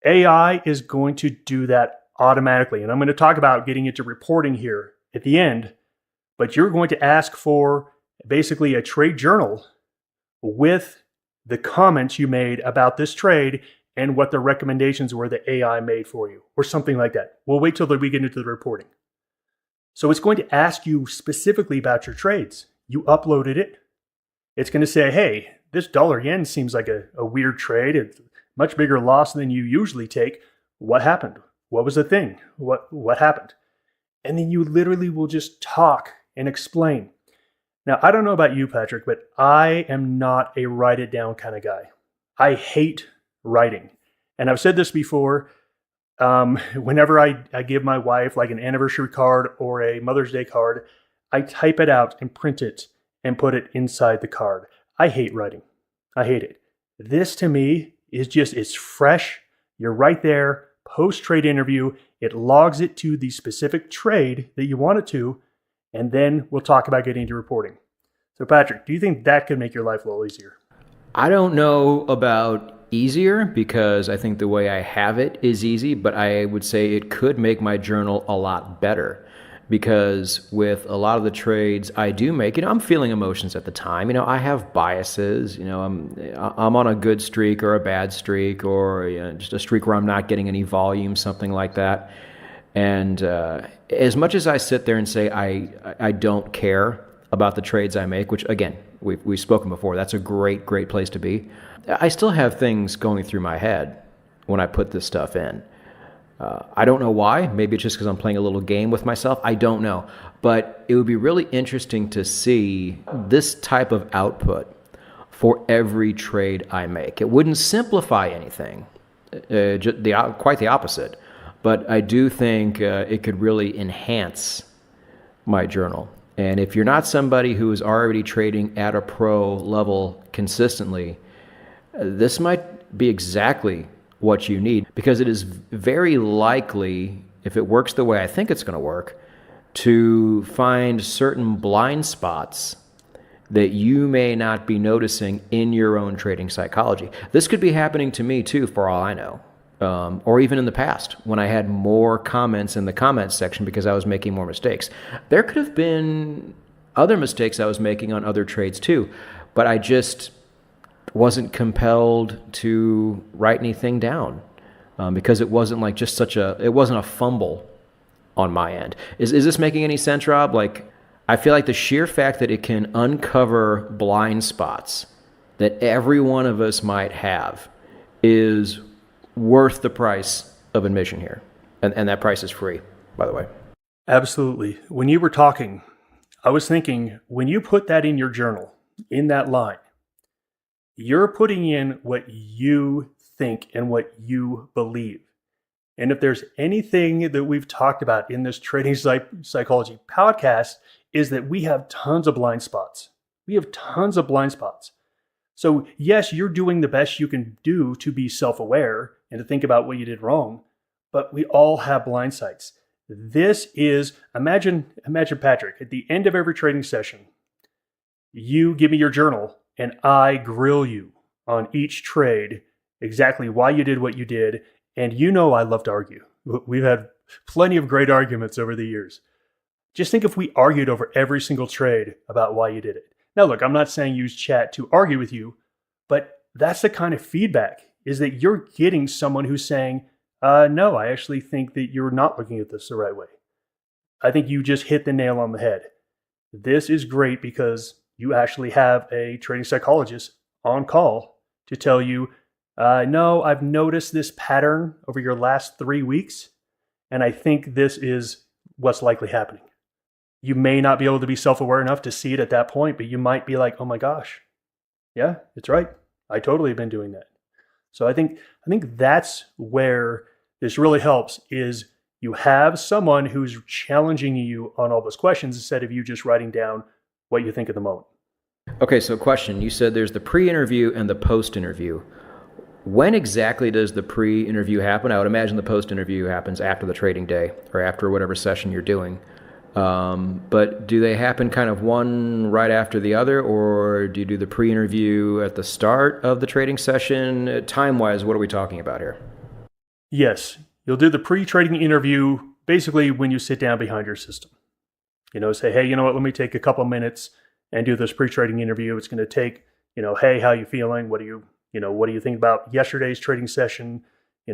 AI is going to do that automatically. And I'm going to talk about getting into reporting here at the end, but you're going to ask for basically a trade journal with the comments you made about this trade and what the recommendations were that AI made for you, or something like that. We'll wait till we get into the reporting. So it's going to ask you specifically about your trades. You uploaded it. It's going to say, hey, this dollar yen seems like a weird trade. It's a much bigger loss than you usually take. What happened? What was the thing? What happened? And then you literally will just talk and explain. Now, I don't know about you, Patrick, but I am not a write it down kind of guy. I hate writing. And I've said this before, whenever I give my wife like an anniversary card or a Mother's Day card, I type it out and print it and put it inside the card. I hate writing. I hate it. This to me is just, it's fresh. You're right there, post-trade interview. It logs it to the specific trade that you want it to, and then we'll talk about getting into reporting. So Patrick, do you think that could make your life a little easier? I don't know about easier because I think the way I have it is easy, but I would say it could make my journal a lot better because with a lot of the trades I do make, I'm feeling emotions at the time. I have biases. I'm on a good streak or a bad streak or just a streak where I'm not getting any volume, something like that. And as much as I sit there and say I don't care about the trades I make, which again, we've spoken before, that's a great place to be. I still have things going through my head when I put this stuff in. I don't know why. Maybe it's just because I'm playing a little game with myself. I don't know. But it would be really interesting to see this type of output for every trade I make. It wouldn't simplify anything, quite the opposite. But I do think it could really enhance my journal. And if you're not somebody who is already trading at a pro level consistently, this might be exactly what you need, because it is very likely, if it works the way I think it's going to work, to find certain blind spots that you may not be noticing in your own trading psychology. This could be happening to me too, for all I know. Or even in the past, when I had more comments in the comments section because I was making more mistakes. There could have been other mistakes I was making on other trades too, but I just wasn't compelled to write anything down because it wasn't like just it wasn't a fumble on my end. Is this making any sense, Rob? I feel like the sheer fact that it can uncover blind spots that every one of us might have is worth the price of admission here. And that price is free, by the way. Absolutely. When you were talking, I was thinking, when you put that in your journal, in that line, you're putting in what you think and what you believe. And if there's anything that we've talked about in this trading psychology podcast, is that we have tons of blind spots. We have tons of blind spots. So yes, you're doing the best you can do to be self-aware and to think about what you did wrong, but we all have blind sites. This is, imagine Patrick, at the end of every trading session, you give me your journal and I grill you on each trade exactly why you did what you did. And I love to argue. We've had plenty of great arguments over the years. Just think if we argued over every single trade about why you did it. Now, look, I'm not saying use chat to argue with you, but that's the kind of feedback, is that you're getting someone who's saying, no, I actually think that you're not looking at this the right way. I think you just hit the nail on the head. This is great because you actually have a trading psychologist on call to tell you, no, I've noticed this pattern over your last 3 weeks, and I think this is what's likely happening. You may not be able to be self-aware enough to see it at that point, but you might be like, oh my gosh, yeah, it's right. I totally have been doing that. So I think that's where this really helps, is you have someone who's challenging you on all those questions instead of you just writing down what you think at the moment. Okay, so question. You said there's the pre-interview and the post-interview. When exactly does the pre-interview happen? I would imagine the post-interview happens after the trading day or after whatever session you're doing. But do they happen kind of one right after the other, or do you do the pre-interview at the start of the trading session? Time-wise, what are we talking about here? Yes, you'll do the pre-trading interview basically when you sit down behind your system. Say, hey, you know what, let me take a couple minutes and do this pre-trading interview. It's going to take, hey, how you feeling? What do you think about yesterday's trading session?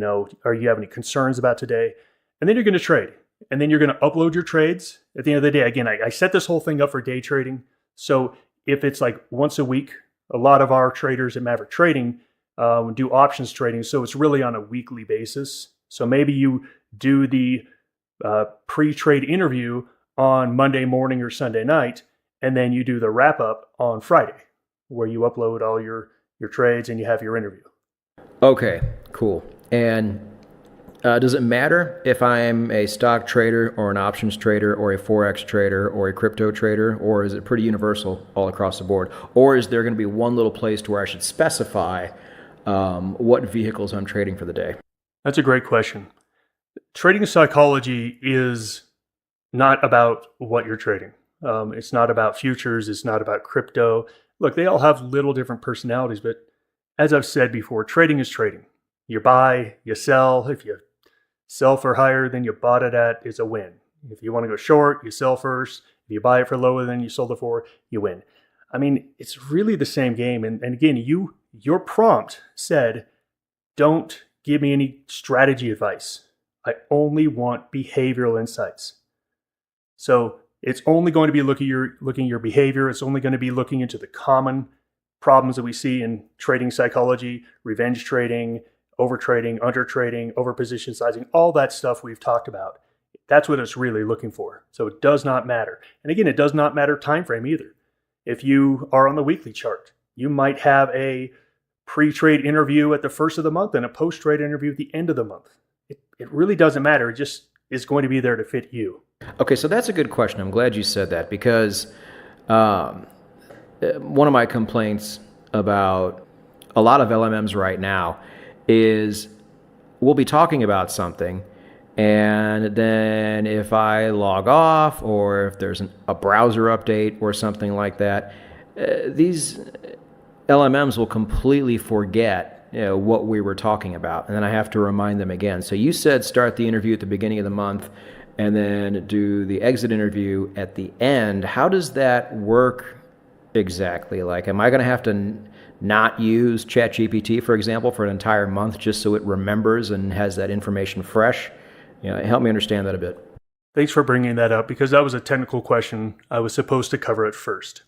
Are you have any concerns about today? And then you're going to trade. And then you're going to upload your trades at the end of the day. Again, I set this whole thing up for day trading. So if it's like once a week, a lot of our traders at Maverick Trading do options trading. So it's really on a weekly basis. So maybe you do the pre-trade interview on Monday morning or Sunday night, and then you do the wrap up on Friday, where you upload all your trades and you have your interview. Okay, cool. And does it matter if I'm a stock trader or an options trader or a Forex trader or a crypto trader, or is it pretty universal all across the board? Or is there going to be one little place to where I should specify what vehicles I'm trading for the day? That's a great question. Trading psychology is not about what you're trading. It's not about futures. It's not about crypto. Look, they all have little different personalities, but as I've said before, trading is trading. You buy, you sell. If you sell for higher than you bought it at, it's a win. If you want to go short, you sell first. If you buy it for lower than you sold it for, you win. I mean, it's really the same game. And again, your prompt said, don't give me any strategy advice. I only want behavioral insights. So it's only going to be looking at your behavior. It's only going to be looking into the common problems that we see in trading psychology, revenge trading, overtrading, undertrading, overposition sizing, all that stuff we've talked about. That's what it's really looking for. So it does not matter. And again, it does not matter time frame either. If you are on the weekly chart, you might have a pre-trade interview at the first of the month and a post-trade interview at the end of the month. It really doesn't matter. It just is going to be there to fit you. Okay, so that's a good question. I'm glad you said that, because one of my complaints about a lot of LMMs right now is we'll be talking about something, and then if I log off or if there's a browser update or something like that, these LMMs will completely forget what we were talking about, and then I have to remind them again. So you said start the interview at the beginning of the month and then do the exit interview at the end. How does that work exactly? Like, am I going to have to not use ChatGPT, for example, for an entire month just so it remembers and has that information fresh? Help me understand that a bit. Thanks for bringing that up, because that was a technical question. I was supposed to cover it first.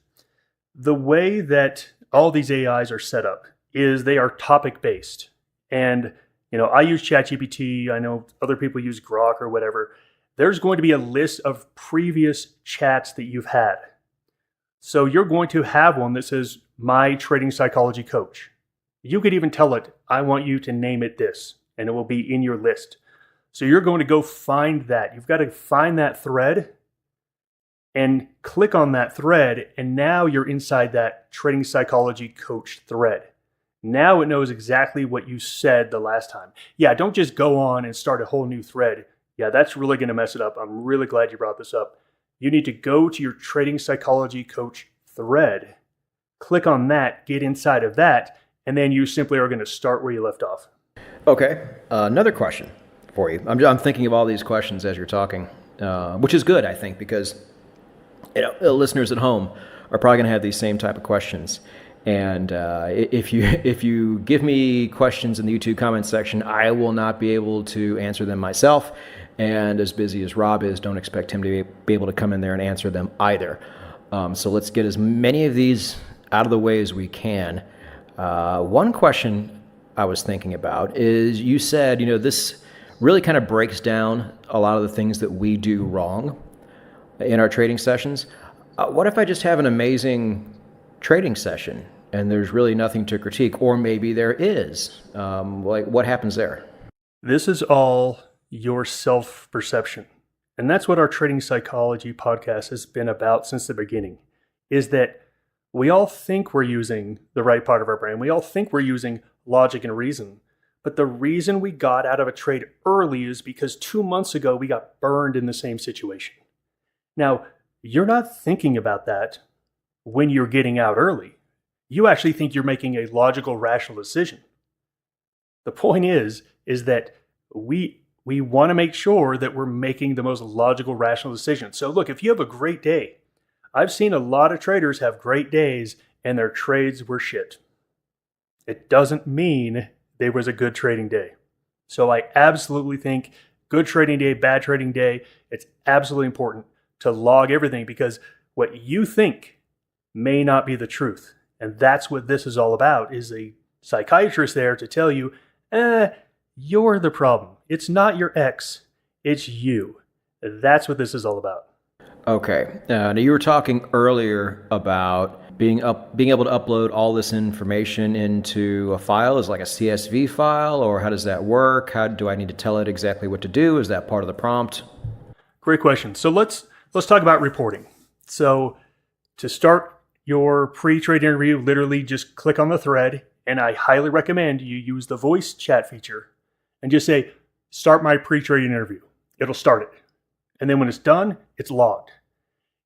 The way that all these AIs are set up is they are topic-based. And, I use ChatGPT. I know other people use Grok or whatever. There's going to be a list of previous chats that you've had. So you're going to have one that says, my trading psychology coach. You could even tell it, I want you to name it this, and it will be in your list. So you're going to go find that. You've got to find that thread and click on that thread, and now you're inside that trading psychology coach thread. Now it knows exactly what you said the last time. Yeah, don't just go on and start a whole new thread. Yeah, that's really going to mess it up. I'm really glad you brought this up. You need to go to your trading psychology coach thread, click on that, get inside of that, and then you simply are going to start where you left off. Okay. Another question for you. I'm thinking of all these questions as you're talking, which is good, I think, because listeners at home are probably going to have these same type of questions. And if you give me questions in the YouTube comment section, I will not be able to answer them myself. And as busy as Rob is, don't expect him to be able to come in there and answer them either. So let's get as many of these out of the way as we can. One question I was thinking about is, you said, this really kind of breaks down a lot of the things that we do wrong in our trading sessions. What if I just have an amazing trading session and there's really nothing to critique, or maybe there is? What happens there? This is all your self-perception. And that's what our trading psychology podcast has been about since the beginning, is that we all think we're using the right part of our brain. We all think we're using logic and reason. But the reason we got out of a trade early is because 2 months ago, we got burned in the same situation. Now, you're not thinking about that when you're getting out early. You actually think you're making a logical, rational decision. The point is that we want to make sure that we're making the most logical, rational decision. So look, if you have a great day, I've seen a lot of traders have great days and their trades were shit. It doesn't mean there was a good trading day. So I absolutely think good trading day, bad trading day, it's absolutely important to log everything, because what you think may not be the truth. And that's what this is all about, is a psychiatrist there to tell you, you're the problem. It's not your ex, it's you. That's what this is all about. Okay. Now you were talking earlier about being able to upload all this information into a file. Is like a CSV file, or how does that work? How do I need to tell it exactly what to do? Is that part of the prompt? Great question. So let's talk about reporting. So to start your pre-trade interview, literally just click on the thread, and I highly recommend you use the voice chat feature and just say, start my pre-trade interview. It'll start it. And then when it's done, it's logged.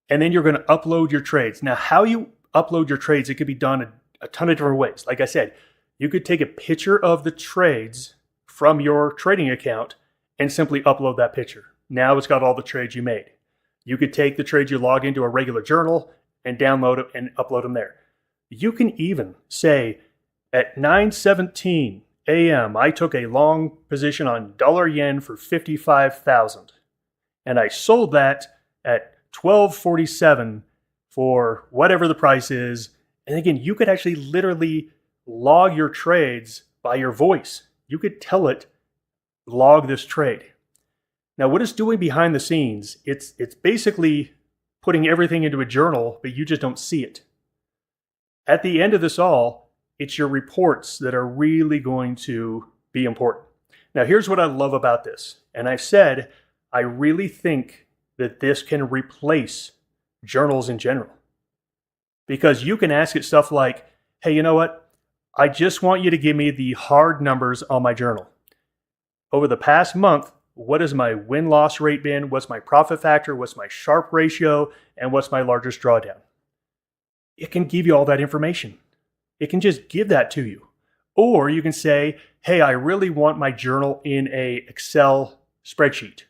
And then you're going to upload your trades. Now, how you upload your trades, it could be done a ton of different ways. Like I said, you could take a picture of the trades from your trading account and simply upload that picture. Now it's got all the trades you made. You could take the trades you log into a regular journal and download them and upload them there. You can even say, at 9:17 a.m., I took a long position on dollar yen for 55,000. And I sold that at 12.47 for whatever the price is. And again, you could actually literally log your trades by your voice. You could tell it, log this trade. Now, what it's doing behind the scenes, it's basically putting everything into a journal, but you just don't see it. At the end of this all, it's your reports that are really going to be important. Now, here's what I love about this. And I've said, I really think that this can replace journals in general. Because you can ask it stuff like, hey, you know what? I just want you to give me the hard numbers on my journal. Over the past month, what has my win-loss rate been? What's my profit factor? What's my Sharpe ratio? And what's my largest drawdown? It can give you all that information. It can just give that to you. Or you can say, hey, I really want my journal in an Excel spreadsheet.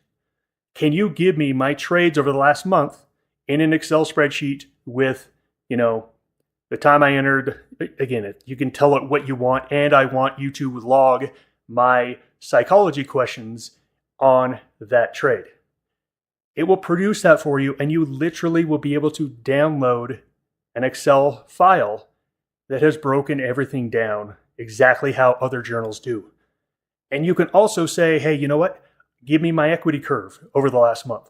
Can you give me my trades over the last month in an Excel spreadsheet with, the time I entered? Again, you can tell it what you want, and I want you to log my psychology questions on that trade. It will produce that for you, and you literally will be able to download an Excel file that has broken everything down exactly how other journals do. And you can also say, hey, you know what? Give me my equity curve over the last month.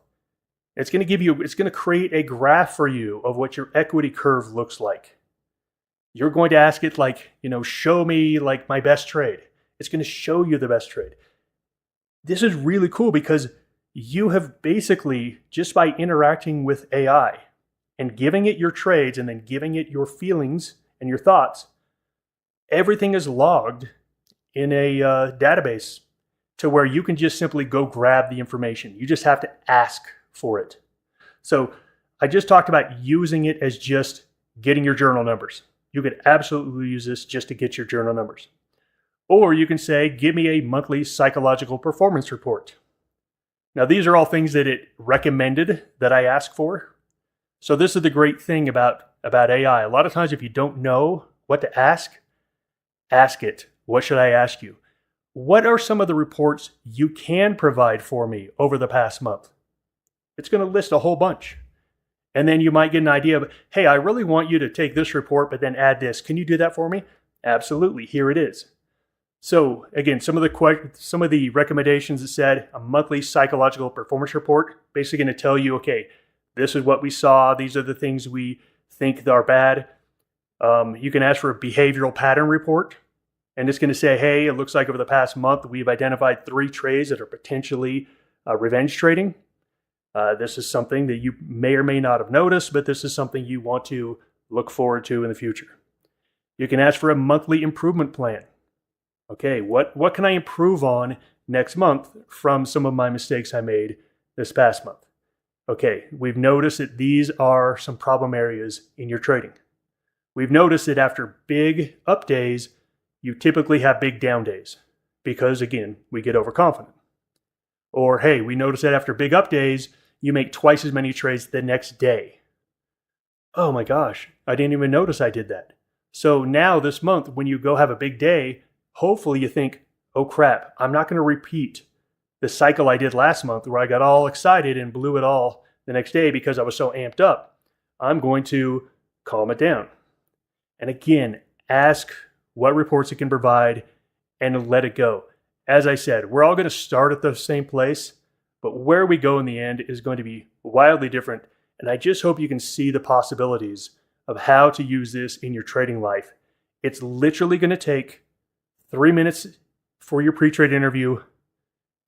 It's going to create a graph for you of what your equity curve looks like. You're going to ask it show me my best trade. It's going to show you the best trade. This is really cool because you have basically, just by interacting with AI and giving it your trades and then giving it your feelings and your thoughts, everything is logged in a database to where you can just simply go grab the information. You just have to ask for it. So I just talked about using it as just getting your journal numbers. You could absolutely use this just to get your journal numbers. Or you can say, give me a monthly psychological performance report. Now, these are all things that it recommended that I ask for. So this is the great thing about AI. A lot of times if you don't know what to ask it. What should I ask you? What are some of the reports you can provide for me over the past month? It's going to list a whole bunch. And then you might get an idea of, hey, I really want you to take this report, but then add this. Can you do that for me? Absolutely. Here it is. So again, some of the recommendations that said a monthly psychological performance report, basically going to tell you, okay, this is what we saw. These are the things we think are bad. You can ask for a behavioral pattern report, and it's going to say, hey, it looks like over the past month, we've identified 3 trades that are potentially revenge trading. This is something that you may or may not have noticed, but this is something you want to look forward to in the future. You can ask for a monthly improvement plan. Okay, what can I improve on next month from some of my mistakes I made this past month? Okay, we've noticed that these are some problem areas in your trading. We've noticed that after big up days, you typically have big down days because, again, we get overconfident. Or, hey, we noticed that after big up days, you make twice as many trades the next day. Oh my gosh, I didn't even notice I did that. So now this month, when you go have a big day, hopefully you think, oh crap, I'm not going to repeat the cycle I did last month where I got all excited and blew it all the next day because I was so amped up. I'm going to calm it down. And again, ask what reports it can provide and let it go. As I said, we're all going to start at the same place, but where we go in the end is going to be wildly different. And I just hope you can see the possibilities of how to use this in your trading life. It's literally going to take 3 minutes for your pre-trade interview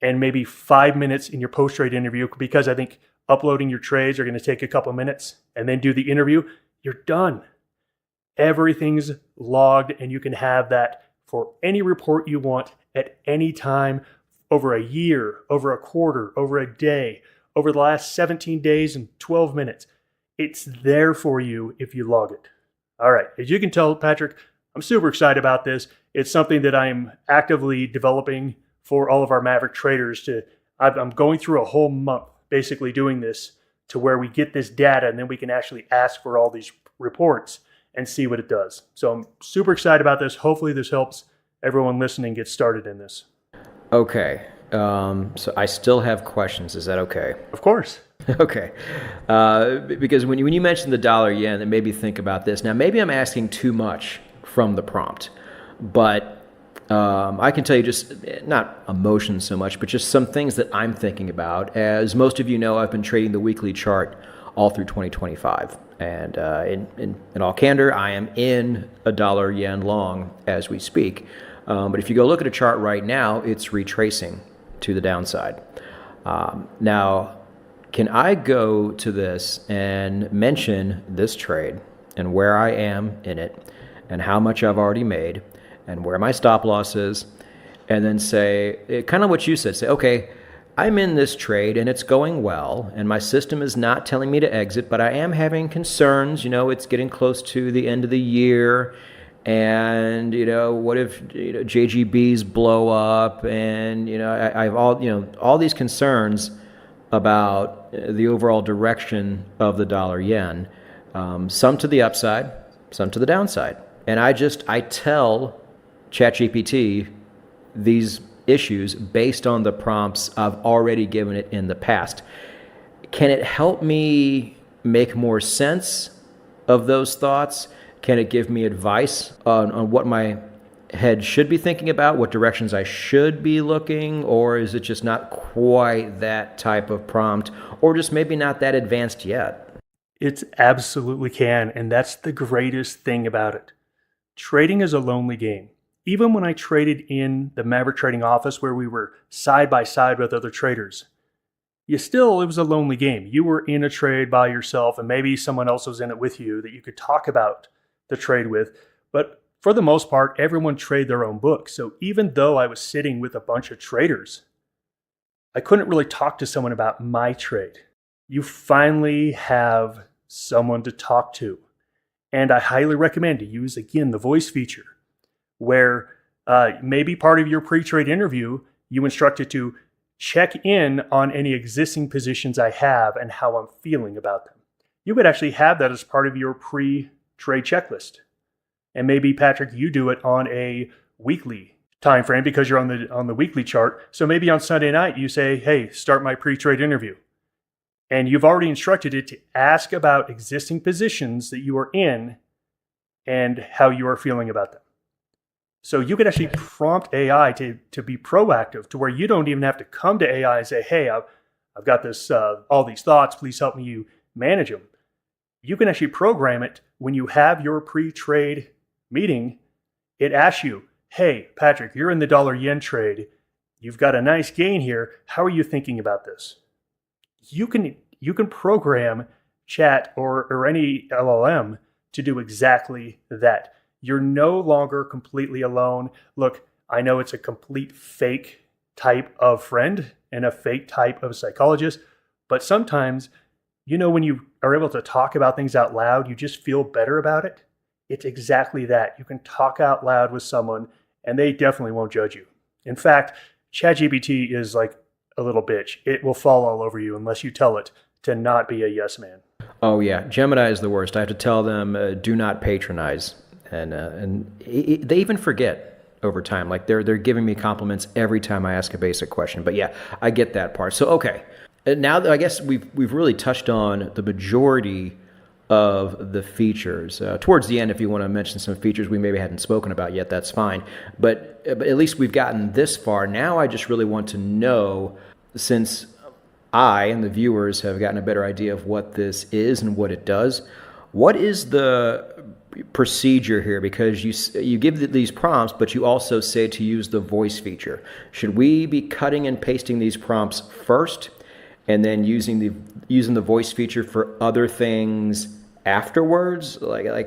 and maybe 5 minutes in your post-trade interview, because I think uploading your trades are going to take a couple minutes, and then do the interview. You're done. Everything's logged, and you can have that for any report you want at any time over a year, over a quarter, over a day, over the last 17 days and 12 minutes. It's there for you if you log it. All right, as you can tell, Patrick, I'm super excited about this. It's something that I'm actively developing for all of our Maverick traders. I'm going through a whole month basically doing this to where we get this data and then we can actually ask for all these reports and see what it does. So I'm super excited about this. Hopefully this helps everyone listening get started in this. Okay. So I still have questions. Is that okay? Of course. Okay. Because when you mentioned the dollar yen, it made me think about this. Now, maybe I'm asking too much from the prompt, but I can tell you just not emotions so much, but just some things that I'm thinking about. As most of you know, I've been trading the weekly chart all through 2025. And in all candor, I am in a dollar yen long as we speak. But if you go look at a chart right now, it's retracing to the downside. Now, can I go to this and mention this trade and where I am in it and how much I've already made and where my stop loss is, and then say, kind of what you said, say, okay, I'm in this trade and it's going well and my system is not telling me to exit, but I am having concerns. It's getting close to the end of the year. And, what if, JGBs blow up? And, I have all these concerns about the overall direction of the dollar yen, some to the upside, some to the downside. And I tell ChatGPT these issues based on the prompts I've already given it in the past. Can it help me make more sense of those thoughts? Can it give me advice on what my head should be thinking about, what directions I should be looking, or is it just not quite that type of prompt, or just maybe not that advanced yet? It absolutely can, and that's the greatest thing about it. Trading is a lonely game. Even when I traded in the Maverick Trading office where we were side by side with other traders, it was a lonely game. You were in a trade by yourself, and maybe someone else was in it with you that you could talk about the trade with. But for the most part, everyone traded their own book. So even though I was sitting with a bunch of traders, I couldn't really talk to someone about my trade. You finally have someone to talk to. And I highly recommend to use, again, the voice feature, where maybe part of your pre-trade interview, you instruct it to check in on any existing positions I have and how I'm feeling about them. You could actually have that as part of your pre-trade checklist. And maybe, Patrick, you do it on a weekly time frame because you're on the weekly chart. So maybe on Sunday night you say, hey, start my pre-trade interview. And you've already instructed it to ask about existing positions that you are in and how you are feeling about them. So you could actually prompt AI to be proactive, to where you don't even have to come to AI and say, hey, I've got this all these thoughts, please help me manage them. You can actually program it when you have your pre-trade meeting. It asks you, hey, Patrick, you're in the dollar yen trade. You've got a nice gain here. How are you thinking about this? You can program chat or any LLM to do exactly that. You're no longer completely alone. Look, I know it's a complete fake type of friend and a fake type of psychologist, but sometimes, when you are able to talk about things out loud, you just feel better about it. It's exactly that. You can talk out loud with someone and they definitely won't judge you. In fact, ChatGPT is like a little bitch. It will fall all over you unless you tell it to not be a yes man. Oh yeah, Gemini is the worst. I have to tell them, do not patronize, and they even forget over time. Like they're giving me compliments every time I ask a basic question. But yeah, I get that part. So okay, now that I guess we've really touched on the majority of the features. Towards the end, if you want to mention some features we maybe hadn't spoken about yet, that's fine. But at least we've gotten this far. Now I just really want to know, since I and the viewers have gotten a better idea of what this is and what it does, what is the procedure here? Because you give these prompts, but you also say to use the voice feature. Should we be cutting and pasting these prompts first and then using the voice feature for other things afterwards? What's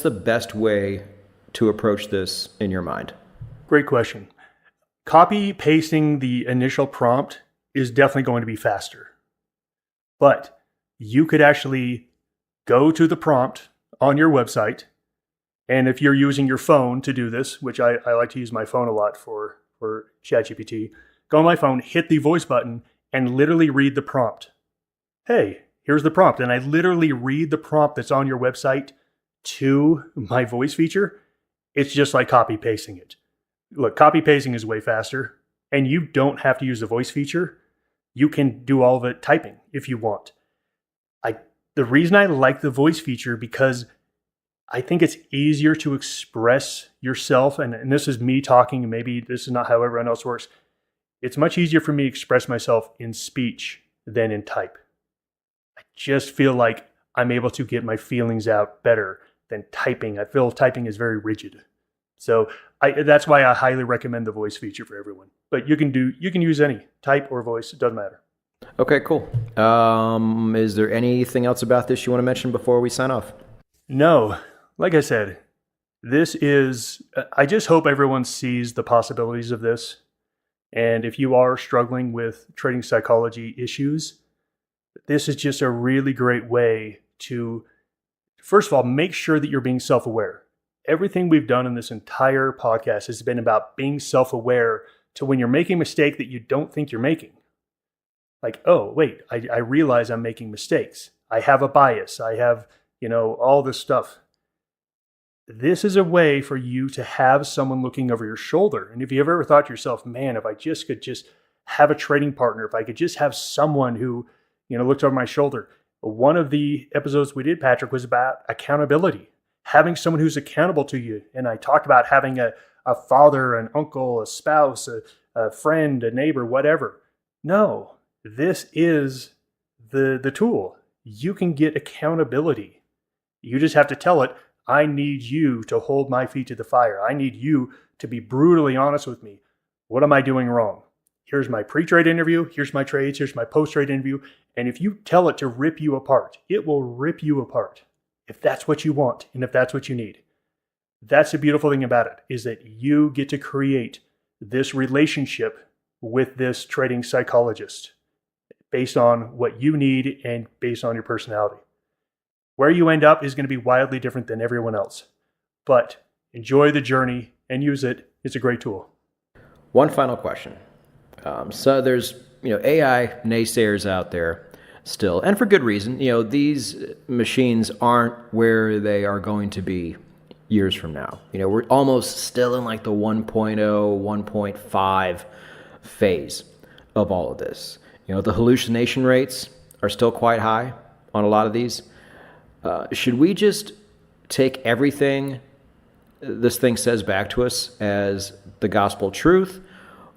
the best way to approach this in your mind? Great question. Copy pasting the initial prompt is definitely going to be faster. But you could actually go to the prompt on your website. And if you're using your phone to do this, which I like to use my phone a lot for ChatGPT, go on my phone, hit the voice button, and literally read the prompt. Hey, here's the prompt. And I literally read the prompt that's on your website to my voice feature. It's just like copy pasting it. Look, copy pasting is way faster, and you don't have to use the voice feature. You can do all of it typing if you want. The reason I like the voice feature, because I think it's easier to express yourself, and this is me talking, and maybe this is not how everyone else works. It's much easier for me to express myself in speech than in type. I just feel like I'm able to get my feelings out better than typing. I feel typing is very rigid. So that's why I highly recommend the voice feature for everyone. But you can use any type or voice. It doesn't matter. Okay, cool. Is there anything else about this you want to mention before we sign off? No. Like I said, I just hope everyone sees the possibilities of this. And if you are struggling with trading psychology issues, this is just a really great way to, first of all, make sure that you're being self-aware. Everything we've done in this entire podcast has been about being self-aware to when you're making a mistake that you don't think you're making. Like, oh, wait, I realize I'm making mistakes. I have a bias. I have, all this stuff. This is a way for you to have someone looking over your shoulder. And if you've ever thought to yourself, man, if I just could just have a trading partner, if I could just have someone who, looks over my shoulder. One of the episodes we did, Patrick, was about accountability. Having someone who's accountable to you. And I talked about having a father, an uncle, a spouse, a friend, a neighbor, whatever. No, this is the tool. You can get accountability. You just have to tell it, I need you to hold my feet to the fire. I need you to be brutally honest with me. What am I doing wrong? Here's my pre-trade interview. Here's my trades. Here's my post-trade interview. And if you tell it to rip you apart, it will rip you apart. If that's what you want and if that's what you need. That's the beautiful thing about it, is that you get to create this relationship with this trading psychologist based on what you need and based on your personality. Where you end up is going to be wildly different than everyone else. But enjoy the journey and use it. It's a great tool. One final question. So there's AI naysayers out there still, and for good reason. These machines aren't where they are going to be years from now. We're almost still in like the 1.0, 1.5 phase of all of this. The hallucination rates are still quite high on a lot of these. Should we just take everything this thing says back to us as the gospel truth?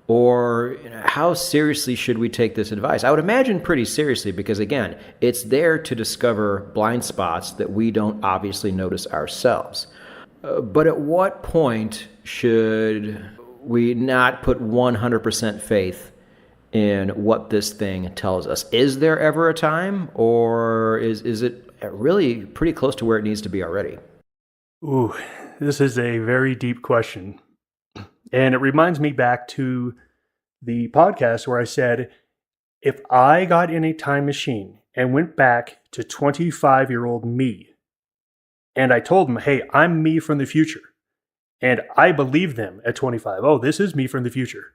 Or how seriously should we take this advice? I would imagine pretty seriously, because again, it's there to discover blind spots that we don't obviously notice ourselves. But at what point should we not put 100% faith in what this thing tells us? Is there ever a time, or is it really pretty close to where it needs to be already? Ooh, this is a very deep question. And it reminds me back to the podcast where I said, if I got in a time machine and went back to 25-year-old me, and I told them, hey, I'm me from the future, and I believed them at 25, oh, this is me from the future.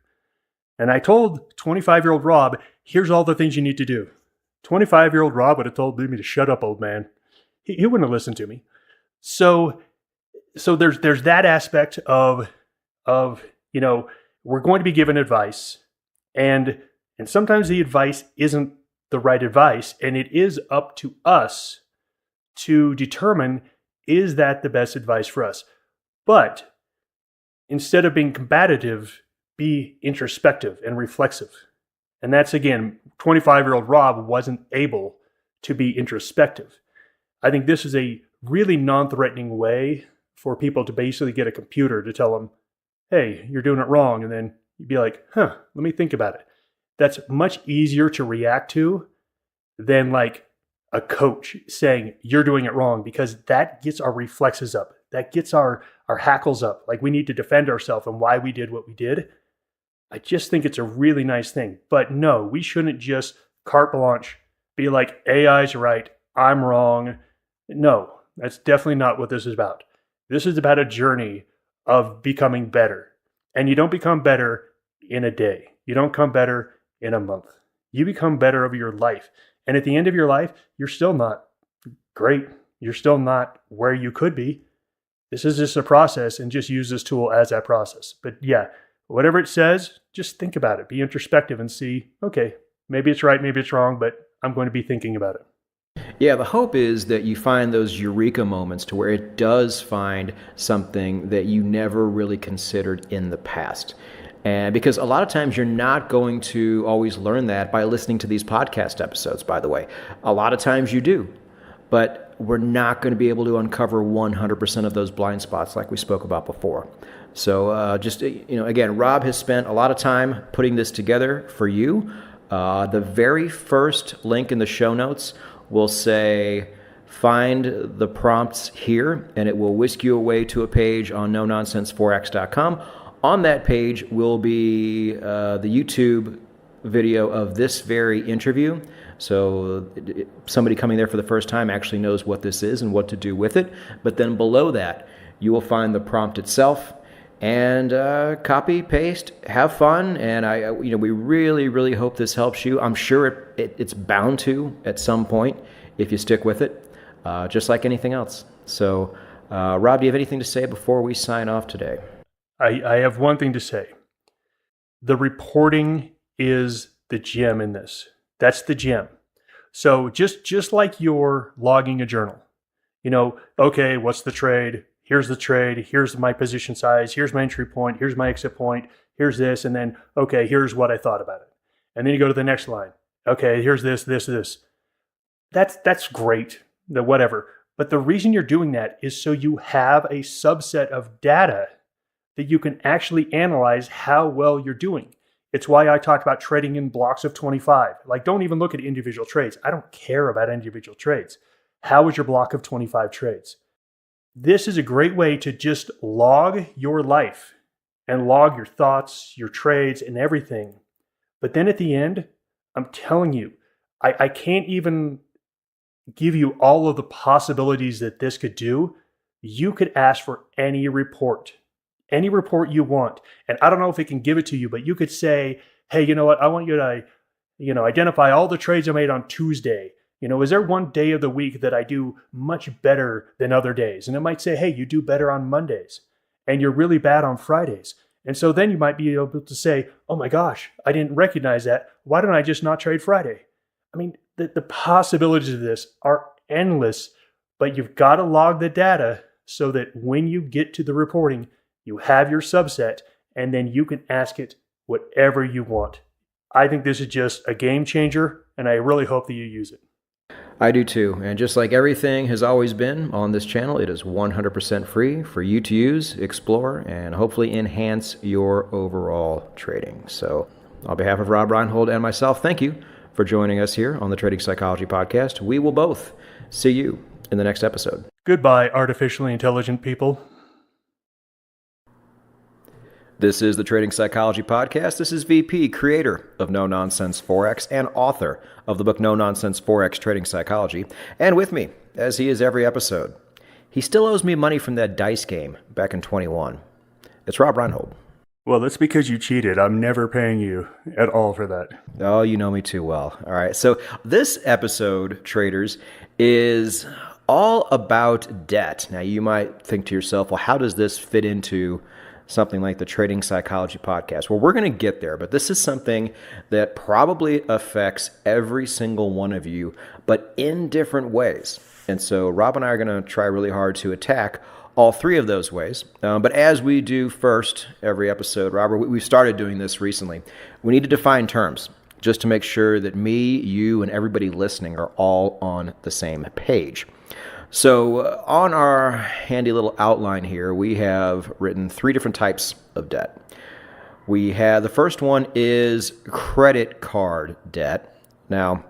And I told 25-year-old Rob, here's all the things you need to do. 25-year-old Rob would have told me to shut up, old man. He wouldn't have listened to me. So there's that aspect of we're going to be given advice, and sometimes the advice isn't the right advice, and it is up to us to determine, is that the best advice for us? But instead of being combative, be introspective and reflexive. And that's, again, 25-year-old Rob wasn't able to be introspective. I think this is a really non-threatening way for people to basically get a computer to tell them, hey, you're doing it wrong. And then you'd be like, let me think about it. That's much easier to react to than like a coach saying you're doing it wrong, because that gets our reflexes up. That gets our hackles up. Like we need to defend ourselves and why we did what we did. I just think it's a really nice thing. But no, we shouldn't just carte blanche be like, AI's right, I'm wrong. No, that's definitely not what this is about. This is about a journey of becoming better. And you don't become better in a day. You don't become better in a month. You become better over your life. And at the end of your life, you're still not great. You're still not where you could be. This is just a process, and just use this tool as that process. But yeah, whatever it says, just think about it. Be introspective and see, okay, maybe it's right, maybe it's wrong, but I'm going to be thinking about it. Yeah, the hope is that you find those eureka moments to where it does find something that you never really considered in the past. And because a lot of times you're not going to always learn that by listening to these podcast episodes, by the way. A lot of times you do, but we're not going to be able to uncover 100% of those blind spots like we spoke about before. So again, Rob has spent a lot of time putting this together for you. The very first link in the show notes will say, find the prompts here, and it will whisk you away to a page on nononsenseforex.com. On that page will be the YouTube video of this very interview. So somebody coming there for the first time actually knows what this is and what to do with it. But then below that, you will find the prompt itself, and copy, paste, have fun. And we really, really hope this helps you. I'm sure it's bound to at some point if you stick with it, just like anything else. So, Rob, do you have anything to say before we sign off today? I have one thing to say. The reporting is the gem in this. That's the gem. So just like you're logging a journal, okay, what's the trade? Here's the trade. Here's my position size. Here's my entry point. Here's my exit point. Here's this. And then, okay, here's what I thought about it. And then you go to the next line. Okay, here's this. That's great, whatever. But the reason you're doing that is so you have a subset of data that you can actually analyze how well you're doing. It's why I talked about trading in blocks of 25. Like, don't even look at individual trades. I don't care about individual trades. How is your block of 25 trades? This is a great way to just log your life and log your thoughts, your trades, and everything. But then at the end, I'm telling you, I can't even give you all of the possibilities that this could do, you could ask for any report you want. And I don't know if it can give it to you, but you could say, hey, you know what? I want you to, identify all the trades I made on Tuesday. Is there one day of the week that I do much better than other days? And it might say, hey, you do better on Mondays and you're really bad on Fridays. And so then you might be able to say, oh my gosh, I didn't recognize that. Why don't I just not trade Friday? I mean, the possibilities of this are endless, but you've got to log the data so that when you get to the reporting, you have your subset and then you can ask it whatever you want. I think this is just a game changer, and I really hope that you use it. I do too. And just like everything has always been on this channel, it is 100% free for you to use, explore, and hopefully enhance your overall trading. So on behalf of Rob Reinhold and myself, thank you for joining us here on the Trading Psychology Podcast. We will both see you in the next episode. Goodbye, artificially intelligent people. This is the Trading Psychology Podcast. This is VP, creator of No Nonsense Forex and author of the book No Nonsense Forex Trading Psychology. And with me, as he is every episode, he still owes me money from that dice game back in 21. It's Rob Reinhold. Well, that's because you cheated. I'm never paying you at all for that. Oh, you know me too well. All right. So this episode, traders, is all about debt. Now, you might think to yourself, well, how does this fit into something like the Trading Psychology Podcast? Well, we're going to get there, but this is something that probably affects every single one of you, but in different ways. And so Rob and I are going to try really hard to attack all three of those ways. But as we do first every episode, Robert, we've started doing this recently. We need to define terms just to make sure that me, you, and everybody listening are all on the same page. So on our handy little outline here, we have written three different types of debt. The first one is credit card debt. Now,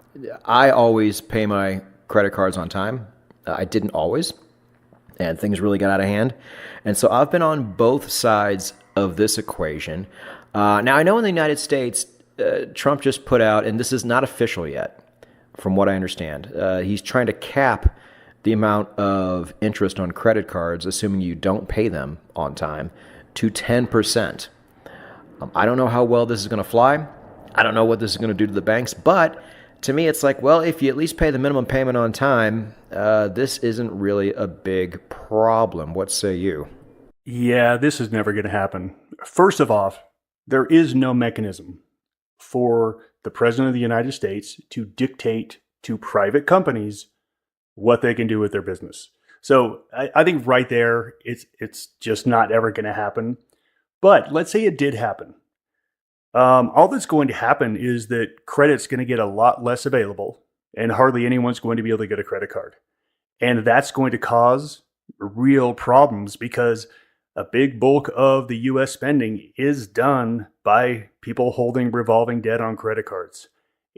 I always pay my credit cards on time. I didn't always, and things really got out of hand. And so I've been on both sides of this equation. Now, I know in the United States, Trump just put out, and this is not official yet, from what I understand, he's trying to cap the amount of interest on credit cards, assuming you don't pay them on time, to 10%. I don't know how well this is going to fly. I don't know what this is going to do to the banks, but to me, it's like, well, if you at least pay the minimum payment on time, this isn't really a big problem. What say you? Yeah, this is never going to happen. First of all, there is no mechanism for the President of the United States to dictate to private companies what they can do with their business. So I think right there, it's just not ever going to happen. But let's say it did happen. All that's going to happen is that credit's going to get a lot less available, and hardly anyone's going to be able to get a credit card. And that's going to cause real problems because a big bulk of the U.S. spending is done by people holding revolving debt on credit cards.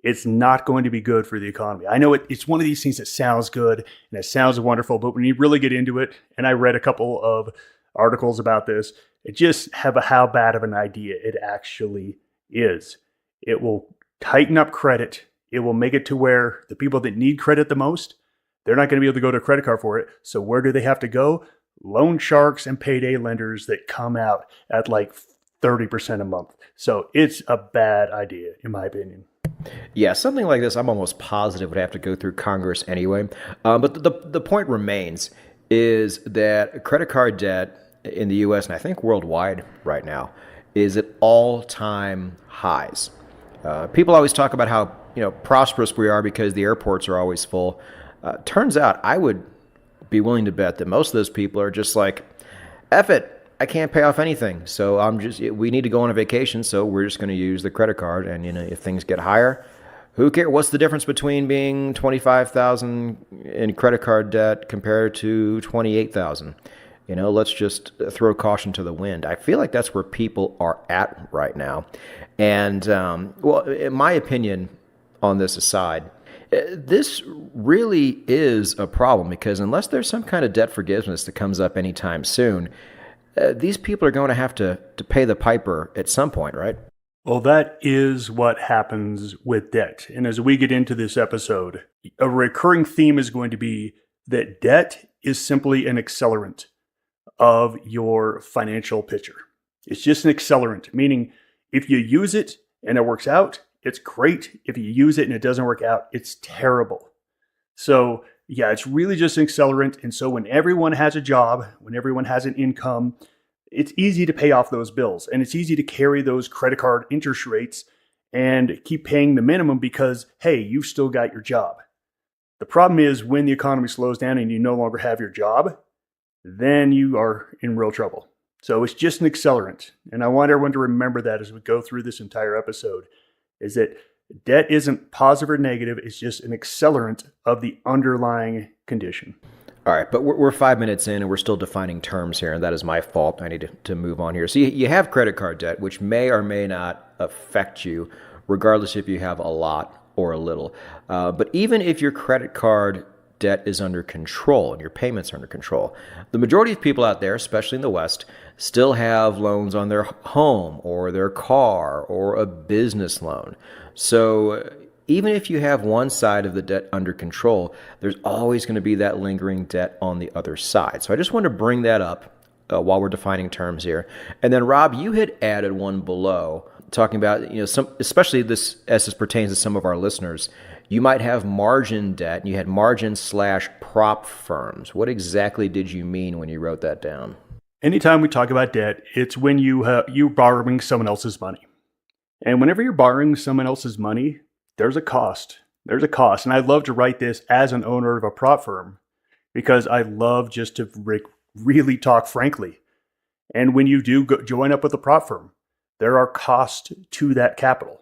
It's not going to be good for the economy. I know it's one of these things that sounds good and it sounds wonderful, but when you really get into it, and I read a couple of articles about this, it just have how bad of an idea it actually is. It will tighten up credit. It will make it to where the people that need credit the most, they're not going to be able to go to a credit card for it. So where do they have to go? Loan sharks and payday lenders that come out at like 30% a month. So it's a bad idea, in my opinion. Yeah, something like this, I'm almost positive would have to go through Congress anyway. But the point remains is that credit card debt in the U.S. and I think worldwide right now is at all-time highs. People always talk about how prosperous we are because the airports are always full. Turns out, I would be willing to bet that most of those people are just like, F it. I can't pay off anything, so we need to go on a vacation, so we're just going to use the credit card. And if things get higher, who cares? What's the difference between being $25,000 in credit card debt compared to $28,000? Let's just throw caution to the wind. I feel like that's where people are at right now. And well, in my opinion, on this aside, this really is a problem because unless there's some kind of debt forgiveness that comes up anytime soon, these people are going to have to pay the piper at some point, right? Well, that is what happens with debt. And as we get into this episode, a recurring theme is going to be that debt is simply an accelerant of your financial picture. It's just an accelerant, meaning if you use it and it works out, it's great. If you use it and it doesn't work out, it's terrible. So, yeah, it's really just an accelerant. And so when everyone has a job, when everyone has an income, it's easy to pay off those bills and it's easy to carry those credit card interest rates and keep paying the minimum because, hey, you've still got your job. The problem is when the economy slows down and you no longer have your job, then you are in real trouble. So it's just an accelerant. And I want everyone to remember that as we go through this entire episode, is that debt isn't positive or negative. It's just an accelerant of the underlying condition. All right, but we're 5 minutes in and we're still defining terms here, and that is my fault. I need to move on here. So you have credit card debt, which may or may not affect you, regardless if you have a lot or a little. But even if your credit card debt is under control and your payments are under control, the majority of people out there, especially in the West, still have loans on their home or their car or a business loan. So even if you have one side of the debt under control, there's always going to be that lingering debt on the other side. So I just want to bring that up while we're defining terms here. And then Rob, you had added one below talking about, some, especially this as this pertains to some of our listeners, you might have margin debt and you had margin/prop firms. What exactly did you mean when you wrote that down? Anytime we talk about debt, it's when you're borrowing someone else's money. And whenever you're borrowing someone else's money, there's a cost. There's a cost. And I love to write this as an owner of a prop firm because I love just to really talk frankly. And when you do join up with a prop firm, there are costs to that capital.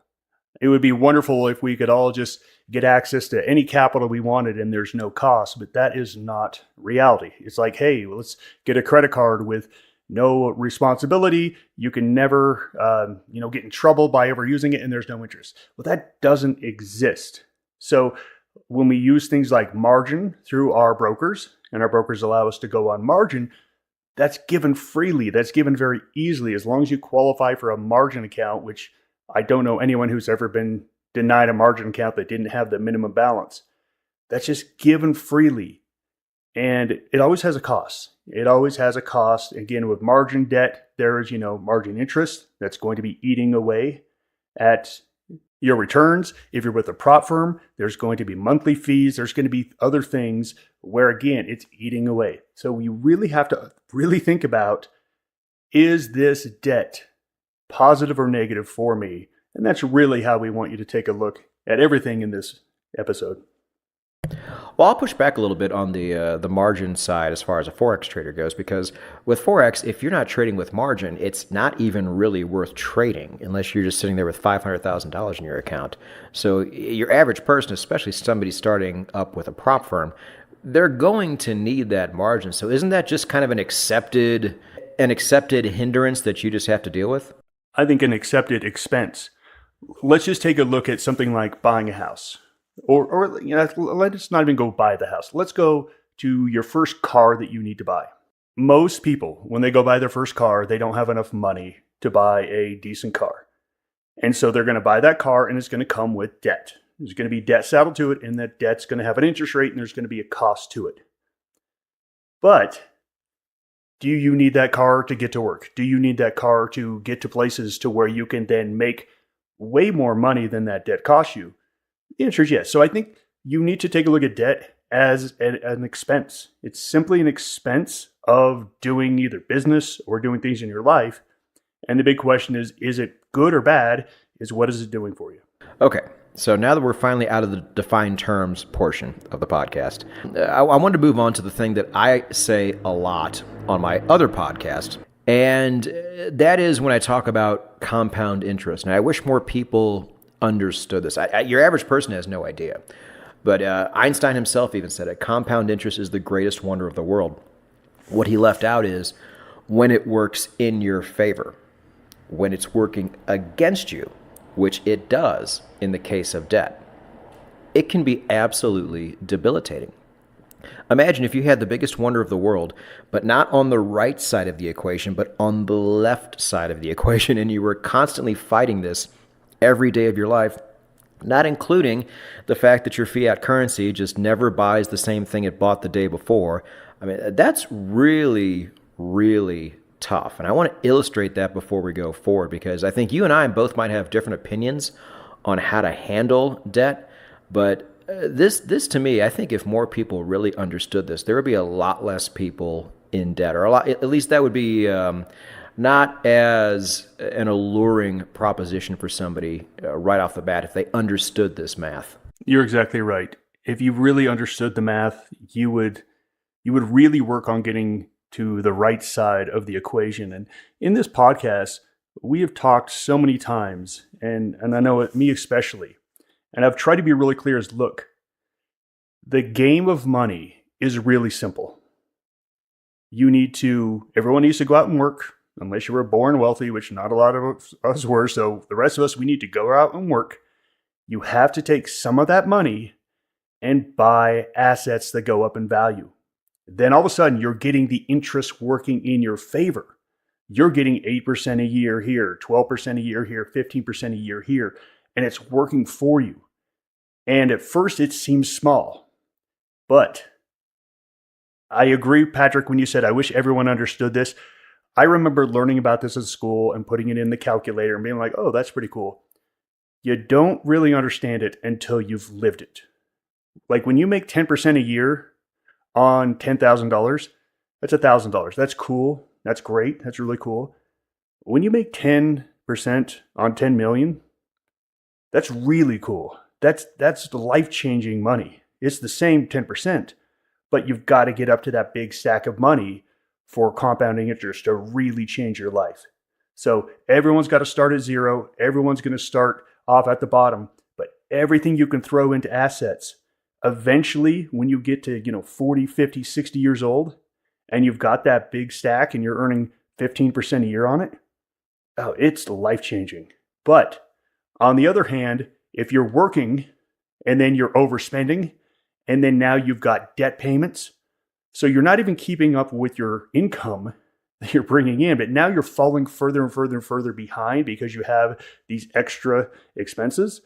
It would be wonderful if we could all just get access to any capital we wanted and there's no cost, but that is not reality. It's like, hey, let's get a credit card with no responsibility. You can never, get in trouble by ever using it, and there's no interest. Well, that doesn't exist. So when we use things like margin through our brokers, and our brokers allow us to go on margin, that's given freely. That's given very easily, as long as you qualify for a margin account, which I don't know anyone who's ever been denied a margin account that didn't have the minimum balance. That's just given freely. And it always has a cost. It always has a cost. Again, with margin debt, there is, margin interest that's going to be eating away at your returns. If you're with a prop firm, there's going to be monthly fees. There's going to be other things where, again, it's eating away. So we really have to really think about, is this debt positive or negative for me? And that's really how we want you to take a look at everything in this episode. Well, I'll push back a little bit on the margin side as far as a Forex trader goes, because with Forex, if you're not trading with margin, it's not even really worth trading unless you're just sitting there with $500,000 in your account. So your average person, especially somebody starting up with a prop firm, they're going to need that margin. So isn't that just kind of an accepted hindrance that you just have to deal with? I think an accepted expense. Let's just take a look at something like buying a house. Or let's not even go buy the house. Let's go to your first car that you need to buy. Most people, when they go buy their first car, they don't have enough money to buy a decent car. And so they're going to buy that car and it's going to come with debt. There's going to be debt saddled to it, and that debt's going to have an interest rate and there's going to be a cost to it. But do you need that car to get to work? Do you need that car to get to places to where you can then make way more money than that debt costs you? The answer is yes. So I think you need to take a look at debt as an expense. It's simply an expense of doing either business or doing things in your life. And the big question is it good or bad? What is it doing for you? Okay. So now that we're finally out of the defined terms portion of the podcast, I wanted to move on to the thing that I say a lot on my other podcast. And that is when I talk about compound interest. And I wish more people understood this. Your average person has no idea. But Einstein himself even said it. Compound interest is the greatest wonder of the world. What he left out is when it works in your favor. When it's working against you, which it does in the case of debt, it can be absolutely debilitating. Imagine if you had the biggest wonder of the world, but not on the right side of the equation, but on the left side of the equation, and you were constantly fighting this every day of your life, not including the fact that your fiat currency just never buys the same thing it bought the day before. I mean, that's really, really tough. And I want to illustrate that before we go forward, because I think you and I both might have different opinions on how to handle debt. But this to me, I think if more people really understood this, there would be a lot less people in debt, or a lot, at least that would be not as an alluring proposition for somebody right off the bat if they understood this math. You're exactly right. If you really understood the math, you would really work on getting to the right side of the equation. And in this podcast, we have talked so many times, and I know me especially, and I've tried to be really clear as, look, the game of money is really simple. Everyone needs to go out and work, unless you were born wealthy, which not a lot of us were. So the rest of us, we need to go out and work. You have to take some of that money and buy assets that go up in value. Then all of a sudden, you're getting the interest working in your favor. You're getting 8% a year here, 12% a year here, 15% a year here, and it's working for you. And at first, it seems small. But I agree, Patrick, when you said, I wish everyone understood this. I remember learning about this at school and putting it in the calculator and being like, oh, that's pretty cool. You don't really understand it until you've lived it. Like when you make 10% a year on $10,000, that's $1,000. That's cool. That's great. That's really cool. When you make 10% on 10 million, that's really cool. That's life-changing money. It's the same 10%, but you've got to get up to that big stack of money for compounding interest to really change your life. So everyone's got to start at zero. Everyone's going to start off at the bottom, but everything you can throw into assets, eventually when you get to 40, 50, 60 years old and you've got that big stack and you're earning 15% a year on it, oh, it's life-changing. But on the other hand, if you're working and then you're overspending and then now you've got debt payments, so you're not even keeping up with your income that you're bringing in, but now you're falling further and further and further behind because you have these extra expenses.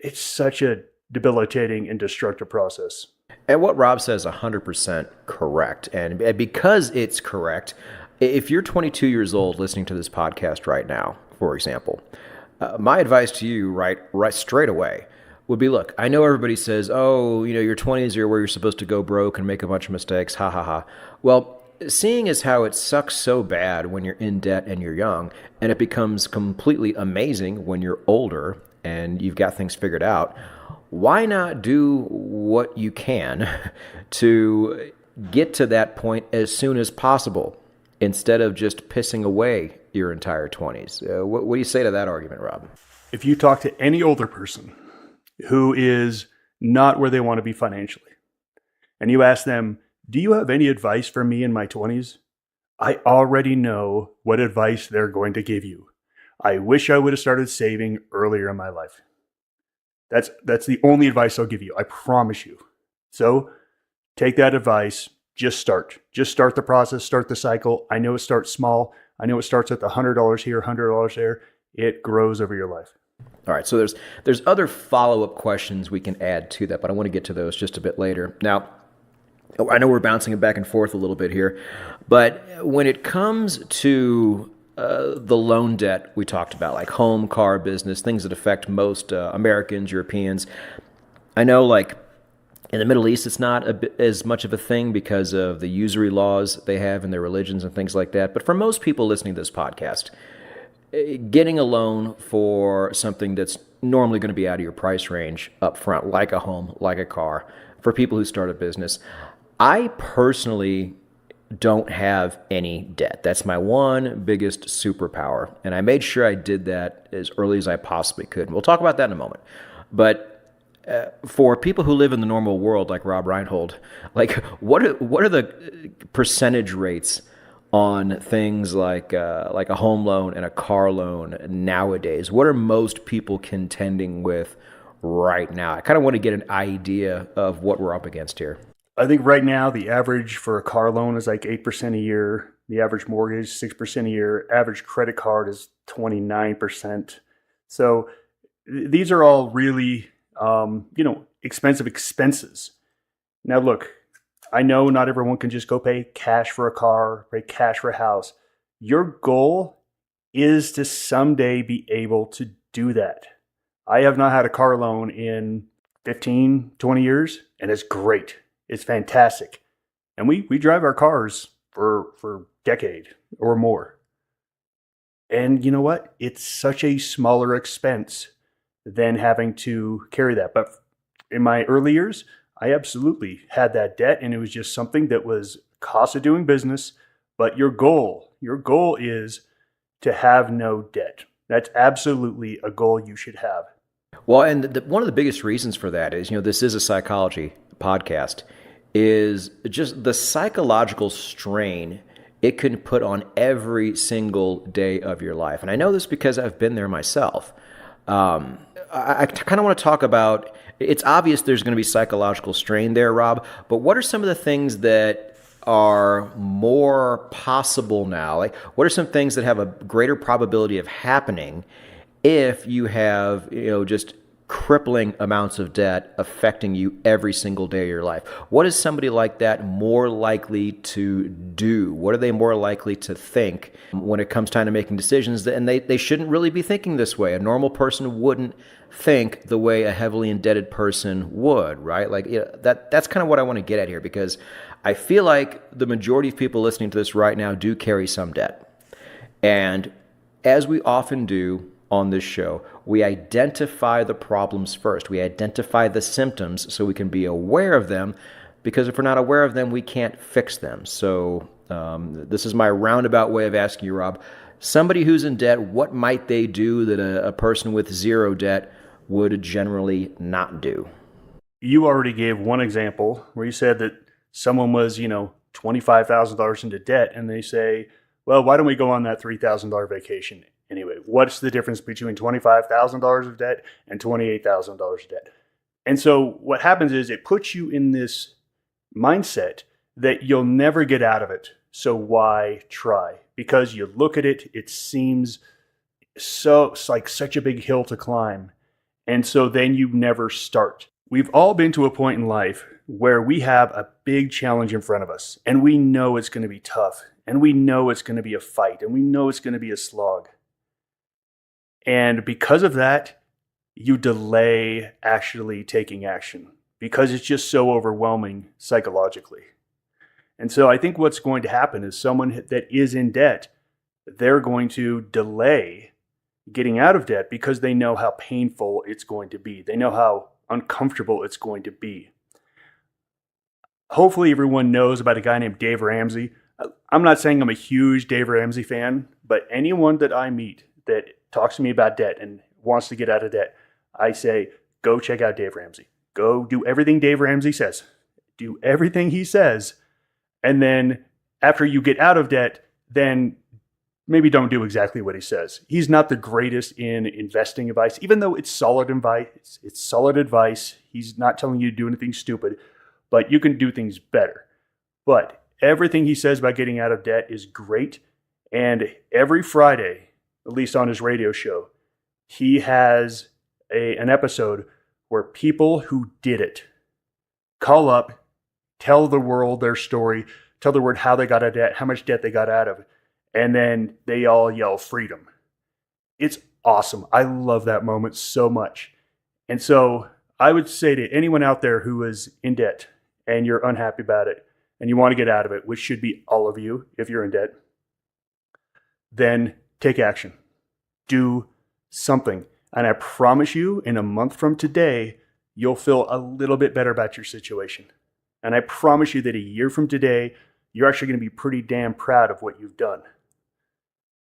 It's such a debilitating and destructive process. And what Rob says 100% correct. And because it's correct, if you're 22 years old listening to this podcast right now, for example, my advice to you right straight away would be, look, I know everybody says, oh, your 20s are where you're supposed to go broke and make a bunch of mistakes, ha ha ha. Well, seeing as how it sucks so bad when you're in debt and you're young, and it becomes completely amazing when you're older and you've got things figured out, why not do what you can to get to that point as soon as possible instead of just pissing away your entire 20s? What do you say to that argument, Rob? If you talk to any older person who is not where they want to be financially, and you ask them, do you have any advice for me in my 20s? I already know what advice they're going to give you. I wish I would have started saving earlier in my life. That's the only advice I'll give you. I promise you. So take that advice. Just start. Just start the process. Start the cycle. I know it starts small. I know it starts at the $100 here, $100 there. It grows over your life. All right. So there's other follow-up questions we can add to that, but I want to get to those just a bit later. Now, I know we're bouncing it back and forth a little bit here, but when it comes to the loan debt we talked about, like home, car, business, things that affect most Americans, Europeans. I know, like in the Middle East, it's not as much of a thing because of the usury laws they have in their religions and things like that. But for most people listening to this podcast, getting a loan for something that's normally going to be out of your price range up front, like a home, like a car, for people who start a business, I personally don't have any debt. That's my one biggest superpower. And I made sure I did that as early as I possibly could. And we'll talk about that in a moment. But for people who live in the normal world, like Rob Reinhold, like what are the percentage rates on things like a home loan and a car loan nowadays? What are most people contending with right now? I kind of want to get an idea of what we're up against here. I think right now the average for a car loan is like 8% a year. The average mortgage, 6% a year. Average credit card is 29%. So these are all really, expensive expenses. Now, look, I know not everyone can just go pay cash for a car, pay cash for a house. Your goal is to someday be able to do that. I have not had a car loan in 15, 20 years, and it's great. It's fantastic. And we drive our cars for a decade or more. And you know what? It's such a smaller expense than having to carry that. But in my early years, I absolutely had that debt, and it was just something that was cost of doing business. But your goal is to have no debt. That's absolutely a goal you should have. Well, and one of the biggest reasons for that is, this is a psychology podcast, is just the psychological strain it can put on every single day of your life. And I know this because I've been there myself. I kind of want to talk about, it's obvious there's going to be psychological strain there, Rob, but what are some of the things that are more possible now? Like, what are some things that have a greater probability of happening if you have, just crippling amounts of debt affecting you every single day of your life? What is somebody like that more likely to do? What are they more likely to think when it comes time to making decisions? And they shouldn't really be thinking this way. A normal person wouldn't think the way a heavily indebted person would, right? Like, that's kind of what I want to get at here, because I feel like the majority of people listening to this right now do carry some debt. And as we often do on this show, we identify the problems first. We identify the symptoms so we can be aware of them, because if we're not aware of them, we can't fix them. So this is my roundabout way of asking you, Rob, somebody who's in debt, what might they do that a person with zero debt would generally not do? You already gave one example where you said that someone was, $25,000 into debt, and they say, well, why don't we go on that $3,000 vacation? Anyway, what's the difference between $25,000 of debt and $28,000 of debt? And so what happens is it puts you in this mindset that you'll never get out of it. So why try? Because you look at it, it seems it's like such a big hill to climb. And so then you never start. We've all been to a point in life where we have a big challenge in front of us, and we know it's going to be tough, and we know it's going to be a fight, and we know it's going to be a slog. And because of that, you delay actually taking action because it's just so overwhelming psychologically. And so I think what's going to happen is someone that is in debt, they're going to delay getting out of debt because they know how painful it's going to be. They know how uncomfortable it's going to be. Hopefully everyone knows about a guy named Dave Ramsey. I'm not saying I'm a huge Dave Ramsey fan, but anyone that I meet that talks to me about debt and wants to get out of debt, I say, go check out Dave Ramsey. Go do everything Dave Ramsey says. Do everything he says. And then after you get out of debt, then maybe don't do exactly what he says. He's not the greatest in investing advice, even though it's solid advice. It's solid advice. He's not telling you to do anything stupid, but you can do things better. But everything he says about getting out of debt is great. And every Friday, at least on his radio show, he has an episode where people who did it call up, tell the world their story, tell the world how they got out of debt, how much debt they got out of, and then they all yell freedom. It's awesome. I love that moment so much. And so I would say to anyone out there who is in debt and you're unhappy about it and you want to get out of it, which should be all of you if you're in debt, then take action. Do something. And I promise you, in a month from today, you'll feel a little bit better about your situation. And I promise you that a year from today, you're actually going to be pretty damn proud of what you've done.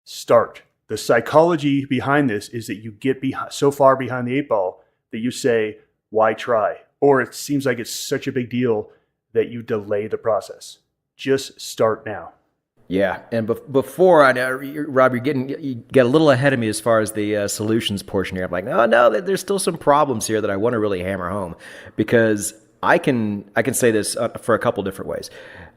Start. The psychology behind this is that you get so far behind the eight ball that you say, why try? Or it seems like it's such a big deal that you delay the process. Just start now. Yeah, and before I know, Rob, you get a little ahead of me as far as the solutions portion here. I'm like, no, there's still some problems here that I want to really hammer home, because I can say this for a couple different ways.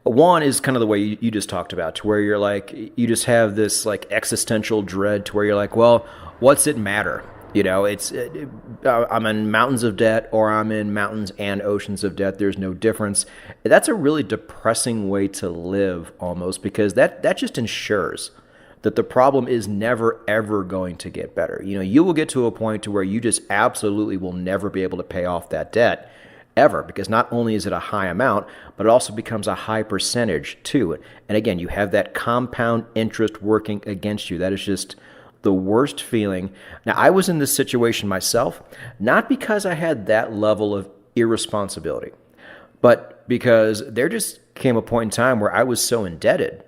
One is kind of the way you just talked about, to where you're like, you just have this like existential dread to where you're like, well, what's it matter? You know, I'm in mountains of debt or I'm in mountains and oceans of debt. There's no difference. That's a really depressing way to live almost, because that just ensures that the problem is never, ever going to get better. You know, you will get to a point to where you just absolutely will never be able to pay off that debt ever, because not only is it a high amount, but it also becomes a high percentage too. And again, you have that compound interest working against you. That is just the worst feeling. Now, I was in this situation myself, not because I had that level of irresponsibility, but because there just came a point in time where I was so indebted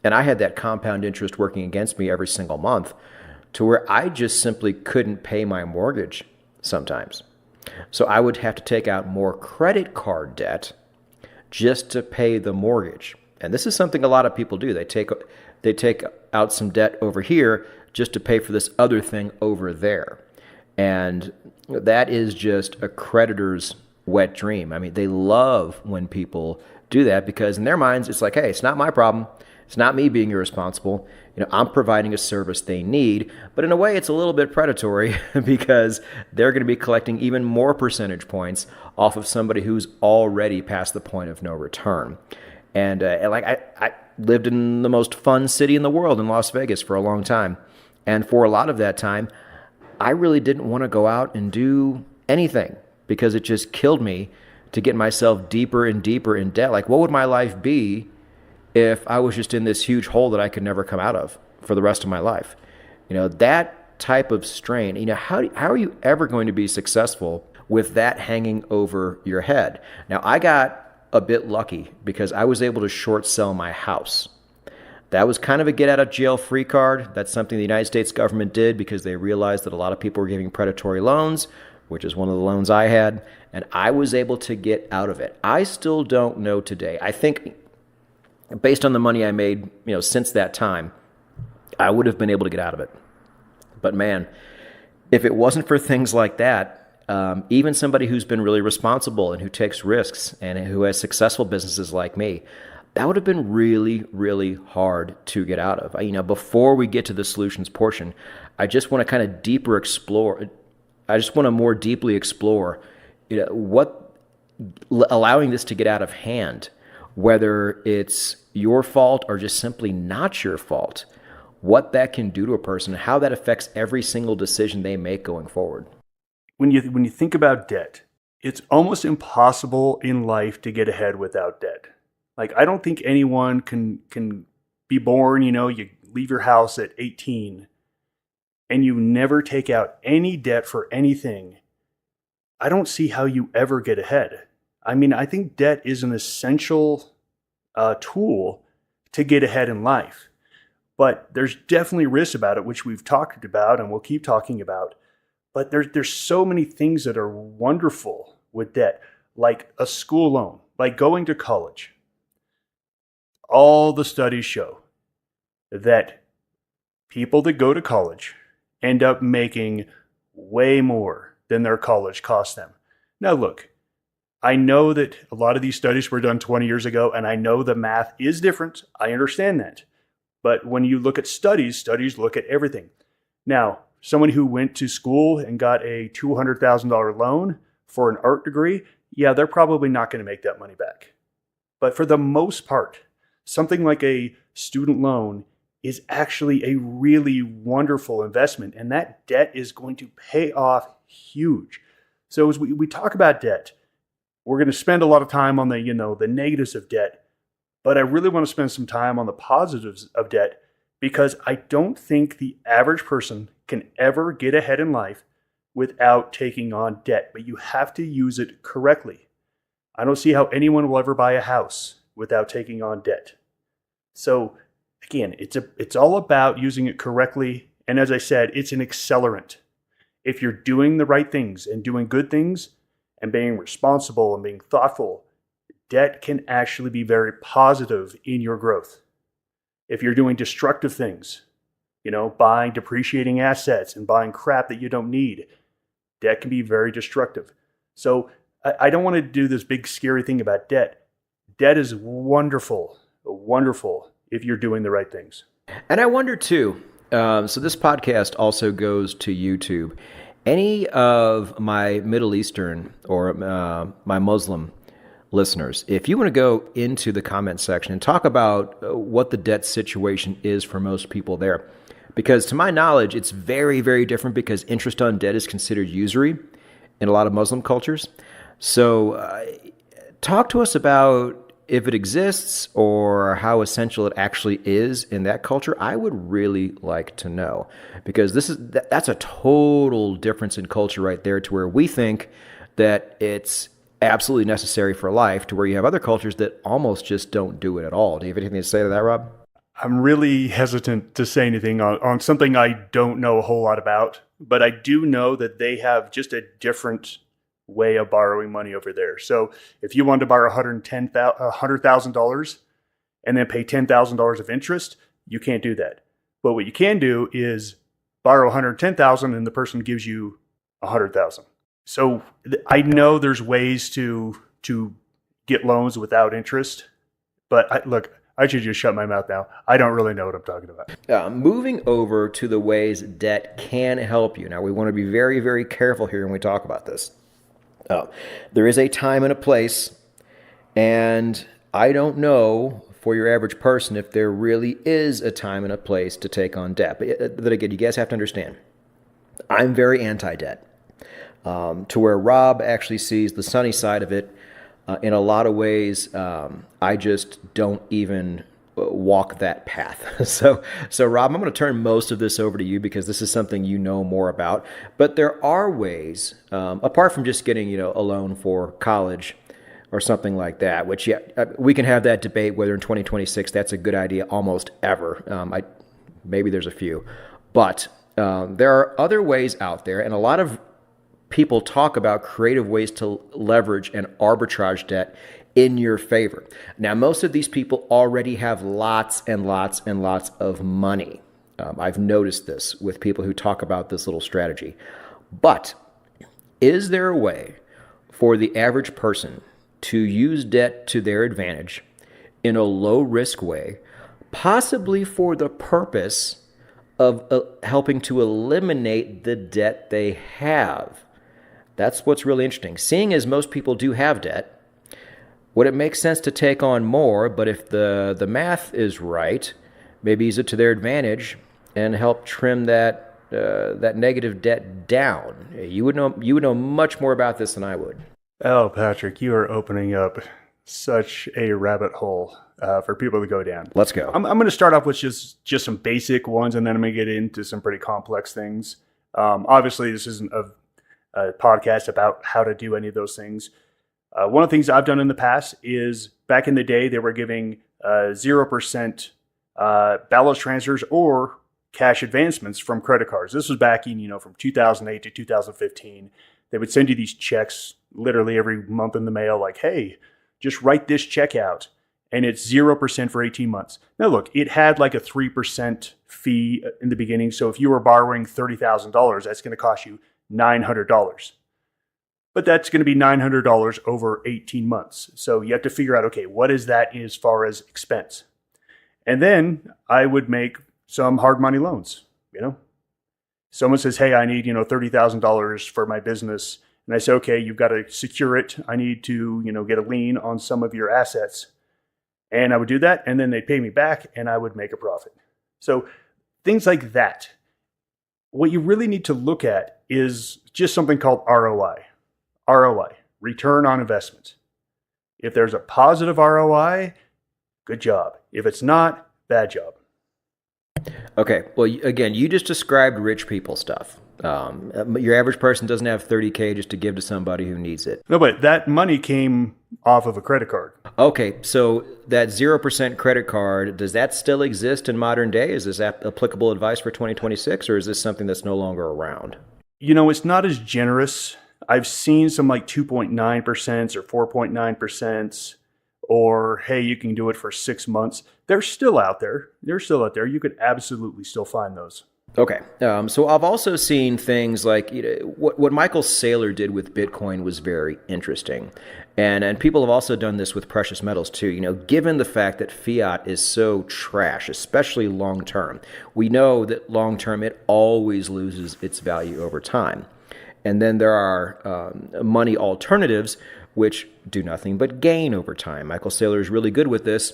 and I had that compound interest working against me every single month, to where I just simply couldn't pay my mortgage sometimes. So I would have to take out more credit card debt just to pay the mortgage. And this is something a lot of people do. They take out some debt over here just to pay for this other thing over there. And that is just a creditor's wet dream. I mean, they love when people do that, because in their minds, it's like, hey, it's not my problem. It's not me being irresponsible. You know, I'm providing a service they need. But in a way, it's a little bit predatory because they're going to be collecting even more percentage points off of somebody who's already past the point of no return. And like I lived in the most fun city in the world, in Las Vegas, for a long time. And for a lot of that time, I really didn't want to go out and do anything, because it just killed me to get myself deeper and deeper in debt. Like, what would my life be if I was just in this huge hole that I could never come out of for the rest of my life? You know, that type of strain, you know, how are you ever going to be successful with that hanging over your head? Now, I got a bit lucky because I was able to short sell my house. That was kind of a get out of jail free card. That's something the United States government did because they realized that a lot of people were giving predatory loans, which is one of the loans I had, and I was able to get out of it. I still don't know today. I think based on the money I made, you know, since that time, I would have been able to get out of it. But man, if it wasn't for things like that, even somebody who's been really responsible and who takes risks and who has successful businesses like me, that would have been really, really hard to get out of. You know, before we get to the solutions portion, I just want to kind of deeper explore. I just want to more deeply explore, you know, what allowing this to get out of hand, whether it's your fault or just simply not your fault, what that can do to a person, how that affects every single decision they make going forward. When you think about debt, it's almost impossible in life to get ahead without debt. Like, I don't think anyone can be born, you know, you leave your house at 18 and you never take out any debt for anything. I don't see how you ever get ahead. I mean, I think debt is an essential tool to get ahead in life. But there's definitely risks about it, which we've talked about and we'll keep talking about. But there's so many things that are wonderful with debt, like a school loan, like going to college. All the studies show that people that go to college end up making way more than their college cost them. Now, look, I know that a lot of these studies were done 20 years ago, and I know the math is different. I understand that. But when you look at studies look at everything. Now, someone who went to school and got a $200,000 loan for an art degree, yeah, they're probably not going to make that money back. But for the most part, something like a student loan is actually a really wonderful investment, and that debt is going to pay off huge. So as we talk about debt, we're going to spend a lot of time on the negatives of debt, but I really want to spend some time on the positives of debt, because I don't think the average person can ever get ahead in life without taking on debt, but you have to use it correctly. I don't see how anyone will ever buy a house without taking on debt. So again, it's all about using it correctly. And as I said, it's an accelerant. If you're doing the right things and doing good things and being responsible and being thoughtful, debt can actually be very positive in your growth. If you're doing destructive things, buying depreciating assets and buying crap that you don't need, debt can be very destructive. So I don't want to do this big scary thing about debt. Debt is wonderful, wonderful if you're doing the right things. And I wonder too, so this podcast also goes to YouTube. Any of my Middle Eastern or my Muslim listeners, if you want to go into the comment section and talk about what the debt situation is for most people there, because to my knowledge, it's very, very different because interest on debt is considered usury in a lot of Muslim cultures. So talk to us about if it exists or how essential it actually is in that culture. I would really like to know, because that's a total difference in culture right there, to where we think that it's absolutely necessary for life, to where you have other cultures that almost just don't do it at all. Do you have anything to say to that, Rob? I'm really hesitant to say anything on something I don't know a whole lot about, but I do know that they have just a different way of borrowing money over there. So if you wanted to borrow $100,000 and then pay $10,000 of interest, you can't do that. But what you can do is borrow $110,000 and the person gives you $100,000. So I know there's ways to get loans without interest, but I should just shut my mouth now. I don't really know what I'm talking about. Moving over to the ways debt can help you. Now, we want to be very, very careful here when we talk about this. There is a time and a place, and I don't know for your average person if there really is a time and a place to take on debt. But again, you guys have to understand, I'm very anti-debt, to where Rob actually sees the sunny side of it. In a lot of ways, I just don't even walk that path. So Rob, I'm going to turn most of this over to you because this is something you know more about. But there are ways, apart from just getting a loan for college or something like that, which we can have that debate whether in 2026 that's a good idea almost ever. Maybe there's a few, but there are other ways out there, and a lot of people talk about creative ways to leverage and arbitrage debt in your favor. Now, most of these people already have lots and lots and lots of money. I've noticed this with people who talk about this little strategy. But is there a way for the average person to use debt to their advantage in a low-risk way, possibly for the purpose of helping to eliminate the debt they have? That's what's really interesting. Seeing as most people do have debt, would it make sense to take on more? But if the math is right, maybe use it to their advantage and help trim that negative debt down. You would know much more about this than I would. Oh, Patrick, you are opening up such a rabbit hole for people to go down. Let's go. I'm going to start off with just some basic ones, and then I'm going to get into some pretty complex things. Obviously, this isn't a podcast about how to do any of those things. One of the things I've done in the past is, back in the day, they were giving 0% balance transfers or cash advancements from credit cards. This was back in, from 2008 to 2015. They would send you these checks literally every month in the mail, like, hey, just write this check out, and it's 0% for 18 months. Now, look, it had like a 3% fee in the beginning. So if you were borrowing $30,000, that's going to cost you $900. But that's going to be $900 over 18 months. So you have to figure out, okay, what is that as far as expense? And then I would make some hard money loans. Someone says, hey, I need, $30,000 for my business. And I say, okay, you've got to secure it. I need to, get a lien on some of your assets. And I would do that. And then they'd pay me back and I would make a profit. So things like that. What you really need to look at is just something called ROI. ROI, return on investment. If there's a positive ROI, good job. If it's not, bad job. Okay, well, again, you just described rich people stuff. Your average person doesn't have $30K just to give to somebody who needs it. No, but that money came off of a credit card. Okay, so that 0% credit card, does that still exist in modern day? Is this applicable advice for 2026, or is this something that's no longer around? It's not as generous. I've seen some like 2.9% or 4.9%, or hey, you can do it for 6 months. They're still out there. You could absolutely still find those. Okay. So I've also seen things like what Michael Saylor did with Bitcoin was very interesting. And people have also done this with precious metals too. Given the fact that fiat is so trash, especially long term, we know that long term it always loses its value over time. And then there are money alternatives which do nothing but gain over time. Michael Saylor is really good with this,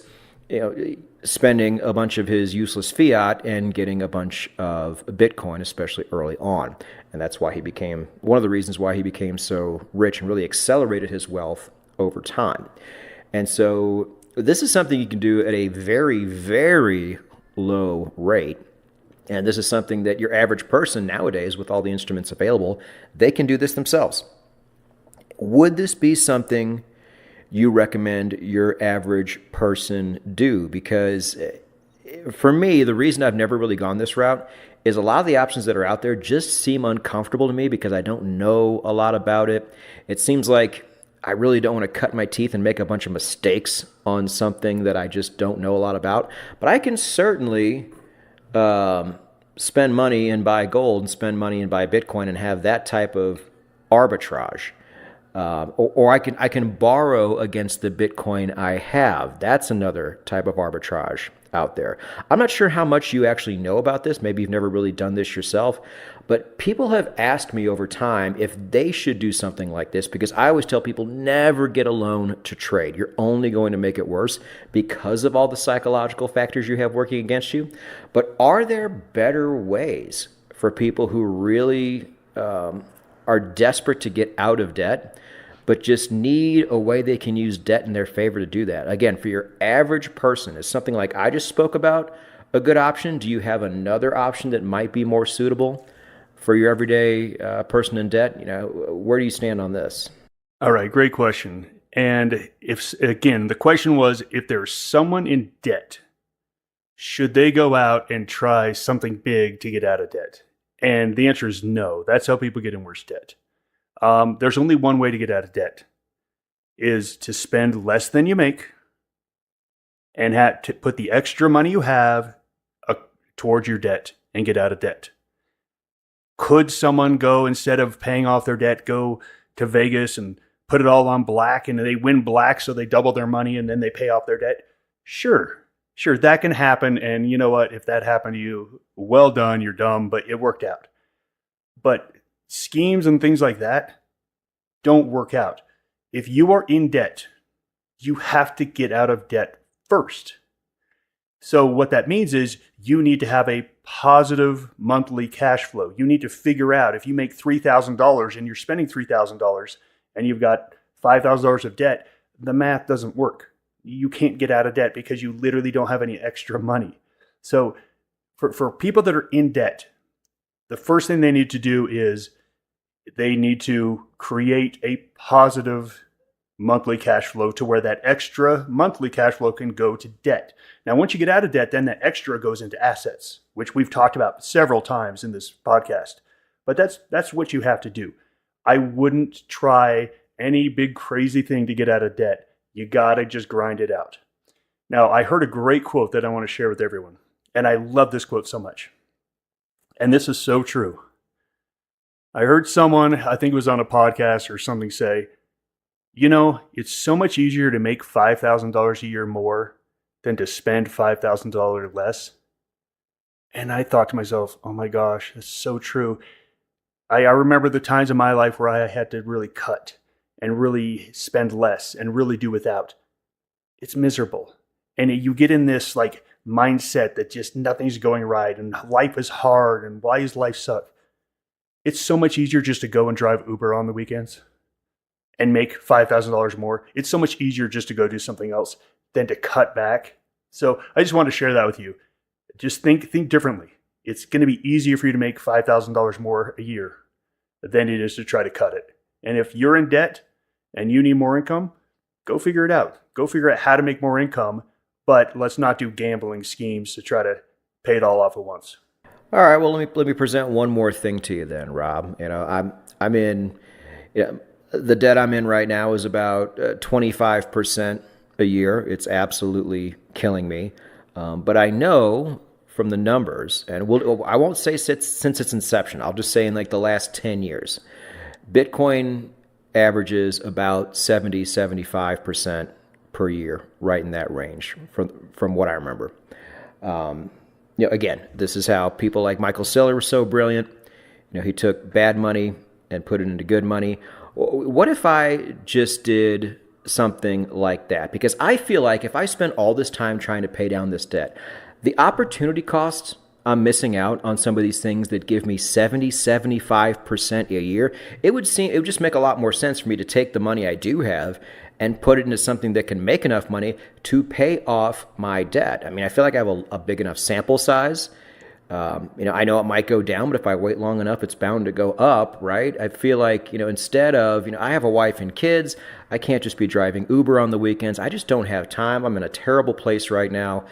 spending a bunch of his useless fiat and getting a bunch of Bitcoin, especially early on. And that's why he became one of the reasons why he became so rich and really accelerated his wealth over time. And so this is something you can do at a very, very low rate. And this is something that your average person nowadays, with all the instruments available, they can do this themselves. Would this be something you recommend your average person do? Because for me, the reason I've never really gone this route is a lot of the options that are out there just seem uncomfortable to me because I don't know a lot about it. It seems like I really don't want to cut my teeth and make a bunch of mistakes on something that I just don't know a lot about. But I can certainly spend money and buy gold and spend money and buy Bitcoin and have that type of arbitrage. Or I can borrow against the Bitcoin I have. That's another type of arbitrage out there. I'm not sure how much you actually know about this. Maybe you've never really done this yourself. But people have asked me over time if they should do something like this because I always tell people never get a loan to trade. You're only going to make it worse because of all the psychological factors you have working against you. But are there better ways for people who really are desperate to get out of debt, but just need a way they can use debt in their favor to do that? Again, for your average person, is something like I just spoke about a good option? Do you have another option that might be more suitable for your everyday person in debt? Where do you stand on this? All right, great question. And the question was, if there's someone in debt, should they go out and try something big to get out of debt? And the answer is no. That's how people get in worse debt. There's only one way to get out of debt, is to spend less than you make and to put the extra money you have towards your debt and get out of debt. Could someone go, instead of paying off their debt, go to Vegas and put it all on black and they win black so they double their money and then they pay off their debt? Sure, that can happen. And you know what? If that happened to you, well done, you're dumb, but it worked out. But schemes and things like that don't work out. If you are in debt, you have to get out of debt first. So what that means is you need to have a positive monthly cash flow. You need to figure out, if you make $3,000 and you're spending $3,000 and you've got $5,000 of debt, the math doesn't work. You can't get out of debt because you literally don't have any extra money. So for people that are in debt, the first thing they need to do is they need to create a positive monthly cash flow to where that extra monthly cash flow can go to debt. Now, once you get out of debt, then that extra goes into assets, which we've talked about several times in this podcast. But that's what you have to do. I wouldn't try any big crazy thing to get out of debt. You gotta just grind it out. Now, I heard a great quote that I want to share with everyone, and I love this quote so much. And this is so true. I heard someone, I think it was on a podcast or something, say, it's so much easier to make $5,000 a year more than to spend $5,000 less. And I thought to myself, oh my gosh, that's so true. I remember the times in my life where I had to really cut and really spend less and really do without. It's miserable. And you get in this mindset that just nothing's going right and life is hard and why does life suck? It's so much easier just to go and drive Uber on the weekends and make $5,000 more. It's so much easier just to go do something else than to cut back. So I just want to share that with you. Just think differently. It's going to be easier for you to make $5,000 more a year than it is to try to cut it. And if you're in debt and you need more income, go figure it out. Go figure out how to make more income, but let's not do gambling schemes to try to pay it all off at once. All right. Well, let me present one more thing to you then, Rob. I'm in. The debt I'm in right now is about 25% a year. It's absolutely killing me. But I know from the numbers, and I won't say since its inception, I'll just say in like the last 10 years, Bitcoin averages about 75% per year, right in that range from what I remember. Again, this is how people like Michael Saylor were so brilliant. He took bad money and put it into good money. What if I just did something like that? Because I feel like if I spent all this time trying to pay down this debt, the opportunity costs I'm missing out on some of these things that give me 75% a year, it would just make a lot more sense for me to take the money I do have and put it into something that can make enough money to pay off my debt. I mean, I feel like I have a big enough sample size. I know it might go down, but if I wait long enough, it's bound to go up, right? I feel like, instead of, I have a wife and kids, I can't just be driving Uber on the weekends. I just don't have time. I'm in a terrible place right now.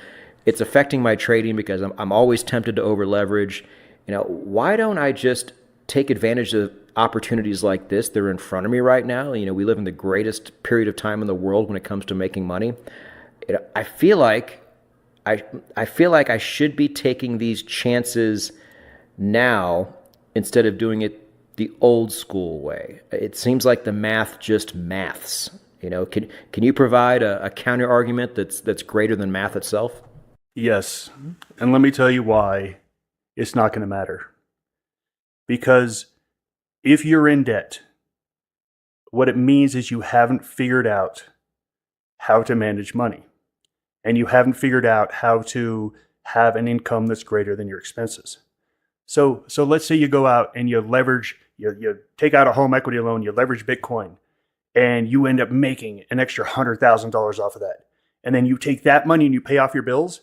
It's affecting my trading because I'm always tempted to over leverage. Why don't I just take advantage of opportunities like this? They're in front of me right now. We live in the greatest period of time in the world when it comes to making money. I feel like I should be taking these chances now instead of doing it the old school way. It seems like the math just maths. Can you provide a counter argument that's greater than math itself? Yes. And let me tell you why it's not going to matter. Because if you're in debt, what it means is you haven't figured out how to manage money. And you haven't figured out how to have an income that's greater than your expenses. So let's say you go out and you leverage, you take out a home equity loan, you leverage Bitcoin, and you end up making an extra $100,000 off of that. And then you take that money and you pay off your bills.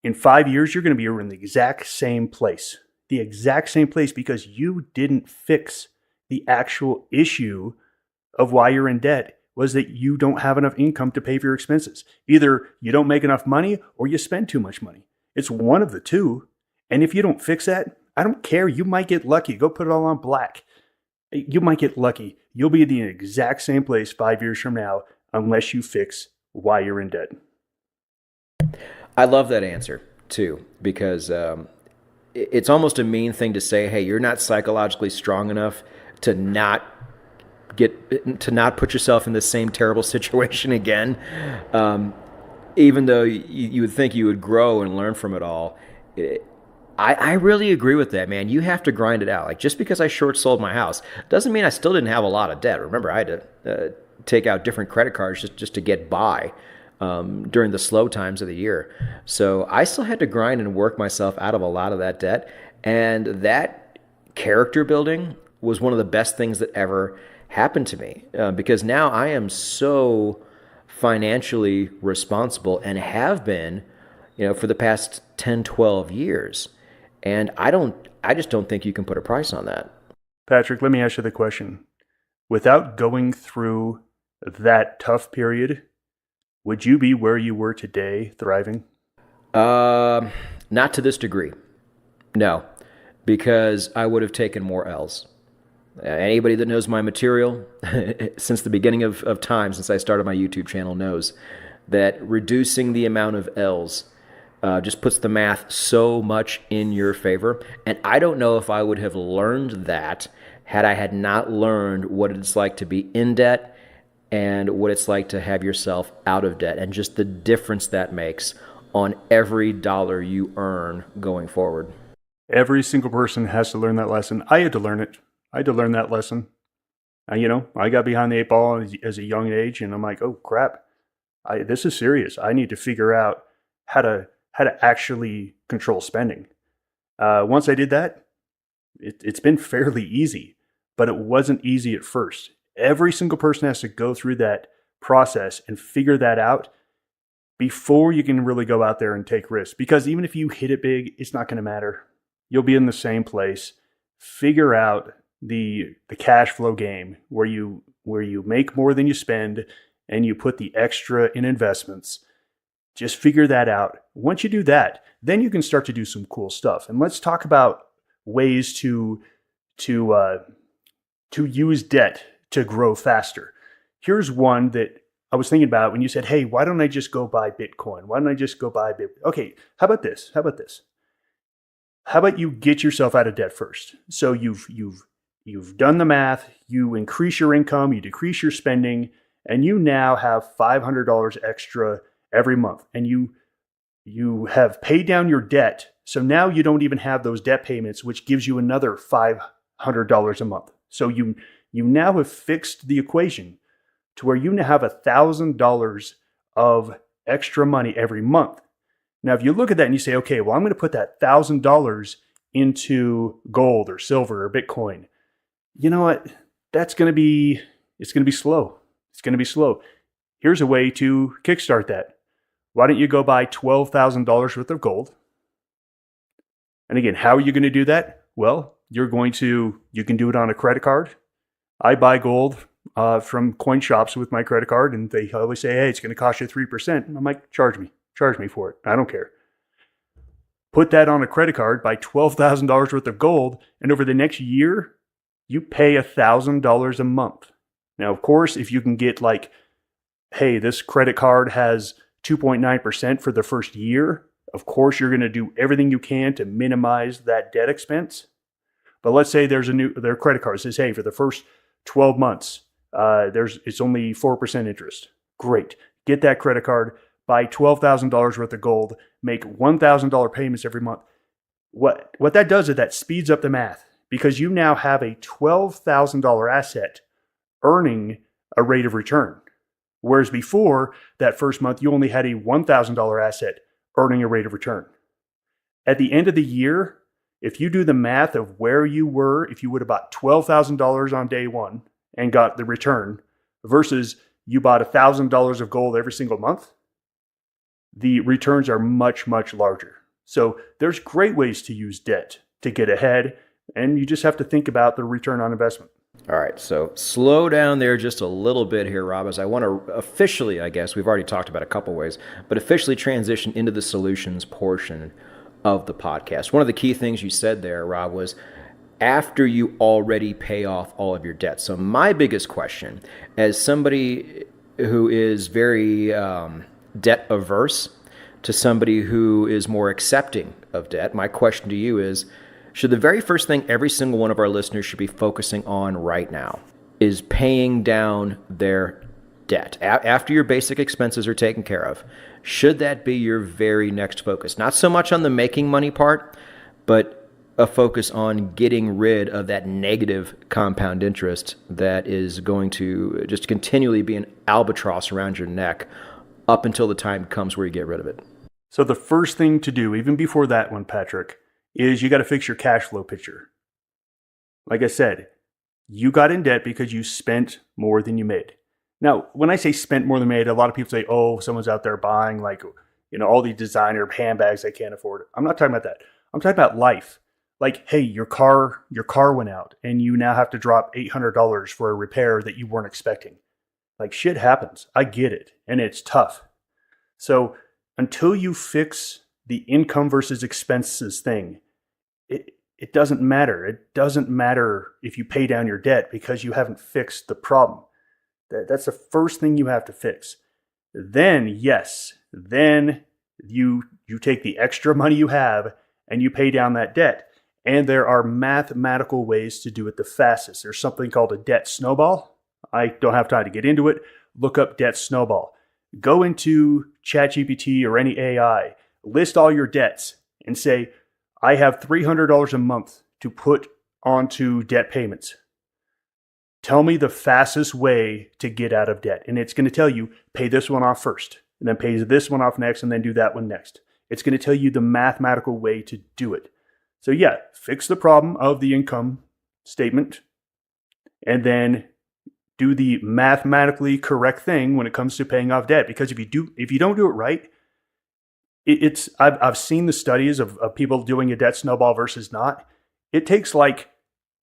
In 5 years, you're going to be in the exact same place. The exact same place because you didn't fix the actual issue of why you're in debt was that you don't have enough income to pay for your expenses. Either you don't make enough money or you spend too much money. It's one of the two. And if you don't fix that, I don't care. You might get lucky. Go put it all on black. You might get lucky. You'll be in the exact same place 5 years from now unless you fix why you're in debt. I love that answer too, because it's almost a mean thing to say, hey, you're not psychologically strong enough to not put yourself in the same terrible situation again. Even though you would think you would grow and learn from it all. I really agree with that, man. You have to grind it out. Like, just because I short sold my house doesn't mean I still didn't have a lot of debt. Remember, I had to take out different credit cards just to get by during the slow times of the year. So I still had to grind and work myself out of a lot of that debt. And that character building was one of the best things that ever happened to me, because now I am so financially responsible and have been, for the past 10, 12 years. And I just don't think you can put a price on that. Patrick, let me ask you the question. Without going through that tough period, would you be where you were today, thriving? Not to this degree. No, because I would have taken more L's. Anybody that knows my material since the beginning of time, since I started my YouTube channel, knows that reducing the amount of L's just puts the math so much in your favor. And I don't know if I would have learned that had I had not learned what it's like to be in debt and what it's like to have yourself out of debt, and just the difference that makes on every dollar you earn going forward. Every single person has to learn that lesson. I had to learn it. I had to learn that lesson. I got behind the eight ball as a young age, and I'm like, oh crap, this is serious. I need to figure out how to actually control spending. Once I did that, it's been fairly easy, but it wasn't easy at first. Every single person has to go through that process and figure that out before you can really go out there and take risks. Because even if you hit it big, it's not going to matter. You'll be in the same place. Figure out the cash flow game where you make more than you spend and you put the extra in investments. Just figure that out. Once you do that, then you can start to do some cool stuff. And let's talk about ways to use debt to grow faster. Here's one that I was thinking about when you said, hey, why don't I just go buy Bitcoin? Why don't I just go buy Bitcoin? Okay, how about this? How about this? How about you get yourself out of debt first? So you've done the math, you increase your income, you decrease your spending, and you now have $500 extra every month. And you have paid down your debt. So now you don't even have those debt payments, which gives you another $500 a month. So you now have fixed the equation to where you now have $1,000 of extra money every month. Now, if you look at that and you say, okay, well, I'm going to put that $1,000 into gold or silver or Bitcoin. You know what? It's going to be slow. It's going to be slow. Here's a way to kickstart that. Why don't you go buy $12,000 worth of gold? And again, how are you going to do that? Well, you can do it on a credit card. I buy gold from coin shops with my credit card, and they always say, hey, it's going to cost you 3%. And I'm like, charge me for it. I don't care. Put that on a credit card, buy $12,000 worth of gold, and over the next year, you pay $1,000 a month. Now, of course, if you can get like, hey, this credit card has 2.9% for the first year, of course, you're going to do everything you can to minimize that debt expense. But let's say their credit card says, hey, for the first 12 months, it's only 4% interest. Great. Get that credit card, buy $12,000 worth of gold, make $1,000 payments every month. What that does is that speeds up the math, because you now have a $12,000 asset earning a rate of return. Whereas before, that first month, you only had a $1,000 asset earning a rate of return. At the end of the year, if you do the math of where you were, if you would have bought $12,000 on day one and got the return versus you bought $1,000 of gold every single month, the returns are much, much larger. So there's great ways to use debt to get ahead, and you just have to think about the return on investment. All right, so slow down there just a little bit here, Rob, as I want to officially, I guess, we've already talked about a couple ways, but officially transition into the solutions portion of the podcast. One of the key things you said there, Rob, was after you already pay off all of your debt. So my biggest question, as somebody who is very debt averse to somebody who is more accepting of debt, my question to you is, should the very first thing every single one of our listeners should be focusing on right now is paying down their debt? After your basic expenses are taken care of, should that be your very next focus? Not so much on the making money part, but a focus on getting rid of that negative compound interest that is going to just continually be an albatross around your neck up until the time comes where you get rid of it. So the first thing to do, even before that one, Patrick, is you got to fix your cash flow picture. Like I said, you got in debt because you spent more than you made. Now, when I say spent more than made, a lot of people say, oh, someone's out there buying all these designer handbags they can't afford. I'm not talking about that. I'm talking about life. Like, hey, your car went out and you now have to drop $800 for a repair that you weren't expecting. Like, shit happens. I get it. And it's tough. So until you fix the income versus expenses thing, it doesn't matter. It doesn't matter if you pay down your debt because you haven't fixed the problem. That's the first thing you have to fix. Then, yes, then you take the extra money you have and you pay down that debt. And there are mathematical ways to do it the fastest. There's something called a debt snowball. I don't have time to get into it. Look up debt snowball. Go into ChatGPT or any AI, list all your debts and say, I have $300 a month to put onto debt payments. Tell me the fastest way to get out of debt. And it's going to tell you, pay this one off first, and then pay this one off next, and then do that one next. It's going to tell you the mathematical way to do it. So yeah, fix the problem of the income statement, and then do the mathematically correct thing when it comes to paying off debt. Because if you don't do it right, I've seen the studies of people doing a debt snowball versus not. It takes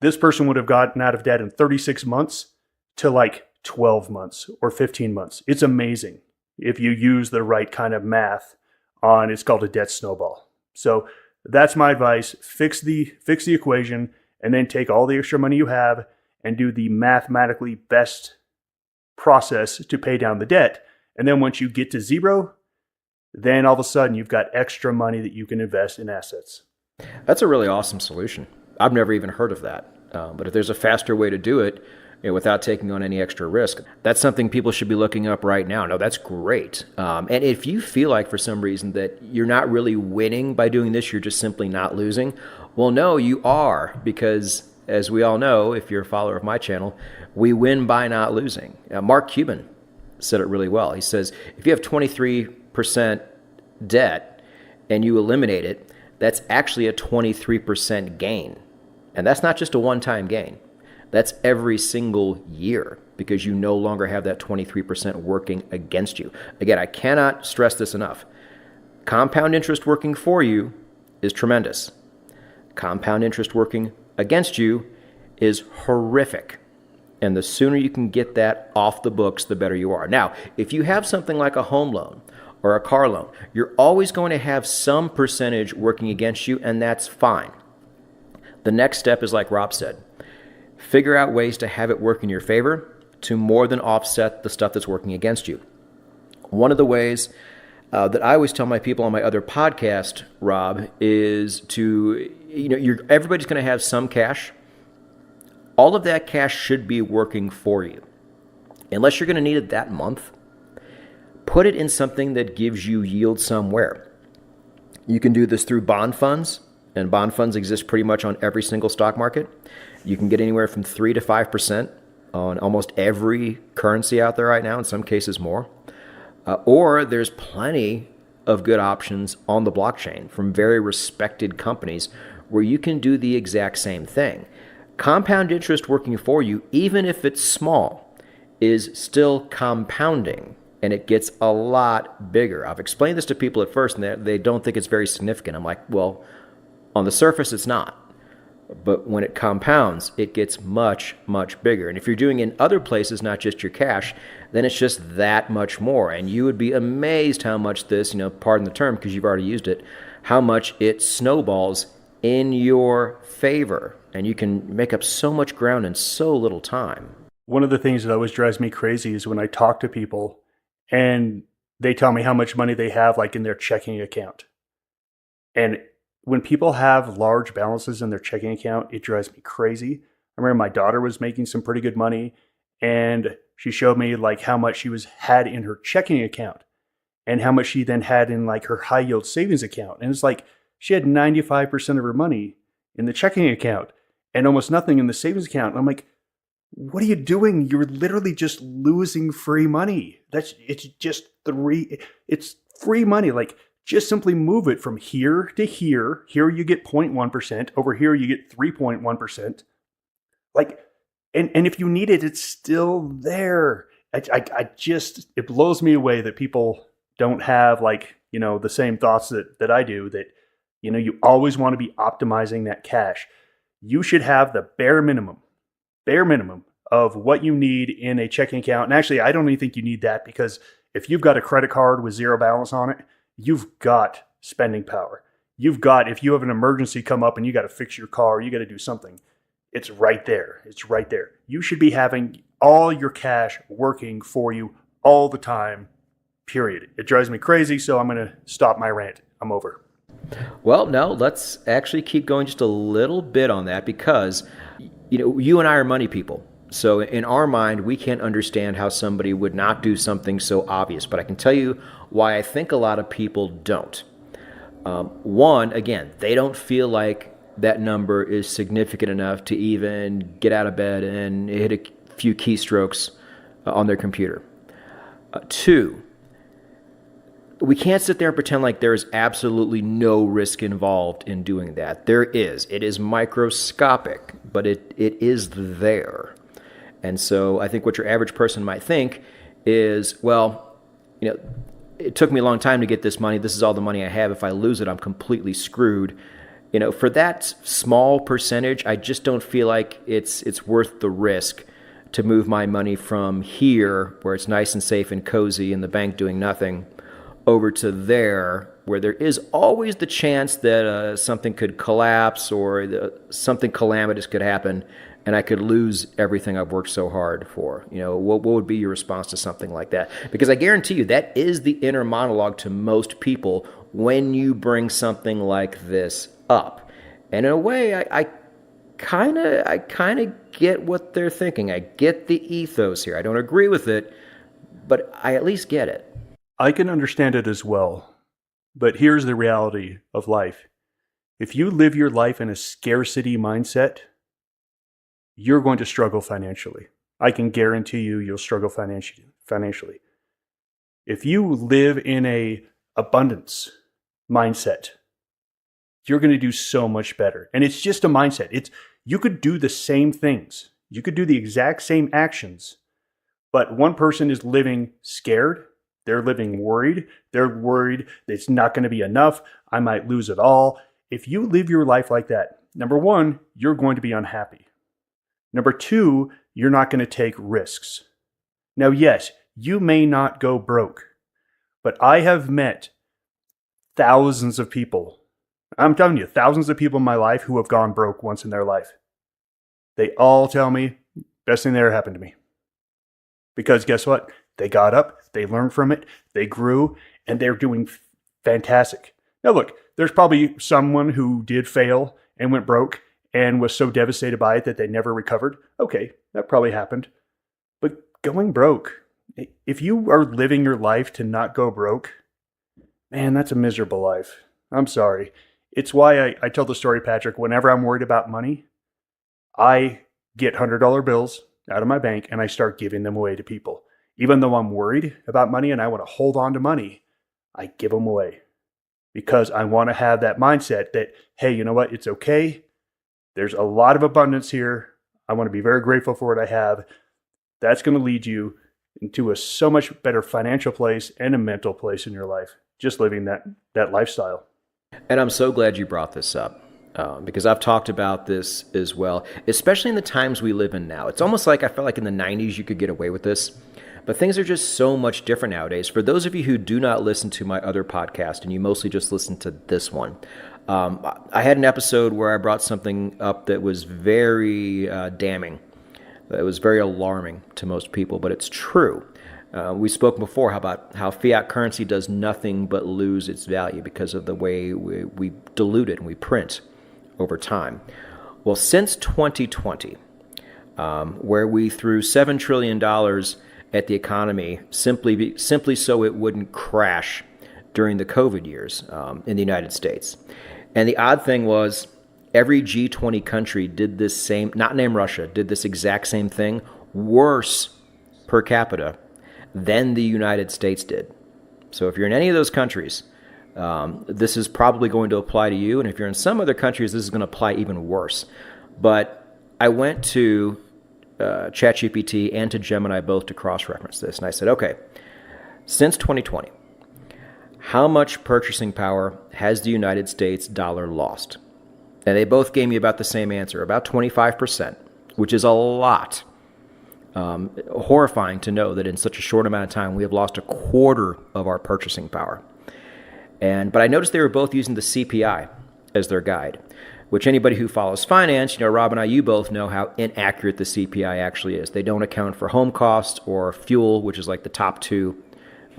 this person would have gotten out of debt in 36 months to 12 months or 15 months. It's amazing if you use the right kind of math on, it's called a debt snowball. So that's my advice. Fix the equation and then take all the extra money you have and do the mathematically best process to pay down the debt. And then once you get to zero, then all of a sudden you've got extra money that you can invest in assets. That's a really awesome solution. I've never even heard of that. But if there's a faster way to do it, without taking on any extra risk, that's something people should be looking up right now. No, that's great. And if you feel like for some reason that you're not really winning by doing this, you're just simply not losing, well, no, you are, because as we all know, if you're a follower of my channel, we win by not losing. Mark Cuban said it really well. He says, if you have 23% debt and you eliminate it, that's actually a 23% gain. And that's not just a one-time gain. That's every single year, because you no longer have that 23% working against you. Again, I cannot stress this enough. Compound interest working for you is tremendous. Compound interest working against you is horrific. And the sooner you can get that off the books, the better you are. Now, if you have something like a home loan or a car loan, you're always going to have some percentage working against you, and that's fine. The next step is like Rob said. Figure out ways to have it work in your favor to more than offset the stuff that's working against you. One of the ways that I always tell my people on my other podcast, Rob, is to, everybody's going to have some cash. All of that cash should be working for you. Unless you're going to need it that month, put it in something that gives you yield somewhere. You can do this through bond funds, and bond funds exist pretty much on every single stock market. You can get anywhere from 3 to 5% on almost every currency out there right now, in some cases more. Or there's plenty of good options on the blockchain from very respected companies where you can do the exact same thing. Compound interest working for you, even if it's small, is still compounding, and it gets a lot bigger. I've explained this to people at first, and they don't think it's very significant. I'm like, well, on the surface, it's not. But when it compounds, it gets much, much bigger. And if you're doing in other places, not just your cash, then it's just that much more. And you would be amazed how much this, pardon the term because you've already used it, how much it snowballs in your favor. And you can make up so much ground in so little time. One of the things that always drives me crazy is when I talk to people and they tell me how much money they have like in their checking account. And when people have large balances in their checking account, it drives me crazy. I remember my daughter was making some pretty good money, and she showed me like how much she had in her checking account and how much she then had in like her high yield savings account. And it's like she had 95% of her money in the checking account and almost nothing in the savings account. And I'm like, what are you doing? You're literally just losing free money. It's free money. Like, just simply move it from here to here. Here you get 0.1%. Over here you get 3.1%. Like, and if you need it, it's still there. It blows me away that people don't have like, the same thoughts that I do, that, you always want to be optimizing that cash. You should have the bare minimum of what you need in a checking account. And actually, I don't even think you need that, because if you've got a credit card with zero balance on it, you've got spending power. If you have an emergency come up and you got to fix your car, you got to do something, it's right there. It's right there. You should be having all your cash working for you all the time, period. It drives me crazy, so I'm going to stop my rant. I'm over. Well, no, let's actually keep going just a little bit on that, because, you and I are money people. So in our mind, we can't understand how somebody would not do something so obvious. But I can tell you why I think a lot of people don't. One, again, they don't feel like that number is significant enough to even get out of bed and hit a few keystrokes on their computer. Two, we can't sit there and pretend like there is absolutely no risk involved in doing that. There is. It is microscopic, but it is there. And so I think what your average person might think is, well, it took me a long time to get this money. This is all the money I have. If I lose it, I'm completely screwed. For that small percentage, I just don't feel like it's worth the risk to move my money from here, where it's nice and safe and cozy in the bank doing nothing, over to there, where there is always the chance that something could collapse or something calamitous could happen, and I could lose everything I've worked so hard for. What would be your response to something like that? Because I guarantee you that is the inner monologue to most people when you bring something like this up. And in a way, I kind of get what they're thinking. I get the ethos here. I don't agree with it, but I at least get it. I can understand it as well. But here's the reality of life. If you live your life in a scarcity mindset, you're going to struggle financially. I can guarantee you'll struggle financially. If you live in a abundance mindset, you're going to do so much better. And it's just a mindset. You could do the same things. You could do the exact same actions, but one person is living scared. They're living worried. They're worried that it's not going to be enough. I might lose it all. If you live your life like that, number one, you're going to be unhappy. Number two, you're not going to take risks. Now, yes, you may not go broke, but I have met thousands of people. I'm telling you, thousands of people in my life who have gone broke once in their life. They all tell me, best thing that ever happened to me. Because guess what? They got up, they learned from it, they grew, and they're doing fantastic. Now look, there's probably someone who did fail and went broke and was so devastated by it that they never recovered. Okay, that probably happened. But going broke, if you are living your life to not go broke, man, that's a miserable life. I'm sorry. It's why I tell the story, Patrick, whenever I'm worried about money, I get $100 bills out of my bank and I start giving them away to people. Even though I'm worried about money and I want to hold on to money, I give them away because I want to have that mindset that, hey, you know what? It's okay. There's a lot of abundance here. I want to be very grateful for what I have. That's going to lead you into a so much better financial place and a mental place in your life, just living that lifestyle. And I'm so glad you brought this up because I've talked about this as well, especially in the times we live in now. It's almost like I felt like in the 90s you could get away with this, but things are just so much different nowadays. For those of you who do not listen to my other podcast and you mostly just listen to this one, I had an episode where I brought something up that was very damning. It was very alarming to most people, but it's true. We spoke before about how fiat currency does nothing but lose its value because of the way we dilute it and we print over time. Well, since 2020, where we threw $7 trillion at the economy simply so it wouldn't crash during the COVID years in the United States. And the odd thing was every G20 country did this same, not named Russia, did this exact same thing, worse per capita than the United States did. So if you're in any of those countries, this is probably going to apply to you. And if you're in some other countries, this is going to apply even worse. But I went to ChatGPT and to Gemini both to cross-reference this. And I said, okay, since 2020, how much purchasing power has the United States dollar lost? And they both gave me about the same answer, about 25%, which is a lot. Horrifying to know that in such a short amount of time, we have lost a quarter of our purchasing power. But I noticed they were both using the CPI as their guide, which anybody who follows finance, Rob and I, you both know how inaccurate the CPI actually is. They don't account for home costs or fuel, which is like the top two,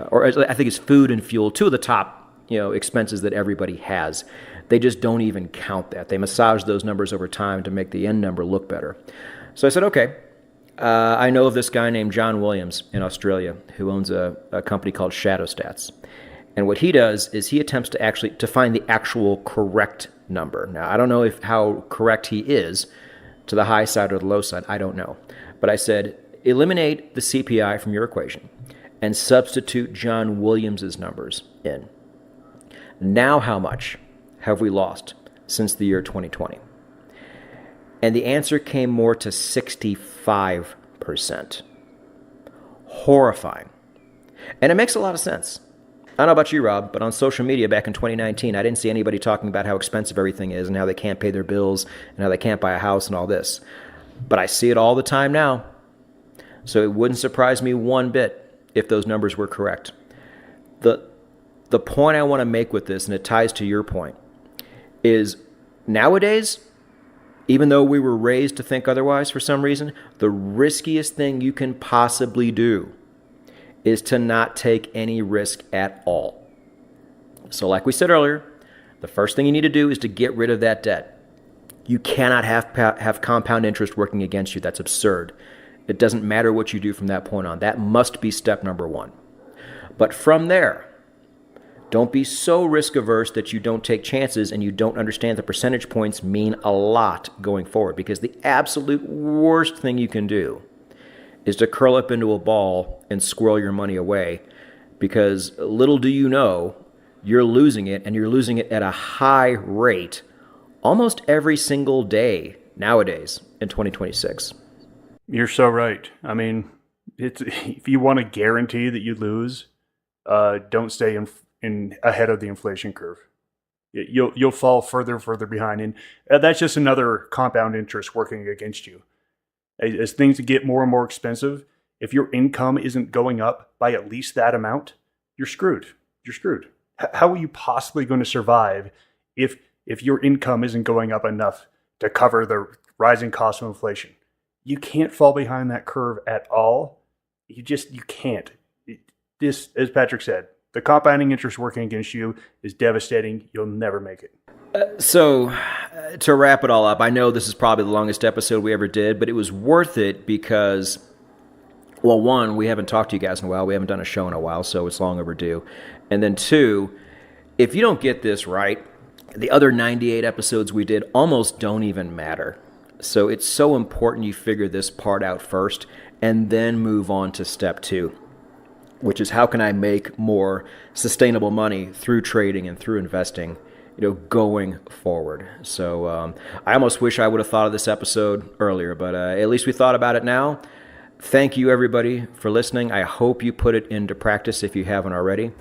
or I think it's food and fuel, two of the top, expenses that everybody has. They just don't even count that. They massage those numbers over time to make the end number look better. So I said, okay, I know of this guy named John Williams in Australia who owns a company called Shadow Stats. And what he does is he attempts to find the actual correct number. Now, I don't know how correct he is to the high side or the low side. I don't know. But I said, eliminate the CPI from your equation and substitute John Williams's numbers in. Now how much have we lost since the year 2020? And the answer came more to 65%. Horrifying. And it makes a lot of sense. I don't know about you, Rob, but on social media back in 2019, I didn't see anybody talking about how expensive everything is and how they can't pay their bills and how they can't buy a house and all this. But I see it all the time now. So it wouldn't surprise me one bit if those numbers were correct. The the point I want to make with this, and it ties to your point, is nowadays, even though we were raised to think otherwise for some reason, the riskiest thing you can possibly do is to not take any risk at all. So like we said earlier, the first thing you need to do is to get rid of that debt. You cannot have compound interest working against you. That's absurd. It doesn't matter what you do from that point on. That must be step number one. But from there, don't be so risk averse that you don't take chances and you don't understand the percentage points mean a lot going forward, because the absolute worst thing you can do is to curl up into a ball and squirrel your money away, because little do you know, you're losing it, and you're losing it at a high rate almost every single day nowadays in 2026. You're so right. I mean, if you want to guarantee that you lose, don't stay in ahead of the inflation curve. You'll fall further and further behind, and that's just another compound interest working against you. As things get more and more expensive, if your income isn't going up by at least that amount, you're screwed. You're screwed. How are you possibly going to survive if your income isn't going up enough to cover the rising cost of inflation? You can't fall behind that curve at all. You can't. This, as Patrick said, the compounding interest working against you is devastating. You'll never make it. So to wrap it all up, I know this is probably the longest episode we ever did, but it was worth it because, well, one, we haven't talked to you guys in a while. We haven't done a show in a while, so it's long overdue. And then two, if you don't get this right, the other 98 episodes we did almost don't even matter. So it's so important you figure this part out first and then move on to step two, which is how can I make more sustainable money through trading and through investing, going forward. So I almost wish I would have thought of this episode earlier, but at least we thought about it now. Thank you, everybody, for listening. I hope you put it into practice if you haven't already.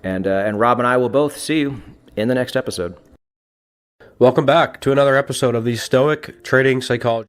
And Rob and I will both see you in the next episode. Welcome back to another episode of the Stoic Trading Psychology.